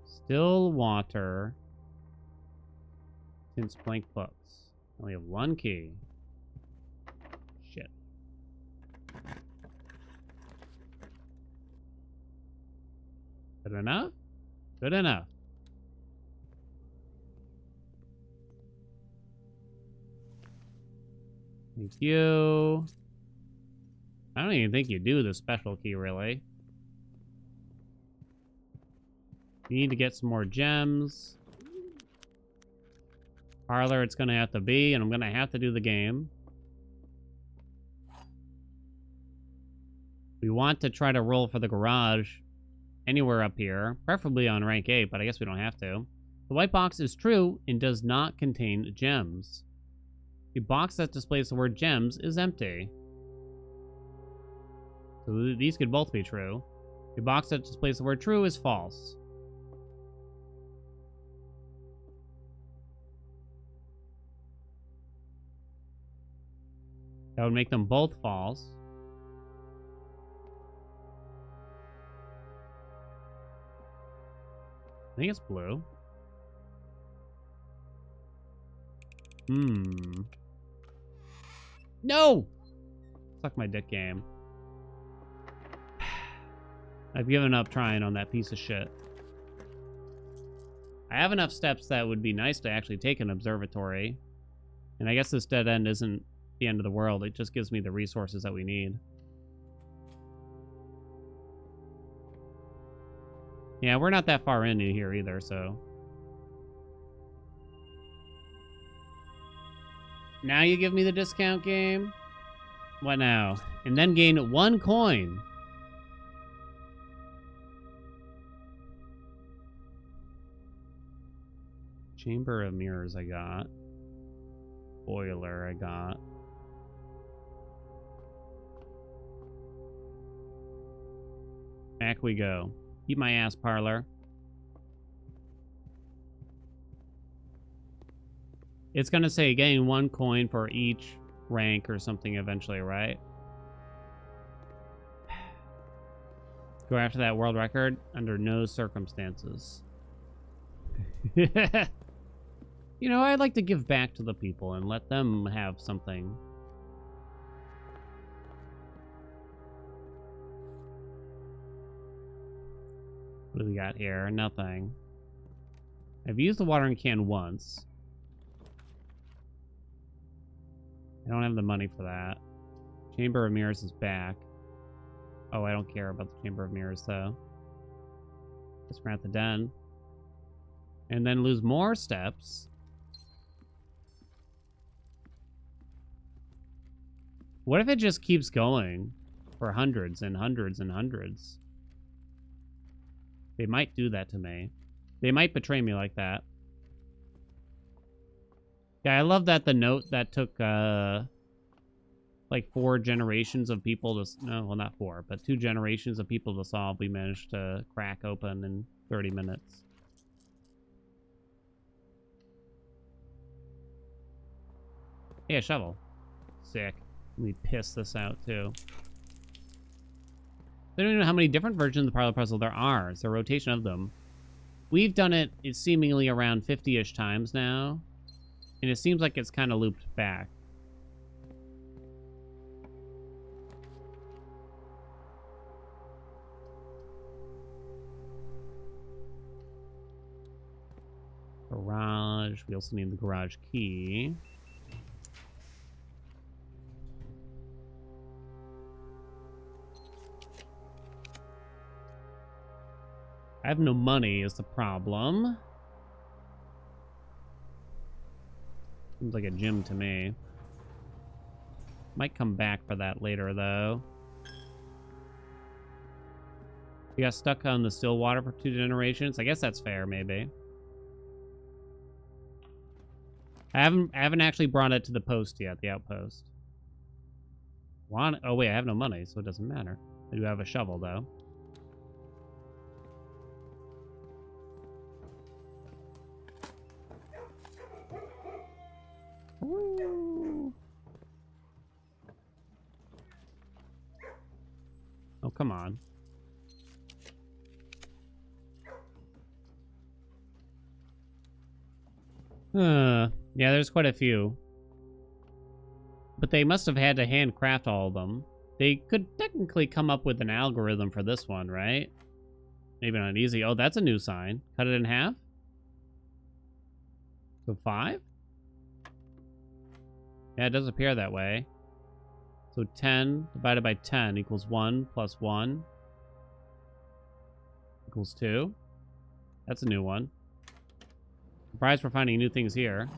[SPEAKER 1] Still water tints blank books. Only have one key. Shit. Good enough? Good enough. Thank you. I don't even think you do the special key, really. You need to get some more gems. Parlor, it's gonna have to be, and I'm gonna have to do the game. We want to try to roll for the garage anywhere up here, preferably on rank 8, but I guess we don't have to. The white box is true and does not contain gems. The box that displays the word gems is empty. So these could both be true. The box that displays the word true is false. That would make them both false. I think it's blue. No! Suck my dick game. I've given up trying on that piece of shit. I have enough steps that would be nice to actually take an observatory. And I guess this dead end isn't the end of the world. It just gives me the resources that we need. Yeah, we're not that far into here either, so... Now you give me the discount game? What now? And then gain 1 coin. Chamber of Mirrors I got. Boiler I got. Back we go. Eat my ass, Parlor. It's gonna say gain 1 coin for each rank or something eventually, right? Go after that world record under no circumstances. You know, I'd like to give back to the people and let them have something. What do we got here? Nothing. I've used the watering can once. I don't have the money for that. Chamber of Mirrors is back. Oh, I don't care about the Chamber of Mirrors, though. Just we're at the den. And then lose more steps. What if it just keeps going for hundreds and hundreds and hundreds? They might do that to me. They might betray me like that. Yeah, I love that the note that took, like 4 generations of people to... No, well, not 4, but 2 generations of people to solve, we managed to crack open in 30 minutes. Hey, a shovel. Sick. Let me piss this out, too. I don't even know how many different versions of the Parlor Puzzle there are. It's a rotation of them. We've done it, it's seemingly around 50-ish times now. And it seems like it's kind of looped back. Garage. We also need the garage key. I have no money is the problem. Seems like a gym to me. Might come back for that later, though. We got stuck on the still water for 2 generations. I guess that's fair, maybe. I haven't actually brought it to the post yet, the outpost. Oh wait, I have no money, so it doesn't matter. I do have a shovel, though. Ooh. Oh, come on. Yeah, there's quite a few. But they must have had to handcraft all of them. They could technically come up with an algorithm for this one, right? Maybe not easy. Oh, that's a new sign. Cut it in half? So 5? Yeah, it does appear that way. So 10 divided by 10 equals 1 plus 1 equals 2. That's a new one. Surprised we're finding new things here.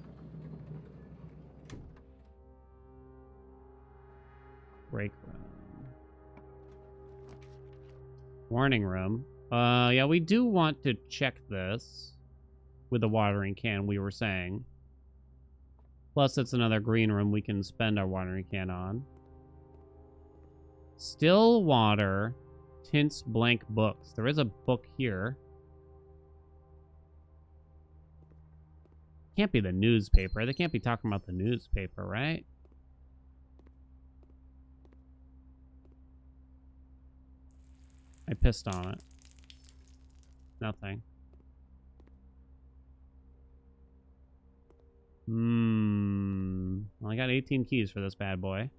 [SPEAKER 1] Break room. Warning room. Yeah, we do want to check this with the watering can we were saying. Plus, it's another green room we can spend our watering can on. Still water tints blank books. There is a book here. Can't be the newspaper. They can't be talking about the newspaper, right? I pissed on it. Nothing. Well, I got 18 keys for this bad boy.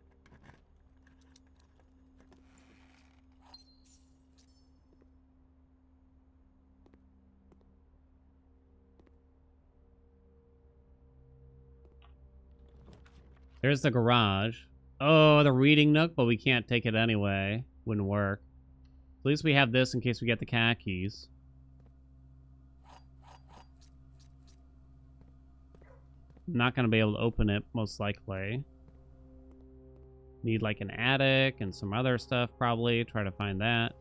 [SPEAKER 1] There's the garage. Oh, the reading nook, but we can't take it anyway. Wouldn't work. At least we have this in case we get the khakis. I'm not going to be able to open it, most likely. Need like an attic and some other stuff, probably. Try to find that.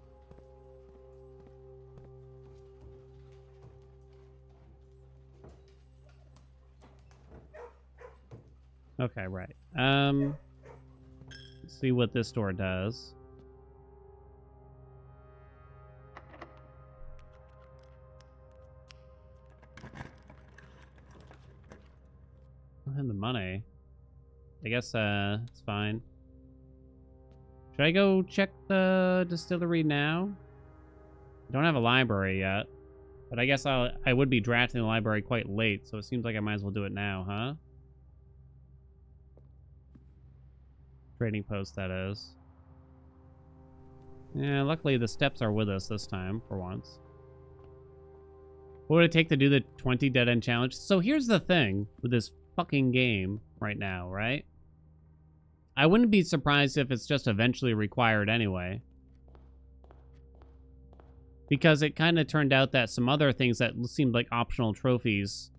[SPEAKER 1] Okay, right. Let's see what this door does. I don't have the money. I guess it's fine. Should I go check the distillery now? I don't have a library yet. But I guess I would be drafting the library quite late, so it seems like I might as well do it now, huh? Trading post, that is. Yeah, luckily the steps are with us this time, for once. What would it take to do the 20 dead end challenge? So here's the thing with this fucking game right now, right? I wouldn't be surprised if it's just eventually required anyway. Because it kind of turned out that some other things that seemed like optional trophies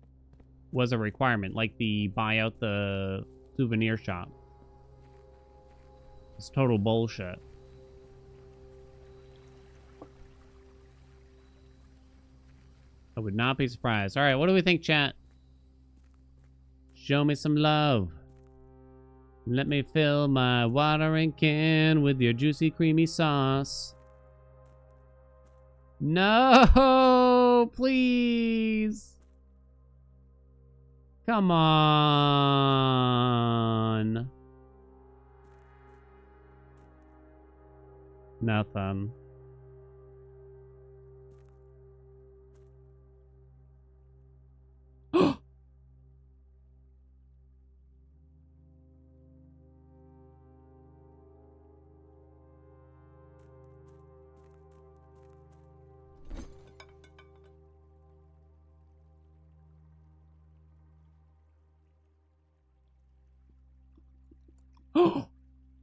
[SPEAKER 1] was a requirement, like the buy out the souvenir shop. It's total bullshit. I would not be surprised. All right, what do we think, chat? Show me some love. Let me fill my watering can with your juicy, creamy sauce. No, please. Come on. Nothing.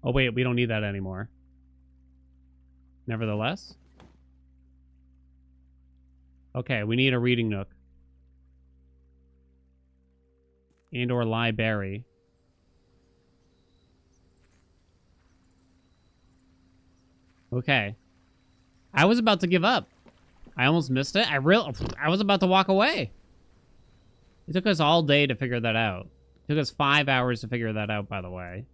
[SPEAKER 1] Oh, wait, we don't need that anymore. Nevertheless. Okay, we need a reading nook. And or library. Okay. I was about to give up. I almost missed it. I was about to walk away. It took us all day to figure that out. It took us 5 hours to figure that out, by the way.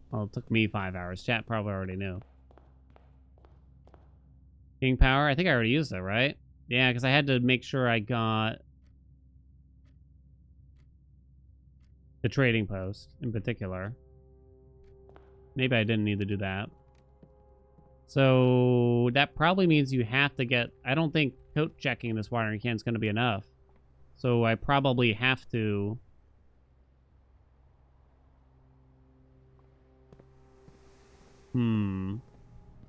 [SPEAKER 1] Well, it took me 5 hours. Chat probably already knew. King power? I think I already used it, right? Yeah, because I had to make sure I got the trading post in particular. Maybe I didn't need to do that. So that probably means you have to get... I don't think coat checking this watering can is going to be enough. So I probably have to... I'm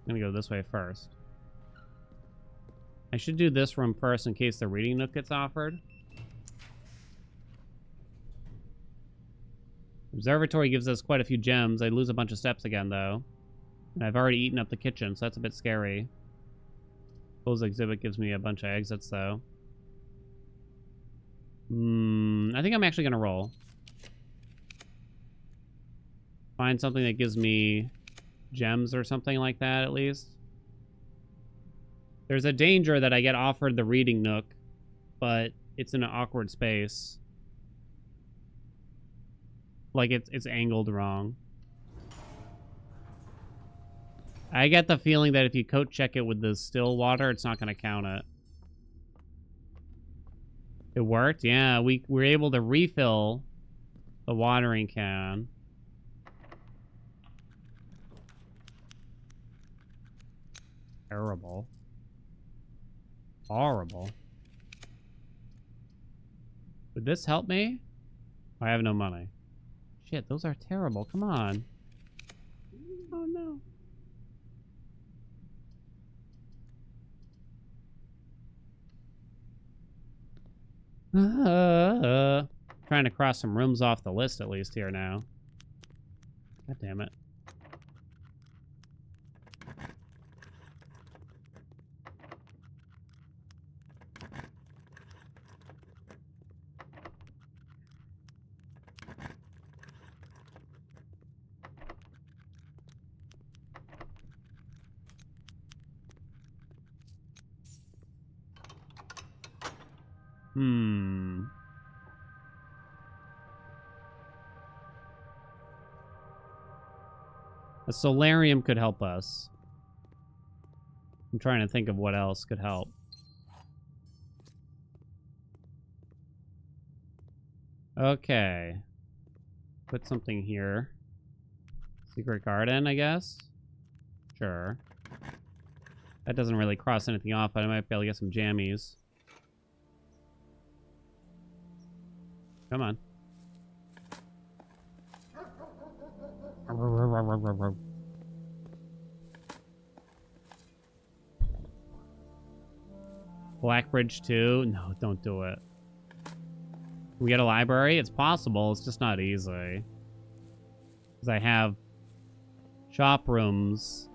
[SPEAKER 1] going to go this way first. I should do this room first in case the reading nook gets offered. Observatory gives us quite a few gems. I lose a bunch of steps again, though. And I've already eaten up the kitchen, so that's a bit scary. Closed exhibit gives me a bunch of exits, though. I think I'm actually going to roll. Find something that gives me gems or something like that, at least. There's a danger that I get offered the reading nook, but it's in an awkward space. Like, it's angled wrong. I get the feeling that if you coat check it with the still water, it's not going to count it. It worked? Yeah, we were able to refill the watering can. Terrible. Horrible. Would this help me? I have no money. Shit, those are terrible. Come on. Oh, no. Trying to cross some rooms off the list at least here now. God damn it. A solarium could help us. I'm trying to think of what else could help. Okay. Put something here. Secret garden, I guess? Sure. That doesn't really cross anything off, but I might be able to get some jammies. Come on. Blackbridge 2? No, don't do it. Can we get a library? It's possible. It's just not easy. Because I have shop rooms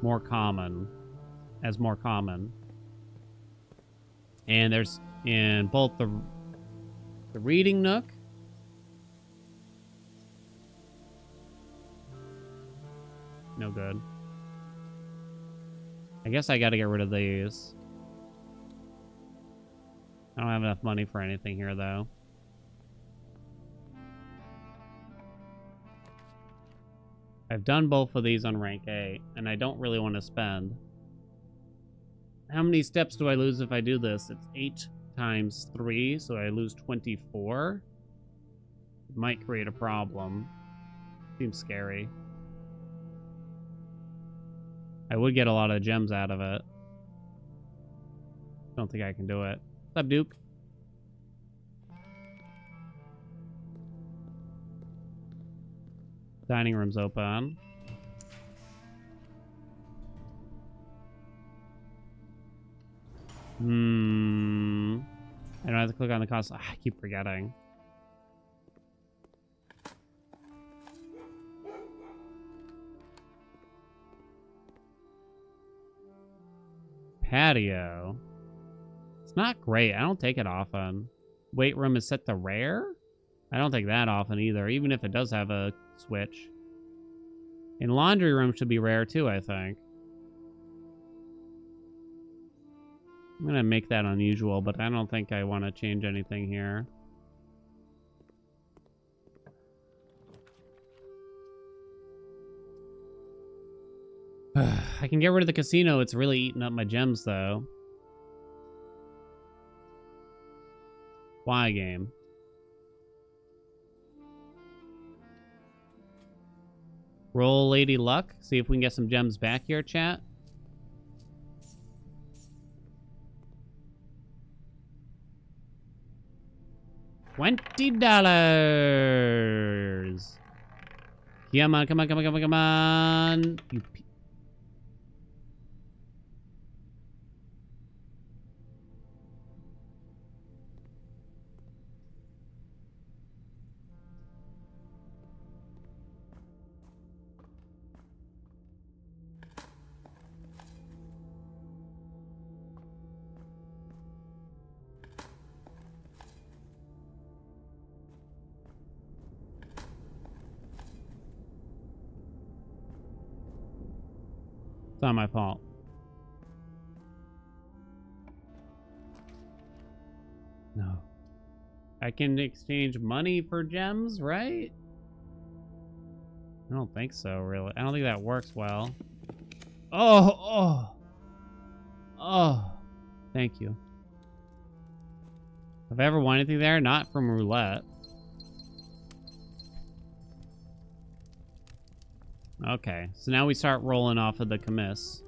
[SPEAKER 1] more common. As more common. And there's in both the reading nook. No good. I guess I gotta get rid of these. I don't have enough money for anything here, though. I've done both of these on rank 8, and I don't really want to spend. How many steps do I lose if I do this? It's 8 times 3, so I lose 24. It might create a problem. Seems scary. I would get a lot of gems out of it. Don't think I can do it. What's up, Duke? Dining room's open. I don't have to click on the cost. I keep forgetting. Patio. Not great. I don't take it often. Weight room is set to rare? I don't take that often either, even if it does have a switch. And laundry room should be rare too, I think. I'm going to make that unusual, but I don't think I want to change anything here. I can get rid of the casino. It's really eating up my gems, though. Why game? Roll Lady Luck. See if we can get some gems back here, chat. $20. Come on, come on, come on, come on, come on. You It's not my fault. No. I can exchange money for gems, right? I don't think so, really. I don't think that works well. Oh. Thank you. Have I ever won anything there? Not from roulette. Okay, so now we start rolling off of the commiss.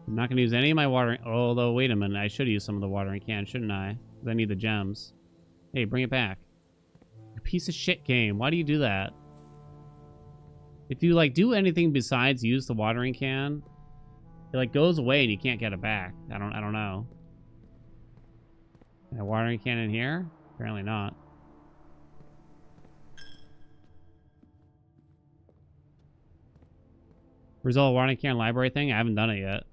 [SPEAKER 1] I'm not going to use any of my watering... Although, wait a minute. I should use some of the watering can, shouldn't I? Because I need the gems. Hey, bring it back. You piece of shit game. Why do you do that? If you, like, do anything besides use the watering can, it, like, goes away and you can't get it back. I don't know. A watering can in here? Apparently not. Result watering can library thing? I haven't done it yet.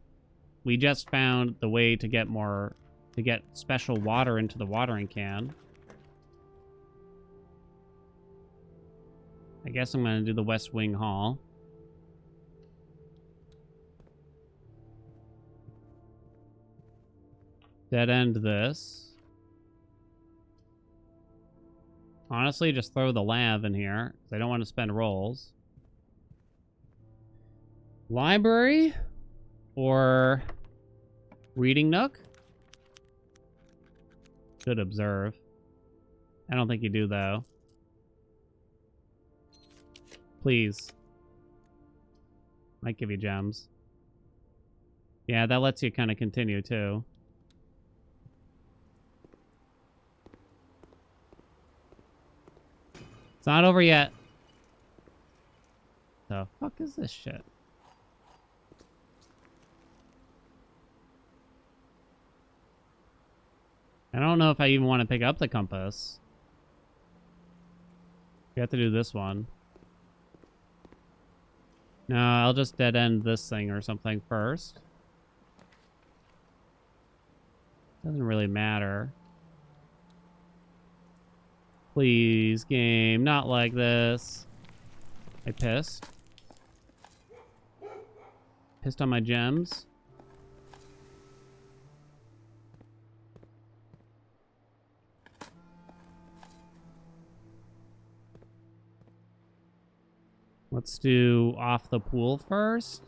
[SPEAKER 1] We just found the way to get more... to get special water into the watering can. I guess I'm going to do the West Wing Hall. Dead end this. Honestly, just throw the lav in here, because I don't want to spend rolls. Library? Or reading nook? Should observe. I don't think you do, though. Please. Might give you gems. Yeah, that lets you kind of continue, too. It's not over yet. The fuck is this shit? I don't know if I even want to pick up the compass. You have to do this one. No, I'll just dead end this thing or something first. Doesn't really matter. Please, game, not like this. I pissed. Pissed on my gems. Let's do off the pool first.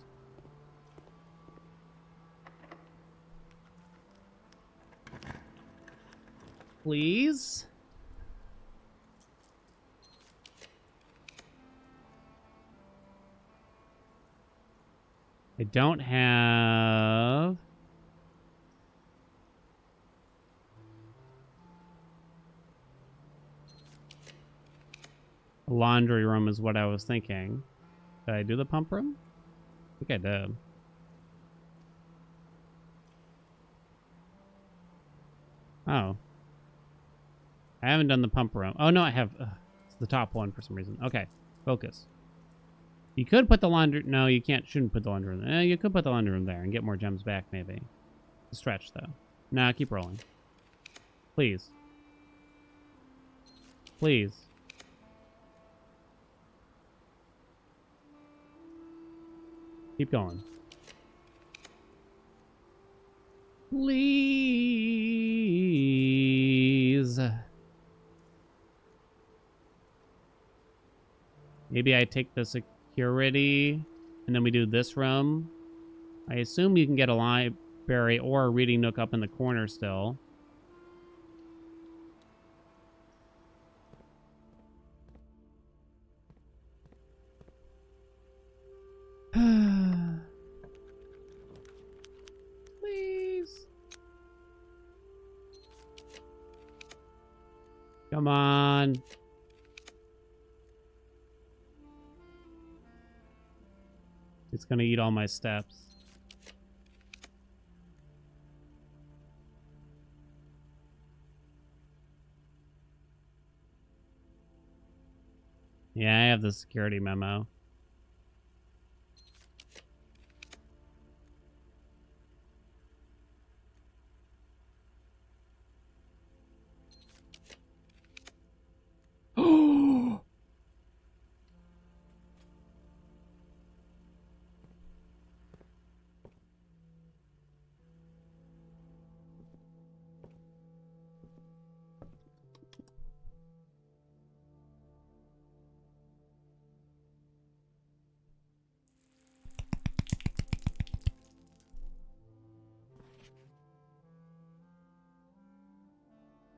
[SPEAKER 1] Please. I don't have... a laundry room is what I was thinking. Did I do the pump room? I think I did. Oh. I haven't done the pump room. Oh, no, I have. It's the top one for some reason. Okay, focus. You could put the laundry... No, you can't. Shouldn't put the laundry room. You could put the laundry room there and get more gems back, maybe. Stretch, though. Nah, keep rolling. Please. Please. Keep going. Please. Maybe I take the security and then we do this room. I assume you can get a library or a reading nook up in the corner still. Please. Come on. It's gonna eat all my steps. Yeah, I have the security memo.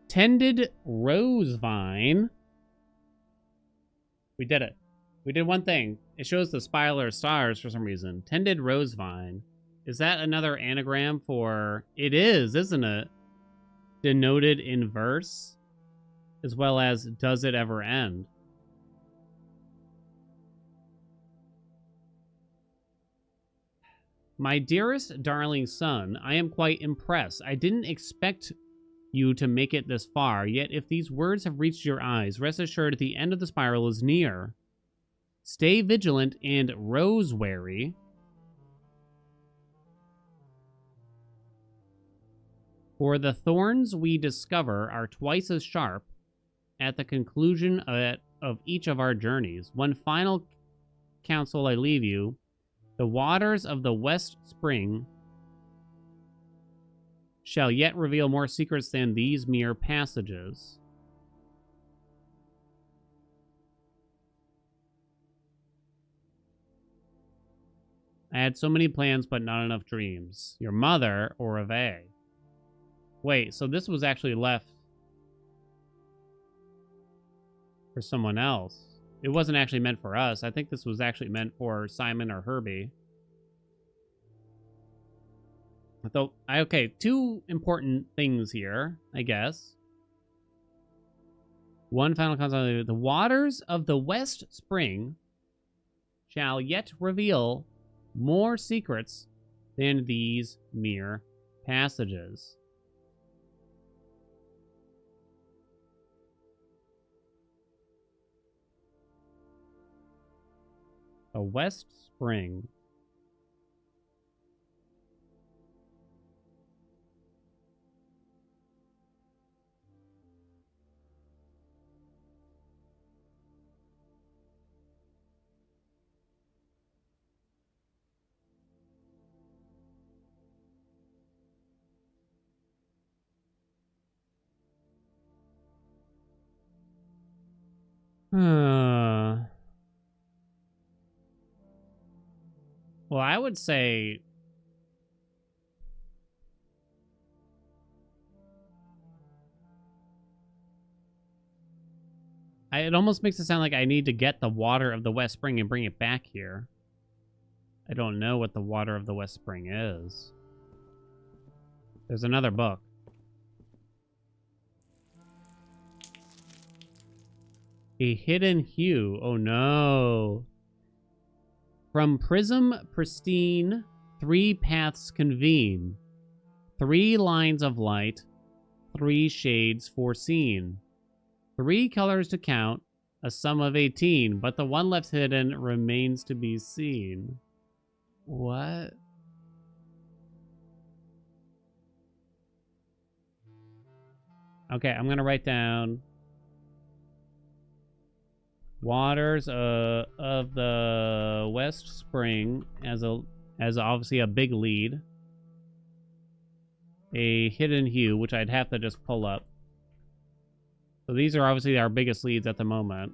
[SPEAKER 1] Tended rose vine. We did it. We did one thing. It shows the spiral or stars for some reason. Tended rose vine. Is that another anagram for... It is, isn't it? Denoted in verse. As well as, does it ever end? My dearest darling son, I am quite impressed. I didn't expect you to make it this far, yet if these words have reached your eyes, rest assured the end of the spiral is near. Stay vigilant and rose-wary. For the thorns we discover are twice as sharp at the conclusion of each of our journeys. One final counsel I leave you. The waters of the West Spring shall yet reveal more secrets than these mere passages. I had so many plans, but not enough dreams. Your mother, or Ave. Wait, so this was actually left for someone else. It wasn't actually meant for us. I think this was actually meant for Simon or Herbie. Though, okay, two important things here, I guess. One final concept. The waters of the West Spring shall yet reveal more secrets than these mere passages. The West Spring. Well, I would say... it almost makes it sound like I need to get the water of the West Spring and bring it back here. I don't know what the water of the West Spring is. There's another book. A hidden hue. Oh no. From prism pristine, 3 paths convene. 3 lines of light, 3 shades foreseen. 3 colors to count, a sum of 18, but the one left hidden remains to be seen. What? Okay, I'm gonna write down waters of the West Spring as obviously a big lead. A hidden hue, which I'd have to just pull up. So these are obviously our biggest leads at the moment.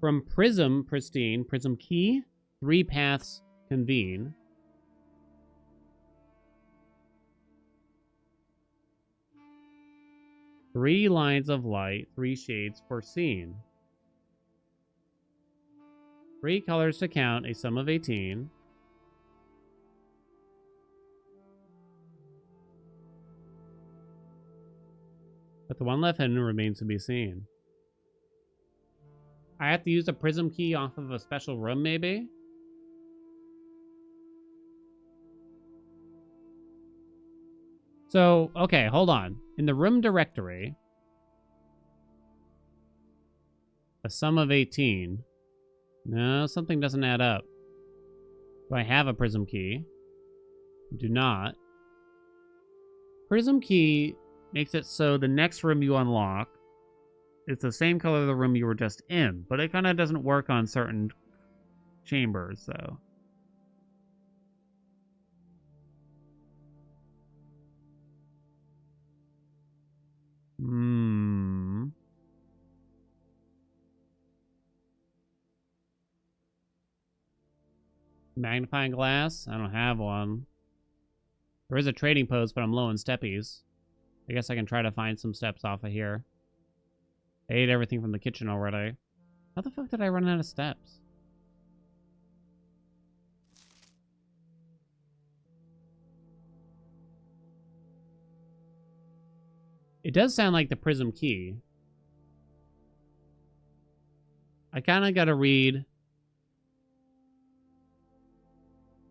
[SPEAKER 1] From Prism Pristine, Prism Key, 3 paths convene. Three lines of light, 3 shades foreseen. 3 colors to count, a sum of 18. But the one left hidden remains to be seen. I have to use a prism key off of a special room, maybe? So, okay, hold on. In the room directory, a sum of 18. No, something doesn't add up. Do I have a prism key? Do not. Prism key makes it so the next room you unlock is the same color of the room you were just in, but it kind of doesn't work on certain chambers, so. Magnifying glass? I don't have one. There is a trading post, but I'm low on steppies. I guess I can try to find some steps off of here. I ate everything from the kitchen already. How the fuck did I run out of steps? It does sound like the prism key. I kind of got to read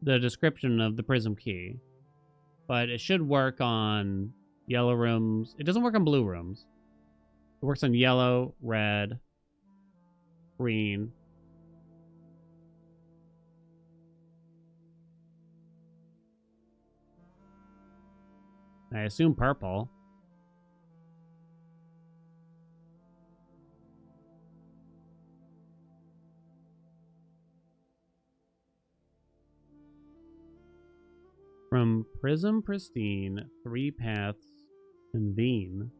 [SPEAKER 1] the description of the prism key. But it should work on yellow rooms. It doesn't work on blue rooms. It works on yellow, red, green. I assume purple. From Prism Pristine, 3 paths convene.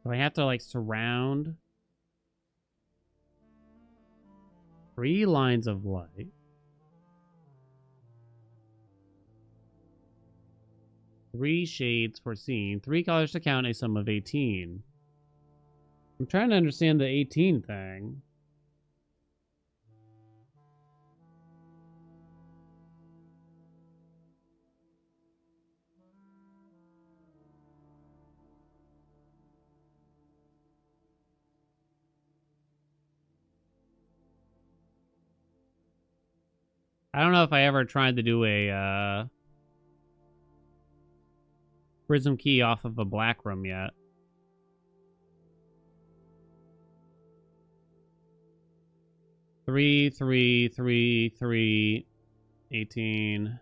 [SPEAKER 1] So I have to like surround 3 lines of light. Three shades foreseen. 3 colors to count, a sum of 18. I'm trying to understand the 18 thing. I don't know if I ever tried to do a prism key off of a black room yet. Three, 18.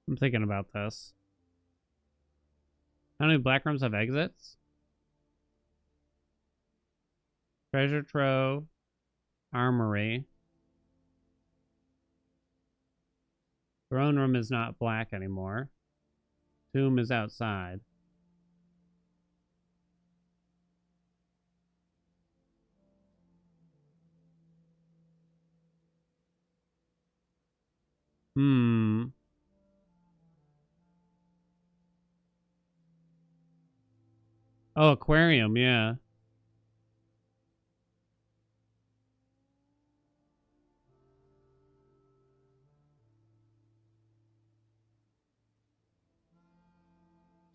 [SPEAKER 1] I'm thinking about this. How many black rooms have exits? Treasure trove, armory. Throne room is not black anymore. Tomb is outside. Oh, aquarium, yeah.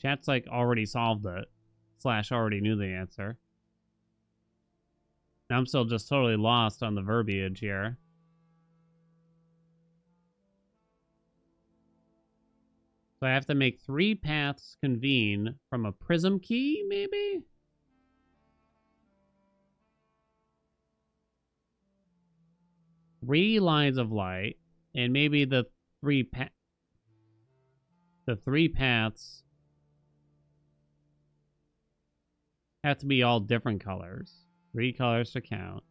[SPEAKER 1] Chat's like already solved it. Slash already knew the answer. Now I'm still just totally lost on the verbiage here. So I have to make 3 paths convene from a prism key, maybe? Three lines of light, and maybe the three paths have to be all different colors. 3 colors to count.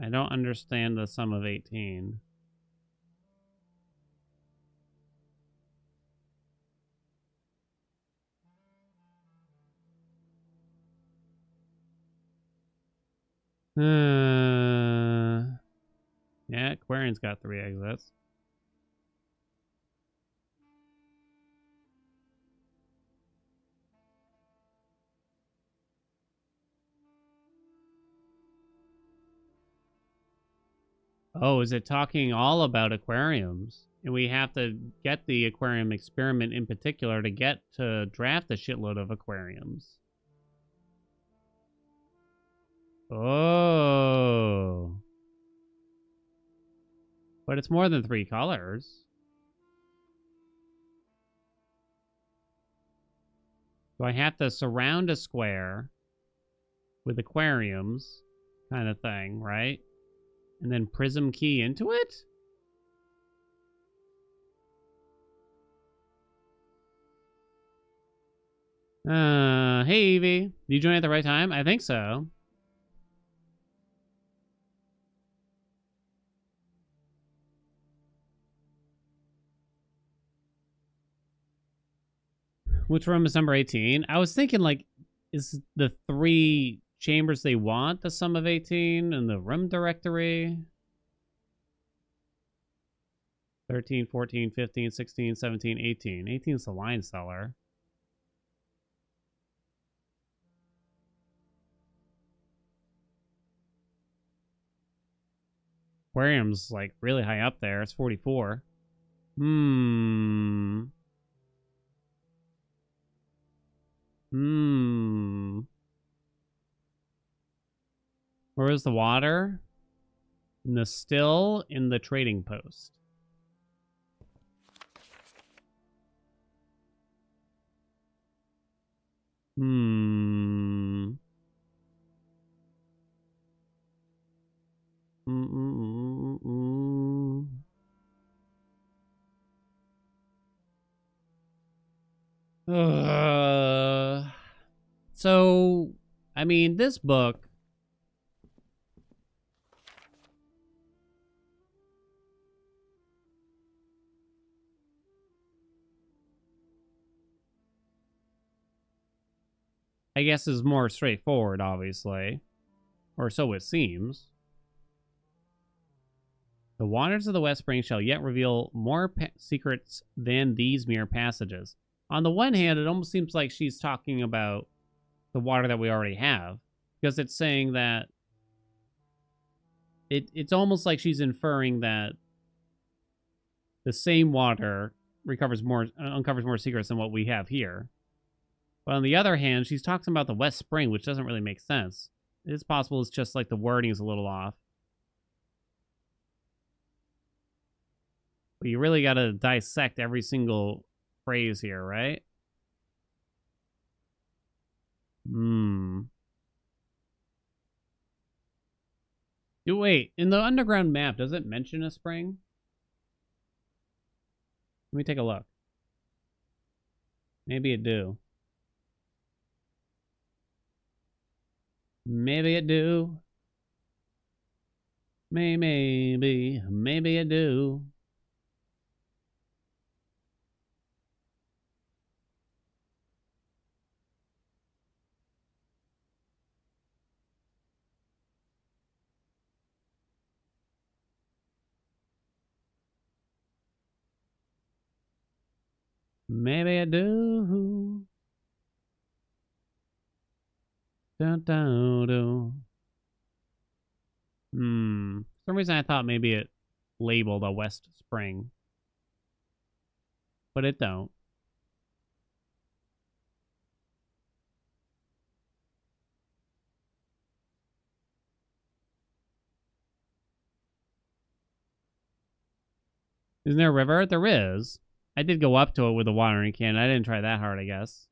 [SPEAKER 1] I don't understand the sum of 18. Yeah, Aquarian's got 3 exits. Oh, is it talking all about aquariums? And we have to get the aquarium experiment in particular to get to draft a shitload of aquariums. Oh. But it's more than 3 colors. So I have to surround a square with aquariums kind of thing, right? And then prism key into it? Hey Evie. Did you join at the right time? I think so. Which room is number 18? I was thinking, like, is the 3 chambers they want the sum of 18 in the room directory? 13, 14, 15, 16, 17, 18. 18 is the line seller. Aquarium's, like, really high up there. It's 44. Hmm. Where is the water? In the still in the trading post. Hmm. So, I mean, this book. I guess is more straightforward, obviously. Or so it seems. The waters of the West Spring shall yet reveal more secrets than these mere passages. On the one hand, it almost seems like she's talking about the water that we already have. Because it's saying that it's almost like she's inferring that the same water uncovers more secrets than what we have here. But on the other hand, she's talking about the West Spring, which doesn't really make sense. It's possible it's just like the wording is a little off. But you really got to dissect every single phrase here, right? Wait, in the underground map, does it mention a spring? Let me take a look. Maybe it do. Maybe it do. Maybe it do. Maybe it do. Dun, dun, dun. For some reason I thought maybe it labeled a West Spring. But it don't. Isn't there a river? There is. I did go up to it with a watering can. I didn't try that hard, I guess.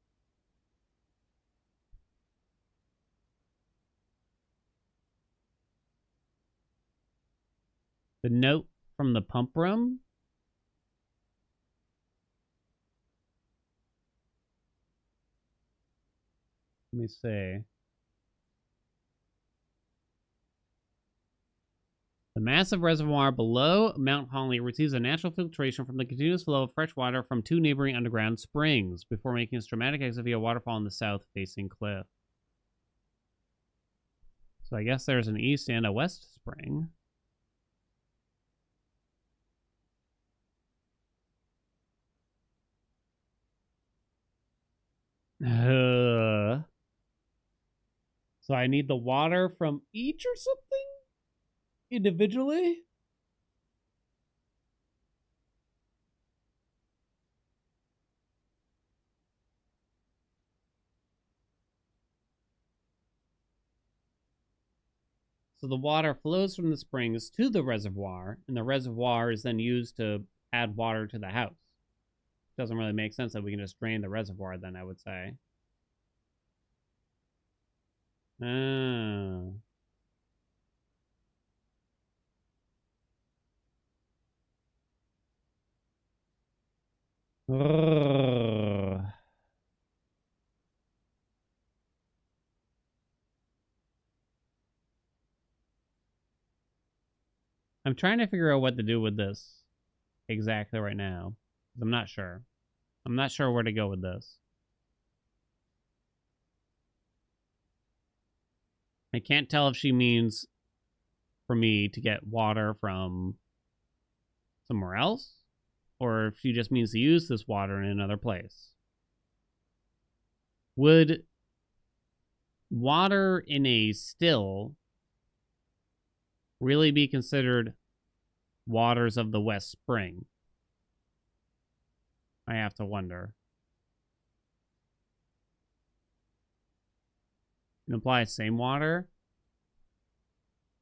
[SPEAKER 1] The note from the pump room? Let me see. The massive reservoir below Mount Holly receives a natural filtration from the continuous flow of fresh water from 2 neighboring underground springs before making its dramatic exit via a waterfall in the south-facing cliff. So I guess there's an east and a west spring. So I need the water from each or something? Individually? So the water flows from the springs to the reservoir, and the reservoir is then used to add water to the house. Doesn't really make sense that we can just drain the reservoir then, I would say. Oh. I'm trying to figure out what to do with this exactly right now. I'm not sure. I'm not sure where to go with this. I can't tell if she means for me to get water from somewhere else, or if she just means to use this water in another place. Would water in a still really be considered waters of the West Spring? I have to wonder. It implies same water?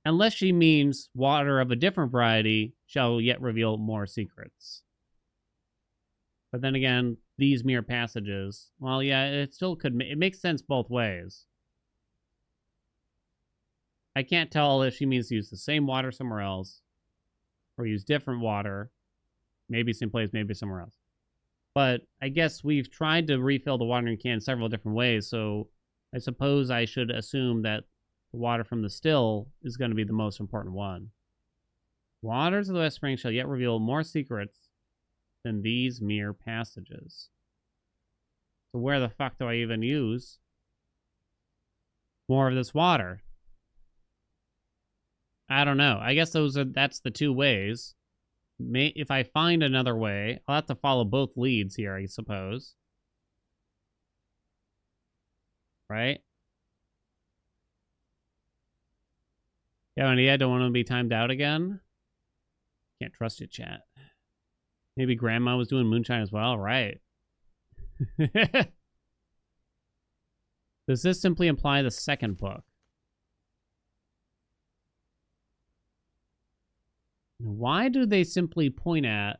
[SPEAKER 1] Unless she means water of a different variety shall yet reveal more secrets. But then again, these mere passages, well, yeah, it still could, it makes sense both ways. I can't tell if she means to use the same water somewhere else or use different water, maybe same place, maybe somewhere else. But I guess we've tried to refill the watering can several different ways, so I suppose I should assume that the water from the still is going to be the most important one. Waters of the West Spring shall yet reveal more secrets than these mere passages. So where the fuck do I even use more of this water? I don't know. I guess that's the two ways. If I find another way, I'll have to follow both leads here, I suppose. Right? Yeah, and I don't want to be timed out again. Can't trust it, chat. Maybe grandma was doing moonshine as well, right? Does this simply imply the second book? Why do they simply point at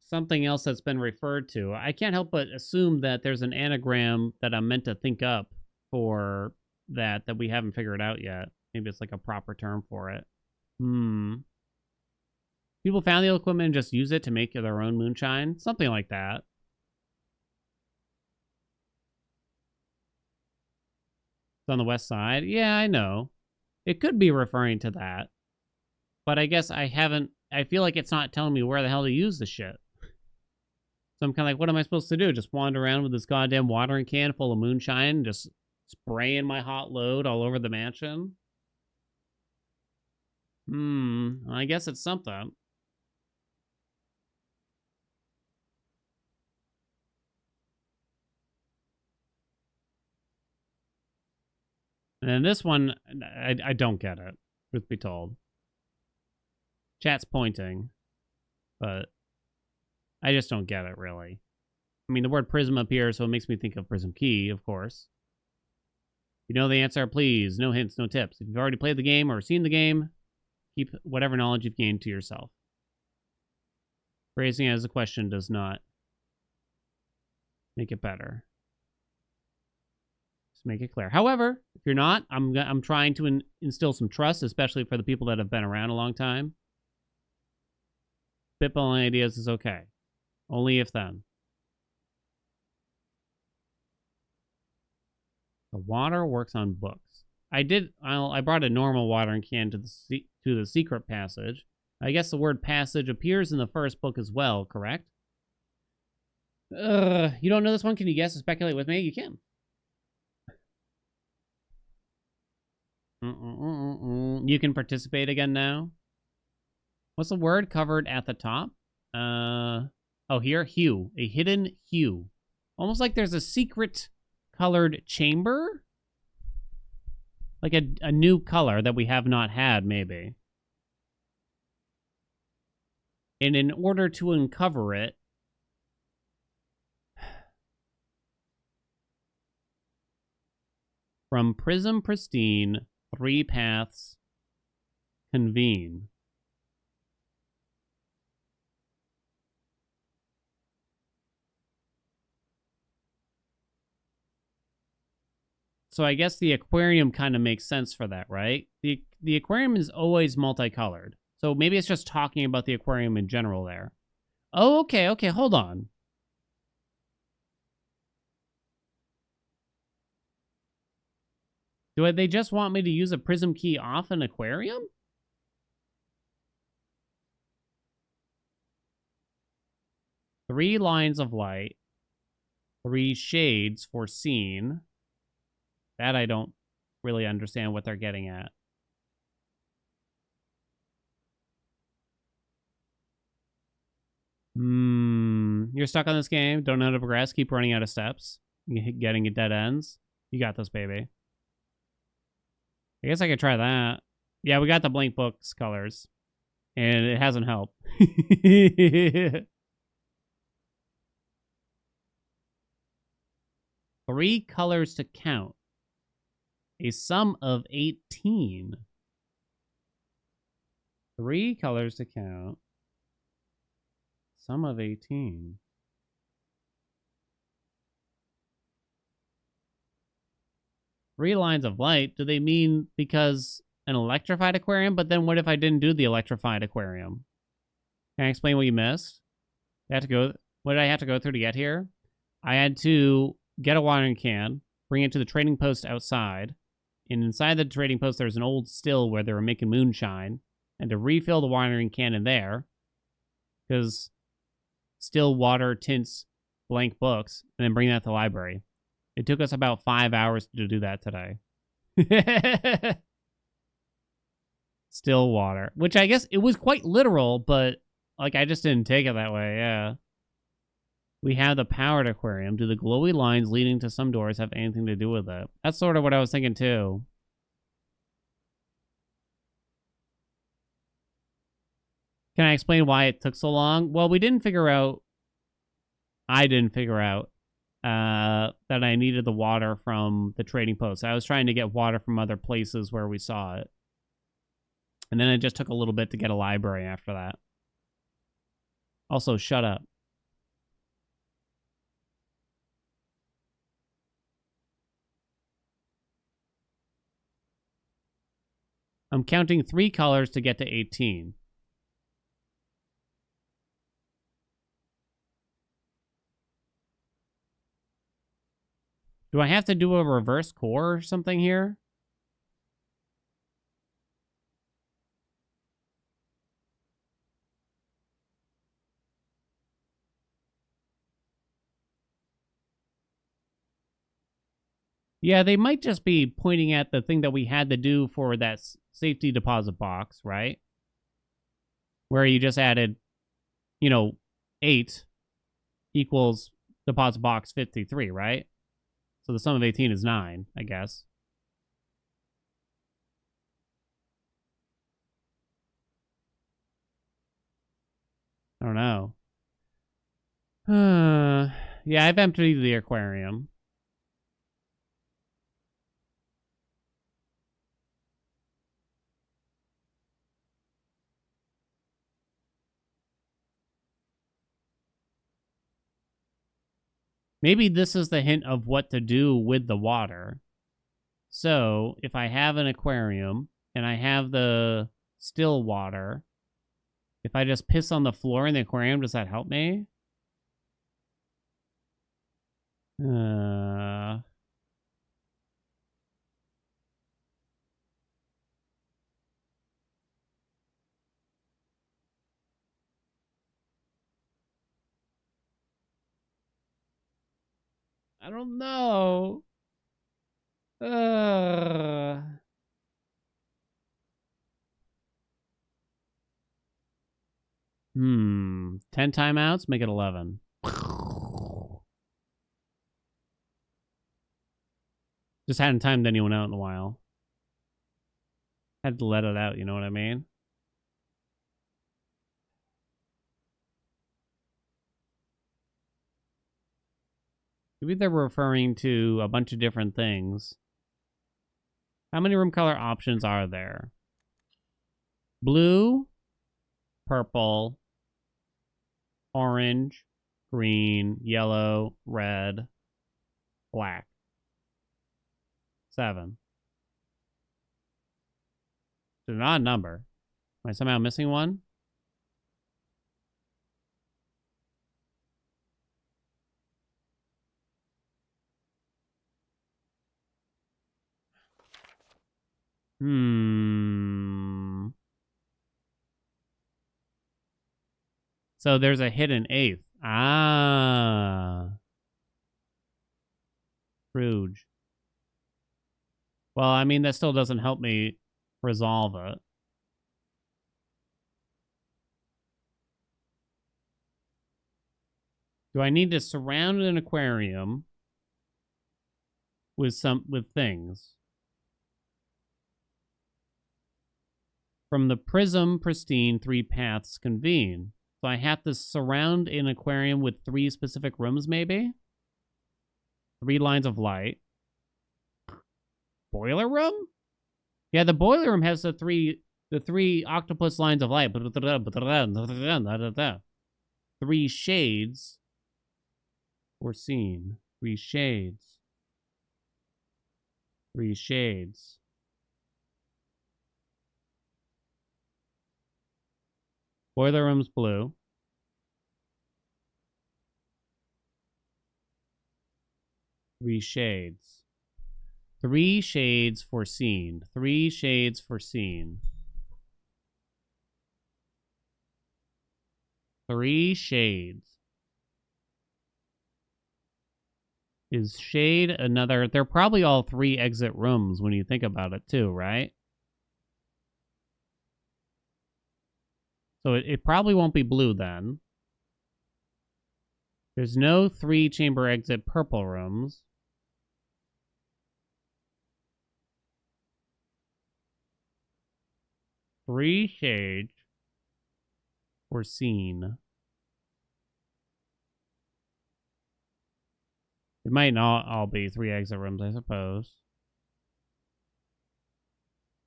[SPEAKER 1] something else that's been referred to? I can't help but assume that there's an anagram that I'm meant to think up for that we haven't figured out yet. Maybe it's like a proper term for it. People found the equipment and just use it to make their own moonshine. Something like that. It's on the west side. Yeah, I know. It could be referring to that. But I guess I feel like it's not telling me where the hell to use the shit. So I'm kind of like, what am I supposed to do? Just wander around with this goddamn watering can full of moonshine, just spraying my hot load all over the mansion? I guess it's something. And then this one, I don't get it, truth be told. Chat's pointing, but I just don't get it, really. I mean, the word prism appears, so it makes me think of prism key, of course. You know the answer, please. No hints, no tips. If you've already played the game or seen the game, keep whatever knowledge you've gained to yourself. Phrasing as a question does not make it better. Just make it clear. However, if you're not, I'm trying to instill some trust, especially for the people that have been around a long time. Spitballing ideas is okay. Only if then. The water works on books. I brought a normal watering can to the secret passage. I guess the word passage appears in the first book as well, correct? You don't know this one? Can you guess or speculate with me? You can. You can participate again now. What's the word covered at the top? Oh, here, hue. A hidden hue. Almost like there's a secret colored chamber? Like a new color that we have not had, maybe. And in order to uncover it, from Prism Pristine, 3 paths convene. So I guess the aquarium kind of makes sense for that, right? The aquarium is always multicolored. So maybe it's just talking about the aquarium in general there. Oh, okay, hold on. Do they just want me to use a prism key off an aquarium? Three lines of light. 3 shades for seen. That I don't really understand what they're getting at. You're stuck on this game. Don't know how to progress. Keep running out of steps. Getting dead ends. You got this, baby. I guess I could try that. Yeah, we got the blank books colors. And it hasn't helped. 3 colors to count. A sum of 18. 3 colors to count. Sum of 18. Three lines of light. Do they mean because an electrified aquarium? But then what if I didn't do the electrified aquarium? Can I explain what you missed? What did I have to go through to get here? I had to get a watering can, bring it to the trading post outside, and inside the trading post there's an old still where they were making moonshine, and to refill the watering can in there, because still water tints blank books, and then bring that to the library. It took us about 5 hours to do that today. Still water. Which I guess it was quite literal, but like I just didn't take it that way, yeah. We have the powered aquarium. Do the glowy lines leading to some doors have anything to do with it? That's sort of what I was thinking too. Can I explain why it took so long? Well, I didn't figure out that I needed the water from the trading post. I was trying to get water from other places where we saw it. And then it just took a little bit to get a library after that. Also, shut up. I'm counting 3 colors to get to 18. Do I have to do a reverse core or something here? Yeah, they might just be pointing at the thing that we had to do for that safety deposit box, right? Where you just added, 8 equals deposit box 53, right? So the sum of 18 is 9, I guess. don't know. Yeah, I've emptied the aquarium. Maybe this is the hint of what to do with the water. So, if I have an aquarium and I have the still water, if I just piss on the floor in the aquarium, does that help me? I don't know. Uh, 10 timeouts, make it 11. Just hadn't timed anyone out in a while. Had to let it out, you know what I mean? Maybe they're referring to a bunch of different things. How many room color options are there? Blue, purple, orange, green, yellow, red, black. 7. It's an odd number. Am I somehow missing one? So there's a hidden 8th. Ah. Scrooge. Well, I mean, that still doesn't help me resolve it. Do I need to surround an aquarium with things? From the prism pristine, 3 paths convene. So I have to surround an aquarium with 3 specific rooms, maybe? 3 lines of light. Boiler room? Yeah, the boiler room has the three octopus lines of light. 3 shades were seen. 3 shades. 3 shades. Boiler room's blue. Three shades. 3 shades foreseen. 3 shades foreseen. 3 shades. Is shade another? They're probably all 3 exit rooms when you think about it too, right? So it probably won't be blue then. There's no 3 chamber exit purple rooms. Three shades were seen. It might not all be 3 exit rooms, I suppose.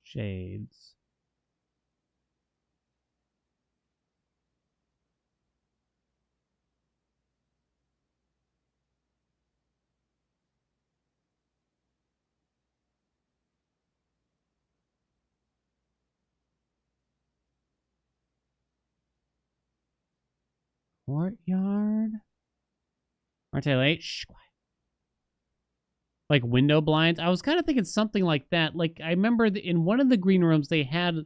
[SPEAKER 1] Shades. Courtyard? Aren't I late? Shh, quiet. Like window blinds? I was kind of thinking something like that. Like, I remember in one of the green rooms, they had,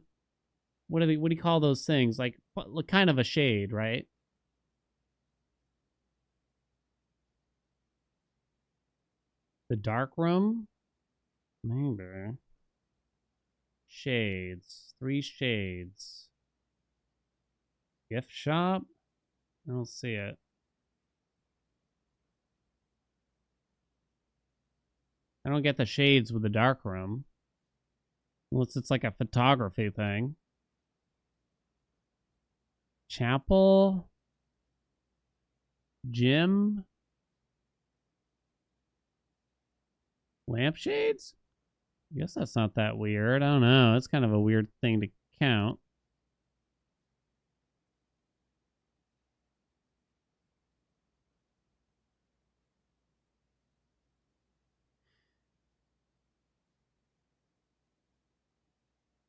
[SPEAKER 1] what do you call those things? Like kind of a shade, right? The dark room? Maybe. Shades. 3 shades. Gift shop? I don't see it. I don't get the shades with the dark room. Unless it's like a photography thing. Chapel? Gym lampshades? I guess that's not that weird. I don't know. That's kind of a weird thing to count.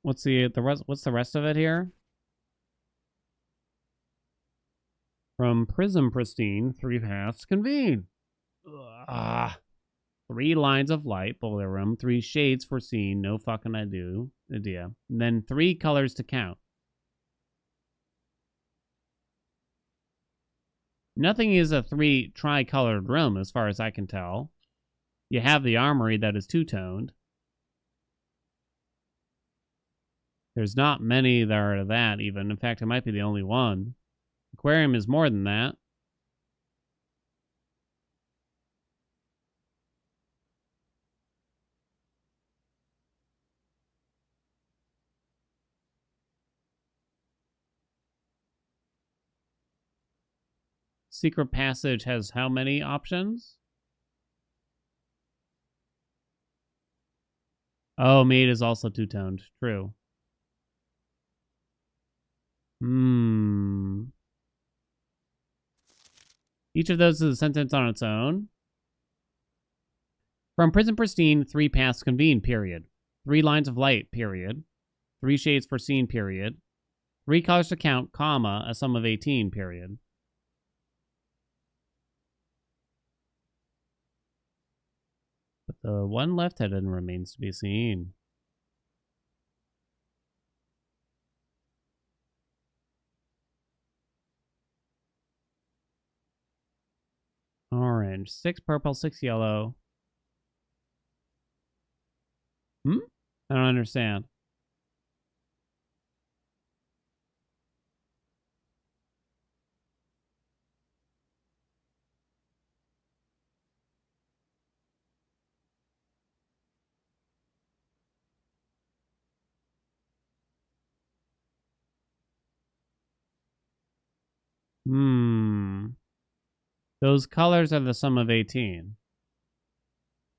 [SPEAKER 1] What's the rest? What's the rest of it here? From Prism Pristine, 3 paths convene. Ah. 3 lines of light, boiler room. 3 shades foreseen, no fucking idea. And then 3 colors to count. Nothing is a 3 tri-colored room as far as I can tell. You have the armory that is two-toned. There's not many that are that even. In fact, it might be the only one. Aquarium is more than that. Secret Passage has how many options? Oh, Maid is also two-toned. True. Each of those is a sentence on its own. From Prison Pristine, 3 paths convene, period. 3 lines of light, period. 3 shades foreseen, period. 3 colors to count, comma, a sum of 18, period. But the one left hidden remains to be seen. Orange. 6 purple, 6 yellow. I don't understand. Those colors are the sum of 18.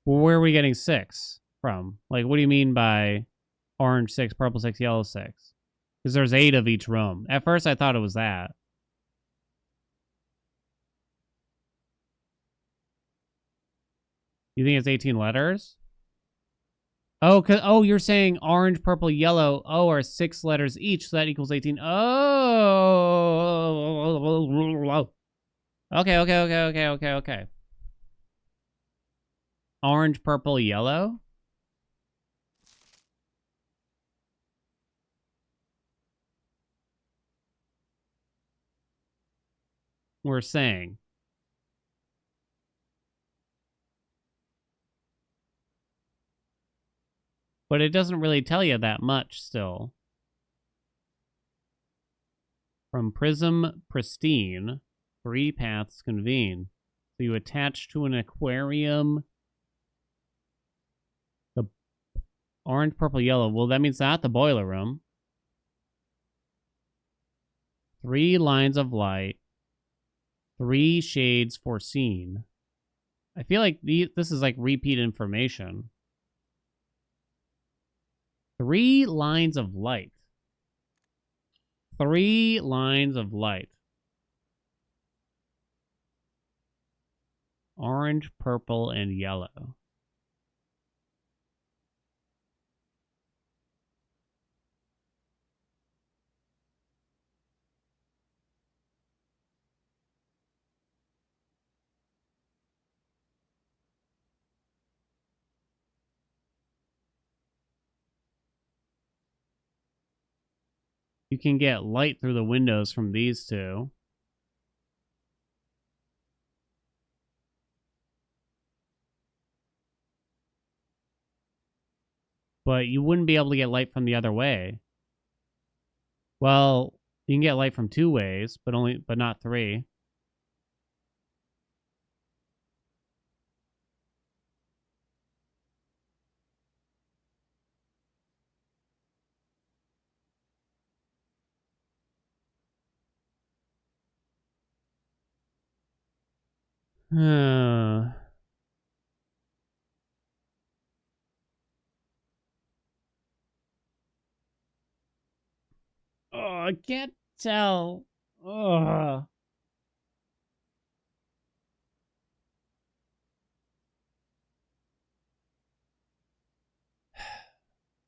[SPEAKER 1] Well, where are we getting 6 from? Like, what do you mean by orange 6, purple 6, yellow 6? Because there's 8 of each room. At first, I thought it was that. You think it's 18 letters? Oh, you're saying orange, purple, yellow, are 6 letters each, so that equals 18. Oh. Okay. Orange, purple, yellow? We're saying. But it doesn't really tell you that much still. From Prism Pristine, 3 paths convene. So you attach to an aquarium the orange, purple, yellow. Well, that means not the boiler room. 3 lines of light. 3 shades foreseen. I feel like this is like repeat information. 3 lines of light. 3 lines of light. Orange, purple, and yellow. You can get light through the windows from these two. But you wouldn't be able to get light from the other way. Well, you can get light from 2 ways, but not 3. Oh, I can't tell. Ugh.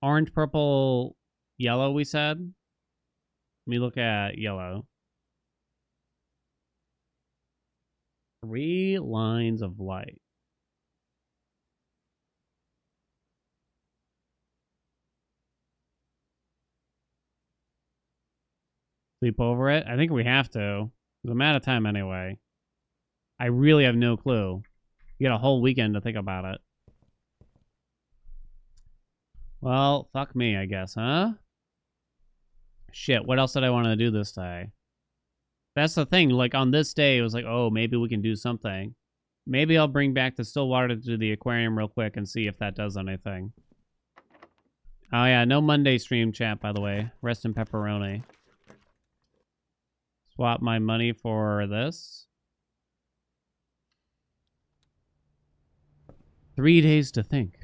[SPEAKER 1] Orange, purple, yellow, we said. Let me look at yellow. 3 lines of light. Sleep over it? I think we have to. I'm out of time anyway. I really have no clue. You got a whole weekend to think about it. Well, fuck me, I guess, huh? Shit, what else did I want to do this day? That's the thing. Like, on this day, it was like, oh, maybe we can do something. Maybe I'll bring back the still water to the aquarium real quick and see if that does anything. Oh, yeah, no Monday stream chat, by the way. Rest in pepperoni. Swap my money for this. 3 days to think.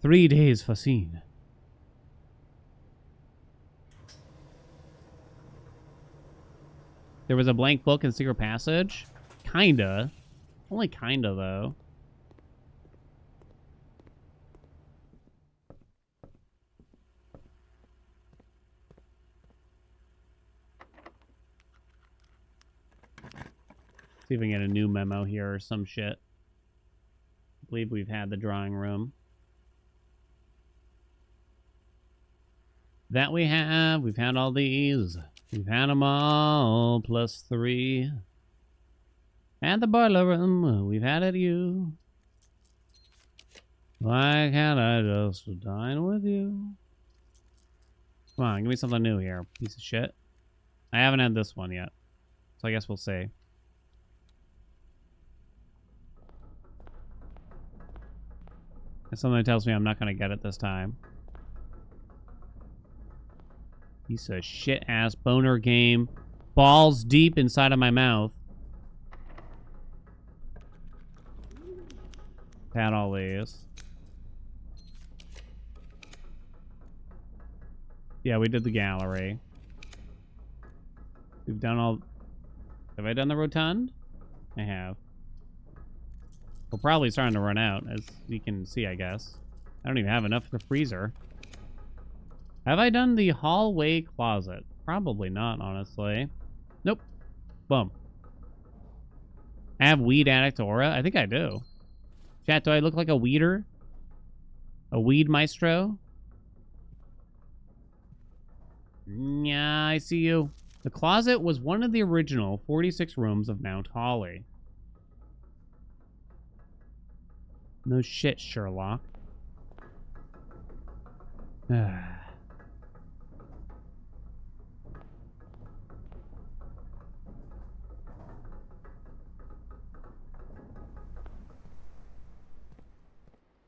[SPEAKER 1] 3 days for scene. There was a blank book in Secret Passage? Kinda. Only kinda, though. See if we can get a new memo here or some shit. I believe we've had the drawing room. That we have. We've had all these. We've had them all. +3. And the boiler room. We've had it, you. Why can't I just dine with you? Come on, give me something new here, piece of shit. I haven't had this one yet. So I guess we'll see. And something tells me I'm not going to get it this time. Piece of shit-ass boner game. Balls deep inside of my mouth. Had all these. Yeah, we did the gallery. We've done all... Have I done the rotund? I have. We're probably starting to run out, as you can see, I guess. I don't even have enough for the freezer. Have I done the hallway closet? Probably not, honestly. Nope. Boom. I have weed addict aura? I think I do. Chat, do I look like a weeder? A weed maestro? Yeah, I see you. The closet was one of the original 46 rooms of Mount Holly. No shit, Sherlock.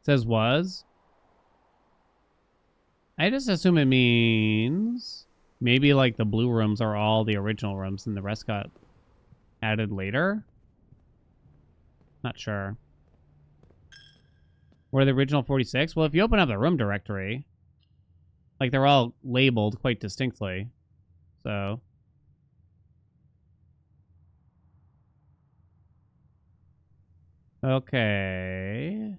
[SPEAKER 1] Says was. I just assume it means maybe like the blue rooms are all the original rooms and the rest got added later. Not sure. Were the original 46? Well, if you open up the room directory, like they're all labeled quite distinctly. So. Okay.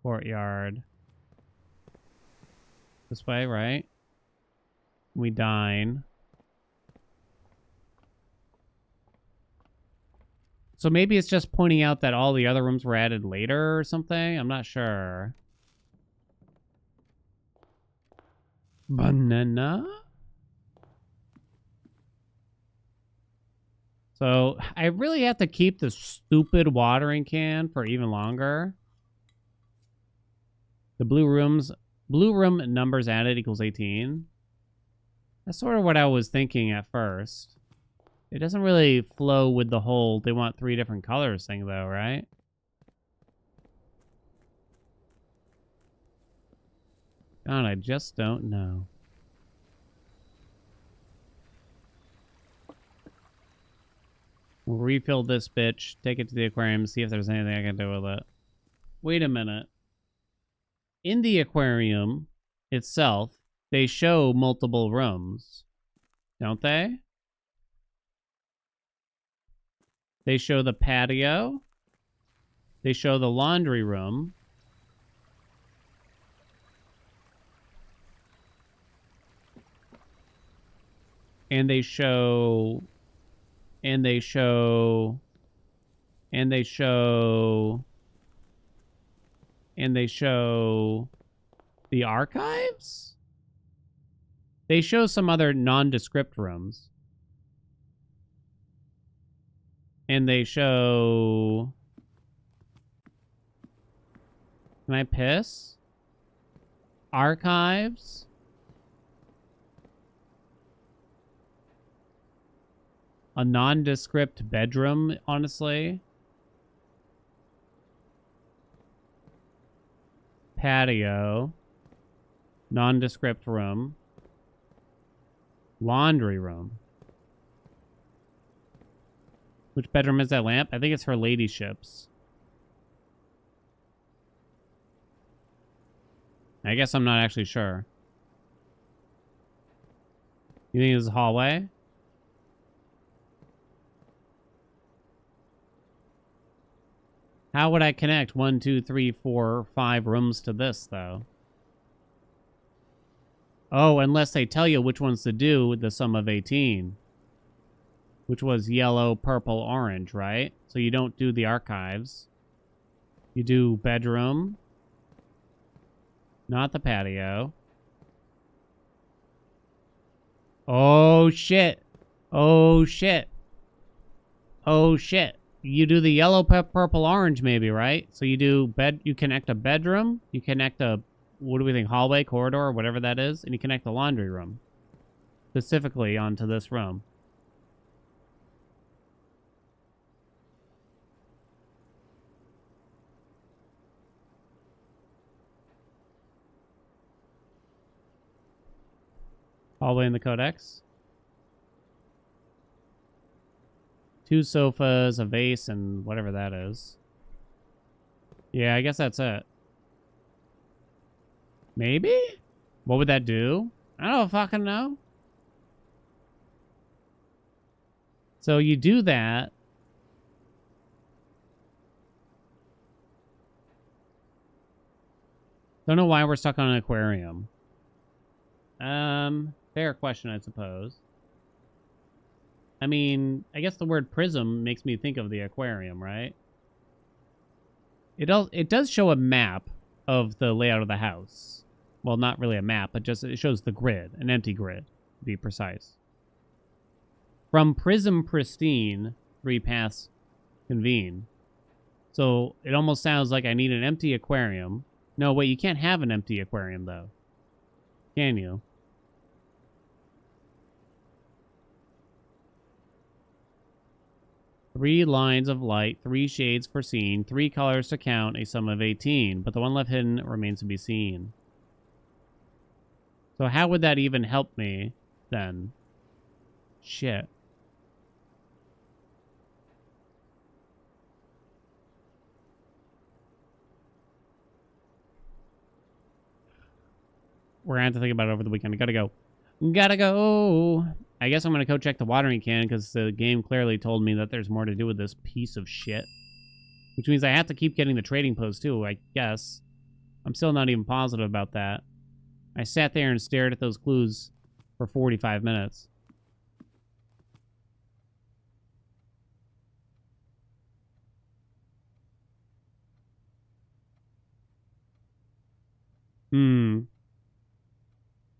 [SPEAKER 1] Courtyard. This way, right? We dine. So maybe it's just pointing out that all the other rooms were added later or something? I'm not sure. Banana? So I really have to keep the stupid watering can for even longer. The blue room numbers added equals 18. That's sort of what I was thinking at first. It doesn't really flow with the whole they want 3 different colors thing though, right? God, I just don't know. We'll refill this bitch, take it to the aquarium, see if there's anything I can do with it. Wait a minute. In the aquarium itself, they show multiple rooms, don't they? They show the patio. They show the laundry room. And they show... And they show... And they show... And they show... The archives? They show some other nondescript rooms. And they show... Can I piss? Archives? A nondescript bedroom, honestly. Patio. Nondescript room. Laundry room. Which bedroom is that lamp? I think it's her ladyship's. I guess I'm not actually sure. You think this is a hallway? How would I connect 1, 2, 3, 4, 5 rooms to this, though? Oh, unless they tell you which ones to do with the sum of 18. Which was yellow, purple, orange, right? So you don't do the archives. You do bedroom. Not the patio. Oh, shit. Oh, shit. Oh, shit. You do the yellow, purple, orange, maybe, right? So you do you connect a bedroom. You connect a, what do we think, hallway, corridor, whatever that is. And you connect the laundry room. Specifically onto this room. Hallway in the codex. 2 sofas, a vase, and whatever that is. Yeah, I guess that's it. Maybe? What would that do? I don't fucking know. So you do that. Don't know why we're stuck on an aquarium. Fair question, I suppose. I mean, I guess the word prism makes me think of the aquarium, right? It does show a map of the layout of the house. Well, not really a map, but just it shows the grid, an empty grid, to be precise. From prism pristine, 3 paths convene. So it almost sounds like I need an empty aquarium. No, wait, you can't have an empty aquarium, though. Can you? Three lines of light, 3 shades foreseen, 3 colors to count, a sum of 18. But the one left hidden remains to be seen. So how would that even help me, then? Shit. We're gonna have to think about it over the weekend. I gotta go. Gotta go. I guess I'm gonna go check the watering can because the game clearly told me that there's more to do with this piece of shit. Which means I have to keep getting the trading post too, I guess. I'm still not even positive about that. I sat there and stared at those clues for 45 minutes.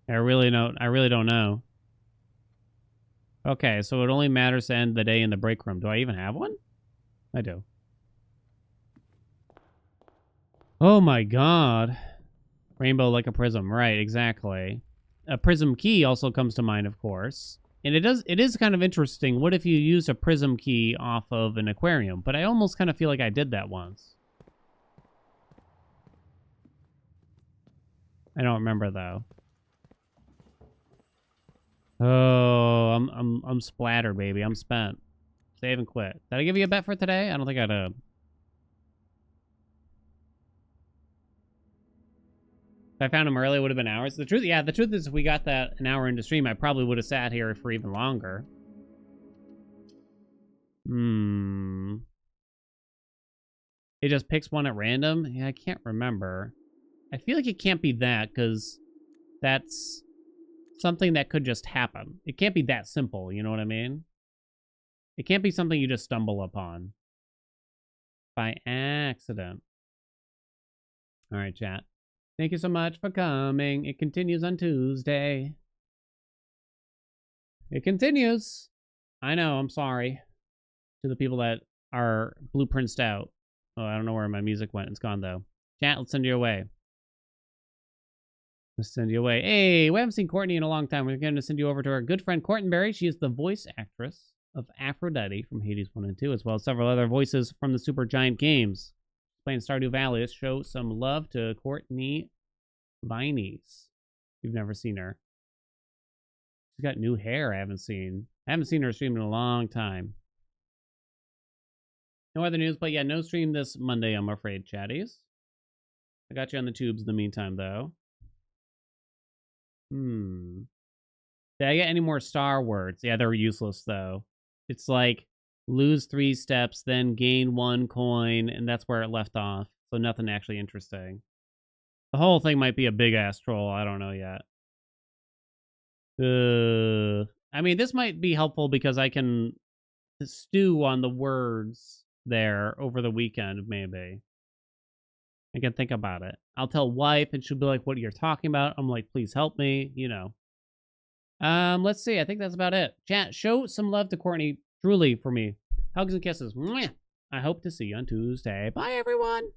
[SPEAKER 1] I really don't know. Okay, so it only matters to end the day in the break room. Do I even have one? I do. Oh my god. Rainbow like a prism. Right, exactly. A prism key also comes to mind, of course. And it is kind of interesting. What if you use a prism key off of an aquarium? But I almost kind of feel like I did that once. I don't remember though. Oh, I'm splattered, baby. I'm spent. Save and quit. Did I give you a bet for today? I don't think I did. If I found him early, it would have been hours. The truth is if we got that an hour into stream, I probably would have sat here for even longer. It just picks one at random? Yeah, I can't remember. I feel like it can't be that, because that's something that could just happen. It can't be that simple, you know what I mean? It can't be something you just stumble upon by accident. All right, chat. Thank you so much for coming. It continues on Tuesday. It continues. I know, I'm sorry. To the people that are blueprinted out. Oh, I don't know where my music went. It's gone, though. Chat, let's send you away. Let's send you away. Hey, we haven't seen Courtney in a long time. We're going to send you over to our good friend Cortenberry. She is the voice actress of Aphrodite from Hades 1 and 2, as well as several other voices from the Super Giant games. Playing Stardew Valley. Let's show some love to Courtney Vinies. You've never seen her. She's got new hair I haven't seen. I haven't seen her stream in a long time. No other news, but yeah, no stream this Monday, I'm afraid, chatties. I got you on the tubes in the meantime, though. Did I get any more star words? Yeah, they're useless, though. It's like, lose 3 steps, then gain 1 coin, and that's where it left off. So nothing actually interesting. The whole thing might be a big-ass troll. I don't know yet. I mean, this might be helpful because I can stew on the words there over the weekend, maybe. I can think about it. I'll tell wife, and she'll be like, what are you talking about? I'm like, please help me, you know. Let's see. I think that's about it. Chat, show some love to Courtney, truly, for me. Hugs and kisses. Mwah! I hope to see you on Tuesday. Bye, everyone.